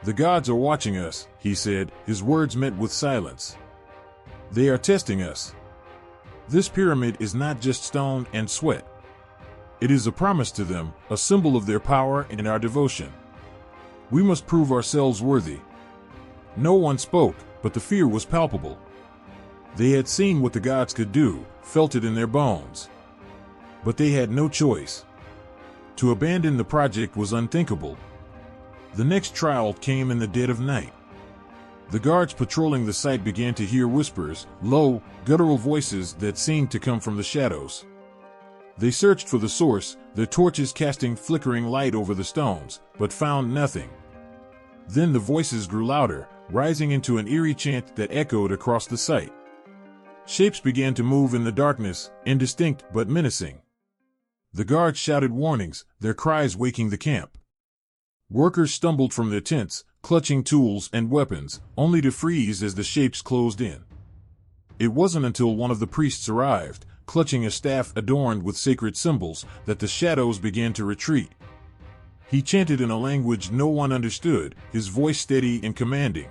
"The gods are watching us," he said, his words met with silence. "They are testing us. This pyramid is not just stone and sweat. It is a promise to them, a symbol of their power and our devotion. We must prove ourselves worthy." No one spoke, but the fear was palpable. They had seen what the gods could do, felt it in their bones. But they had no choice. To abandon the project was unthinkable. The next trial came in the dead of night. The guards patrolling the site began to hear whispers, low, guttural voices that seemed to come from the shadows. They searched for the source, their torches casting flickering light over the stones, but found nothing. Then the voices grew louder, rising into an eerie chant that echoed across the site. Shapes began to move in the darkness, indistinct but menacing. The guards shouted warnings, their cries waking the camp. Workers stumbled from their tents, clutching tools and weapons, only to freeze as the shapes closed in. It wasn't until one of the priests arrived, clutching a staff adorned with sacred symbols, that the shadows began to retreat. He chanted in a language no one understood, his voice steady and commanding.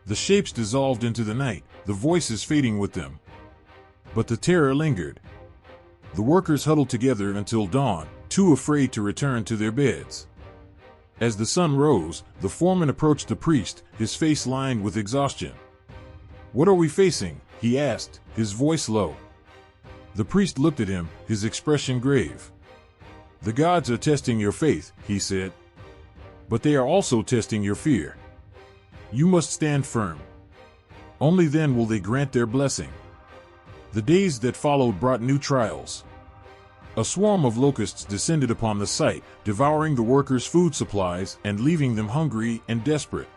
The shapes dissolved into the night, the voices fading with them. But the terror lingered. The workers huddled together until dawn, too afraid to return to their beds. As the sun rose, the foreman approached the priest, his face lined with exhaustion. "What are we facing?" he asked, his voice low. The priest looked at him, his expression grave. "The gods are testing your faith," he said. "But they are also testing your fear. You must stand firm. Only then will they grant their blessing." The days that followed brought new trials. A swarm of locusts descended upon the site, devouring the workers' food supplies and leaving them hungry and desperate.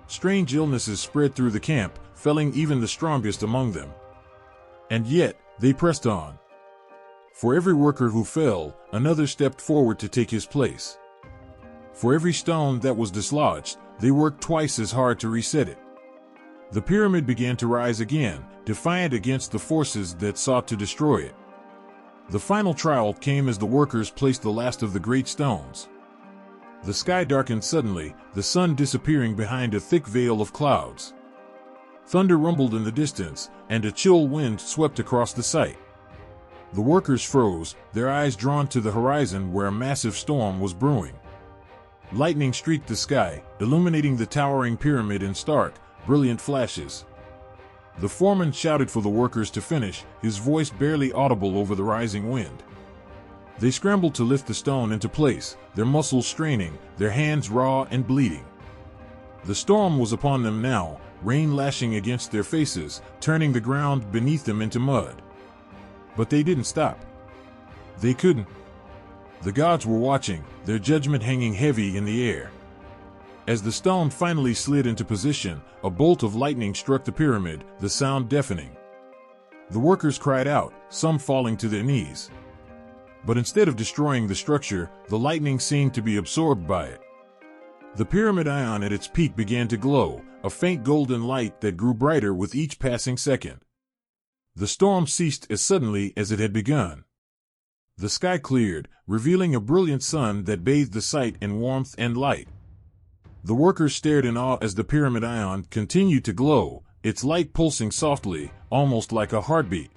Strange illnesses spread through the camp, felling even the strongest among them. And yet, they pressed on. For every worker who fell, another stepped forward to take his place. For every stone that was dislodged, they worked twice as hard to reset it. The pyramid began to rise again, defiant against the forces that sought to destroy it. The final trial came as the workers placed the last of the great stones. The sky darkened suddenly, the sun disappearing behind a thick veil of clouds. Thunder rumbled in the distance, and a chill wind swept across the site. The workers froze, their eyes drawn to the horizon where a massive storm was brewing. Lightning streaked the sky, illuminating the towering pyramid in stark, brilliant flashes. The foreman shouted for the workers to finish, his voice barely audible over the rising wind. They scrambled to lift the stone into place, their muscles straining, their hands raw and bleeding. The storm was upon them now, rain lashing against their faces, turning the ground beneath them into mud. But they didn't stop. They couldn't. The gods were watching, their judgment hanging heavy in the air. As the stone finally slid into position, a bolt of lightning struck the pyramid, the sound deafening. The workers cried out, some falling to their knees. But instead of destroying the structure, the lightning seemed to be absorbed by it. The pyramid ion at its peak began to glow, a faint golden light that grew brighter with each passing second. The storm ceased as suddenly as it had begun. The sky cleared, revealing a brilliant sun that bathed the site in warmth and light. The workers stared in awe as the pyramid ion continued to glow, its light pulsing softly, almost like a heartbeat.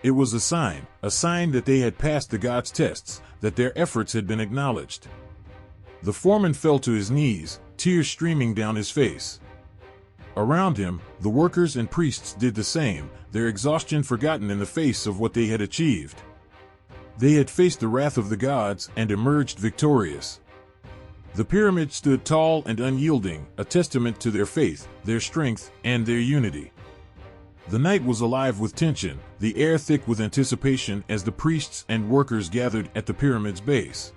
It was a sign that they had passed the gods' tests, that their efforts had been acknowledged. The foreman fell to his knees, tears streaming down his face. Around him, the workers and priests did the same, their exhaustion forgotten in the face of what they had achieved. They had faced the wrath of the gods and emerged victorious. The pyramid stood tall and unyielding, a testament to their faith, their strength, and their unity. The night was alive with tension, the air thick with anticipation as the priests and workers gathered at the pyramid's base.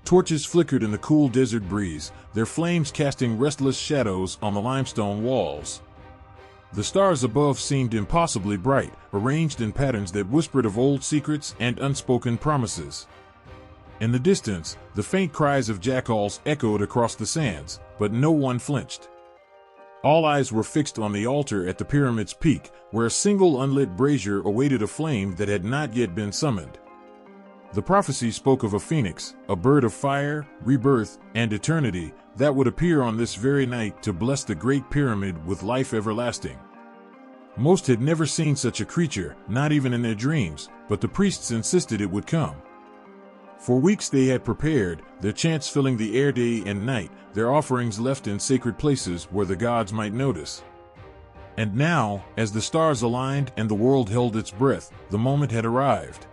Torches flickered in the cool desert breeze, their flames casting restless shadows on the limestone walls. The stars above seemed impossibly bright, arranged in patterns that whispered of old secrets and unspoken promises. In the distance, the faint cries of jackals echoed across the sands, but no one flinched. All eyes were fixed on the altar at the pyramid's peak, where a single unlit brazier awaited a flame that had not yet been summoned. The prophecy spoke of a phoenix, a bird of fire, rebirth, and eternity, that would appear on this very night to bless the Great Pyramid with life everlasting. Most had never seen such a creature, not even in their dreams, but the priests insisted it would come. For weeks they had prepared, their chants filling the air day and night, their offerings left in sacred places where the gods might notice. And now, as the stars aligned and the world held its breath, the moment had arrived.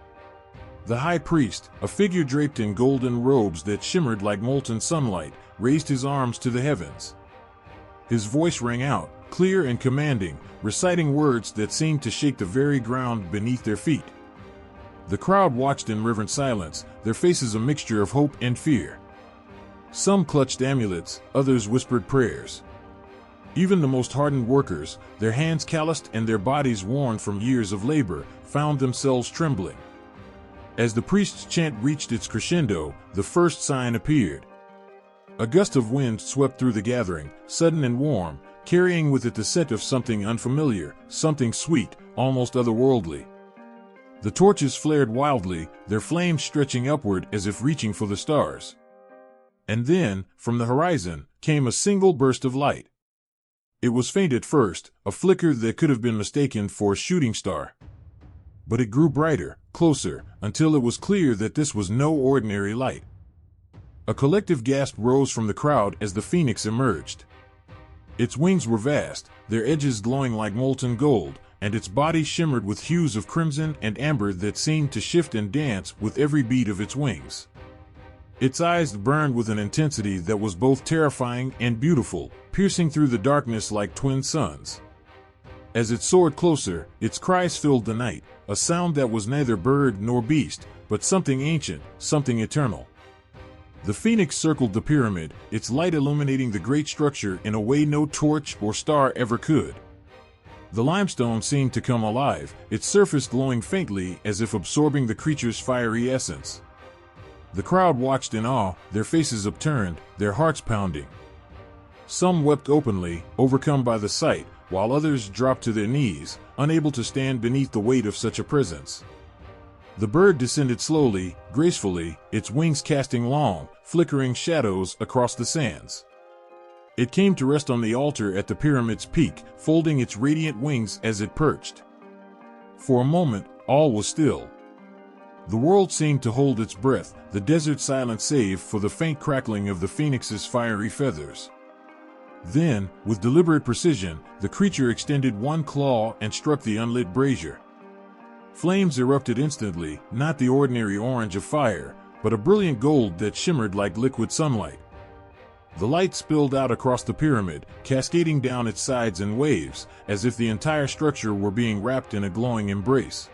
The high priest, a figure draped in golden robes that shimmered like molten sunlight, raised his arms to the heavens. His voice rang out, clear and commanding, reciting words that seemed to shake the very ground beneath their feet. The crowd watched in reverent silence, their faces a mixture of hope and fear. Some clutched amulets, others whispered prayers. Even the most hardened workers, their hands calloused and their bodies worn from years of labor, found themselves trembling. As the priest's chant reached its crescendo, the first sign appeared. A gust of wind swept through the gathering, sudden and warm, carrying with it the scent of something unfamiliar, something sweet, almost otherworldly. The torches flared wildly, their flames stretching upward as if reaching for the stars. And then, from the horizon, came a single burst of light. It was faint at first, a flicker that could have been mistaken for a shooting star. But it grew brighter, closer, until it was clear that this was no ordinary light. A collective gasp rose from the crowd as the phoenix emerged. Its wings were vast, their edges glowing like molten gold, and its body shimmered with hues of crimson and amber that seemed to shift and dance with every beat of its wings. Its eyes burned with an intensity that was both terrifying and beautiful, piercing through the darkness like twin suns. As it soared closer, its cries filled the night, a sound that was neither bird nor beast, but something ancient, something eternal. The phoenix circled the pyramid, its light illuminating the great structure in a way no torch or star ever could. The limestone seemed to come alive, its surface glowing faintly as if absorbing the creature's fiery essence. The crowd watched in awe, their faces upturned, their hearts pounding. Some wept openly, overcome by the sight, while others dropped to their knees, unable to stand beneath the weight of such a presence. The bird descended slowly, gracefully, its wings casting long, flickering shadows across the sands. It came to rest on the altar at the pyramid's peak, folding its radiant wings as it perched. For a moment, all was still. The world seemed to hold its breath, the desert silent save for the faint crackling of the phoenix's fiery feathers. Then, with deliberate precision, the creature extended one claw and struck the unlit brazier. Flames erupted instantly, not the ordinary orange of fire, but a brilliant gold that shimmered like liquid sunlight. The light spilled out across the pyramid, cascading down its sides in waves, as if the entire structure were being wrapped in a glowing embrace.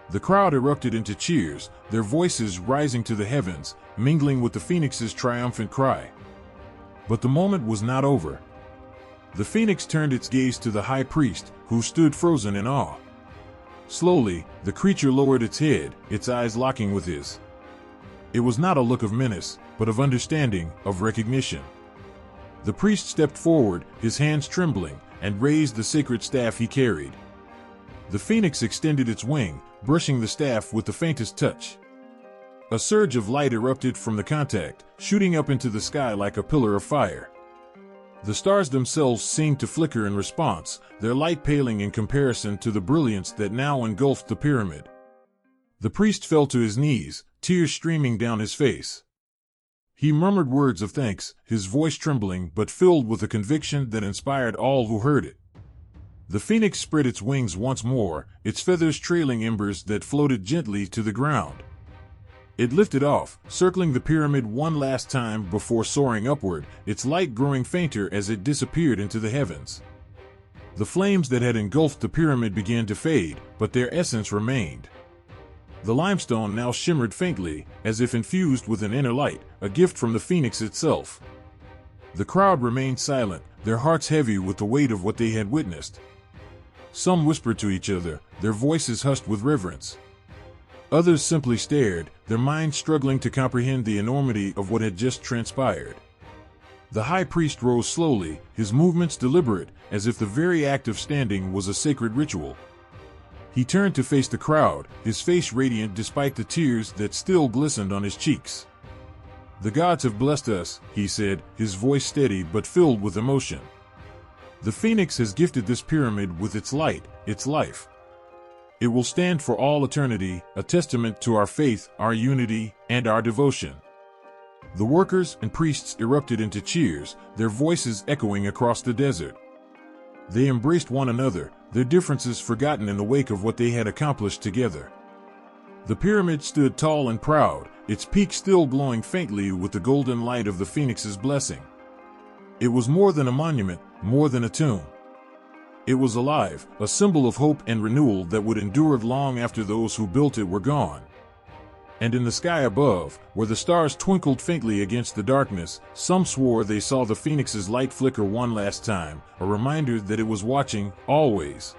The crowd erupted into cheers, their voices rising to the heavens, mingling with the phoenix's triumphant cry. But the moment was not over. The phoenix turned its gaze to the high priest, who stood frozen in awe. Slowly, the creature lowered its head, its eyes locking with his. It was not a look of menace, but of understanding, of recognition. The priest stepped forward, his hands trembling, and raised the sacred staff he carried. The phoenix extended its wing, brushing the staff with the faintest touch. A surge of light erupted from the contact, shooting up into the sky like a pillar of fire. The stars themselves seemed to flicker in response, their light paling in comparison to the brilliance that now engulfed the pyramid. The priest fell to his knees, tears streaming down his face. He murmured words of thanks, his voice trembling but filled with a conviction that inspired all who heard it. The phoenix spread its wings once more, its feathers trailing embers that floated gently to the ground. It lifted off, circling the pyramid one last time before soaring upward, its light growing fainter as it disappeared into the heavens. The flames that had engulfed the pyramid began to fade, but their essence remained. The limestone now shimmered faintly, as if infused with an inner light, a gift from the phoenix itself. The crowd remained silent, their hearts heavy with the weight of what they had witnessed. Some whispered to each other, their voices hushed with reverence. Others simply stared, their minds struggling to comprehend the enormity of what had just transpired. The high priest rose slowly, his movements deliberate, as if the very act of standing was a sacred ritual. He turned to face the crowd, his face radiant despite the tears that still glistened on his cheeks. "The gods have blessed us," he said, his voice steady but filled with emotion. "The phoenix has gifted this pyramid with its light, its life. It will stand for all eternity, a testament to our faith, our unity, and our devotion." The workers and priests erupted into cheers, their voices echoing across the desert. They embraced one another, their differences forgotten in the wake of what they had accomplished together. The pyramid stood tall and proud, its peak still glowing faintly with the golden light of the phoenix's blessing. It was more than a monument, more than a tomb. It was alive, a symbol of hope and renewal that would endure long after those who built it were gone. And in the sky above, where the stars twinkled faintly against the darkness, some swore they saw the phoenix's light flicker one last time, a reminder that it was watching, always.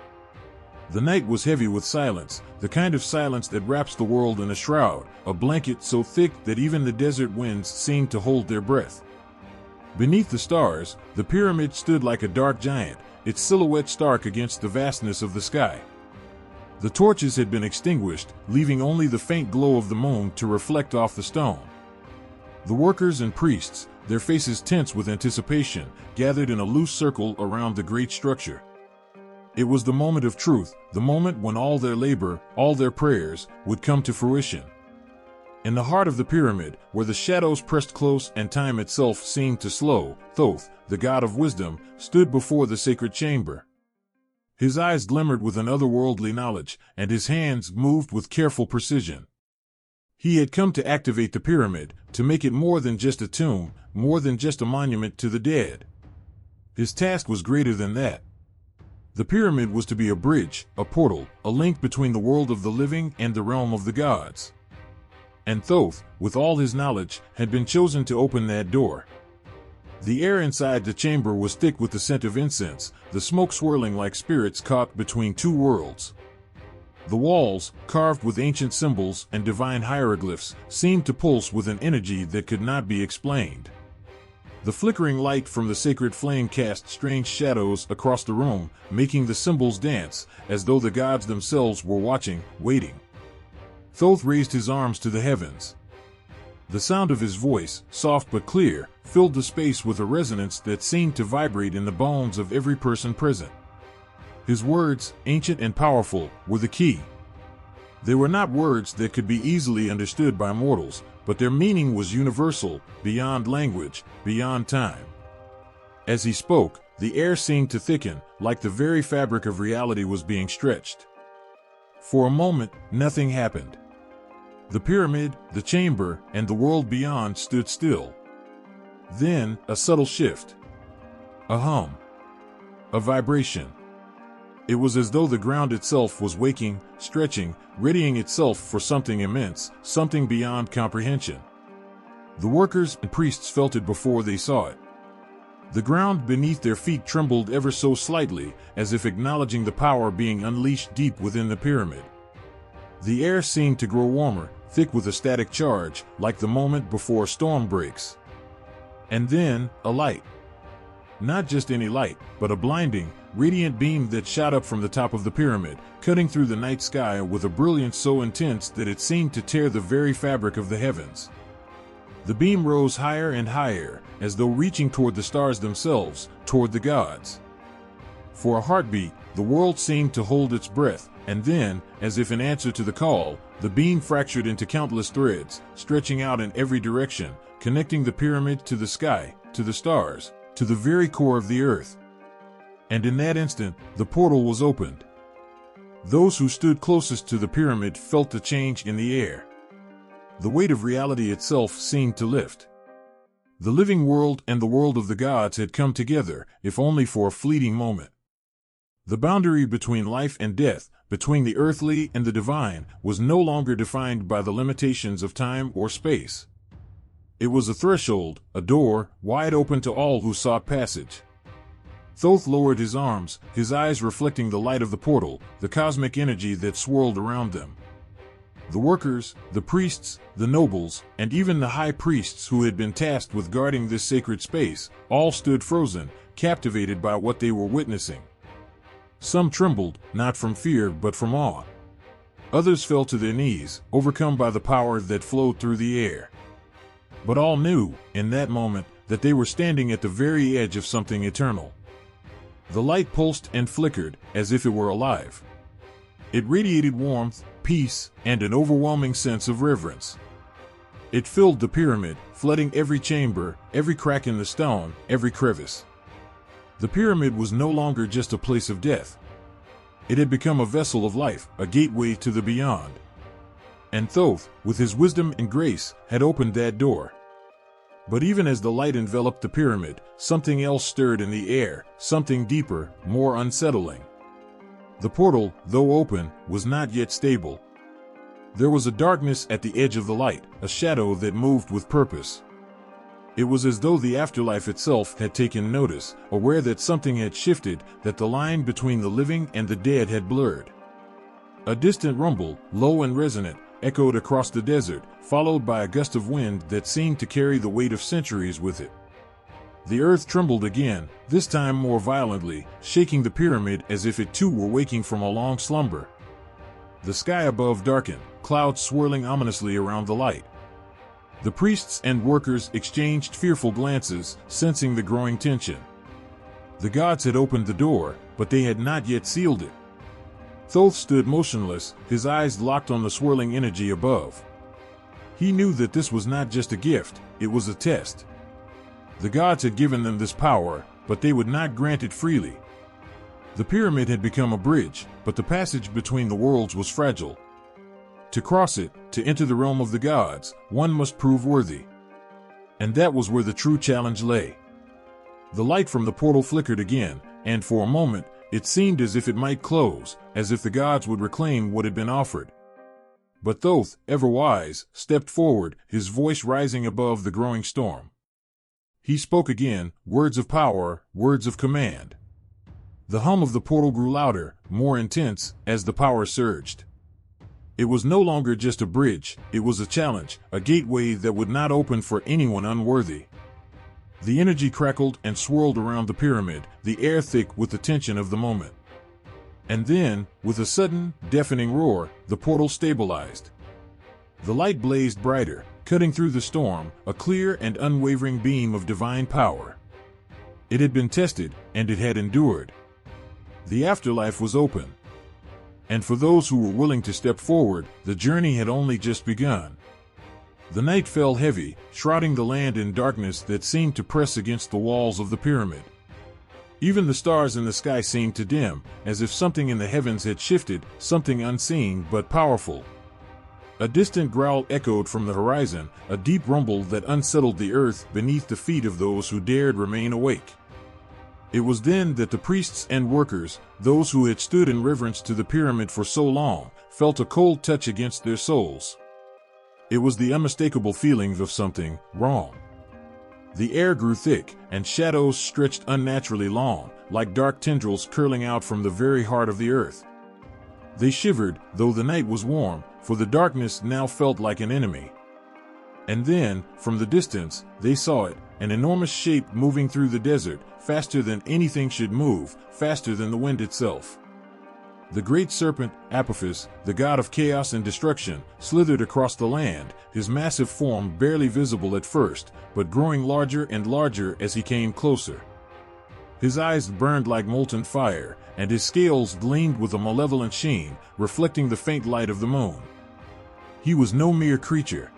The night was heavy with silence, the kind of silence that wraps the world in a shroud, a blanket so thick that even the desert winds seemed to hold their breath. Beneath the stars, the pyramid stood like a dark giant, its silhouette stark against the vastness of the sky. The torches had been extinguished, leaving only the faint glow of the moon to reflect off the stone. The workers and priests, their faces tense with anticipation, gathered in a loose circle around the great structure. It was the moment of truth, the moment when all their labor, all their prayers, would come to fruition. In the heart of the pyramid, where the shadows pressed close and time itself seemed to slow, Thoth, the god of wisdom, stood before the sacred chamber. His eyes glimmered with an otherworldly knowledge, and his hands moved with careful precision. He had come to activate the pyramid, to make it more than just a tomb, more than just a monument to the dead. His task was greater than that. The pyramid was to be a bridge, a portal, a link between the world of the living and the realm of the gods. And Thoth, with all his knowledge, had been chosen to open that door. The air inside the chamber was thick with the scent of incense, the smoke swirling like spirits caught between two worlds. The walls, carved with ancient symbols and divine hieroglyphs, seemed to pulse with an energy that could not be explained. The flickering light from the sacred flame cast strange shadows across the room, making the symbols dance, as though the gods themselves were watching, waiting. Thoth raised his arms to the heavens. The sound of his voice, soft but clear, filled the space with a resonance that seemed to vibrate in the bones of every person present. His words, ancient and powerful, were the key. They were not words that could be easily understood by mortals, but their meaning was universal, beyond language, beyond time. As he spoke, the air seemed to thicken, like the very fabric of reality was being stretched. For a moment, nothing happened. The pyramid, the chamber, and the world beyond stood still. Then, a subtle shift. A hum. A vibration. It was as though the ground itself was waking, stretching, readying itself for something immense, something beyond comprehension. The workers and priests felt it before they saw it. The ground beneath their feet trembled ever so slightly, as if acknowledging the power being unleashed deep within the pyramid. The air seemed to grow warmer, thick with a static charge, like the moment before a storm breaks. And then, a light. Not just any light, but a blinding, radiant beam that shot up from the top of the pyramid, cutting through the night sky with a brilliance so intense that it seemed to tear the very fabric of the heavens. The beam rose higher and higher, as though reaching toward the stars themselves, toward the gods. For a heartbeat, the world seemed to hold its breath, and then, as if in answer to the call, the beam fractured into countless threads, stretching out in every direction, connecting the pyramid to the sky, to the stars, to the very core of the earth. And in that instant, the portal was opened. Those who stood closest to the pyramid felt the change in the air. The weight of reality itself seemed to lift. The living world and the world of the gods had come together, if only for a fleeting moment. The boundary between life and death, between the earthly and the divine, was no longer defined by the limitations of time or space. It was a threshold, a door, wide open to all who sought passage. Thoth lowered his arms, his eyes reflecting the light of the portal, the cosmic energy that swirled around them. The workers, the priests, the nobles, and even the high priests who had been tasked with guarding this sacred space, all stood frozen, captivated by what they were witnessing. Some trembled, not from fear but from awe. Others fell to their knees, overcome by the power that flowed through the air. But all knew, in that moment, that they were standing at the very edge of something eternal. The light pulsed and flickered, as if it were alive. It radiated warmth, peace, and an overwhelming sense of reverence. It filled the pyramid, flooding every chamber, every crack in the stone, every crevice. The pyramid was no longer just a place of death. It had become a vessel of life, a gateway to the beyond. And Thoth, with his wisdom and grace, had opened that door. But even as the light enveloped the pyramid, something else stirred in the air, something deeper, more unsettling. The portal, though open, was not yet stable. There was a darkness at the edge of the light, a shadow that moved with purpose. It was as though the afterlife itself had taken notice, aware that something had shifted, that the line between the living and the dead had blurred. A distant rumble, low and resonant, echoed across the desert, followed by a gust of wind that seemed to carry the weight of centuries with it. The earth trembled again, this time more violently, shaking the pyramid as if it too were waking from a long slumber. The sky above darkened, clouds swirling ominously around the light. The priests and workers exchanged fearful glances, sensing the growing tension. The gods had opened the door, but they had not yet sealed it. Thoth stood motionless, his eyes locked on the swirling energy above. He knew that this was not just a gift, it was a test. The gods had given them this power, but they would not grant it freely. The pyramid had become a bridge, but the passage between the worlds was fragile. To cross it, to enter the realm of the gods, one must prove worthy. And that was where the true challenge lay. The light from the portal flickered again, and for a moment, it seemed as if it might close, as if the gods would reclaim what had been offered. But Thoth, ever wise, stepped forward, his voice rising above the growing storm. He spoke again, words of power, words of command. The hum of the portal grew louder, more intense, as the power surged. It was no longer just a bridge, it was a challenge, a gateway that would not open for anyone unworthy. The energy crackled and swirled around the pyramid, the air thick with the tension of the moment. And then, with a sudden, deafening roar, the portal stabilized. The light blazed brighter, cutting through the storm, a clear and unwavering beam of divine power. It had been tested, and it had endured. The afterlife was open. And for those who were willing to step forward, the journey had only just begun. The night fell heavy, shrouding the land in darkness that seemed to press against the walls of the pyramid. Even the stars in the sky seemed to dim, as if something in the heavens had shifted, something unseen but powerful. A distant growl echoed from the horizon, a deep rumble that unsettled the earth beneath the feet of those who dared remain awake. It was then that the priests and workers, those who had stood in reverence to the pyramid for so long, felt a cold touch against their souls. It was the unmistakable feeling of something wrong. The air grew thick, and shadows stretched unnaturally long, like dark tendrils curling out from the very heart of the earth. They shivered, though the night was warm, for the darkness now felt like an enemy. And then, from the distance, they saw it, an enormous shape moving through the desert, faster than anything should move, faster than the wind itself. The great serpent, Apophis, the god of chaos and destruction, slithered across the land, his massive form barely visible at first, but growing larger and larger as he came closer. His eyes burned like molten fire, and his scales gleamed with a malevolent sheen, reflecting the faint light of the moon. He was no mere creature.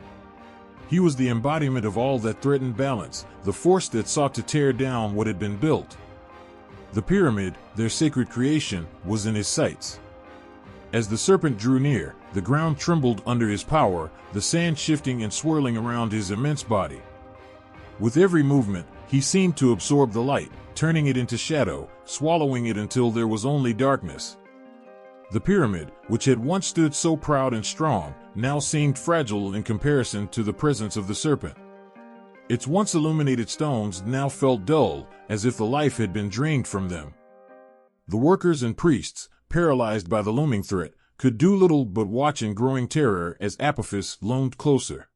He was the embodiment of all that threatened balance, the force that sought to tear down what had been built. The pyramid, their sacred creation, was in his sights. As the serpent drew near, the ground trembled under his power, the sand shifting and swirling around his immense body. With every movement, he seemed to absorb the light, turning it into shadow, swallowing it until there was only darkness. The pyramid, which had once stood so proud and strong, now seemed fragile in comparison to the presence of the serpent. Its once illuminated stones now felt dull, as if the life had been drained from them. The workers and priests, paralyzed by the looming threat, could do little but watch in growing terror as Apophis loomed closer.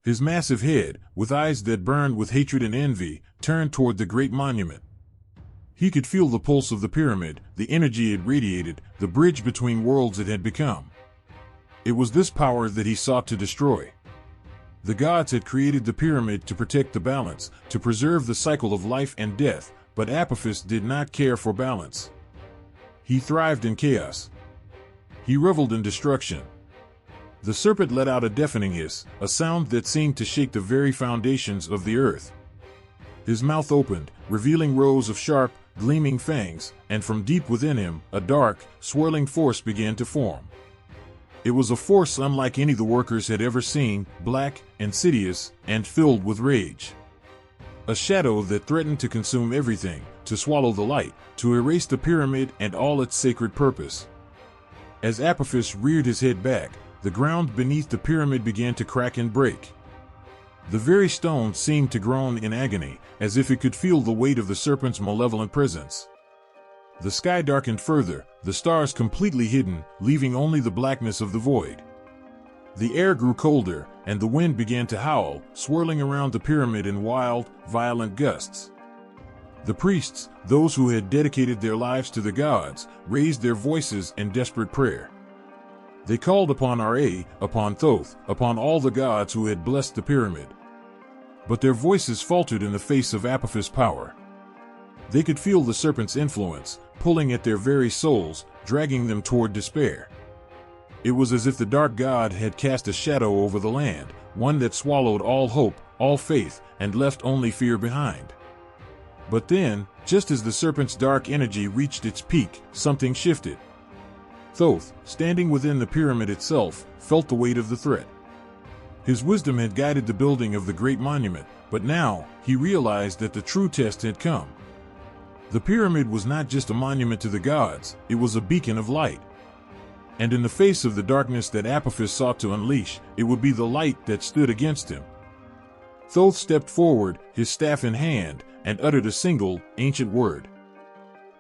His massive head, with eyes that burned with hatred and envy, turned toward the great monument. He could feel the pulse of the pyramid, the energy it radiated, the bridge between worlds it had become. It was this power that he sought to destroy. The gods had created the pyramid to protect the balance, to preserve the cycle of life and death, but Apophis did not care for balance. He thrived in chaos. He reveled in destruction. The serpent let out a deafening hiss, a sound that seemed to shake the very foundations of the earth. His mouth opened, revealing rows of sharp, gleaming fangs, and from deep within him, a dark, swirling force began to form. It was a force unlike any the workers had ever seen, black, insidious, and filled with rage. A shadow that threatened to consume everything, to swallow the light, to erase the pyramid and all its sacred purpose. As Apophis reared his head back, the ground beneath the pyramid began to crack and break. The very stone seemed to groan in agony, as if it could feel the weight of the serpent's malevolent presence. The sky darkened further, the stars completely hidden, leaving only the blackness of the void. The air grew colder, and the wind began to howl, swirling around the pyramid in wild, violent gusts. The priests, those who had dedicated their lives to the gods, raised their voices in desperate prayer. They called upon Ra, upon Thoth, upon all the gods who had blessed the pyramid. But their voices faltered in the face of Apophis' power. They could feel the serpent's influence, pulling at their very souls, dragging them toward despair. It was as if the dark god had cast a shadow over the land, one that swallowed all hope, all faith, and left only fear behind. But then, just as the serpent's dark energy reached its peak, something shifted. Thoth, standing within the pyramid itself, felt the weight of the threat. His wisdom had guided the building of the great monument, but now, he realized that the true test had come. The pyramid was not just a monument to the gods, it was a beacon of light. And in the face of the darkness that Apophis sought to unleash, it would be the light that stood against him. Thoth stepped forward, his staff in hand, and uttered a single, ancient word.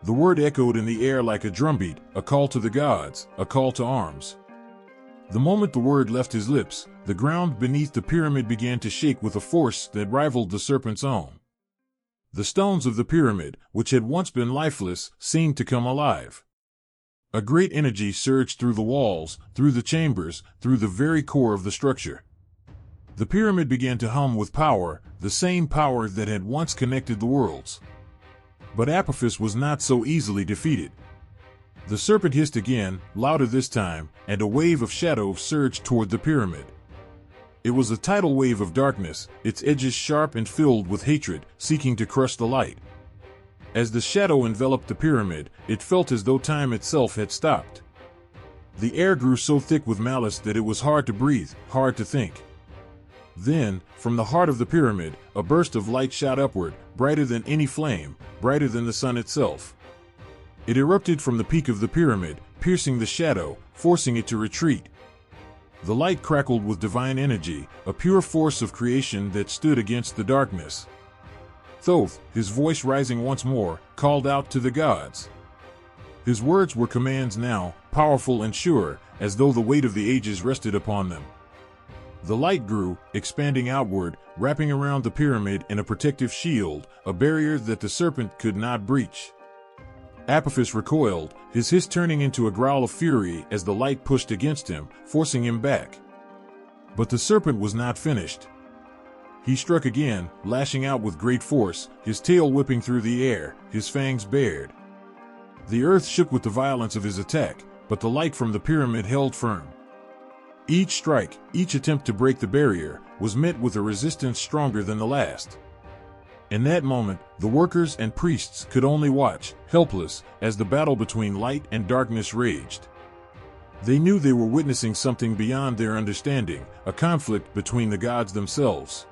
The word echoed in the air like a drumbeat, a call to the gods, a call to arms. The moment the word left his lips, the ground beneath the pyramid began to shake with a force that rivaled the serpent's own. The stones of the pyramid, which had once been lifeless, seemed to come alive. A great energy surged through the walls, through the chambers, through the very core of the structure. The pyramid began to hum with power, the same power that had once connected the worlds. But Apophis was not so easily defeated. The serpent hissed again, louder this time, and a wave of shadow surged toward the pyramid. It was a tidal wave of darkness, its edges sharp and filled with hatred, seeking to crush the light. As the shadow enveloped the pyramid, it felt as though time itself had stopped. The air grew so thick with malice that it was hard to breathe, hard to think. Then, from the heart of the pyramid, a burst of light shot upward, brighter than any flame, brighter than the sun itself. It erupted from the peak of the pyramid, piercing the shadow, forcing it to retreat. The light crackled with divine energy, a pure force of creation that stood against the darkness. Thoth, his voice rising once more, called out to the gods. His words were commands now, powerful and sure, as though the weight of the ages rested upon them. The light grew, expanding outward, wrapping around the pyramid in a protective shield, a barrier that the serpent could not breach. Apophis recoiled, his hiss turning into a growl of fury as the light pushed against him, forcing him back. But the serpent was not finished. He struck again, lashing out with great force, his tail whipping through the air, his fangs bared. The earth shook with the violence of his attack, but the light from the pyramid held firm. Each strike, each attempt to break the barrier, was met with a resistance stronger than the last. In that moment, the workers and priests could only watch, helpless, as the battle between light and darkness raged. They knew they were witnessing something beyond their understanding, a conflict between the gods themselves.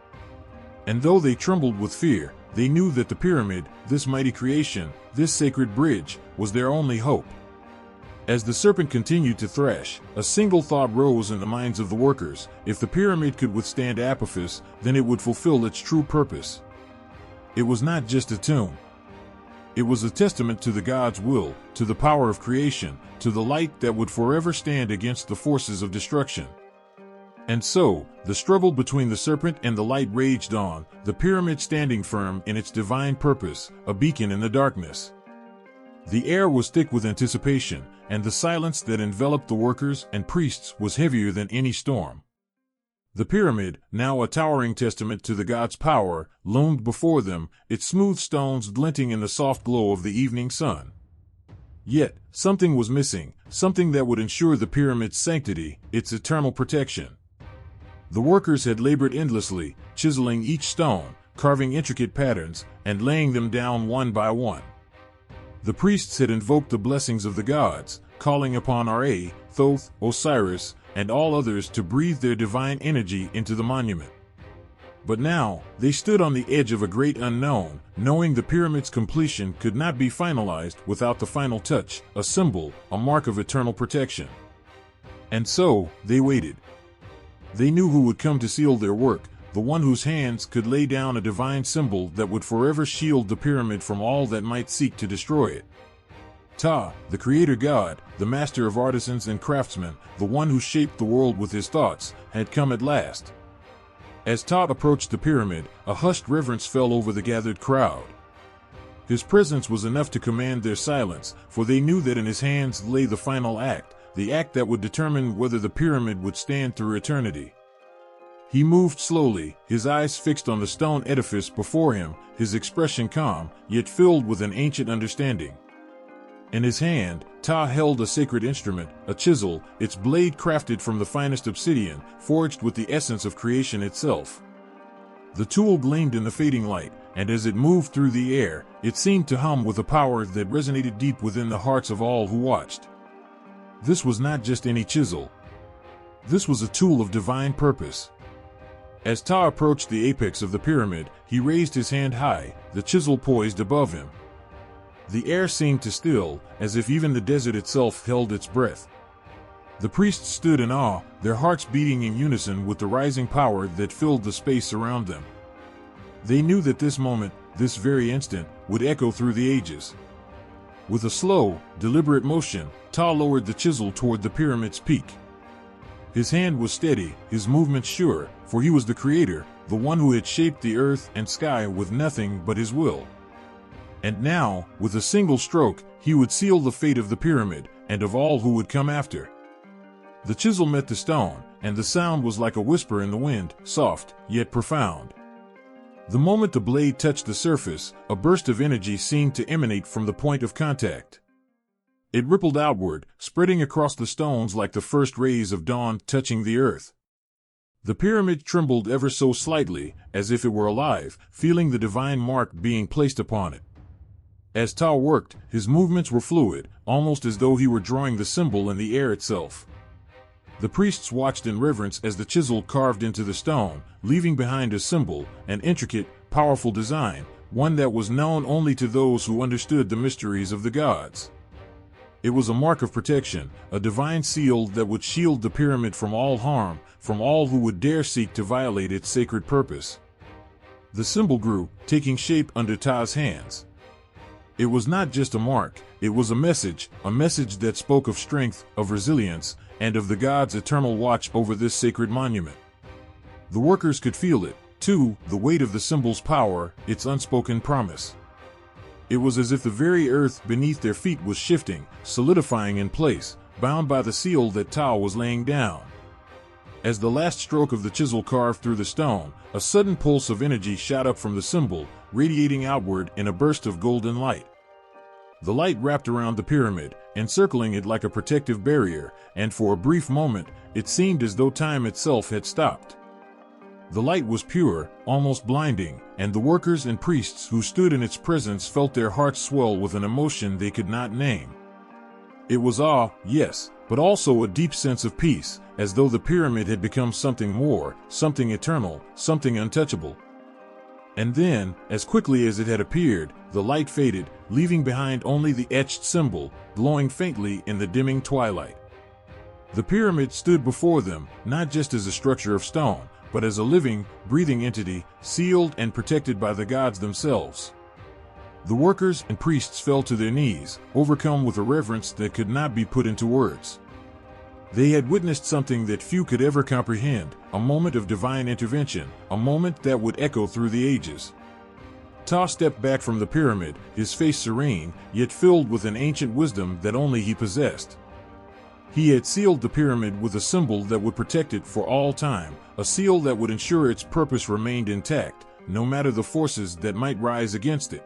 And though they trembled with fear, They knew that the pyramid, this mighty creation, this sacred bridge, was their only hope. As the serpent continued to thresh, a single thought rose in the minds of the workers: if the pyramid could withstand Apophis, then it would fulfill its true purpose. It was not just a tomb. It was a testament to the God's will, to the power of creation, to the light that would forever stand against the forces of destruction. And so, the struggle between the serpent and the light raged on, the pyramid standing firm in its divine purpose, a beacon in the darkness. The air was thick with anticipation, and the silence that enveloped the workers and priests was heavier than any storm. The pyramid, now a towering testament to the God's power, loomed before them, its smooth stones glinting in the soft glow of the evening sun. Yet, something was missing, something that would ensure the pyramid's sanctity, its eternal protection. The workers had labored endlessly, chiseling each stone, carving intricate patterns, and laying them down one by one. The priests had invoked the blessings of the gods, calling upon Ra, Thoth, Osiris, and all others to breathe their divine energy into the monument. But now, they stood on the edge of a great unknown, knowing the pyramid's completion could not be finalized without the final touch, a symbol, a mark of eternal protection. And so, they waited. They knew who would come to seal their work, the one whose hands could lay down a divine symbol that would forever shield the pyramid from all that might seek to destroy it. Ptah, the creator god, the master of artisans and craftsmen, the one who shaped the world with his thoughts, had come at last. As Ptah approached the pyramid, a hushed reverence fell over the gathered crowd. His presence was enough to command their silence, for they knew that in his hands lay the final act, the act that would determine whether the pyramid would stand through eternity. He moved slowly, his eyes fixed on the stone edifice before him, his expression calm, yet filled with an ancient understanding. In his hand, Ptah held a sacred instrument, a chisel, its blade crafted from the finest obsidian, forged with the essence of creation itself. The tool gleamed in the fading light, and as it moved through the air, it seemed to hum with a power that resonated deep within the hearts of all who watched. This was not just any chisel. This was a tool of divine purpose. As Ptah approached the apex of the pyramid, he raised his hand high, the chisel poised above him. The air seemed to still, as if even the desert itself held its breath. The priests stood in awe, their hearts beating in unison with the rising power that filled the space around them. They knew that this moment, this very instant, would echo through the ages. With a slow, deliberate motion, Ptah lowered the chisel toward the pyramid's peak. His hand was steady, his movement sure, for he was the creator, the one who had shaped the earth and sky with nothing but his will. And now, with a single stroke, he would seal the fate of the pyramid, and of all who would come after. The chisel met the stone, and the sound was like a whisper in the wind, soft, yet profound. The moment the blade touched the surface, a burst of energy seemed to emanate from the point of contact. It rippled outward, spreading across the stones like the first rays of dawn touching the earth. The pyramid trembled ever so slightly, as if it were alive, feeling the divine mark being placed upon it. As Ptah worked, his movements were fluid, almost as though he were drawing the symbol in the air itself. The priests watched in reverence as the chisel carved into the stone, leaving behind a symbol, an intricate, powerful design, one that was known only to those who understood the mysteries of the gods. It was a mark of protection, a divine seal that would shield the pyramid from all harm, from all who would dare seek to violate its sacred purpose. The symbol grew, taking shape under Ptah's hands. It was not just a mark, it was a message that spoke of strength, of resilience, and of the gods' eternal watch over this sacred monument. The workers could feel it, too, the weight of the symbol's power, its unspoken promise. It was as if the very earth beneath their feet was shifting, solidifying in place, bound by the seal that Ptah was laying down. As the last stroke of the chisel carved through the stone, a sudden pulse of energy shot up from the symbol, radiating outward in a burst of golden light. The light wrapped around the pyramid, encircling it like a protective barrier, and for a brief moment, it seemed as though time itself had stopped. The light was pure, almost blinding, and the workers and priests who stood in its presence felt their hearts swell with an emotion they could not name. It was awe, yes, but also a deep sense of peace, as though the pyramid had become something more, something eternal, something untouchable. And then, as quickly as it had appeared, the light faded, leaving behind only the etched symbol, glowing faintly in the dimming twilight. The pyramid stood before them, not just as a structure of stone, but as a living, breathing entity, sealed and protected by the gods themselves. The workers and priests fell to their knees, overcome with a reverence that could not be put into words. They had witnessed something that few could ever comprehend, a moment of divine intervention, a moment that would echo through the ages. Ptah stepped back from the pyramid, his face serene, yet filled with an ancient wisdom that only he possessed. He had sealed the pyramid with a symbol that would protect it for all time, a seal that would ensure its purpose remained intact, no matter the forces that might rise against it.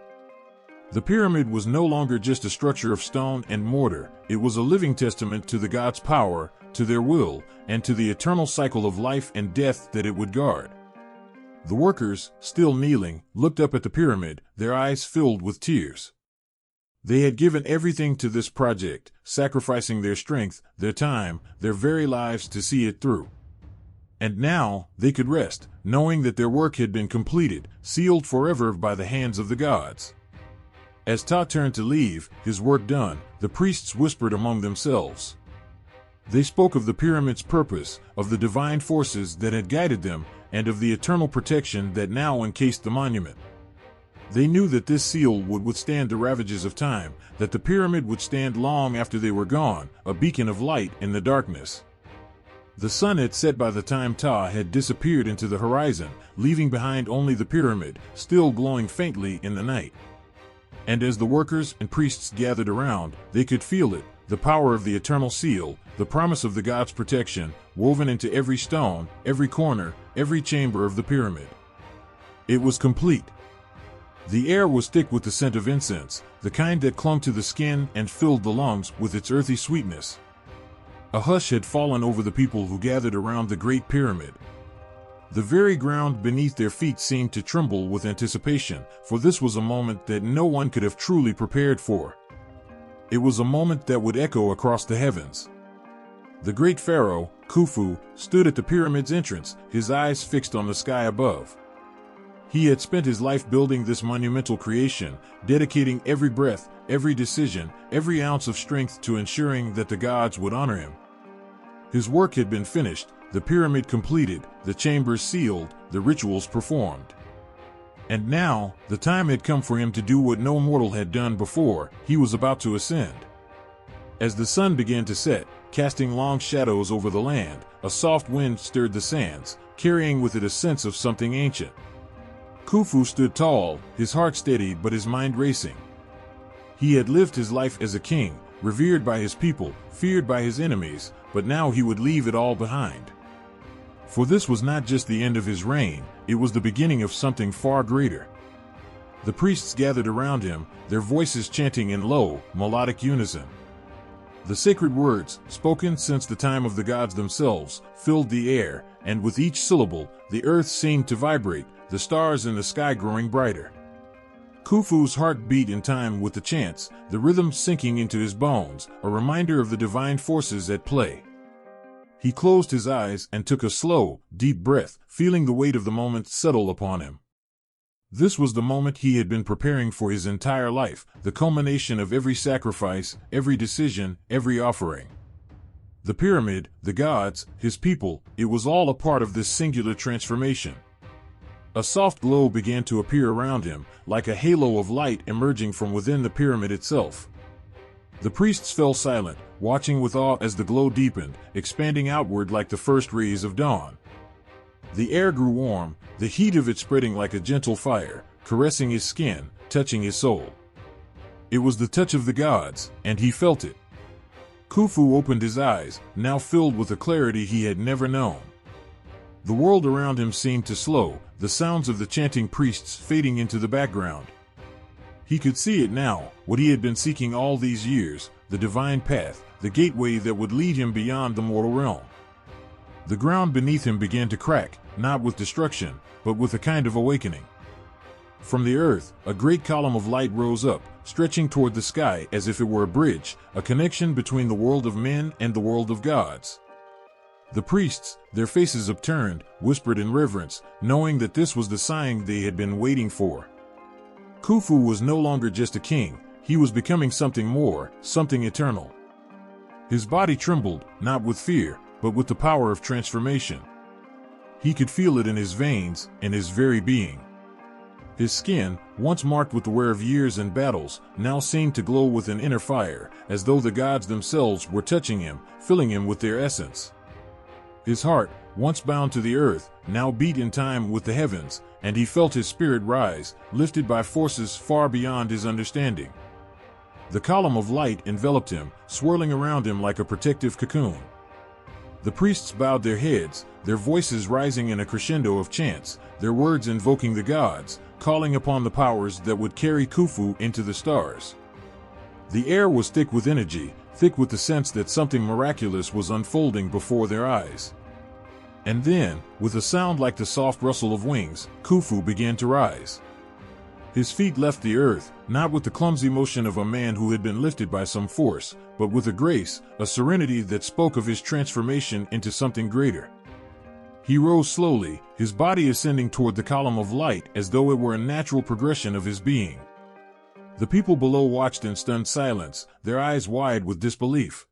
The pyramid was no longer just a structure of stone and mortar, it was a living testament to the gods' power, to their will, and to the eternal cycle of life and death that it would guard. The workers, still kneeling, looked up at the pyramid, their eyes filled with tears. They had given everything to this project, sacrificing their strength, their time, their very lives to see it through. And now, they could rest, knowing that their work had been completed, sealed forever by the hands of the gods. As Ptah turned to leave, his work done, the priests whispered among themselves. They spoke of the pyramid's purpose, of the divine forces that had guided them, and of the eternal protection that now encased the monument. They knew that this seal would withstand the ravages of time, that the pyramid would stand long after they were gone, a beacon of light in the darkness. The sun had set by the time Ptah had disappeared into the horizon, leaving behind only the pyramid, still glowing faintly in the night. And as the workers and priests gathered around, they could feel it, the power of the eternal seal, the promise of the gods' protection, woven into every stone, every corner, every chamber of the pyramid. It was complete. The air was thick with the scent of incense, the kind that clung to the skin and filled the lungs with its earthy sweetness. A hush had fallen over the people who gathered around the Great Pyramid. The very ground beneath their feet seemed to tremble with anticipation, for this was a moment that no one could have truly prepared for. It was a moment that would echo across the heavens. The great pharaoh, Khufu, stood at the pyramid's entrance, his eyes fixed on the sky above. He had spent his life building this monumental creation, dedicating every breath, every decision, every ounce of strength to ensuring that the gods would honor him. His work had been finished, the pyramid completed, the chambers sealed, the rituals performed. And now, the time had come for him to do what no mortal had done before. He was about to ascend. As the sun began to set, casting long shadows over the land, a soft wind stirred the sands, carrying with it a sense of something ancient. Khufu stood tall, his heart steady but his mind racing. He had lived his life as a king, revered by his people, feared by his enemies, but now he would leave it all behind. For this was not just the end of his reign, it was the beginning of something far greater. The priests gathered around him, their voices chanting in low, melodic unison. The sacred words, spoken since the time of the gods themselves, filled the air, and with each syllable, the earth seemed to vibrate, the stars in the sky growing brighter. Khufu's heart beat in time with the chants, the rhythm sinking into his bones, a reminder of the divine forces at play. He closed his eyes and took a slow, deep breath, feeling the weight of the moment settle upon him. This was the moment he had been preparing for his entire life, the culmination of every sacrifice, every decision, every offering. The pyramid, the gods, his people, it was all a part of this singular transformation. A soft glow began to appear around him, like a halo of light emerging from within the pyramid itself. The priests fell silent, watching with awe as the glow deepened, expanding outward like the first rays of dawn. The air grew warm, the heat of it spreading like a gentle fire, caressing his skin, touching his soul. It was the touch of the gods, and he felt it. Khufu opened his eyes, now filled with a clarity he had never known. The world around him seemed to slow, the sounds of the chanting priests fading into the background. He could see it now, what he had been seeking all these years, the divine path, the gateway that would lead him beyond the mortal realm. The ground beneath him began to crack, not with destruction, but with a kind of awakening. From the earth, a great column of light rose up, stretching toward the sky as if it were a bridge, a connection between the world of men and the world of gods. The priests, their faces upturned, whispered in reverence, knowing that this was the sign they had been waiting for. Khufu was no longer just a king, he was becoming something more, something eternal. His body trembled, not with fear, but with the power of transformation. He could feel it in his veins, in his very being. His skin, once marked with the wear of years and battles, now seemed to glow with an inner fire, as though the gods themselves were touching him, filling him with their essence. His heart, once bound to the earth, now beat in time with the heavens, and he felt his spirit rise, lifted by forces far beyond his understanding. The column of light enveloped him, swirling around him like a protective cocoon. The priests bowed their heads, their voices rising in a crescendo of chants, their words invoking the gods, calling upon the powers that would carry Khufu into the stars. The air was thick with energy, thick with the sense that something miraculous was unfolding before their eyes. And then, with a sound like the soft rustle of wings, Khufu began to rise. His feet left the earth, not with the clumsy motion of a man who had been lifted by some force, but with a grace, a serenity that spoke of his transformation into something greater. He rose slowly, his body ascending toward the column of light as though it were a natural progression of his being. The people below watched in stunned silence, their eyes wide with disbelief.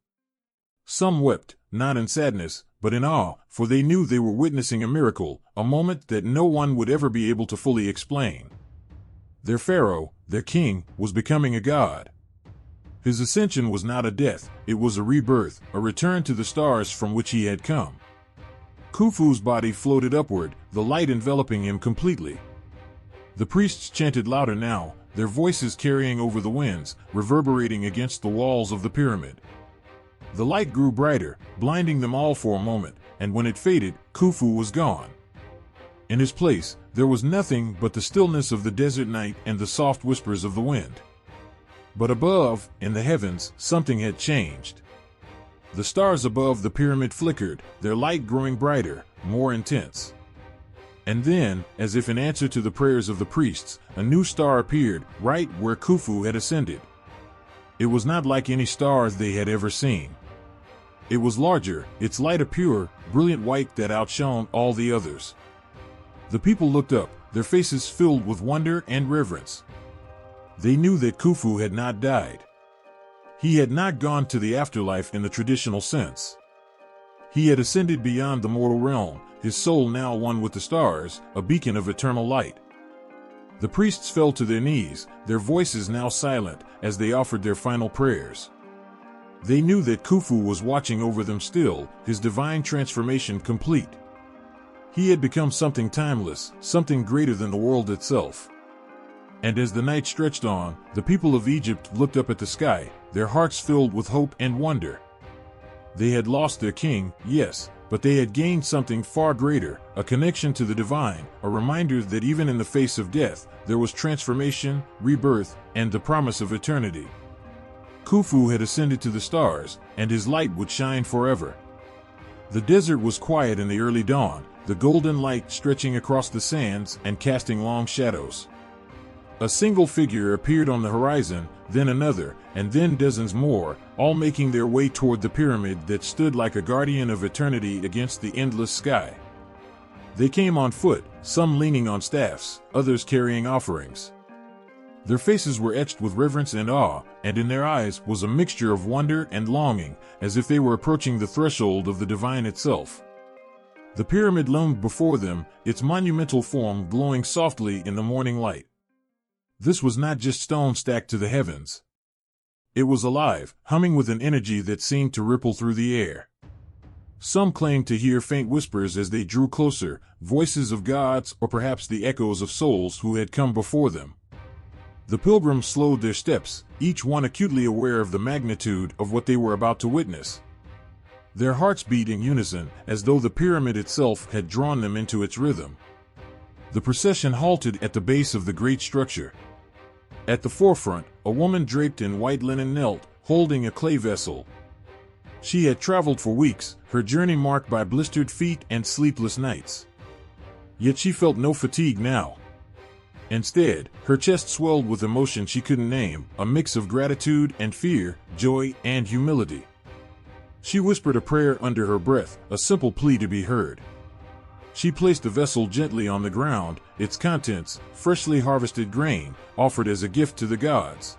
Some wept, not in sadness, but in awe, for they knew they were witnessing a miracle, a moment that no one would ever be able to fully explain. Their pharaoh, their king, was becoming a god. His ascension was not a death, it was a rebirth, a return to the stars from which he had come. Khufu's body floated upward, the light enveloping him completely. The priests chanted louder now, their voices carrying over the winds, reverberating against the walls of the pyramid. The light grew brighter, blinding them all for a moment, and when it faded, Khufu was gone. In his place, there was nothing but the stillness of the desert night and the soft whispers of the wind. But above, in the heavens, something had changed. The stars above the pyramid flickered, their light growing brighter, more intense. And then, as if in answer to the prayers of the priests, a new star appeared, right where Khufu had ascended. It was not like any star they had ever seen. It was larger, its light a pure, brilliant white that outshone all the others. The people looked up, their faces filled with wonder and reverence. They knew that Khufu had not died. He had not gone to the afterlife in the traditional sense. He had ascended beyond the mortal realm, his soul now one with the stars, a beacon of eternal light. The priests fell to their knees, their voices now silent, as they offered their final prayers. They knew that Khufu was watching over them still, his divine transformation complete. He had become something timeless, something greater than the world itself. And as the night stretched on, the people of Egypt looked up at the sky, their hearts filled with hope and wonder. They had lost their king, yes, but they had gained something far greater, a connection to the divine, a reminder that even in the face of death, there was transformation, rebirth, and the promise of eternity. Khufu had ascended to the stars, and his light would shine forever. The desert was quiet in the early dawn, the golden light stretching across the sands and casting long shadows. A single figure appeared on the horizon, then another, and then dozens more, all making their way toward the pyramid that stood like a guardian of eternity against the endless sky. They came on foot, some leaning on staffs, others carrying offerings. Their faces were etched with reverence and awe, and in their eyes was a mixture of wonder and longing, as if they were approaching the threshold of the divine itself. The pyramid loomed before them, its monumental form glowing softly in the morning light. This was not just stone stacked to the heavens. It was alive, humming with an energy that seemed to ripple through the air. Some claimed to hear faint whispers as they drew closer, voices of gods or perhaps the echoes of souls who had come before them. The pilgrims slowed their steps, each one acutely aware of the magnitude of what they were about to witness. Their hearts beat in unison, as though the pyramid itself had drawn them into its rhythm. The procession halted at the base of the great structure. At the forefront, a woman draped in white linen knelt, holding a clay vessel. She had traveled for weeks, her journey marked by blistered feet and sleepless nights. Yet she felt no fatigue now. Instead, her chest swelled with emotion she couldn't name, a mix of gratitude and fear, joy and humility. She whispered a prayer under her breath, a simple plea to be heard. She placed the vessel gently on the ground, its contents, freshly harvested grain, offered as a gift to the gods.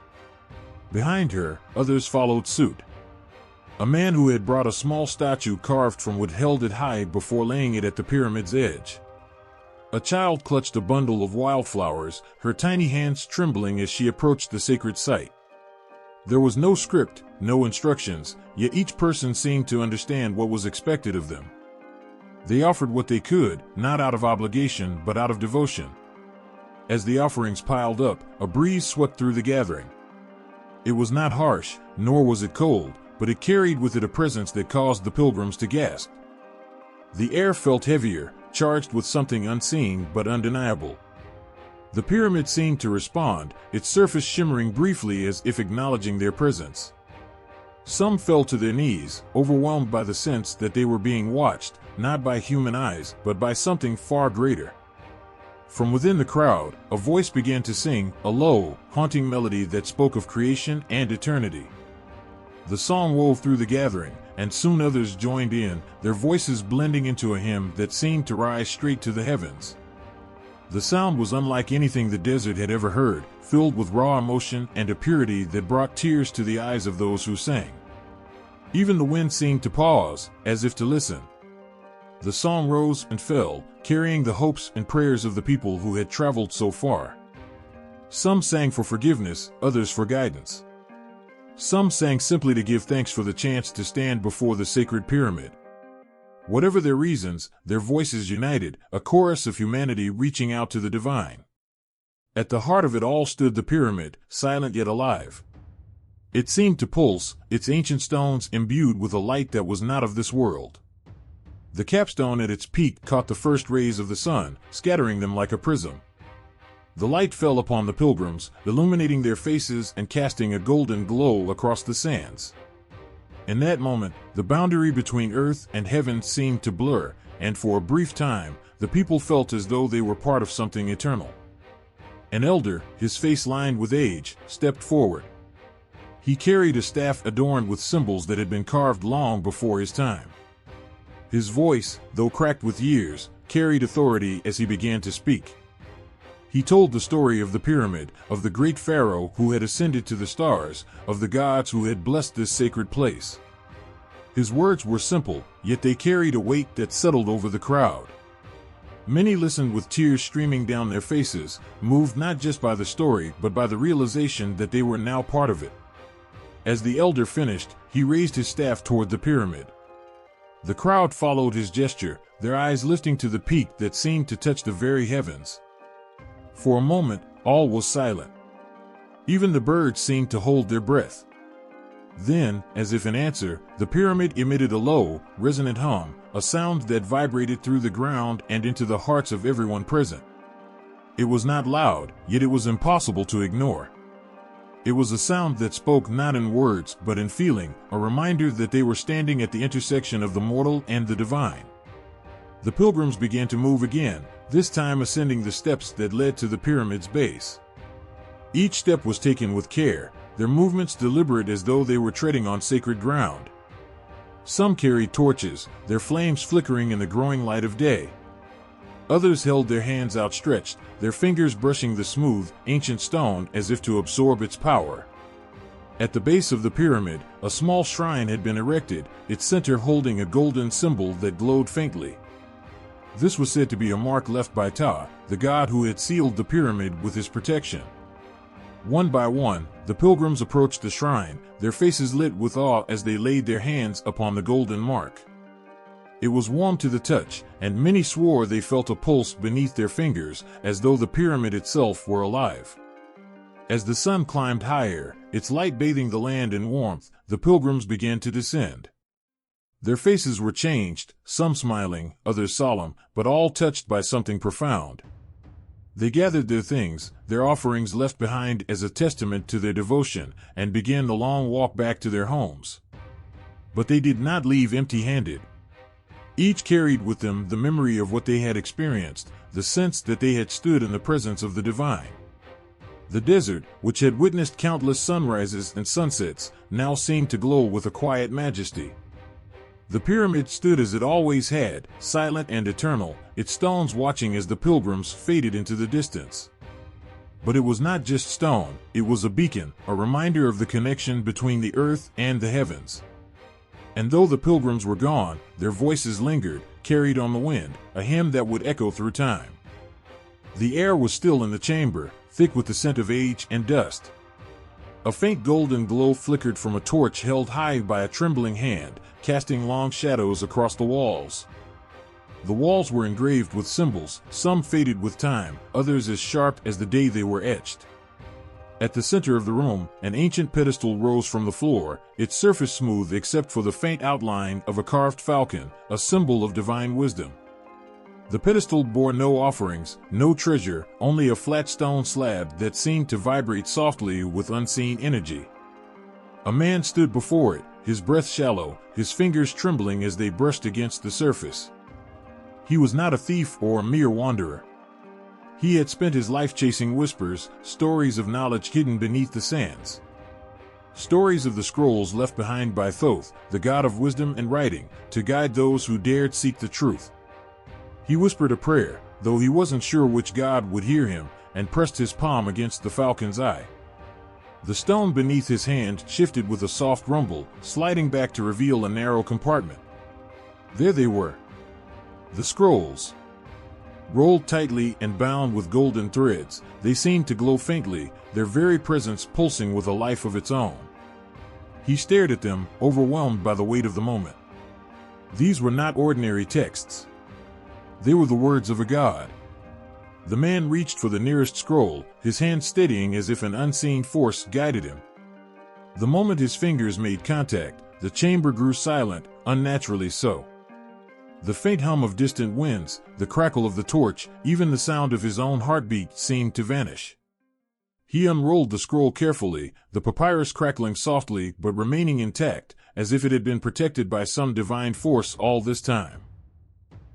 Behind her, others followed suit. A man who had brought a small statue carved from wood held it high before laying it at the pyramid's edge. A child clutched a bundle of wildflowers, her tiny hands trembling as she approached the sacred site. There was no script, no instructions, yet each person seemed to understand what was expected of them. They offered what they could, not out of obligation but out of devotion. As the offerings piled up, a breeze swept through the gathering. It was not harsh, nor was it cold, but it carried with it a presence that caused the pilgrims to gasp. The air felt heavier, charged with something unseen but undeniable. The pyramid seemed to respond, its surface shimmering briefly as if acknowledging their presence. Some fell to their knees, overwhelmed by the sense that they were being watched, not by human eyes, but by something far greater. From within the crowd, a voice began to sing, a low, haunting melody that spoke of creation and eternity. The song wove through the gathering, and soon others joined in, their voices blending into a hymn that seemed to rise straight to the heavens. The sound was unlike anything the desert had ever heard, filled with raw emotion and a purity that brought tears to the eyes of those who sang. Even the wind seemed to pause, as if to listen. The song rose and fell, carrying the hopes and prayers of the people who had traveled so far. Some sang for forgiveness, others for guidance. Some sang simply to give thanks for the chance to stand before the sacred pyramid. Whatever their reasons, their voices united, a chorus of humanity reaching out to the divine. At the heart of it all stood the pyramid, silent yet alive. It seemed to pulse, its ancient stones imbued with a light that was not of this world. The capstone at its peak caught the first rays of the sun, scattering them like a prism. The light fell upon the pilgrims, illuminating their faces and casting a golden glow across the sands. In that moment, the boundary between earth and heaven seemed to blur, and for a brief time, the people felt as though they were part of something eternal. An elder, his face lined with age, stepped forward. He carried a staff adorned with symbols that had been carved long before his time. His voice, though cracked with years, carried authority as he began to speak. He told the story of the pyramid, of the great pharaoh who had ascended to the stars, of the gods who had blessed this sacred place. His words were simple, yet they carried a weight that settled over the crowd. Many listened with tears streaming down their faces, moved not just by the story but by the realization that they were now part of it. As the elder finished, he raised his staff toward the pyramid. The crowd followed his gesture, their eyes lifting to the peak that seemed to touch the very heavens. For a moment, all was silent. Even the birds seemed to hold their breath. Then, as if in answer, the pyramid emitted a low, resonant hum, a sound that vibrated through the ground and into the hearts of everyone present. It was not loud, yet it was impossible to ignore. It was a sound that spoke not in words but in feeling, a reminder that they were standing at the intersection of the mortal and the divine. The pilgrims began to move again, this time ascending the steps that led to the pyramid's base. Each step was taken with care, their movements deliberate as though they were treading on sacred ground. Some carried torches, their flames flickering in the growing light of day. Others held their hands outstretched, their fingers brushing the smooth, ancient stone as if to absorb its power. At the base of the pyramid, a small shrine had been erected, its center holding a golden symbol that glowed faintly. This was said to be a mark left by Ptah, the god who had sealed the pyramid with his protection. One by one, the pilgrims approached the shrine, their faces lit with awe as they laid their hands upon the golden mark. It was warm to the touch, and many swore they felt a pulse beneath their fingers, as though the pyramid itself were alive. As the sun climbed higher, its light bathing the land in warmth, the pilgrims began to descend. Their faces were changed, some smiling, others solemn, but all touched by something profound. They gathered their things, their offerings left behind as a testament to their devotion, and began the long walk back to their homes. But they did not leave empty-handed. Each carried with them the memory of what they had experienced, the sense that they had stood in the presence of the divine. The desert, which had witnessed countless sunrises and sunsets, now seemed to glow with a quiet majesty. The pyramid stood as it always had, silent and eternal, its stones watching as the pilgrims faded into the distance. But it was not just stone, it was a beacon, a reminder of the connection between the earth and the heavens. And though the pilgrims were gone, their voices lingered, carried on the wind, a hymn that would echo through time. The air was still in the chamber, thick with the scent of age and dust. A faint golden glow flickered from a torch held high by a trembling hand, casting long shadows across the walls. The walls were engraved with symbols, some faded with time, others as sharp as the day they were etched. At the center of the room, an ancient pedestal rose from the floor, its surface smooth except for the faint outline of a carved falcon, a symbol of divine wisdom. The pedestal bore no offerings, no treasure, only a flat stone slab that seemed to vibrate softly with unseen energy. A man stood before it, his breath shallow, his fingers trembling as they brushed against the surface. He was not a thief or a mere wanderer. He had spent his life chasing whispers, stories of knowledge hidden beneath the sands. Stories of the scrolls left behind by Thoth, the god of wisdom and writing, to guide those who dared seek the truth. He whispered a prayer, though he wasn't sure which god would hear him, and pressed his palm against the falcon's eye. The stone beneath his hand shifted with a soft rumble, sliding back to reveal a narrow compartment. There they were. The scrolls. Rolled tightly and bound with golden threads, they seemed to glow faintly, their very presence pulsing with a life of its own. He stared at them, overwhelmed by the weight of the moment. These were not ordinary texts. They were the words of a god. The man reached for the nearest scroll, his hand steadying as if an unseen force guided him. The moment his fingers made contact, the chamber grew silent, unnaturally so. The faint hum of distant winds, the crackle of the torch, even the sound of his own heartbeat seemed to vanish. He unrolled the scroll carefully, the papyrus crackling softly but remaining intact, as if it had been protected by some divine force all this time.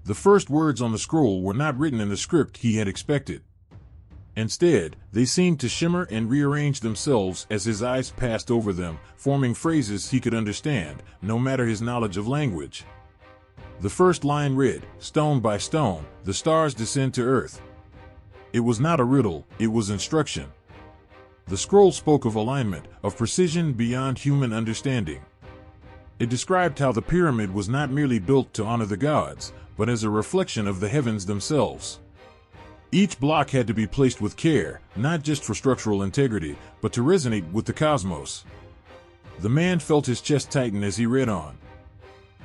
The first words on the scroll were not written in the script he had expected. Instead, they seemed to shimmer and rearrange themselves as his eyes passed over them, forming phrases he could understand, no matter his knowledge of language. The first line read, "Stone by stone, the stars descend to earth." It was not a riddle, it was instruction. The scroll spoke of alignment, of precision beyond human understanding. It described how the pyramid was not merely built to honor the gods, but as a reflection of the heavens themselves. Each block had to be placed with care, not just for structural integrity, but to resonate with the cosmos. The man felt his chest tighten as he read on.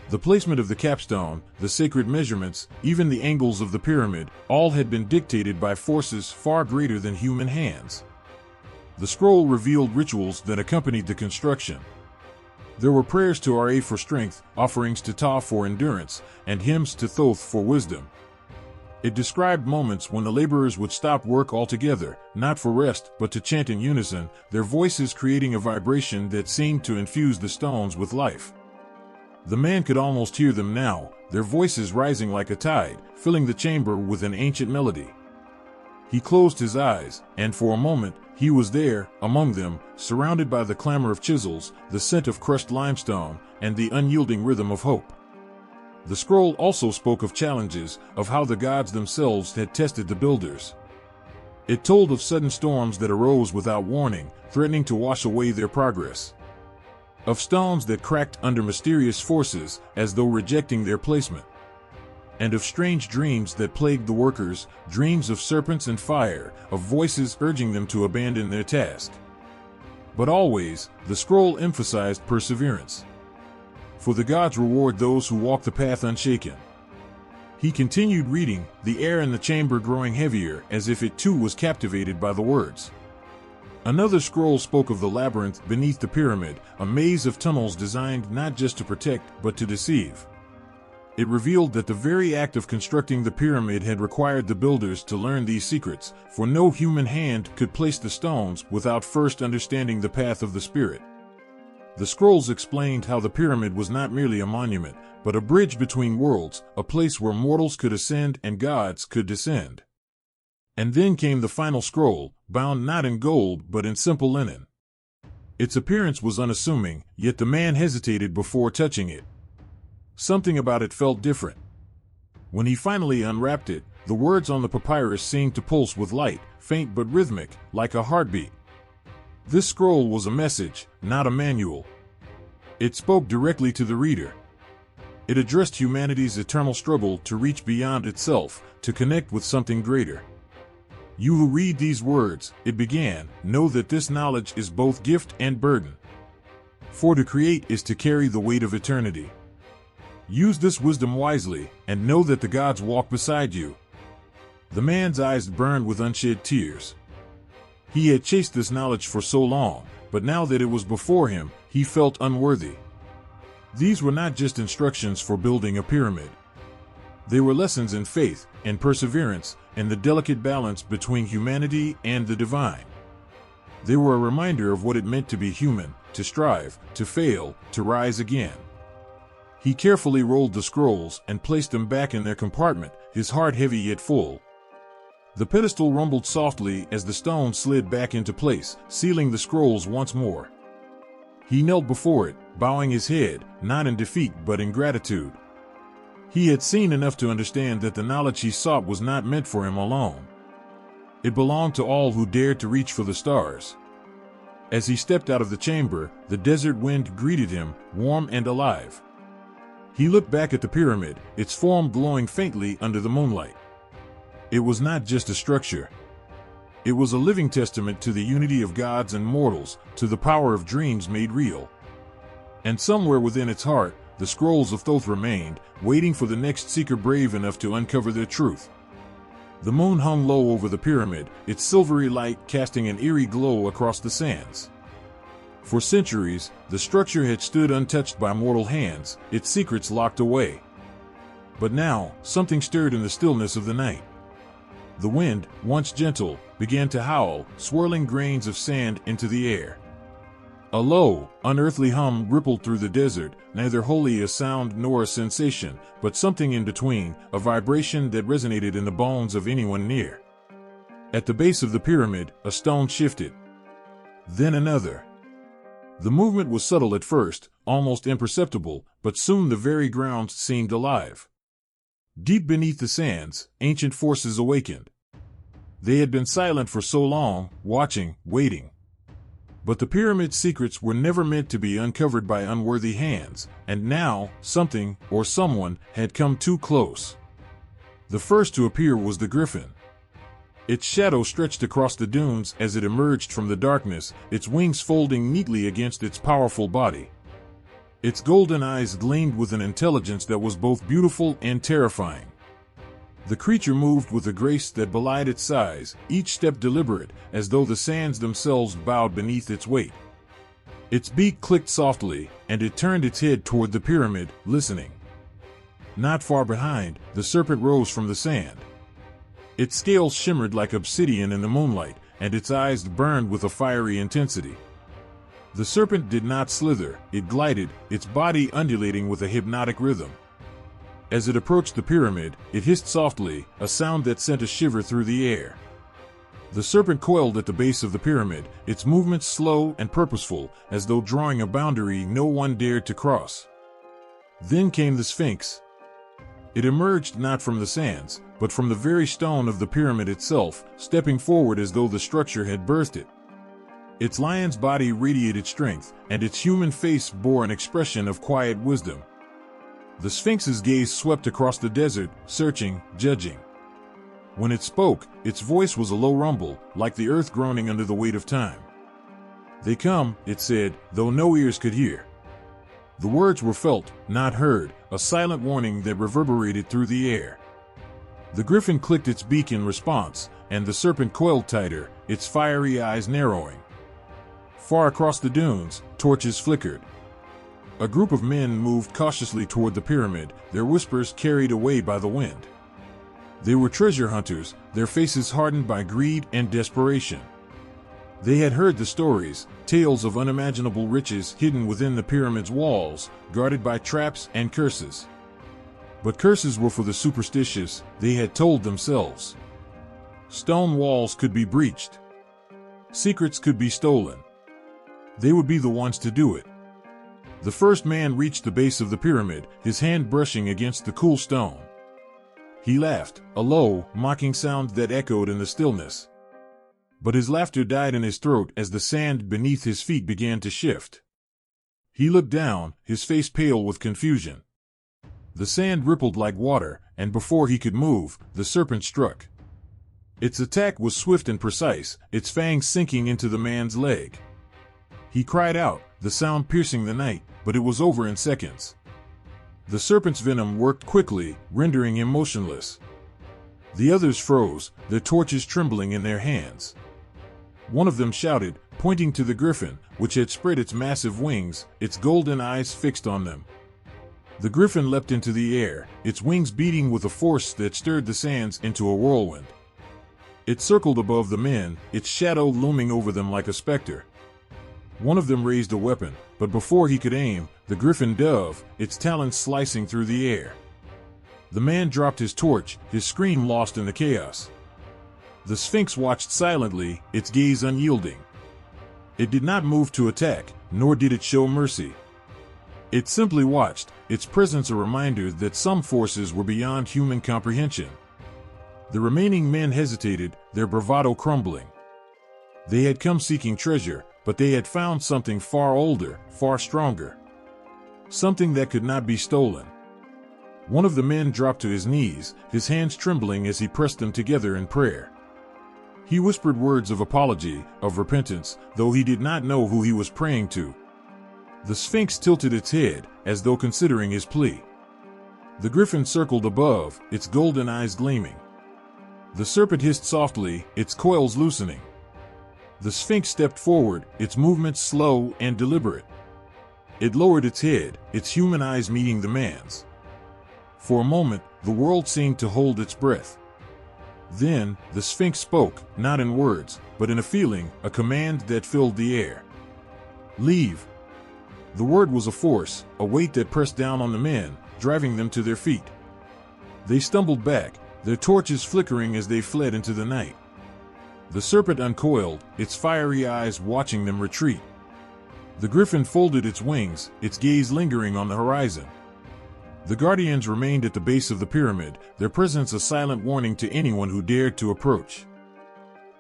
The placement of the capstone, the sacred measurements, even the angles of the pyramid, all had been dictated by forces far greater than human hands. The scroll revealed rituals that accompanied the construction. There were prayers to Ra for strength, offerings to Ta for endurance, and hymns to Thoth for wisdom. It described moments when the laborers would stop work altogether, not for rest, but to chant in unison, their voices creating a vibration that seemed to infuse the stones with life. The man could almost hear them now, their voices rising like a tide, filling the chamber with an ancient melody. He closed his eyes, and for a moment, he was there, among them, surrounded by the clamor of chisels, the scent of crushed limestone, and the unyielding rhythm of hope. The scroll also spoke of challenges, of how the gods themselves had tested the builders. It told of sudden storms that arose without warning, threatening to wash away their progress. Of stones that cracked under mysterious forces, as though rejecting their placement. And of strange dreams that plagued the workers, dreams of serpents and fire, of voices urging them to abandon their task. But always, the scroll emphasized perseverance. For the gods reward those who walk the path unshaken. He continued reading, the air in the chamber growing heavier, as if it too was captivated by the words. Another scroll spoke of the labyrinth beneath the pyramid, a maze of tunnels designed not just to protect, but to deceive. It revealed that the very act of constructing the pyramid had required the builders to learn these secrets, for no human hand could place the stones without first understanding the path of the spirit. The scrolls explained how the pyramid was not merely a monument, but a bridge between worlds, a place where mortals could ascend and gods could descend. And then came the final scroll, bound not in gold but in simple linen. Its appearance was unassuming, yet the man hesitated before touching it. something about it felt different. When he finally unwrapped it, the words on the papyrus seemed to pulse with light, faint but rhythmic, like a heartbeat. This scroll was a message, not a manual. It spoke directly to the reader. It addressed humanity's eternal struggle to reach beyond itself, to connect with something greater. You who read these words, it began, know that this knowledge is both gift and burden. For to create is to carry the weight of eternity. Use this wisdom wisely, and know that the gods walk beside you. The man's eyes burned with unshed tears. He had chased this knowledge for so long, but now that it was before him, he felt unworthy. These were not just instructions for building a pyramid. They were lessons in faith and perseverance and the delicate balance between humanity and the divine. They were a reminder of what it meant to be human, to strive, to fail, to rise again. He carefully rolled the scrolls and placed them back in their compartment, his heart heavy yet full. The pedestal rumbled softly as the stone slid back into place, sealing the scrolls once more. He knelt before it, bowing his head, not in defeat but in gratitude. He had seen enough to understand that the knowledge he sought was not meant for him alone. It belonged to all who dared to reach for the stars. As he stepped out of the chamber, the desert wind greeted him, warm and alive. He looked back at the pyramid, its form glowing faintly under the moonlight. It was not just a structure. It was a living testament to the unity of gods and mortals, to the power of dreams made real. And somewhere within its heart, the scrolls of Thoth remained, waiting for the next seeker brave enough to uncover their truth. The moon hung low over the pyramid, its silvery light casting an eerie glow across the sands. For centuries, the structure had stood untouched by mortal hands, its secrets locked away. But now, something stirred in the stillness of the night. The wind, once gentle, began to howl, swirling grains of sand into the air. A low, unearthly hum rippled through the desert, neither wholly a sound nor a sensation, but something in between, a vibration that resonated in the bones of anyone near. At the base of the pyramid, a stone shifted. Then another. The movement was subtle at first, almost imperceptible, but soon the very ground seemed alive. Deep beneath the sands, ancient forces awakened. They had been silent for so long, watching, waiting. But the pyramid's secrets were never meant to be uncovered by unworthy hands, and now, something, or someone, had come too close. The first to appear was the griffin. Its shadow stretched across the dunes as it emerged from the darkness, its wings folding neatly against its powerful body. Its golden eyes gleamed with an intelligence that was both beautiful and terrifying. The creature moved with a grace that belied its size, each step deliberate, as though the sands themselves bowed beneath its weight. Its beak clicked softly, and it turned its head toward the pyramid, listening. Not far behind, the serpent rose from the sand. Its scales shimmered like obsidian in the moonlight, and its eyes burned with a fiery intensity. The serpent did not slither, it glided, its body undulating with a hypnotic rhythm. As it approached the pyramid, it hissed softly, a sound that sent a shiver through the air. The serpent coiled at the base of the pyramid, its movements slow and purposeful, as though drawing a boundary no one dared to cross. Then came the Sphinx. It emerged not from the sands, but from the very stone of the pyramid itself, stepping forward as though the structure had birthed it. Its lion's body radiated strength, and its human face bore an expression of quiet wisdom. The Sphinx's gaze swept across the desert, searching, judging. When it spoke, its voice was a low rumble, like the earth groaning under the weight of time. "They come," it said, though no ears could hear. The words were felt, not heard, a silent warning that reverberated through the air. The griffin clicked its beak in response, and the serpent coiled tighter, its fiery eyes narrowing. Far across the dunes, torches flickered. A group of men moved cautiously toward the pyramid, their whispers carried away by the wind. They were treasure hunters, their faces hardened by greed and desperation. They had heard the stories, tales of unimaginable riches hidden within the pyramid's walls, guarded by traps and curses. But curses were for the superstitious, they had told themselves. Stone walls could be breached. Secrets could be stolen. They would be the ones to do it. The first man reached the base of the pyramid, his hand brushing against the cool stone. He laughed, a low, mocking sound that echoed in the stillness. But his laughter died in his throat as the sand beneath his feet began to shift. He looked down, his face pale with confusion. The sand rippled like water, and before he could move, the serpent struck. Its attack was swift and precise, its fangs sinking into the man's leg. He cried out, the sound piercing the night, but it was over in seconds. The serpent's venom worked quickly, rendering him motionless. The others froze, their torches trembling in their hands. One of them shouted, pointing to the griffin, which had spread its massive wings, its golden eyes fixed on them. The griffin leapt into the air, its wings beating with a force that stirred the sands into a whirlwind. It circled above the men, its shadow looming over them like a specter. One of them raised a weapon, but before he could aim, the griffin dove, its talons slicing through the air. The man dropped his torch, his scream lost in the chaos. The Sphinx watched silently, its gaze unyielding. It did not move to attack, nor did it show mercy. It simply watched, its presence a reminder that some forces were beyond human comprehension. The remaining men hesitated, their bravado crumbling. They had come seeking treasure, but they had found something far older, far stronger. Something that could not be stolen. One of the men dropped to his knees, his hands trembling as he pressed them together in prayer. He whispered words of apology, of repentance, though he did not know who he was praying to. The Sphinx tilted its head, as though considering his plea. The griffin circled above, its golden eyes gleaming. The serpent hissed softly, its coils loosening. The Sphinx stepped forward, its movements slow and deliberate. It lowered its head, its human eyes meeting the man's. For a moment, the world seemed to hold its breath. Then, the Sphinx spoke, not in words, but in a feeling, a command that filled the air. Leave. The word was a force, a weight that pressed down on the men, driving them to their feet. They stumbled back, their torches flickering as they fled into the night. The serpent uncoiled, its fiery eyes watching them retreat. The griffin folded its wings, its gaze lingering on the horizon. The guardians remained at the base of the pyramid, their presence a silent warning to anyone who dared to approach.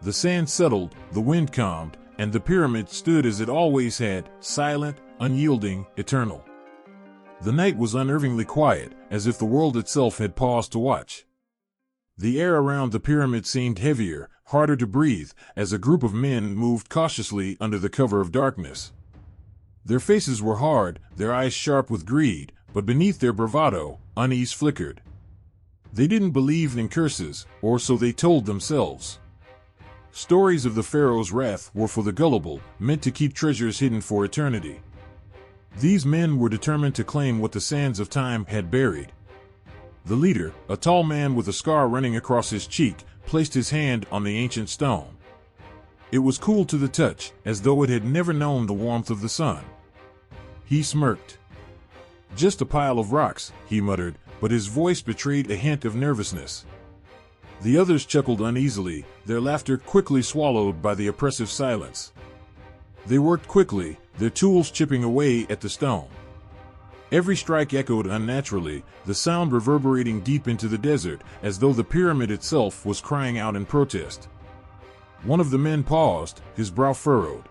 The sand settled, the wind calmed, and the pyramid stood as it always had, silent, unyielding, eternal. The night was unnervingly quiet, as if the world itself had paused to watch. The air around the pyramid seemed heavier, harder to breathe, as a group of men moved cautiously under the cover of darkness. Their faces were hard, their eyes sharp with greed, but beneath their bravado, unease flickered. They didn't believe in curses, or so they told themselves. Stories of the pharaoh's wrath were for the gullible, meant to keep treasures hidden for eternity. These men were determined to claim what the sands of time had buried. The leader, a tall man with a scar running across his cheek, placed his hand on the ancient stone. It was cool to the touch, as though it had never known the warmth of the sun. He smirked. Just a pile of rocks, he muttered, but his voice betrayed a hint of nervousness. The others chuckled uneasily, their laughter quickly swallowed by the oppressive silence. They worked quickly, their tools chipping away at the stone. Every strike echoed unnaturally, the sound reverberating deep into the desert, as though the pyramid itself was crying out in protest. One of the men paused, his brow furrowed.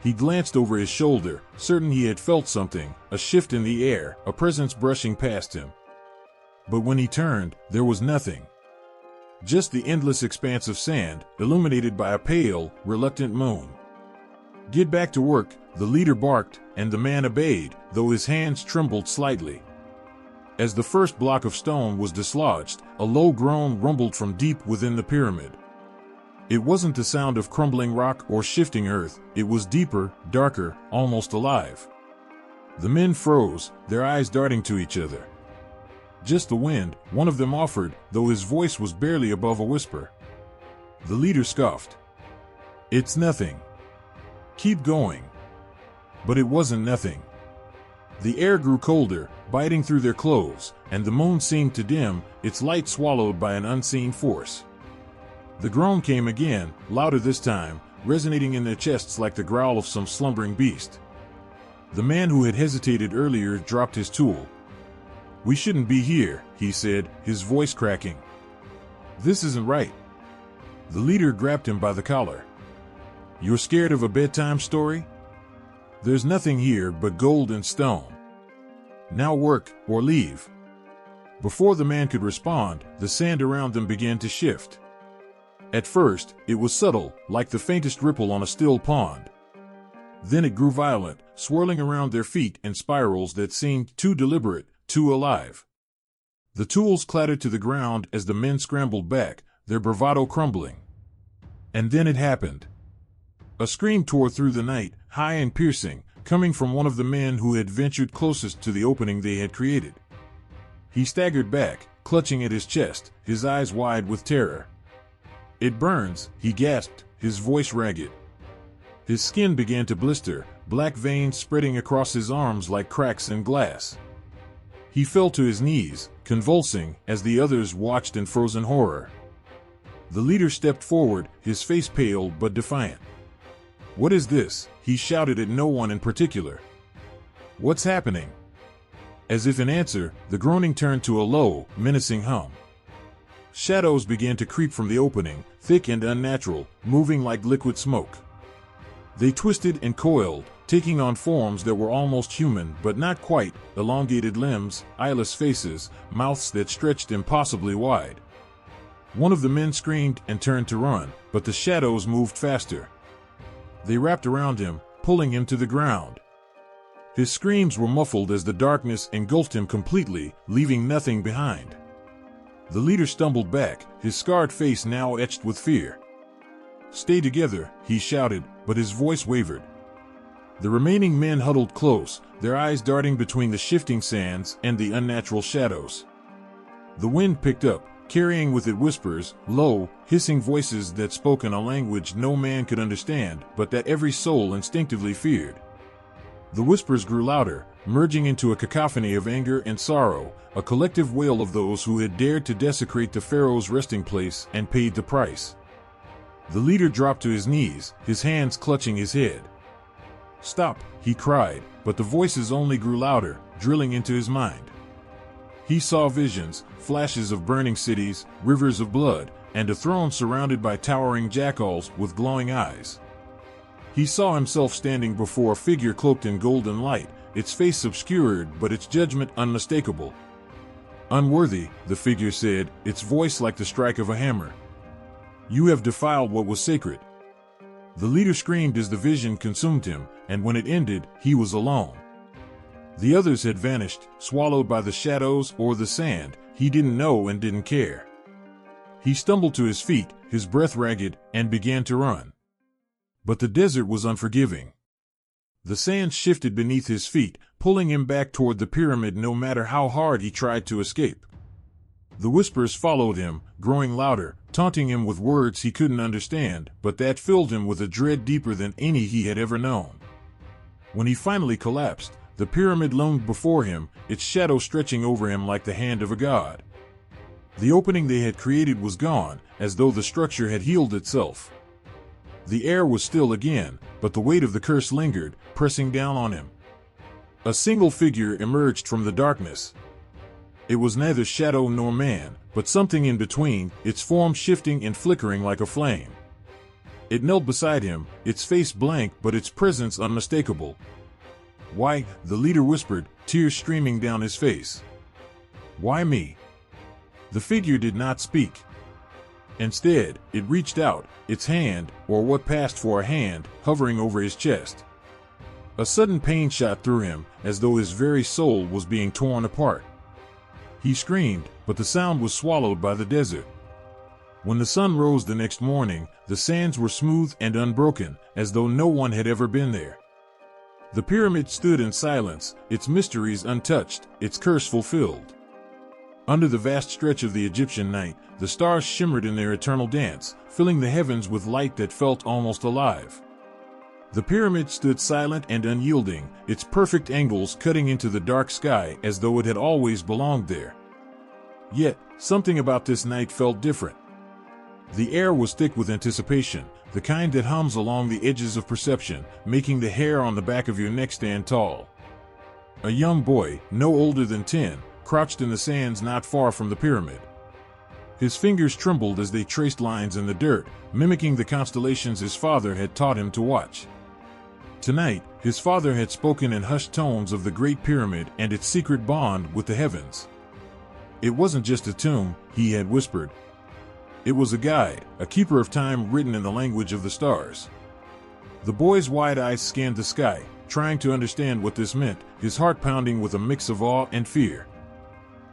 He glanced over his shoulder, certain he had felt something, a shift in the air, a presence brushing past him. But when he turned, there was nothing. Just the endless expanse of sand, illuminated by a pale, reluctant moon. Get back to work, the leader barked, and the man obeyed, though his hands trembled slightly. As the first block of stone was dislodged, a low groan rumbled from deep within the pyramid. It wasn't the sound of crumbling rock or shifting earth, it was deeper, darker, almost alive. The men froze, their eyes darting to each other. Just the wind, one of them offered, though his voice was barely above a whisper. The leader scoffed. It's nothing. Keep going. But it wasn't nothing. The air grew colder, biting through their clothes, and the moon seemed to dim, its light swallowed by an unseen force. The groan came again, louder this time, resonating in their chests like the growl of some slumbering beast. The man who had hesitated earlier dropped his tool. "We shouldn't be here," he said, his voice cracking. "This isn't right." The leader grabbed him by the collar. "You're scared of a bedtime story? There's nothing here but gold and stone. Now work or leave." Before the man could respond, the sand around them began to shift. At first, it was subtle, like the faintest ripple on a still pond. Then it grew violent, swirling around their feet in spirals that seemed too deliberate, too alive. The tools clattered to the ground as the men scrambled back, their bravado crumbling. And then it happened. A scream tore through the night, high and piercing, coming from one of the men who had ventured closest to the opening they had created. He staggered back, clutching at his chest, his eyes wide with terror. "It burns," he gasped, his voice ragged. His skin began to blister, black veins spreading across his arms like cracks in glass. He fell to his knees, convulsing, as the others watched in frozen horror. The leader stepped forward, his face pale but defiant. "What is this?" he shouted at no one in particular. "What's happening?" As if in answer, the groaning turned to a low, menacing hum. Shadows began to creep from the opening, thick and unnatural, moving like liquid smoke. They twisted and coiled, taking on forms that were almost human but not quite, elongated limbs, eyeless faces, mouths that stretched impossibly wide. One of the men screamed and turned to run, but the shadows moved faster. They wrapped around him, pulling him to the ground. His screams were muffled as the darkness engulfed him completely, leaving nothing behind. The leader stumbled back, his scarred face now etched with fear. "Stay together," he shouted, but his voice wavered. The remaining men huddled close, their eyes darting between the shifting sands and the unnatural shadows. The wind picked up, carrying with it whispers, low, hissing voices that spoke in a language no man could understand, but that every soul instinctively feared. The whispers grew louder, merging into a cacophony of anger and sorrow, a collective wail of those who had dared to desecrate the pharaoh's resting place and paid the price. The leader dropped to his knees, his hands clutching his head. "Stop," he cried, but the voices only grew louder, drilling into his mind. He saw visions, flashes of burning cities, rivers of blood, and a throne surrounded by towering jackals with glowing eyes. He saw himself standing before a figure cloaked in golden light, its face obscured but its judgment unmistakable. "Unworthy," the figure said, its voice like the strike of a hammer. "You have defiled what was sacred." The leader screamed as the vision consumed him, and when it ended, he was alone. The others had vanished, swallowed by the shadows or the sand. He didn't know and didn't care. He stumbled to his feet, his breath ragged, and began to run. But the desert was unforgiving. The sand shifted beneath his feet, pulling him back toward the pyramid no matter how hard he tried to escape. The whispers followed him, growing louder, taunting him with words he couldn't understand, but that filled him with a dread deeper than any he had ever known. When he finally collapsed, the pyramid loomed before him, its shadow stretching over him like the hand of a god. The opening they had created was gone, as though the structure had healed itself. The air was still again, but the weight of the curse lingered, pressing down on him. A single figure emerged from the darkness. It was neither shadow nor man, but something in between, its form shifting and flickering like a flame. It knelt beside him, its face blank but its presence unmistakable. "Why?" the leader whispered, tears streaming down his face. "Why me?" The figure did not speak. Instead, it reached out, its hand, or what passed for a hand, hovering over his chest. A sudden pain shot through him, as though his very soul was being torn apart. He screamed, but the sound was swallowed by the desert. When the sun rose the next morning, the sands were smooth and unbroken, as though no one had ever been there. The pyramid stood in silence, its mysteries untouched, its curse fulfilled. Under the vast stretch of the Egyptian night, the stars shimmered in their eternal dance, filling the heavens with light that felt almost alive. The pyramid stood silent and unyielding, its perfect angles cutting into the dark sky as though it had always belonged there. Yet, something about this night felt different. The air was thick with anticipation, the kind that hums along the edges of perception, making the hair on the back of your neck stand tall. A young boy, no older than 10, crouched in the sands not far from the pyramid. His fingers trembled as they traced lines in the dirt, mimicking the constellations his father had taught him to watch. Tonight, his father had spoken in hushed tones of the Great Pyramid and its secret bond with the heavens. It wasn't just a tomb, he had whispered. It was a guide, a keeper of time written in the language of the stars. The boy's wide eyes scanned the sky, trying to understand what this meant, his heart pounding with a mix of awe and fear.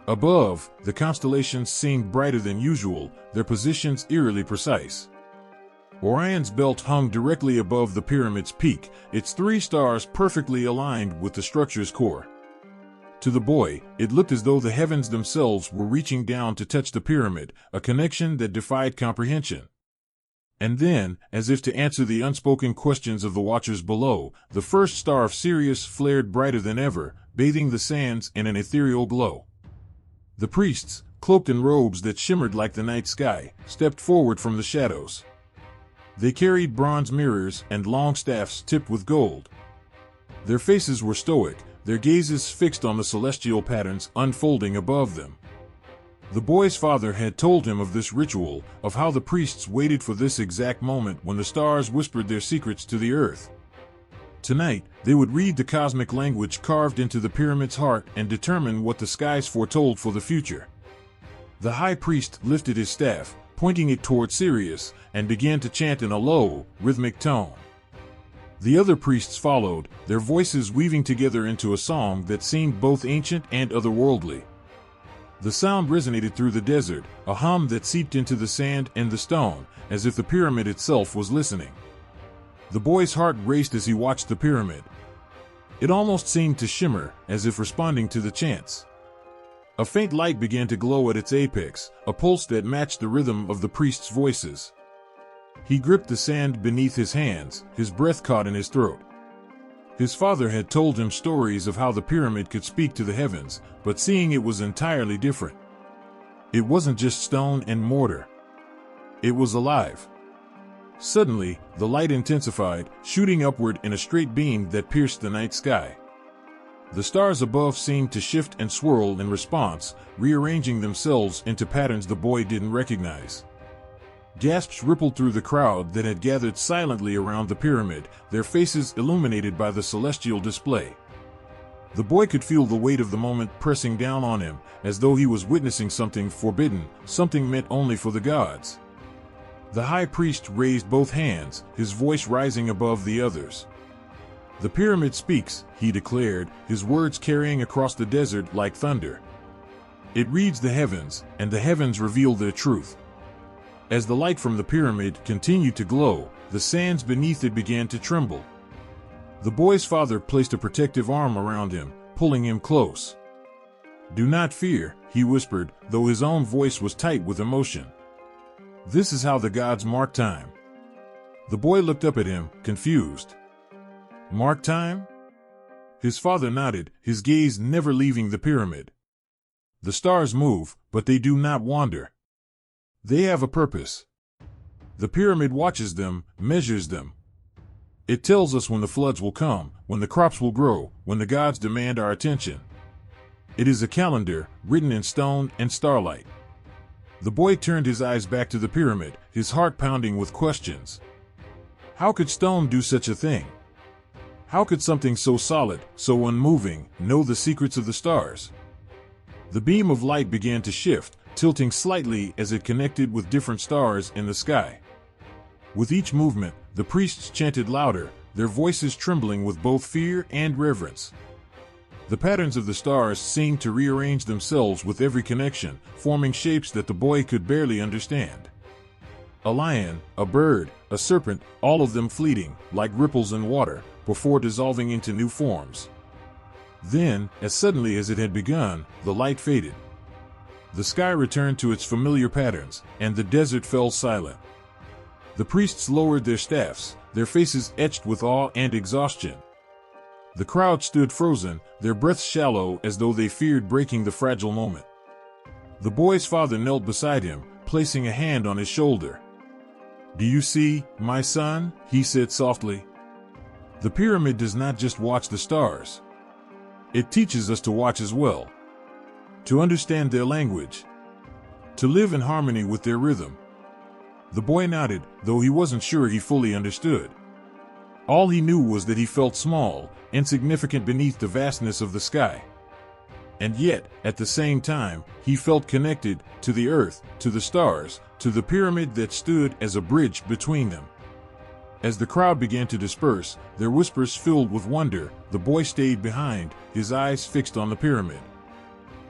Above, the constellations seemed brighter than usual, their positions eerily precise. Orion's belt hung directly above the pyramid's peak, its 3 stars perfectly aligned with the structure's core. To the boy, it looked as though the heavens themselves were reaching down to touch the pyramid, a connection that defied comprehension. And then, as if to answer the unspoken questions of the watchers below, the first star of Sirius flared brighter than ever, bathing the sands in an ethereal glow. The priests, cloaked in robes that shimmered like the night sky, stepped forward from the shadows. They carried bronze mirrors and long staffs tipped with gold. Their faces were stoic, their gazes fixed on the celestial patterns unfolding above them. The boy's father had told him of this ritual, of how the priests waited for this exact moment when the stars whispered their secrets to the earth. Tonight, they would read the cosmic language carved into the pyramid's heart and determine what the skies foretold for the future. The high priest lifted his staff, pointing it toward Sirius, and began to chant in a low, rhythmic tone. The other priests followed, their voices weaving together into a song that seemed both ancient and otherworldly. The sound resonated through the desert, a hum that seeped into the sand and the stone, as if the pyramid itself was listening. The boy's heart raced as he watched the pyramid. It almost seemed to shimmer, as if responding to the chants. A faint light began to glow at its apex, a pulse that matched the rhythm of the priests' voices. He gripped the sand beneath his hands, his breath caught in his throat. His father had told him stories of how the pyramid could speak to the heavens, but seeing it was entirely different. It wasn't just stone and mortar. It was alive. Suddenly, the light intensified, shooting upward in a straight beam that pierced the night sky. The stars above seemed to shift and swirl in response, rearranging themselves into patterns the boy didn't recognize. Gasps rippled through the crowd that had gathered silently around the pyramid, their faces illuminated by the celestial display. The boy could feel the weight of the moment pressing down on him, as though he was witnessing something forbidden, something meant only for the gods. The high priest raised both hands, his voice rising above the others. "The pyramid speaks," he declared, his words carrying across the desert like thunder. "It reads the heavens, and the heavens reveal their truth." As the light from the pyramid continued to glow, the sands beneath it began to tremble. The boy's father placed a protective arm around him, pulling him close. "Do not fear," he whispered, though his own voice was tight with emotion. "This is how the gods mark time." The boy looked up at him, confused. "Mark time?" His father nodded, his gaze never leaving the pyramid. "The stars move, but they do not wander. They have a purpose. The pyramid watches them, measures them. It tells us when the floods will come, when the crops will grow, when the gods demand our attention. It is a calendar, written in stone and starlight." The boy turned his eyes back to the pyramid, his heart pounding with questions. How could stone do such a thing? How could something so solid, so unmoving, know the secrets of the stars? The beam of light began to shift, tilting slightly as it connected with different stars in the sky. With each movement, the priests chanted louder, their voices trembling with both fear and reverence. The patterns of the stars seemed to rearrange themselves with every connection, forming shapes that the boy could barely understand. A lion, a bird, a serpent, all of them fleeting, like ripples in water, before dissolving into new forms. Then, as suddenly as it had begun, the light faded. The sky returned to its familiar patterns, and the desert fell silent. The priests lowered their staffs, their faces etched with awe and exhaustion. The crowd stood frozen, their breaths shallow as though they feared breaking the fragile moment. The boy's father knelt beside him, placing a hand on his shoulder. "Do you see, my son?" he said softly. "The pyramid does not just watch the stars. It teaches us to watch as well, to understand their language, to live in harmony with their rhythm." The boy nodded, though he wasn't sure he fully understood. All he knew was that he felt small, insignificant beneath the vastness of the sky. And yet, at the same time, he felt connected to the earth, to the stars, to the pyramid that stood as a bridge between them. As the crowd began to disperse, their whispers filled with wonder, the boy stayed behind, his eyes fixed on the pyramid.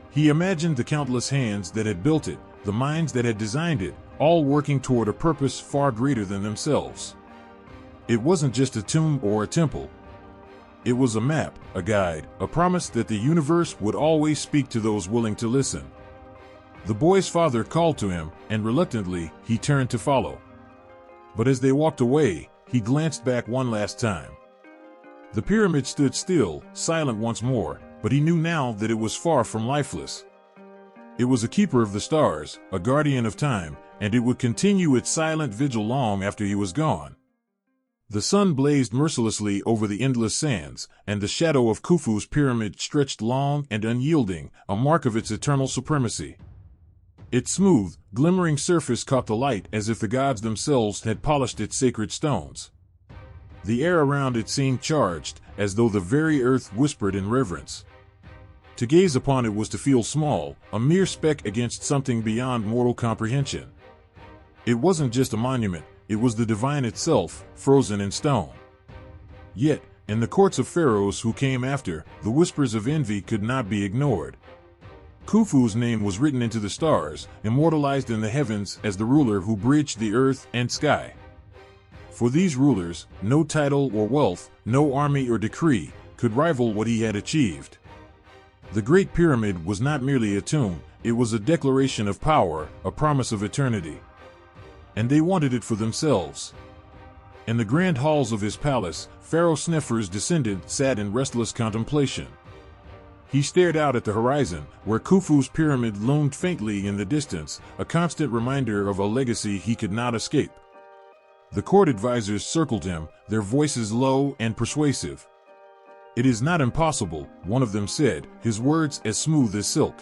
He imagined the countless hands that had built it, the minds that had designed it, all working toward a purpose far greater than themselves. It wasn't just a tomb or a temple. It was a map, a guide, a promise that the universe would always speak to those willing to listen. The boy's father called to him, and reluctantly, he turned to follow. But as they walked away, he glanced back one last time. The pyramid stood still, silent once more, but he knew now that it was far from lifeless. It was a keeper of the stars, a guardian of time, and it would continue its silent vigil long after he was gone. The sun blazed mercilessly over the endless sands, and the shadow of Khufu's pyramid stretched long and unyielding, a mark of its eternal supremacy. Its smooth, glimmering surface caught the light as if the gods themselves had polished its sacred stones. The air around it seemed charged, as though the very earth whispered in reverence. To gaze upon it was to feel small, a mere speck against something beyond mortal comprehension. It wasn't just a monument, it was the divine itself, frozen in stone. Yet, in the courts of pharaohs who came after, the whispers of envy could not be ignored. Khufu's name was written into the stars, immortalized in the heavens as the ruler who bridged the earth and sky. For these rulers, no title or wealth, no army or decree, could rival what he had achieved. The Great Pyramid was not merely a tomb, it was a declaration of power, a promise of eternity. And they wanted it for themselves. In the grand halls of his palace, Pharaoh Snefer's descendant sat in restless contemplation. He stared out at the horizon, where Khufu's pyramid loomed faintly in the distance, a constant reminder of a legacy he could not escape. The court advisors circled him, their voices low and persuasive. "It is not impossible," one of them said, his words as smooth as silk.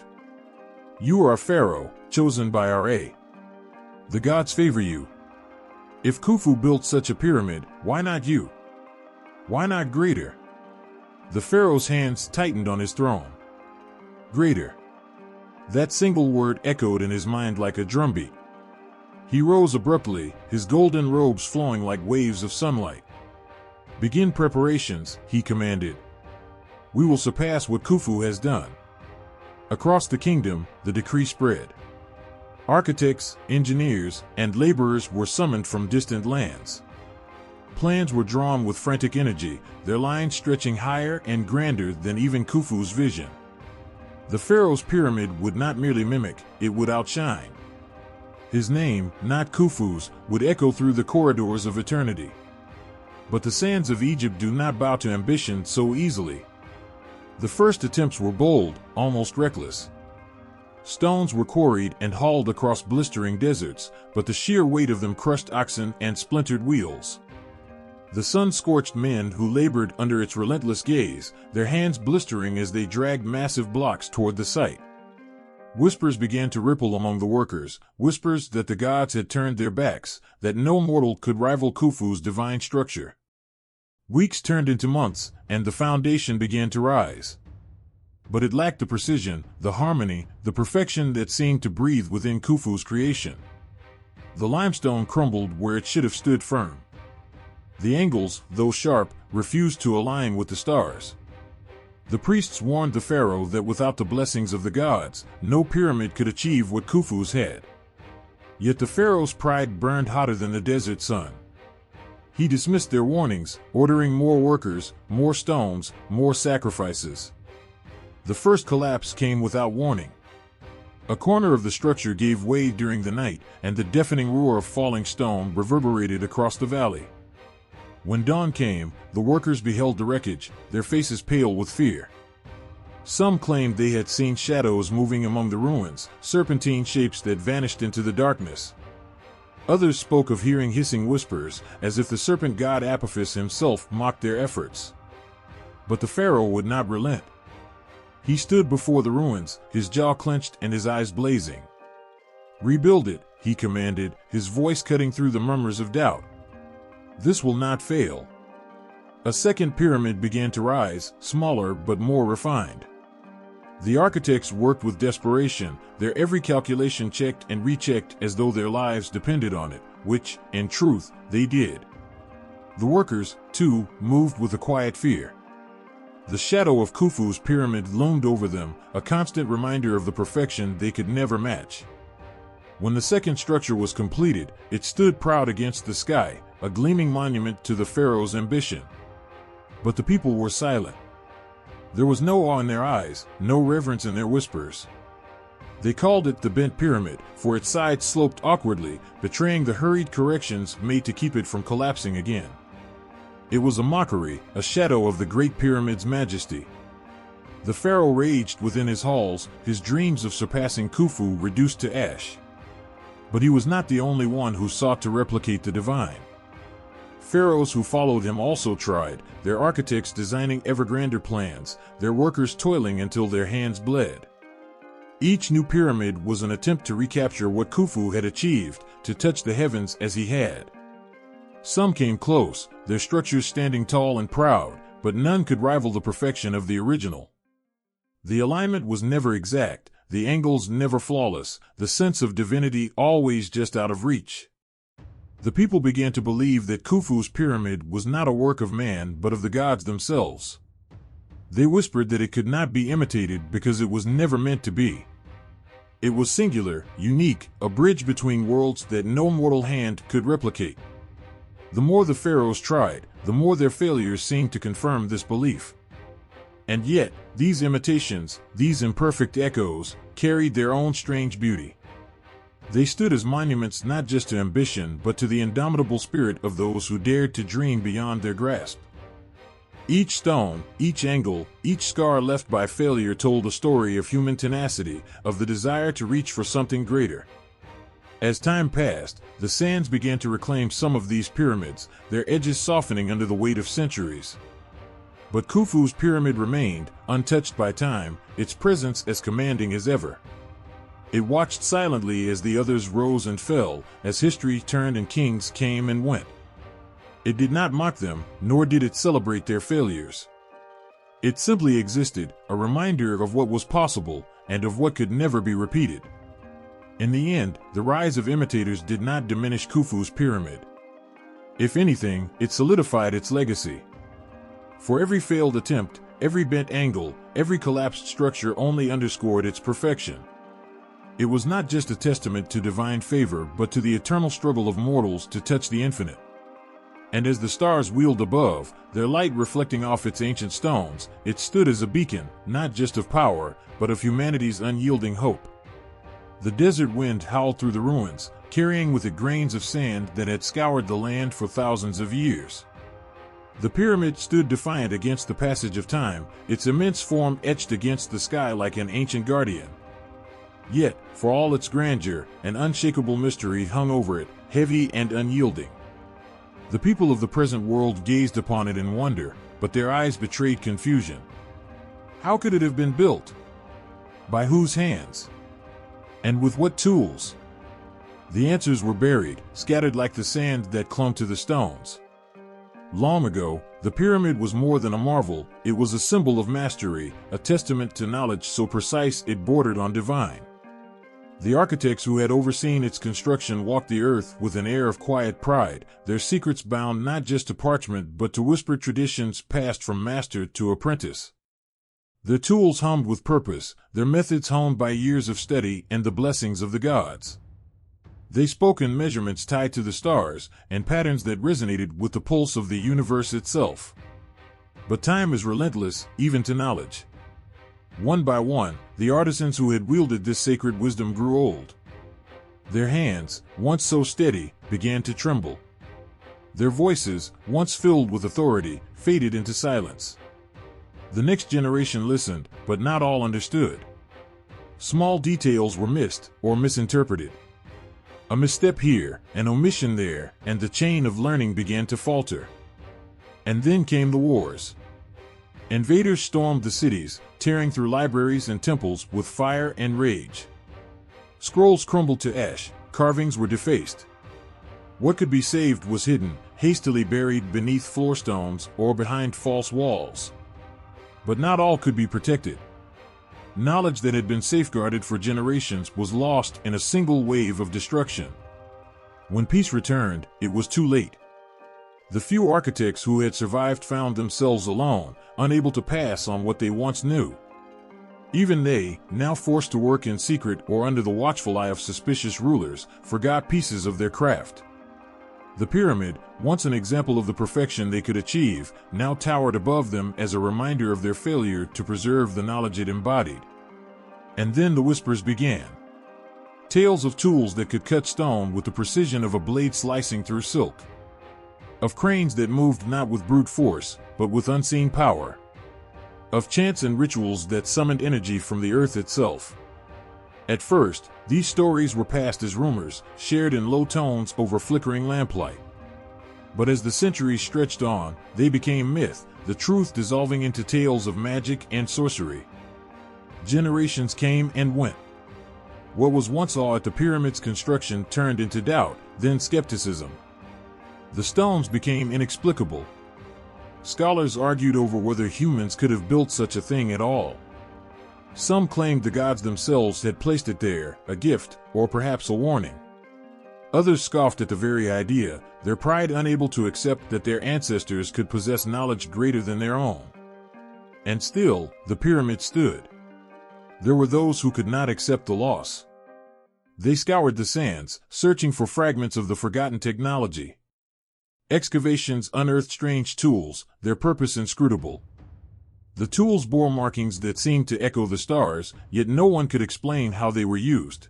"You are a pharaoh, chosen by Ra. The gods favor you. If Khufu built such a pyramid, why not you? Why not greater?" The pharaoh's hands tightened on his throne. Greater. That single word echoed in his mind like a drumbeat. He rose abruptly, his golden robes flowing like waves of sunlight. "Begin preparations," he commanded. "We will surpass what Khufu has done." Across the kingdom, the decree spread. Architects, engineers, and laborers were summoned from distant lands. Plans were drawn with frantic energy, their lines stretching higher and grander than even Khufu's vision. The pharaoh's pyramid would not merely mimic, it would outshine. His name, not Khufu's, would echo through the corridors of eternity. But the sands of Egypt do not bow to ambition so easily. The first attempts were bold, almost reckless. Stones were quarried and hauled across blistering deserts, but the sheer weight of them crushed oxen and splintered wheels. The sun-scorched men who labored under its relentless gaze, their hands blistering as they dragged massive blocks toward the site. Whispers began to ripple among the workers, whispers that the gods had turned their backs, that no mortal could rival Khufu's divine structure. Weeks turned into months, and the foundation began to rise. But it lacked the precision, the harmony, the perfection that seemed to breathe within Khufu's creation. The limestone crumbled where it should have stood firm. The angles, though sharp, refused to align with the stars. The priests warned the pharaoh that without the blessings of the gods, no pyramid could achieve what Khufu's had. Yet the pharaoh's pride burned hotter than the desert sun. He dismissed their warnings, ordering more workers, more stones, more sacrifices. The first collapse came without warning. A corner of the structure gave way during the night, and the deafening roar of falling stone reverberated across the valley. When dawn came, the workers beheld the wreckage, their faces pale with fear. Some claimed they had seen shadows moving among the ruins, serpentine shapes that vanished into the darkness. Others spoke of hearing hissing whispers, as if the serpent god Apophis himself mocked their efforts. But the pharaoh would not relent. He stood before the ruins, his jaw clenched and his eyes blazing. "Rebuild it," he commanded, his voice cutting through the murmurs of doubt. "This will not fail." A second pyramid began to rise, smaller but more refined. The architects worked with desperation, their every calculation checked and rechecked as though their lives depended on it, which, in truth, they did. The workers, too, moved with a quiet fear. The shadow of Khufu's pyramid loomed over them, a constant reminder of the perfection they could never match. When the second structure was completed, it stood proud against the sky, a gleaming monument to the pharaoh's ambition. But the people were silent. There was no awe in their eyes, no reverence in their whispers. They called it the bent pyramid, for its sides sloped awkwardly, betraying the hurried corrections made to keep it from collapsing again. It was a mockery, a shadow of the Great Pyramid's majesty. The pharaoh raged within his halls, his dreams of surpassing Khufu reduced to ash. But he was not the only one who sought to replicate the divine. Pharaohs who followed him also tried, their architects designing ever grander plans, their workers toiling until their hands bled. Each new pyramid was an attempt to recapture what Khufu had achieved, to touch the heavens as he had. Some came close, their structures standing tall and proud, but none could rival the perfection of the original. The alignment was never exact, the angles never flawless, the sense of divinity always just out of reach. The people began to believe that Khufu's pyramid was not a work of man but of the gods themselves. They whispered that it could not be imitated because it was never meant to be. It was singular, unique, a bridge between worlds that no mortal hand could replicate. The more the pharaohs tried, the more their failures seemed to confirm this belief. And yet, these imitations, these imperfect echoes, carried their own strange beauty. They stood as monuments not just to ambition but to the indomitable spirit of those who dared to dream beyond their grasp. Each stone, each angle, each scar left by failure told a story of human tenacity, of the desire to reach for something greater. As time passed, the sands began to reclaim some of these pyramids, their edges softening under the weight of centuries. But Khufu's pyramid remained, untouched by time, its presence as commanding as ever. It watched silently as the others rose and fell, as history turned and kings came and went. It did not mock them, nor did it celebrate their failures. It simply existed, a reminder of what was possible, and of what could never be repeated. In the end, the rise of imitators did not diminish Khufu's pyramid. If anything, it solidified its legacy. For every failed attempt, every bent angle, every collapsed structure only underscored its perfection. It was not just a testament to divine favor but to the eternal struggle of mortals to touch the infinite. And as the stars wheeled above, their light reflecting off its ancient stones, it stood as a beacon, not just of power, but of humanity's unyielding hope. The desert wind howled through the ruins, carrying with it grains of sand that had scoured the land for thousands of years. The pyramid stood defiant against the passage of time, its immense form etched against the sky like an ancient guardian. Yet, for all its grandeur, an unshakable mystery hung over it, heavy and unyielding. The people of the present world gazed upon it in wonder, but their eyes betrayed confusion. How could it have been built? By whose hands? And with what tools? The answers were buried, scattered like the sand that clung to the stones. Long ago, the pyramid was more than a marvel, it was a symbol of mastery, a testament to knowledge so precise it bordered on divine. The architects who had overseen its construction walked the earth with an air of quiet pride, their secrets bound not just to parchment but to whispered traditions passed from master to apprentice. Their tools hummed with purpose, their methods honed by years of study and the blessings of the gods. They spoke in measurements tied to the stars, and patterns that resonated with the pulse of the universe itself. But time is relentless, even to knowledge. One by one, the artisans who had wielded this sacred wisdom grew old. Their hands, once so steady, began to tremble. Their voices, once filled with authority, faded into silence. The next generation listened, but not all understood. Small details were missed or misinterpreted. A misstep here, an omission there, and the chain of learning began to falter. And then came the wars. Invaders stormed the cities, tearing through libraries and temples with fire and rage. Scrolls crumbled to ash, carvings were defaced. What could be saved was hidden, hastily buried beneath floorstones or behind false walls. But not all could be protected. Knowledge that had been safeguarded for generations was lost in a single wave of destruction. When peace returned, it was too late. The few architects who had survived found themselves alone, unable to pass on what they once knew. Even they, now forced to work in secret or under the watchful eye of suspicious rulers, forgot pieces of their craft. The pyramid, once an example of the perfection they could achieve, now towered above them as a reminder of their failure to preserve the knowledge it embodied. And then the whispers began. Tales of tools that could cut stone with the precision of a blade slicing through silk. Of cranes that moved not with brute force, but with unseen power. Of chants and rituals that summoned energy from the earth itself. At first, these stories were passed as rumors, shared in low tones over flickering lamplight. But as the centuries stretched on, they became myth, the truth dissolving into tales of magic and sorcery. Generations came and went. What was once awe at the pyramid's construction turned into doubt, then skepticism. The stones became inexplicable. Scholars argued over whether humans could have built such a thing at all. Some claimed the gods themselves had placed it there, a gift, or perhaps a warning. Others scoffed at the very idea, their pride unable to accept that their ancestors could possess knowledge greater than their own. And still, the pyramid stood. There were those who could not accept the loss. They scoured the sands, searching for fragments of the forgotten technology. Excavations unearthed strange tools, their purpose inscrutable. The tools bore markings that seemed to echo the stars, yet no one could explain how they were used.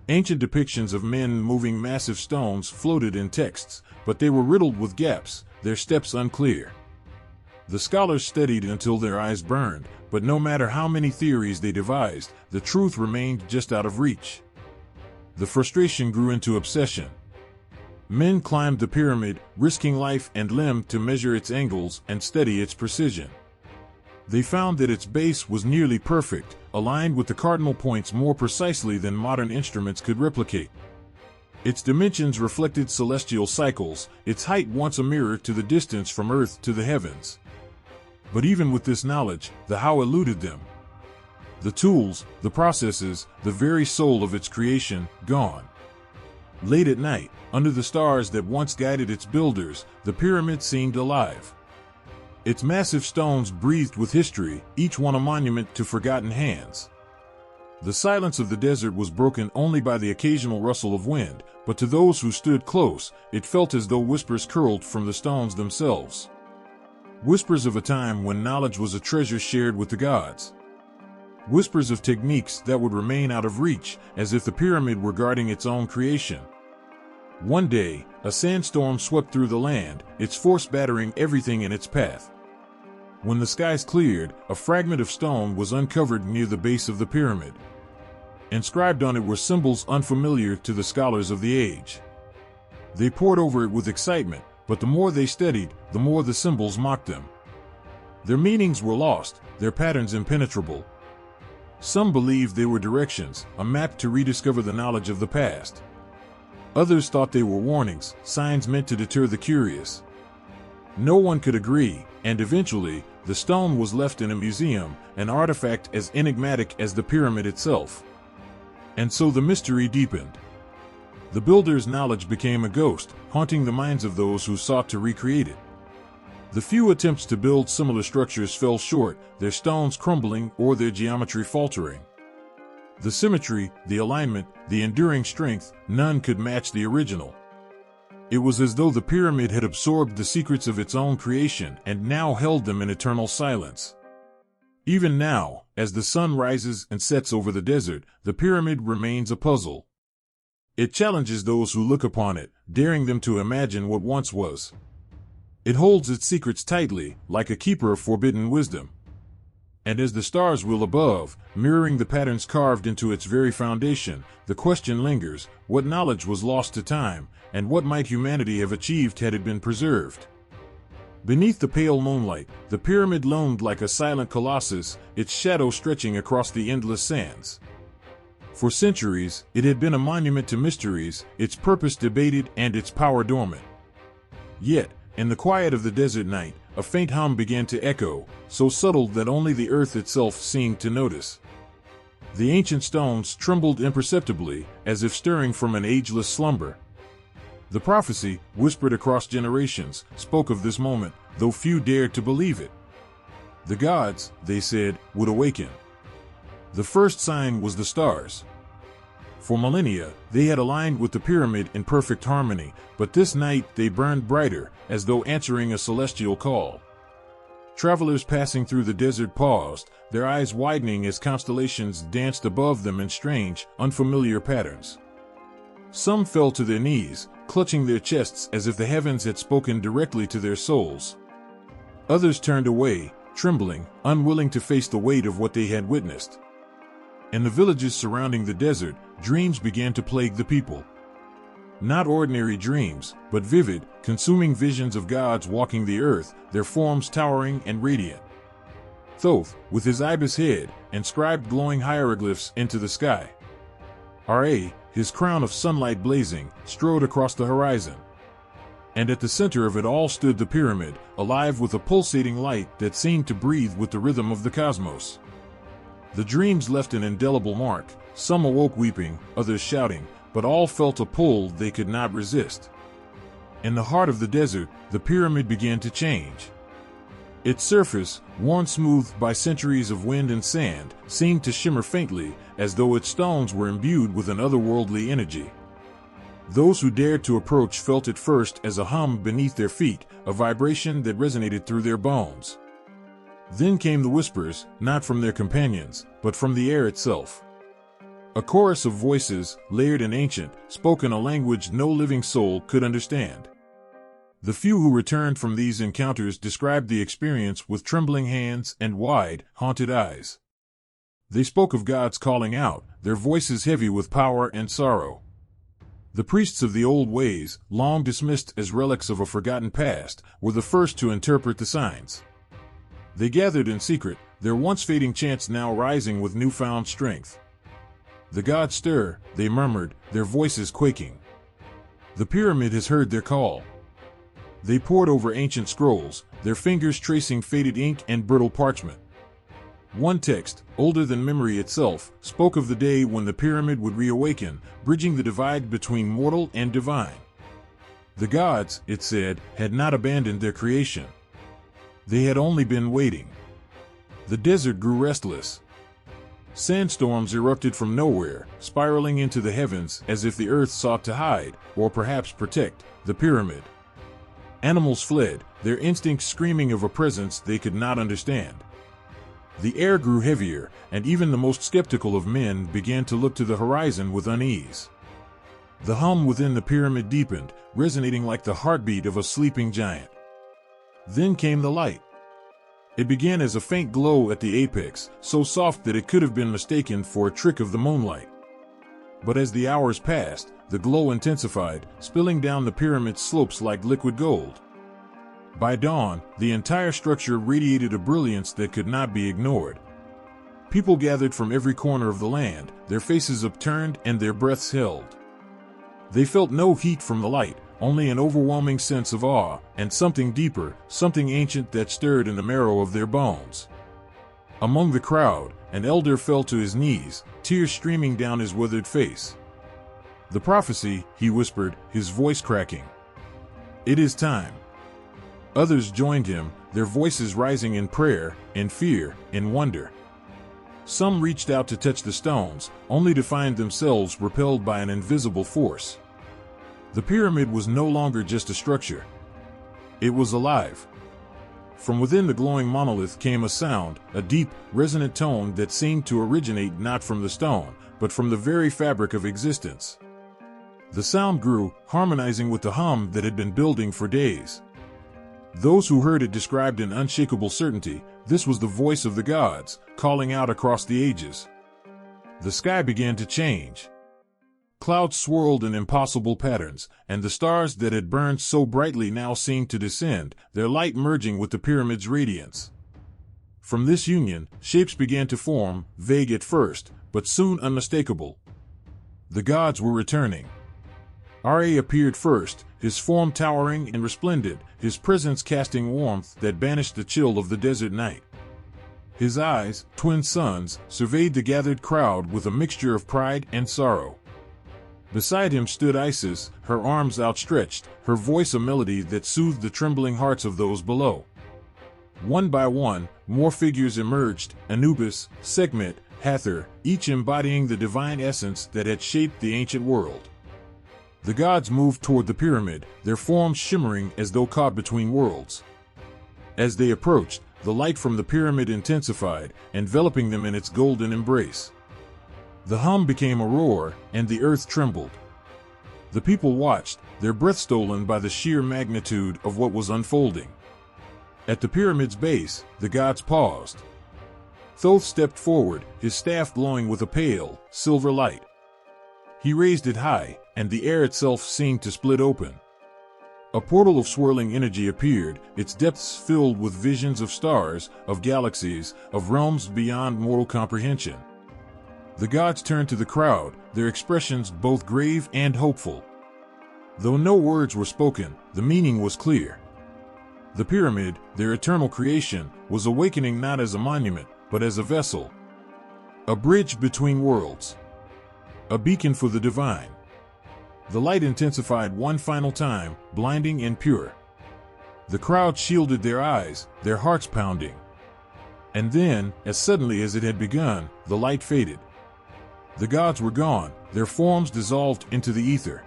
Ancient depictions of men moving massive stones floated in texts, but they were riddled with gaps, their steps unclear. The scholars studied until their eyes burned, but no matter how many theories they devised, the truth remained just out of reach. The frustration grew into obsession. Men climbed the pyramid, risking life and limb to measure its angles and study its precision. They found that its base was nearly perfect, aligned with the cardinal points more precisely than modern instruments could replicate. Its dimensions reflected celestial cycles, its height once a mirror to the distance from Earth to the heavens. But even with this knowledge, the how eluded them. The tools, the processes, the very soul of its creation, gone. Late at night, under the stars that once guided its builders, the pyramid seemed alive. Its massive stones breathed with history, each one a monument to forgotten hands. The silence of the desert was broken only by the occasional rustle of wind, but to those who stood close, it felt as though whispers curled from the stones themselves. Whispers of a time when knowledge was a treasure shared with the gods. Whispers of techniques that would remain out of reach, as if the pyramid were guarding its own creation. One day, a sandstorm swept through the land, its force battering everything in its path. When the skies cleared, a fragment of stone was uncovered near the base of the pyramid. Inscribed on it were symbols unfamiliar to the scholars of the age. They pored over it with excitement, but the more they studied, the more the symbols mocked them. Their meanings were lost, their patterns impenetrable. Some believed they were directions, a map to rediscover the knowledge of the past. Others thought they were warnings, signs meant to deter the curious. No one could agree, and eventually, the stone was left in a museum, an artifact as enigmatic as the pyramid itself. And so the mystery deepened. The builder's knowledge became a ghost, haunting the minds of those who sought to recreate it. The few attempts to build similar structures fell short, their stones crumbling or their geometry faltering. The symmetry, the alignment, the enduring strength, none could match the original. It was as though the pyramid had absorbed the secrets of its own creation and now held them in eternal silence. Even now, as the sun rises and sets over the desert, the pyramid remains a puzzle. It challenges those who look upon it, daring them to imagine what once was. It holds its secrets tightly, like a keeper of forbidden wisdom. And as the stars will above, mirroring the patterns carved into its very foundation, the question lingers: what knowledge was lost to time, and what might humanity have achieved had it been preserved? Beneath the pale moonlight, the pyramid loomed like a silent colossus, its shadow stretching across the endless sands. For centuries, it had been a monument to mysteries, its purpose debated and its power dormant. Yet, in the quiet of the desert night, a faint hum began to echo, so subtle that only the earth itself seemed to notice. The ancient stones trembled imperceptibly, as if stirring from an ageless slumber. The prophecy, whispered across generations, spoke of this moment, though few dared to believe it. The gods, they said, would awaken. The first sign was the stars. For millennia, they had aligned with the pyramid in perfect harmony, but this night they burned brighter, as though answering a celestial call. Travelers passing through the desert paused, their eyes widening as constellations danced above them in strange, unfamiliar patterns. Some fell to their knees, clutching their chests as if the heavens had spoken directly to their souls. Others turned away, trembling, unwilling to face the weight of what they had witnessed. In the villages surrounding the desert, dreams began to plague the people. Not ordinary dreams, but vivid, consuming visions of gods walking the earth, their forms towering and radiant. Thoth, with his ibis head, inscribed glowing hieroglyphs into the sky. Ra, his crown of sunlight blazing, strode across the horizon. And at the center of it all stood the pyramid, alive with a pulsating light that seemed to breathe with the rhythm of the cosmos. The dreams left an indelible mark. Some awoke weeping, others shouting, but all felt a pull they could not resist. In the heart of the desert, the pyramid began to change. Its surface, worn smooth by centuries of wind and sand, seemed to shimmer faintly, as though its stones were imbued with an otherworldly energy. Those who dared to approach felt it first as a hum beneath their feet, a vibration that resonated through their bones. Then came the whispers, not from their companions, but from the air itself. A chorus of voices, layered and ancient, spoke in a language no living soul could understand. The few who returned from these encounters described the experience with trembling hands and wide, haunted eyes. They spoke of gods calling out, their voices heavy with power and sorrow. The priests of the old ways, long dismissed as relics of a forgotten past, were the first to interpret the signs. They gathered in secret, their once fading chants now rising with newfound strength. The gods stir, they murmured, their voices quaking. The pyramid has heard their call. They pored over ancient scrolls, their fingers tracing faded ink and brittle parchment. One text, older than memory itself, spoke of the day when the pyramid would reawaken, bridging the divide between mortal and divine. The gods, it said, had not abandoned their creation. They had only been waiting. The desert grew restless. Sandstorms erupted from nowhere, spiraling into the heavens as if the earth sought to hide, or perhaps protect, the pyramid. Animals fled, their instincts screaming of a presence they could not understand. The air grew heavier, and even the most skeptical of men began to look to the horizon with unease. The hum within the pyramid deepened, resonating like the heartbeat of a sleeping giant. Then came the light. It began as a faint glow at the apex, so soft that it could have been mistaken for a trick of the moonlight. But as the hours passed, the glow intensified, spilling down the pyramid's slopes like liquid gold. By dawn, the entire structure radiated a brilliance that could not be ignored. People gathered from every corner of the land, their faces upturned and their breaths held. They felt no heat from the light, only an overwhelming sense of awe, and something deeper, something ancient that stirred in the marrow of their bones. Among the crowd, an elder fell to his knees, tears streaming down his withered face. "The prophecy," he whispered, his voice cracking. "It is time." Others joined him, their voices rising in prayer, in fear, in wonder. Some reached out to touch the stones, only to find themselves repelled by an invisible force. The pyramid was no longer just a structure. It was alive. From within the glowing monolith came a sound, a deep, resonant tone that seemed to originate not from the stone, but from the very fabric of existence. The sound grew, harmonizing with the hum that had been building for days. Those who heard it described in unshakable certainty, this was the voice of the gods, calling out across the ages. The sky began to change. Clouds swirled in impossible patterns, and the stars that had burned so brightly now seemed to descend, their light merging with the pyramid's radiance. From this union, shapes began to form, vague at first, but soon unmistakable. The gods were returning. Ra appeared first, his form towering and resplendent, his presence casting warmth that banished the chill of the desert night. His eyes, twin suns, surveyed the gathered crowd with a mixture of pride and sorrow. Beside him stood Isis, her arms outstretched, her voice a melody that soothed the trembling hearts of those below. One by one, more figures emerged: Anubis, Sekhmet, Hathor, each embodying the divine essence that had shaped the ancient world. The gods moved toward the pyramid, their forms shimmering as though caught between worlds. As they approached, the light from the pyramid intensified, enveloping them in its golden embrace. The hum became a roar, and the earth trembled. The people watched, their breath stolen by the sheer magnitude of what was unfolding. At the pyramid's base, the gods paused. Thoth stepped forward, his staff glowing with a pale, silver light. He raised it high, and the air itself seemed to split open. A portal of swirling energy appeared, its depths filled with visions of stars, of galaxies, of realms beyond mortal comprehension. The gods turned to the crowd, their expressions both grave and hopeful. Though no words were spoken, the meaning was clear. The pyramid, their eternal creation, was awakening not as a monument, but as a vessel. A bridge between worlds. A beacon for the divine. The light intensified one final time, blinding and pure. The crowd shielded their eyes, their hearts pounding. And then, as suddenly as it had begun, the light faded. The gods were gone, their forms dissolved into the ether.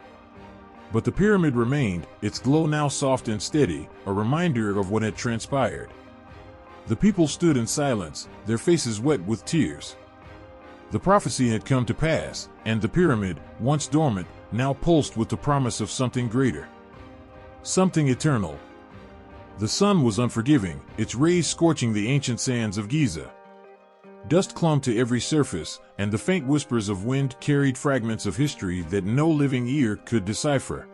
But the pyramid remained, its glow now soft and steady, a reminder of what had transpired. The people stood in silence, their faces wet with tears. The prophecy had come to pass, and the pyramid, once dormant, now pulsed with the promise of something greater. Something eternal. The sun was unforgiving, its rays scorching the ancient sands of Giza. Dust clung to every surface, and the faint whispers of wind carried fragments of history that no living ear could decipher.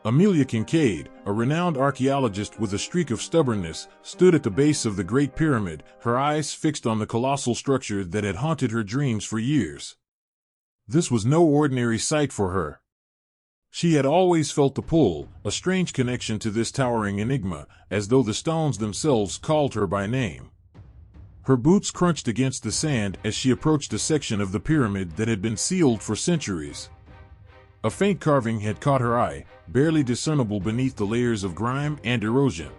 Amelia Kincaid, a renowned archaeologist with a streak of stubbornness, stood at the base of the Great Pyramid, her eyes fixed on the colossal structure that had haunted her dreams for years. This was no ordinary sight for her. She had always felt the pull, a strange connection to this towering enigma, as though the stones themselves called her by name. Her boots crunched against the sand as she approached a section of the pyramid that had been sealed for centuries. A faint carving had caught her eye, barely discernible beneath the layers of grime and erosion.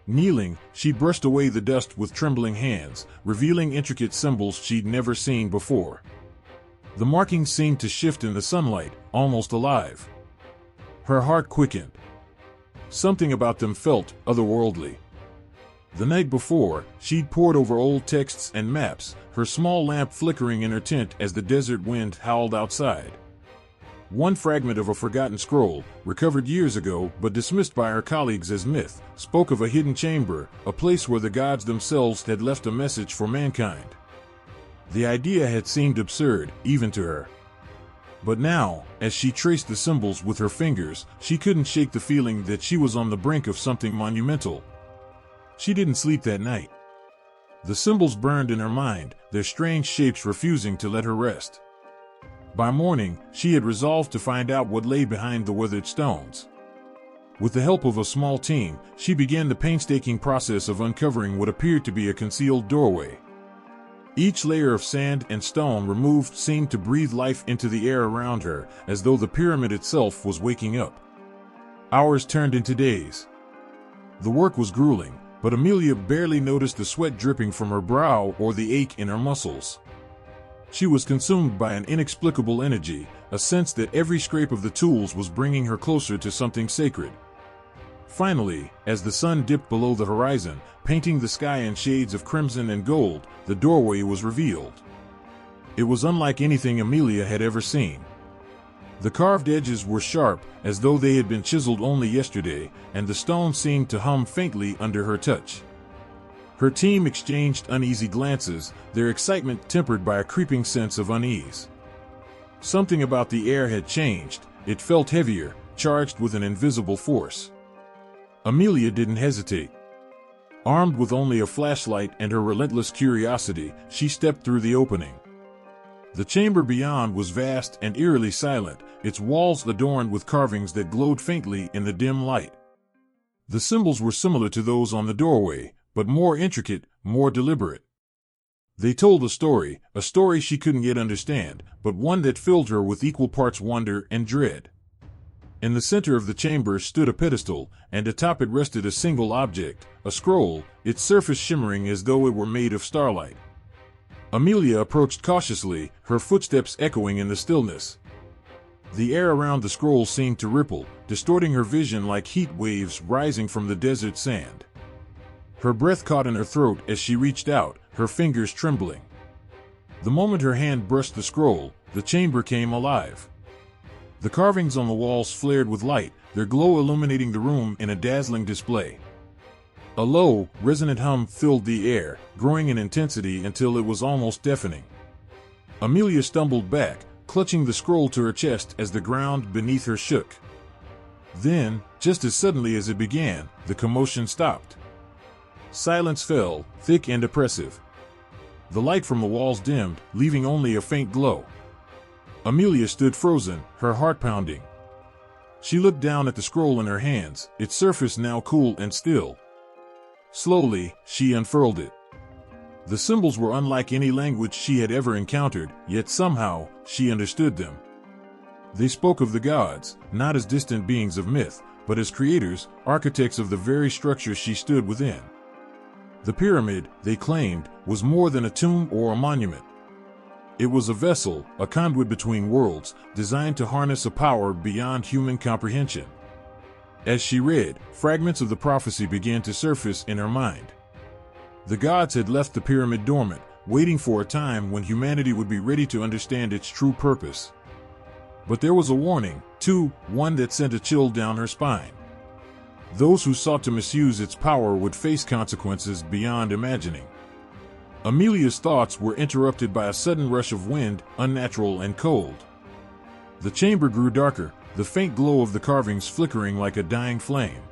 Kneeling, she brushed away the dust with trembling hands, revealing intricate symbols she'd never seen before. The markings seemed to shift in the sunlight, almost alive. Her heart quickened. Something about them felt otherworldly. The night before, she'd pored over old texts and maps, her small lamp flickering in her tent as the desert wind howled outside. One fragment of a forgotten scroll, recovered years ago but dismissed by her colleagues as myth, spoke of a hidden chamber, a place where the gods themselves had left a message for mankind. The idea had seemed absurd, even to her. But now, as she traced the symbols with her fingers, she couldn't shake the feeling that she was on the brink of something monumental. She didn't sleep that night. The symbols burned in her mind, their strange shapes refusing to let her rest. By morning, she had resolved to find out what lay behind the weathered stones. With the help of a small team, she began the painstaking process of uncovering what appeared to be a concealed doorway. Each layer of sand and stone removed seemed to breathe life into the air around her, as though the pyramid itself was waking up. Hours turned into days. The work was grueling, but Amelia barely noticed the sweat dripping from her brow or the ache in her muscles. She was consumed by an inexplicable energy, a sense that every scrape of the tools was bringing her closer to something sacred. Finally, as the sun dipped below the horizon, painting the sky in shades of crimson and gold, the doorway was revealed. It was unlike anything Amelia had ever seen. The carved edges were sharp, as though they had been chiseled only yesterday, and the stone seemed to hum faintly under her touch. Her team exchanged uneasy glances, their excitement tempered by a creeping sense of unease. Something about the air had changed. It felt heavier, charged with an invisible force. Amelia didn't hesitate. Armed with only a flashlight and her relentless curiosity, she stepped through the opening. The chamber beyond was vast and eerily silent, its walls adorned with carvings that glowed faintly in the dim light. The symbols were similar to those on the doorway, but more intricate, more deliberate. They told a story she couldn't yet understand, but one that filled her with equal parts wonder and dread. In the center of the chamber stood a pedestal, and atop it rested a single object, a scroll, its surface shimmering as though it were made of starlight. Amelia approached cautiously, her footsteps echoing in the stillness. The air around the scroll seemed to ripple, distorting her vision like heat waves rising from the desert sand. Her breath caught in her throat as she reached out, her fingers trembling. The moment her hand brushed the scroll, the chamber came alive. The carvings on the walls flared with light, their glow illuminating the room in a dazzling display. A low, resonant hum filled the air, growing in intensity until it was almost deafening. Amelia stumbled back, clutching the scroll to her chest as the ground beneath her shook. Then, just as suddenly as it began, the commotion stopped. Silence fell, thick and oppressive. The light from the walls dimmed, leaving only a faint glow. Amelia stood frozen, her heart pounding. She looked down at the scroll in her hands, its surface now cool and still. Slowly, she unfurled it. The symbols were unlike any language she had ever encountered, yet somehow, she understood them. They spoke of the gods, not as distant beings of myth, but as creators, architects of the very structure she stood within. The pyramid, they claimed, was more than a tomb or a monument. It was a vessel, a conduit between worlds, designed to harness a power beyond human comprehension. As she read, fragments of the prophecy began to surface in her mind. The gods had left the pyramid dormant, waiting for a time when humanity would be ready to understand its true purpose. But there was a warning, too, one that sent a chill down her spine. Those who sought to misuse its power would face consequences beyond imagining. Amelia's thoughts were interrupted by a sudden rush of wind, unnatural and cold. The chamber grew darker, the faint glow of the carvings flickering like a dying flame.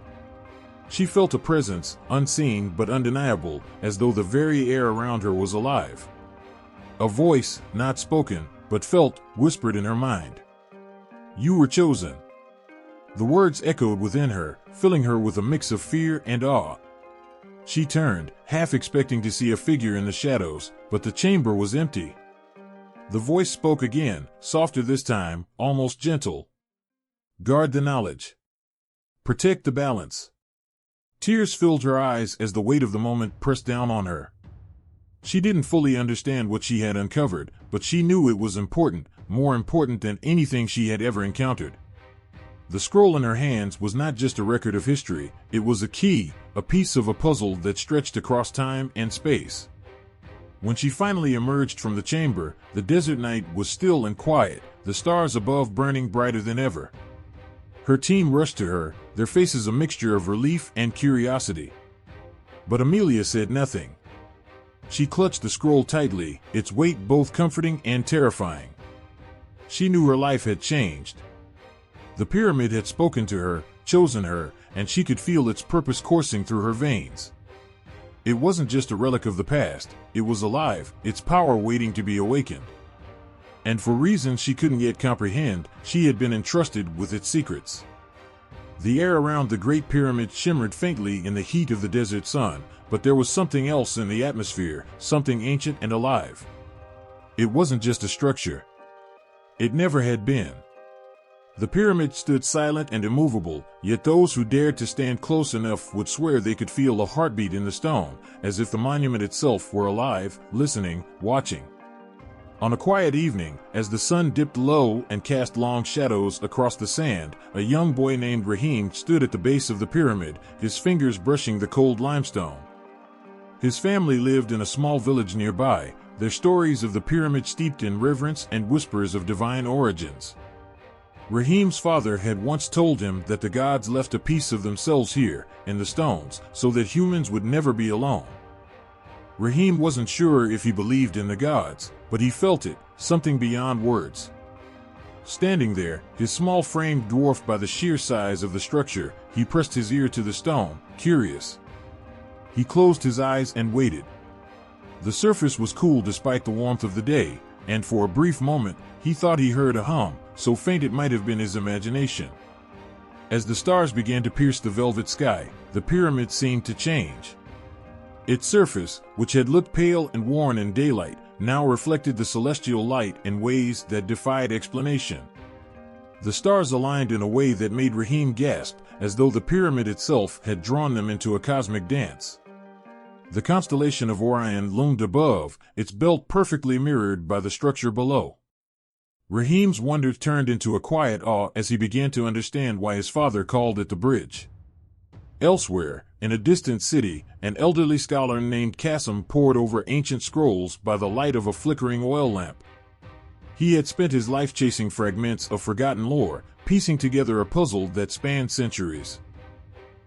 She felt a presence, unseen but undeniable, as though the very air around her was alive. A voice, not spoken, but felt, whispered in her mind. "You were chosen." The words echoed within her, filling her with a mix of fear and awe. She turned, half expecting to see a figure in the shadows, but the chamber was empty. The voice spoke again, softer this time, almost gentle. "Guard the knowledge. Protect the balance." Tears filled her eyes as the weight of the moment pressed down on her. She didn't fully understand what she had uncovered, but she knew it was important, more important than anything she had ever encountered. The scroll in her hands was not just a record of history, it was a key, a piece of a puzzle that stretched across time and space. When she finally emerged from the chamber, the desert night was still and quiet, the stars above burning brighter than ever. Her team rushed to her, their faces a mixture of relief and curiosity. But Amelia said nothing. She clutched the scroll tightly, its weight both comforting and terrifying. She knew her life had changed. The pyramid had spoken to her, chosen her, and she could feel its purpose coursing through her veins. It wasn't just a relic of the past, it was alive, its power waiting to be awakened. And for reasons she couldn't yet comprehend, she had been entrusted with its secrets. The air around the Great Pyramid shimmered faintly in the heat of the desert sun, but there was something else in the atmosphere, something ancient and alive. It wasn't just a structure. It never had been. The pyramid stood silent and immovable, yet those who dared to stand close enough would swear they could feel a heartbeat in the stone, as if the monument itself were alive, listening, watching. On a quiet evening, as the sun dipped low and cast long shadows across the sand, a young boy named Rahim stood at the base of the pyramid, his fingers brushing the cold limestone. His family lived in a small village nearby, their stories of the pyramid steeped in reverence and whispers of divine origins. Rahim's father had once told him that the gods left a piece of themselves here, in the stones, so that humans would never be alone. Rahim wasn't sure if he believed in the gods, but he felt it, something beyond words. Standing there, his small frame dwarfed by the sheer size of the structure, he pressed his ear to the stone, curious. He closed his eyes and waited. The surface was cool despite the warmth of the day, and for a brief moment, he thought he heard a hum, so faint it might have been his imagination. As the stars began to pierce the velvet sky, the pyramid seemed to change. Its surface, which had looked pale and worn in daylight, now reflected the celestial light in ways that defied explanation. The stars aligned in a way that made Rahim gasp, as though the pyramid itself had drawn them into a cosmic dance. The constellation of Orion loomed above, its belt perfectly mirrored by the structure below. Rahim's wonder turned into a quiet awe as he began to understand why his father called it the bridge. Elsewhere, in a distant city, an elderly scholar named Qasim pored over ancient scrolls by the light of a flickering oil lamp. He had spent his life chasing fragments of forgotten lore, piecing together a puzzle that spanned centuries.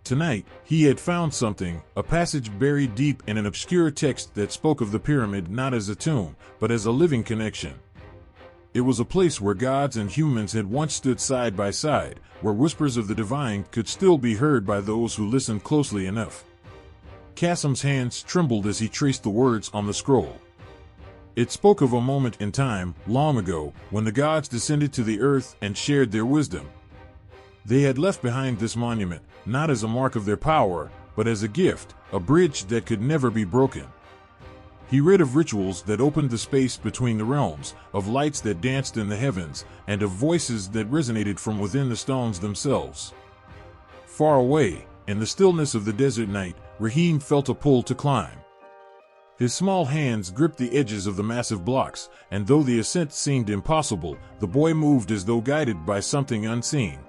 Tonight, he had found something, a passage buried deep in an obscure text that spoke of the pyramid not as a tomb, but as a living connection. It was a place where gods and humans had once stood side by side, where whispers of the divine could still be heard by those who listened closely enough. Qasim's hands trembled as he traced the words on the scroll. It spoke of a moment in time, long ago, when the gods descended to the earth and shared their wisdom. They had left behind this monument, not as a mark of their power, but as a gift, a bridge that could never be broken. He read of rituals that opened the space between the realms, of lights that danced in the heavens, and of voices that resonated from within the stones themselves. Far away, in the stillness of the desert night, Rahim felt a pull to climb. His small hands gripped the edges of the massive blocks, and though the ascent seemed impossible, the boy moved as though guided by something unseen.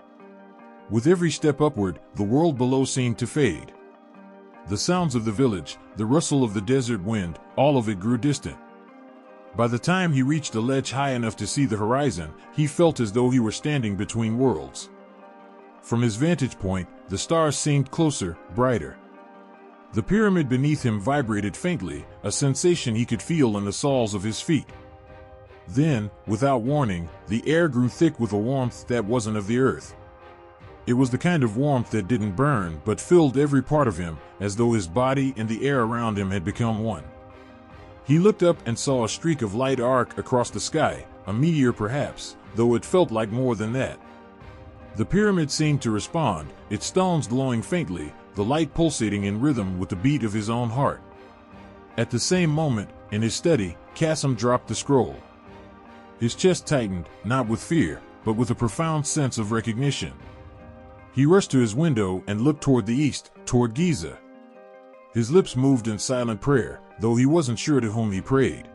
With every step upward, the world below seemed to fade. The sounds of the village, the rustle of the desert wind, all of it grew distant. By the time he reached a ledge high enough to see the horizon, he felt as though he were standing between worlds. From his vantage point, the stars seemed closer, brighter. The pyramid beneath him vibrated faintly, a sensation he could feel in the soles of his feet. Then, without warning, the air grew thick with a warmth that wasn't of the earth. It was the kind of warmth that didn't burn but filled every part of him, as though his body and the air around him had become one. He looked up and saw a streak of light arc across the sky, a meteor perhaps, though it felt like more than that. The pyramid seemed to respond, its stones glowing faintly, the light pulsating in rhythm with the beat of his own heart. At the same moment, in his study, Qasim dropped the scroll. His chest tightened, not with fear, but with a profound sense of recognition. He rushed to his window and looked toward the east, toward Giza. His lips moved in silent prayer, though he wasn't sure to whom he prayed.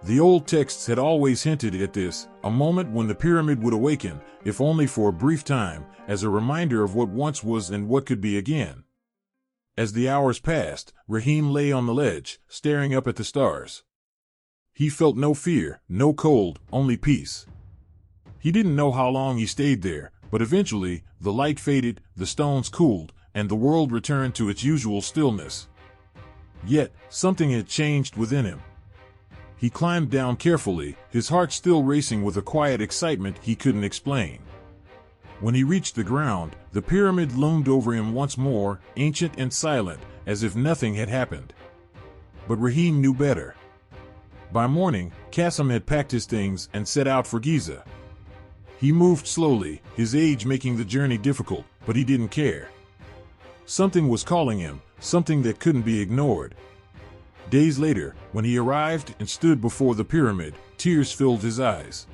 The old texts had always hinted at this, a moment when the pyramid would awaken, if only for a brief time, as a reminder of what once was and what could be again. As the hours passed, Rahim lay on the ledge, staring up at the stars. He felt no fear, no cold, only peace. He didn't know how long he stayed there, but eventually, the light faded, the stones cooled, and the world returned to its usual stillness. Yet, something had changed within him. He climbed down carefully, his heart still racing with a quiet excitement he couldn't explain. When he reached the ground, the pyramid loomed over him once more, ancient and silent, as if nothing had happened. But Rahim knew better. By morning, Qasim had packed his things and set out for Giza. He moved slowly, his age making the journey difficult, but he didn't care. Something was calling him, something that couldn't be ignored. Days later, when he arrived and stood before the pyramid, tears filled his eyes.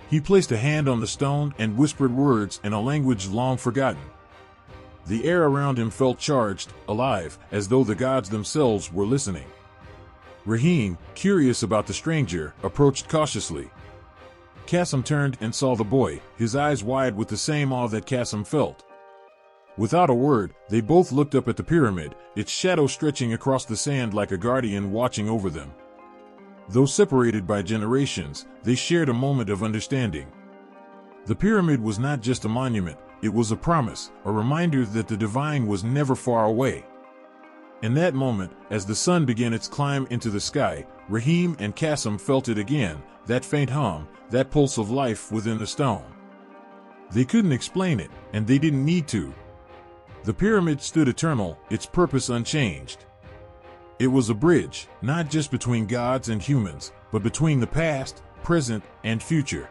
He placed a hand on the stone and whispered words in a language long forgotten. The air around him felt charged, alive, as though the gods themselves were listening. Rahim, curious about the stranger, approached cautiously. Qasim turned and saw the boy, his eyes wide with the same awe that Qasim felt. Without a word, they both looked up at the pyramid, its shadow stretching across the sand like a guardian watching over them. Though separated by generations, they shared a moment of understanding. The pyramid was not just a monument, it was a promise, a reminder that the divine was never far away. In that moment, as the sun began its climb into the sky, Rahim and Qasim felt it again, that faint hum, that pulse of life within the stone. They couldn't explain it, and they didn't need to. The pyramid stood eternal, its purpose unchanged. It was a bridge, not just between gods and humans, but between the past, present, and future.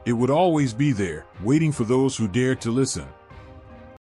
It would always be there, waiting for those who dared to listen.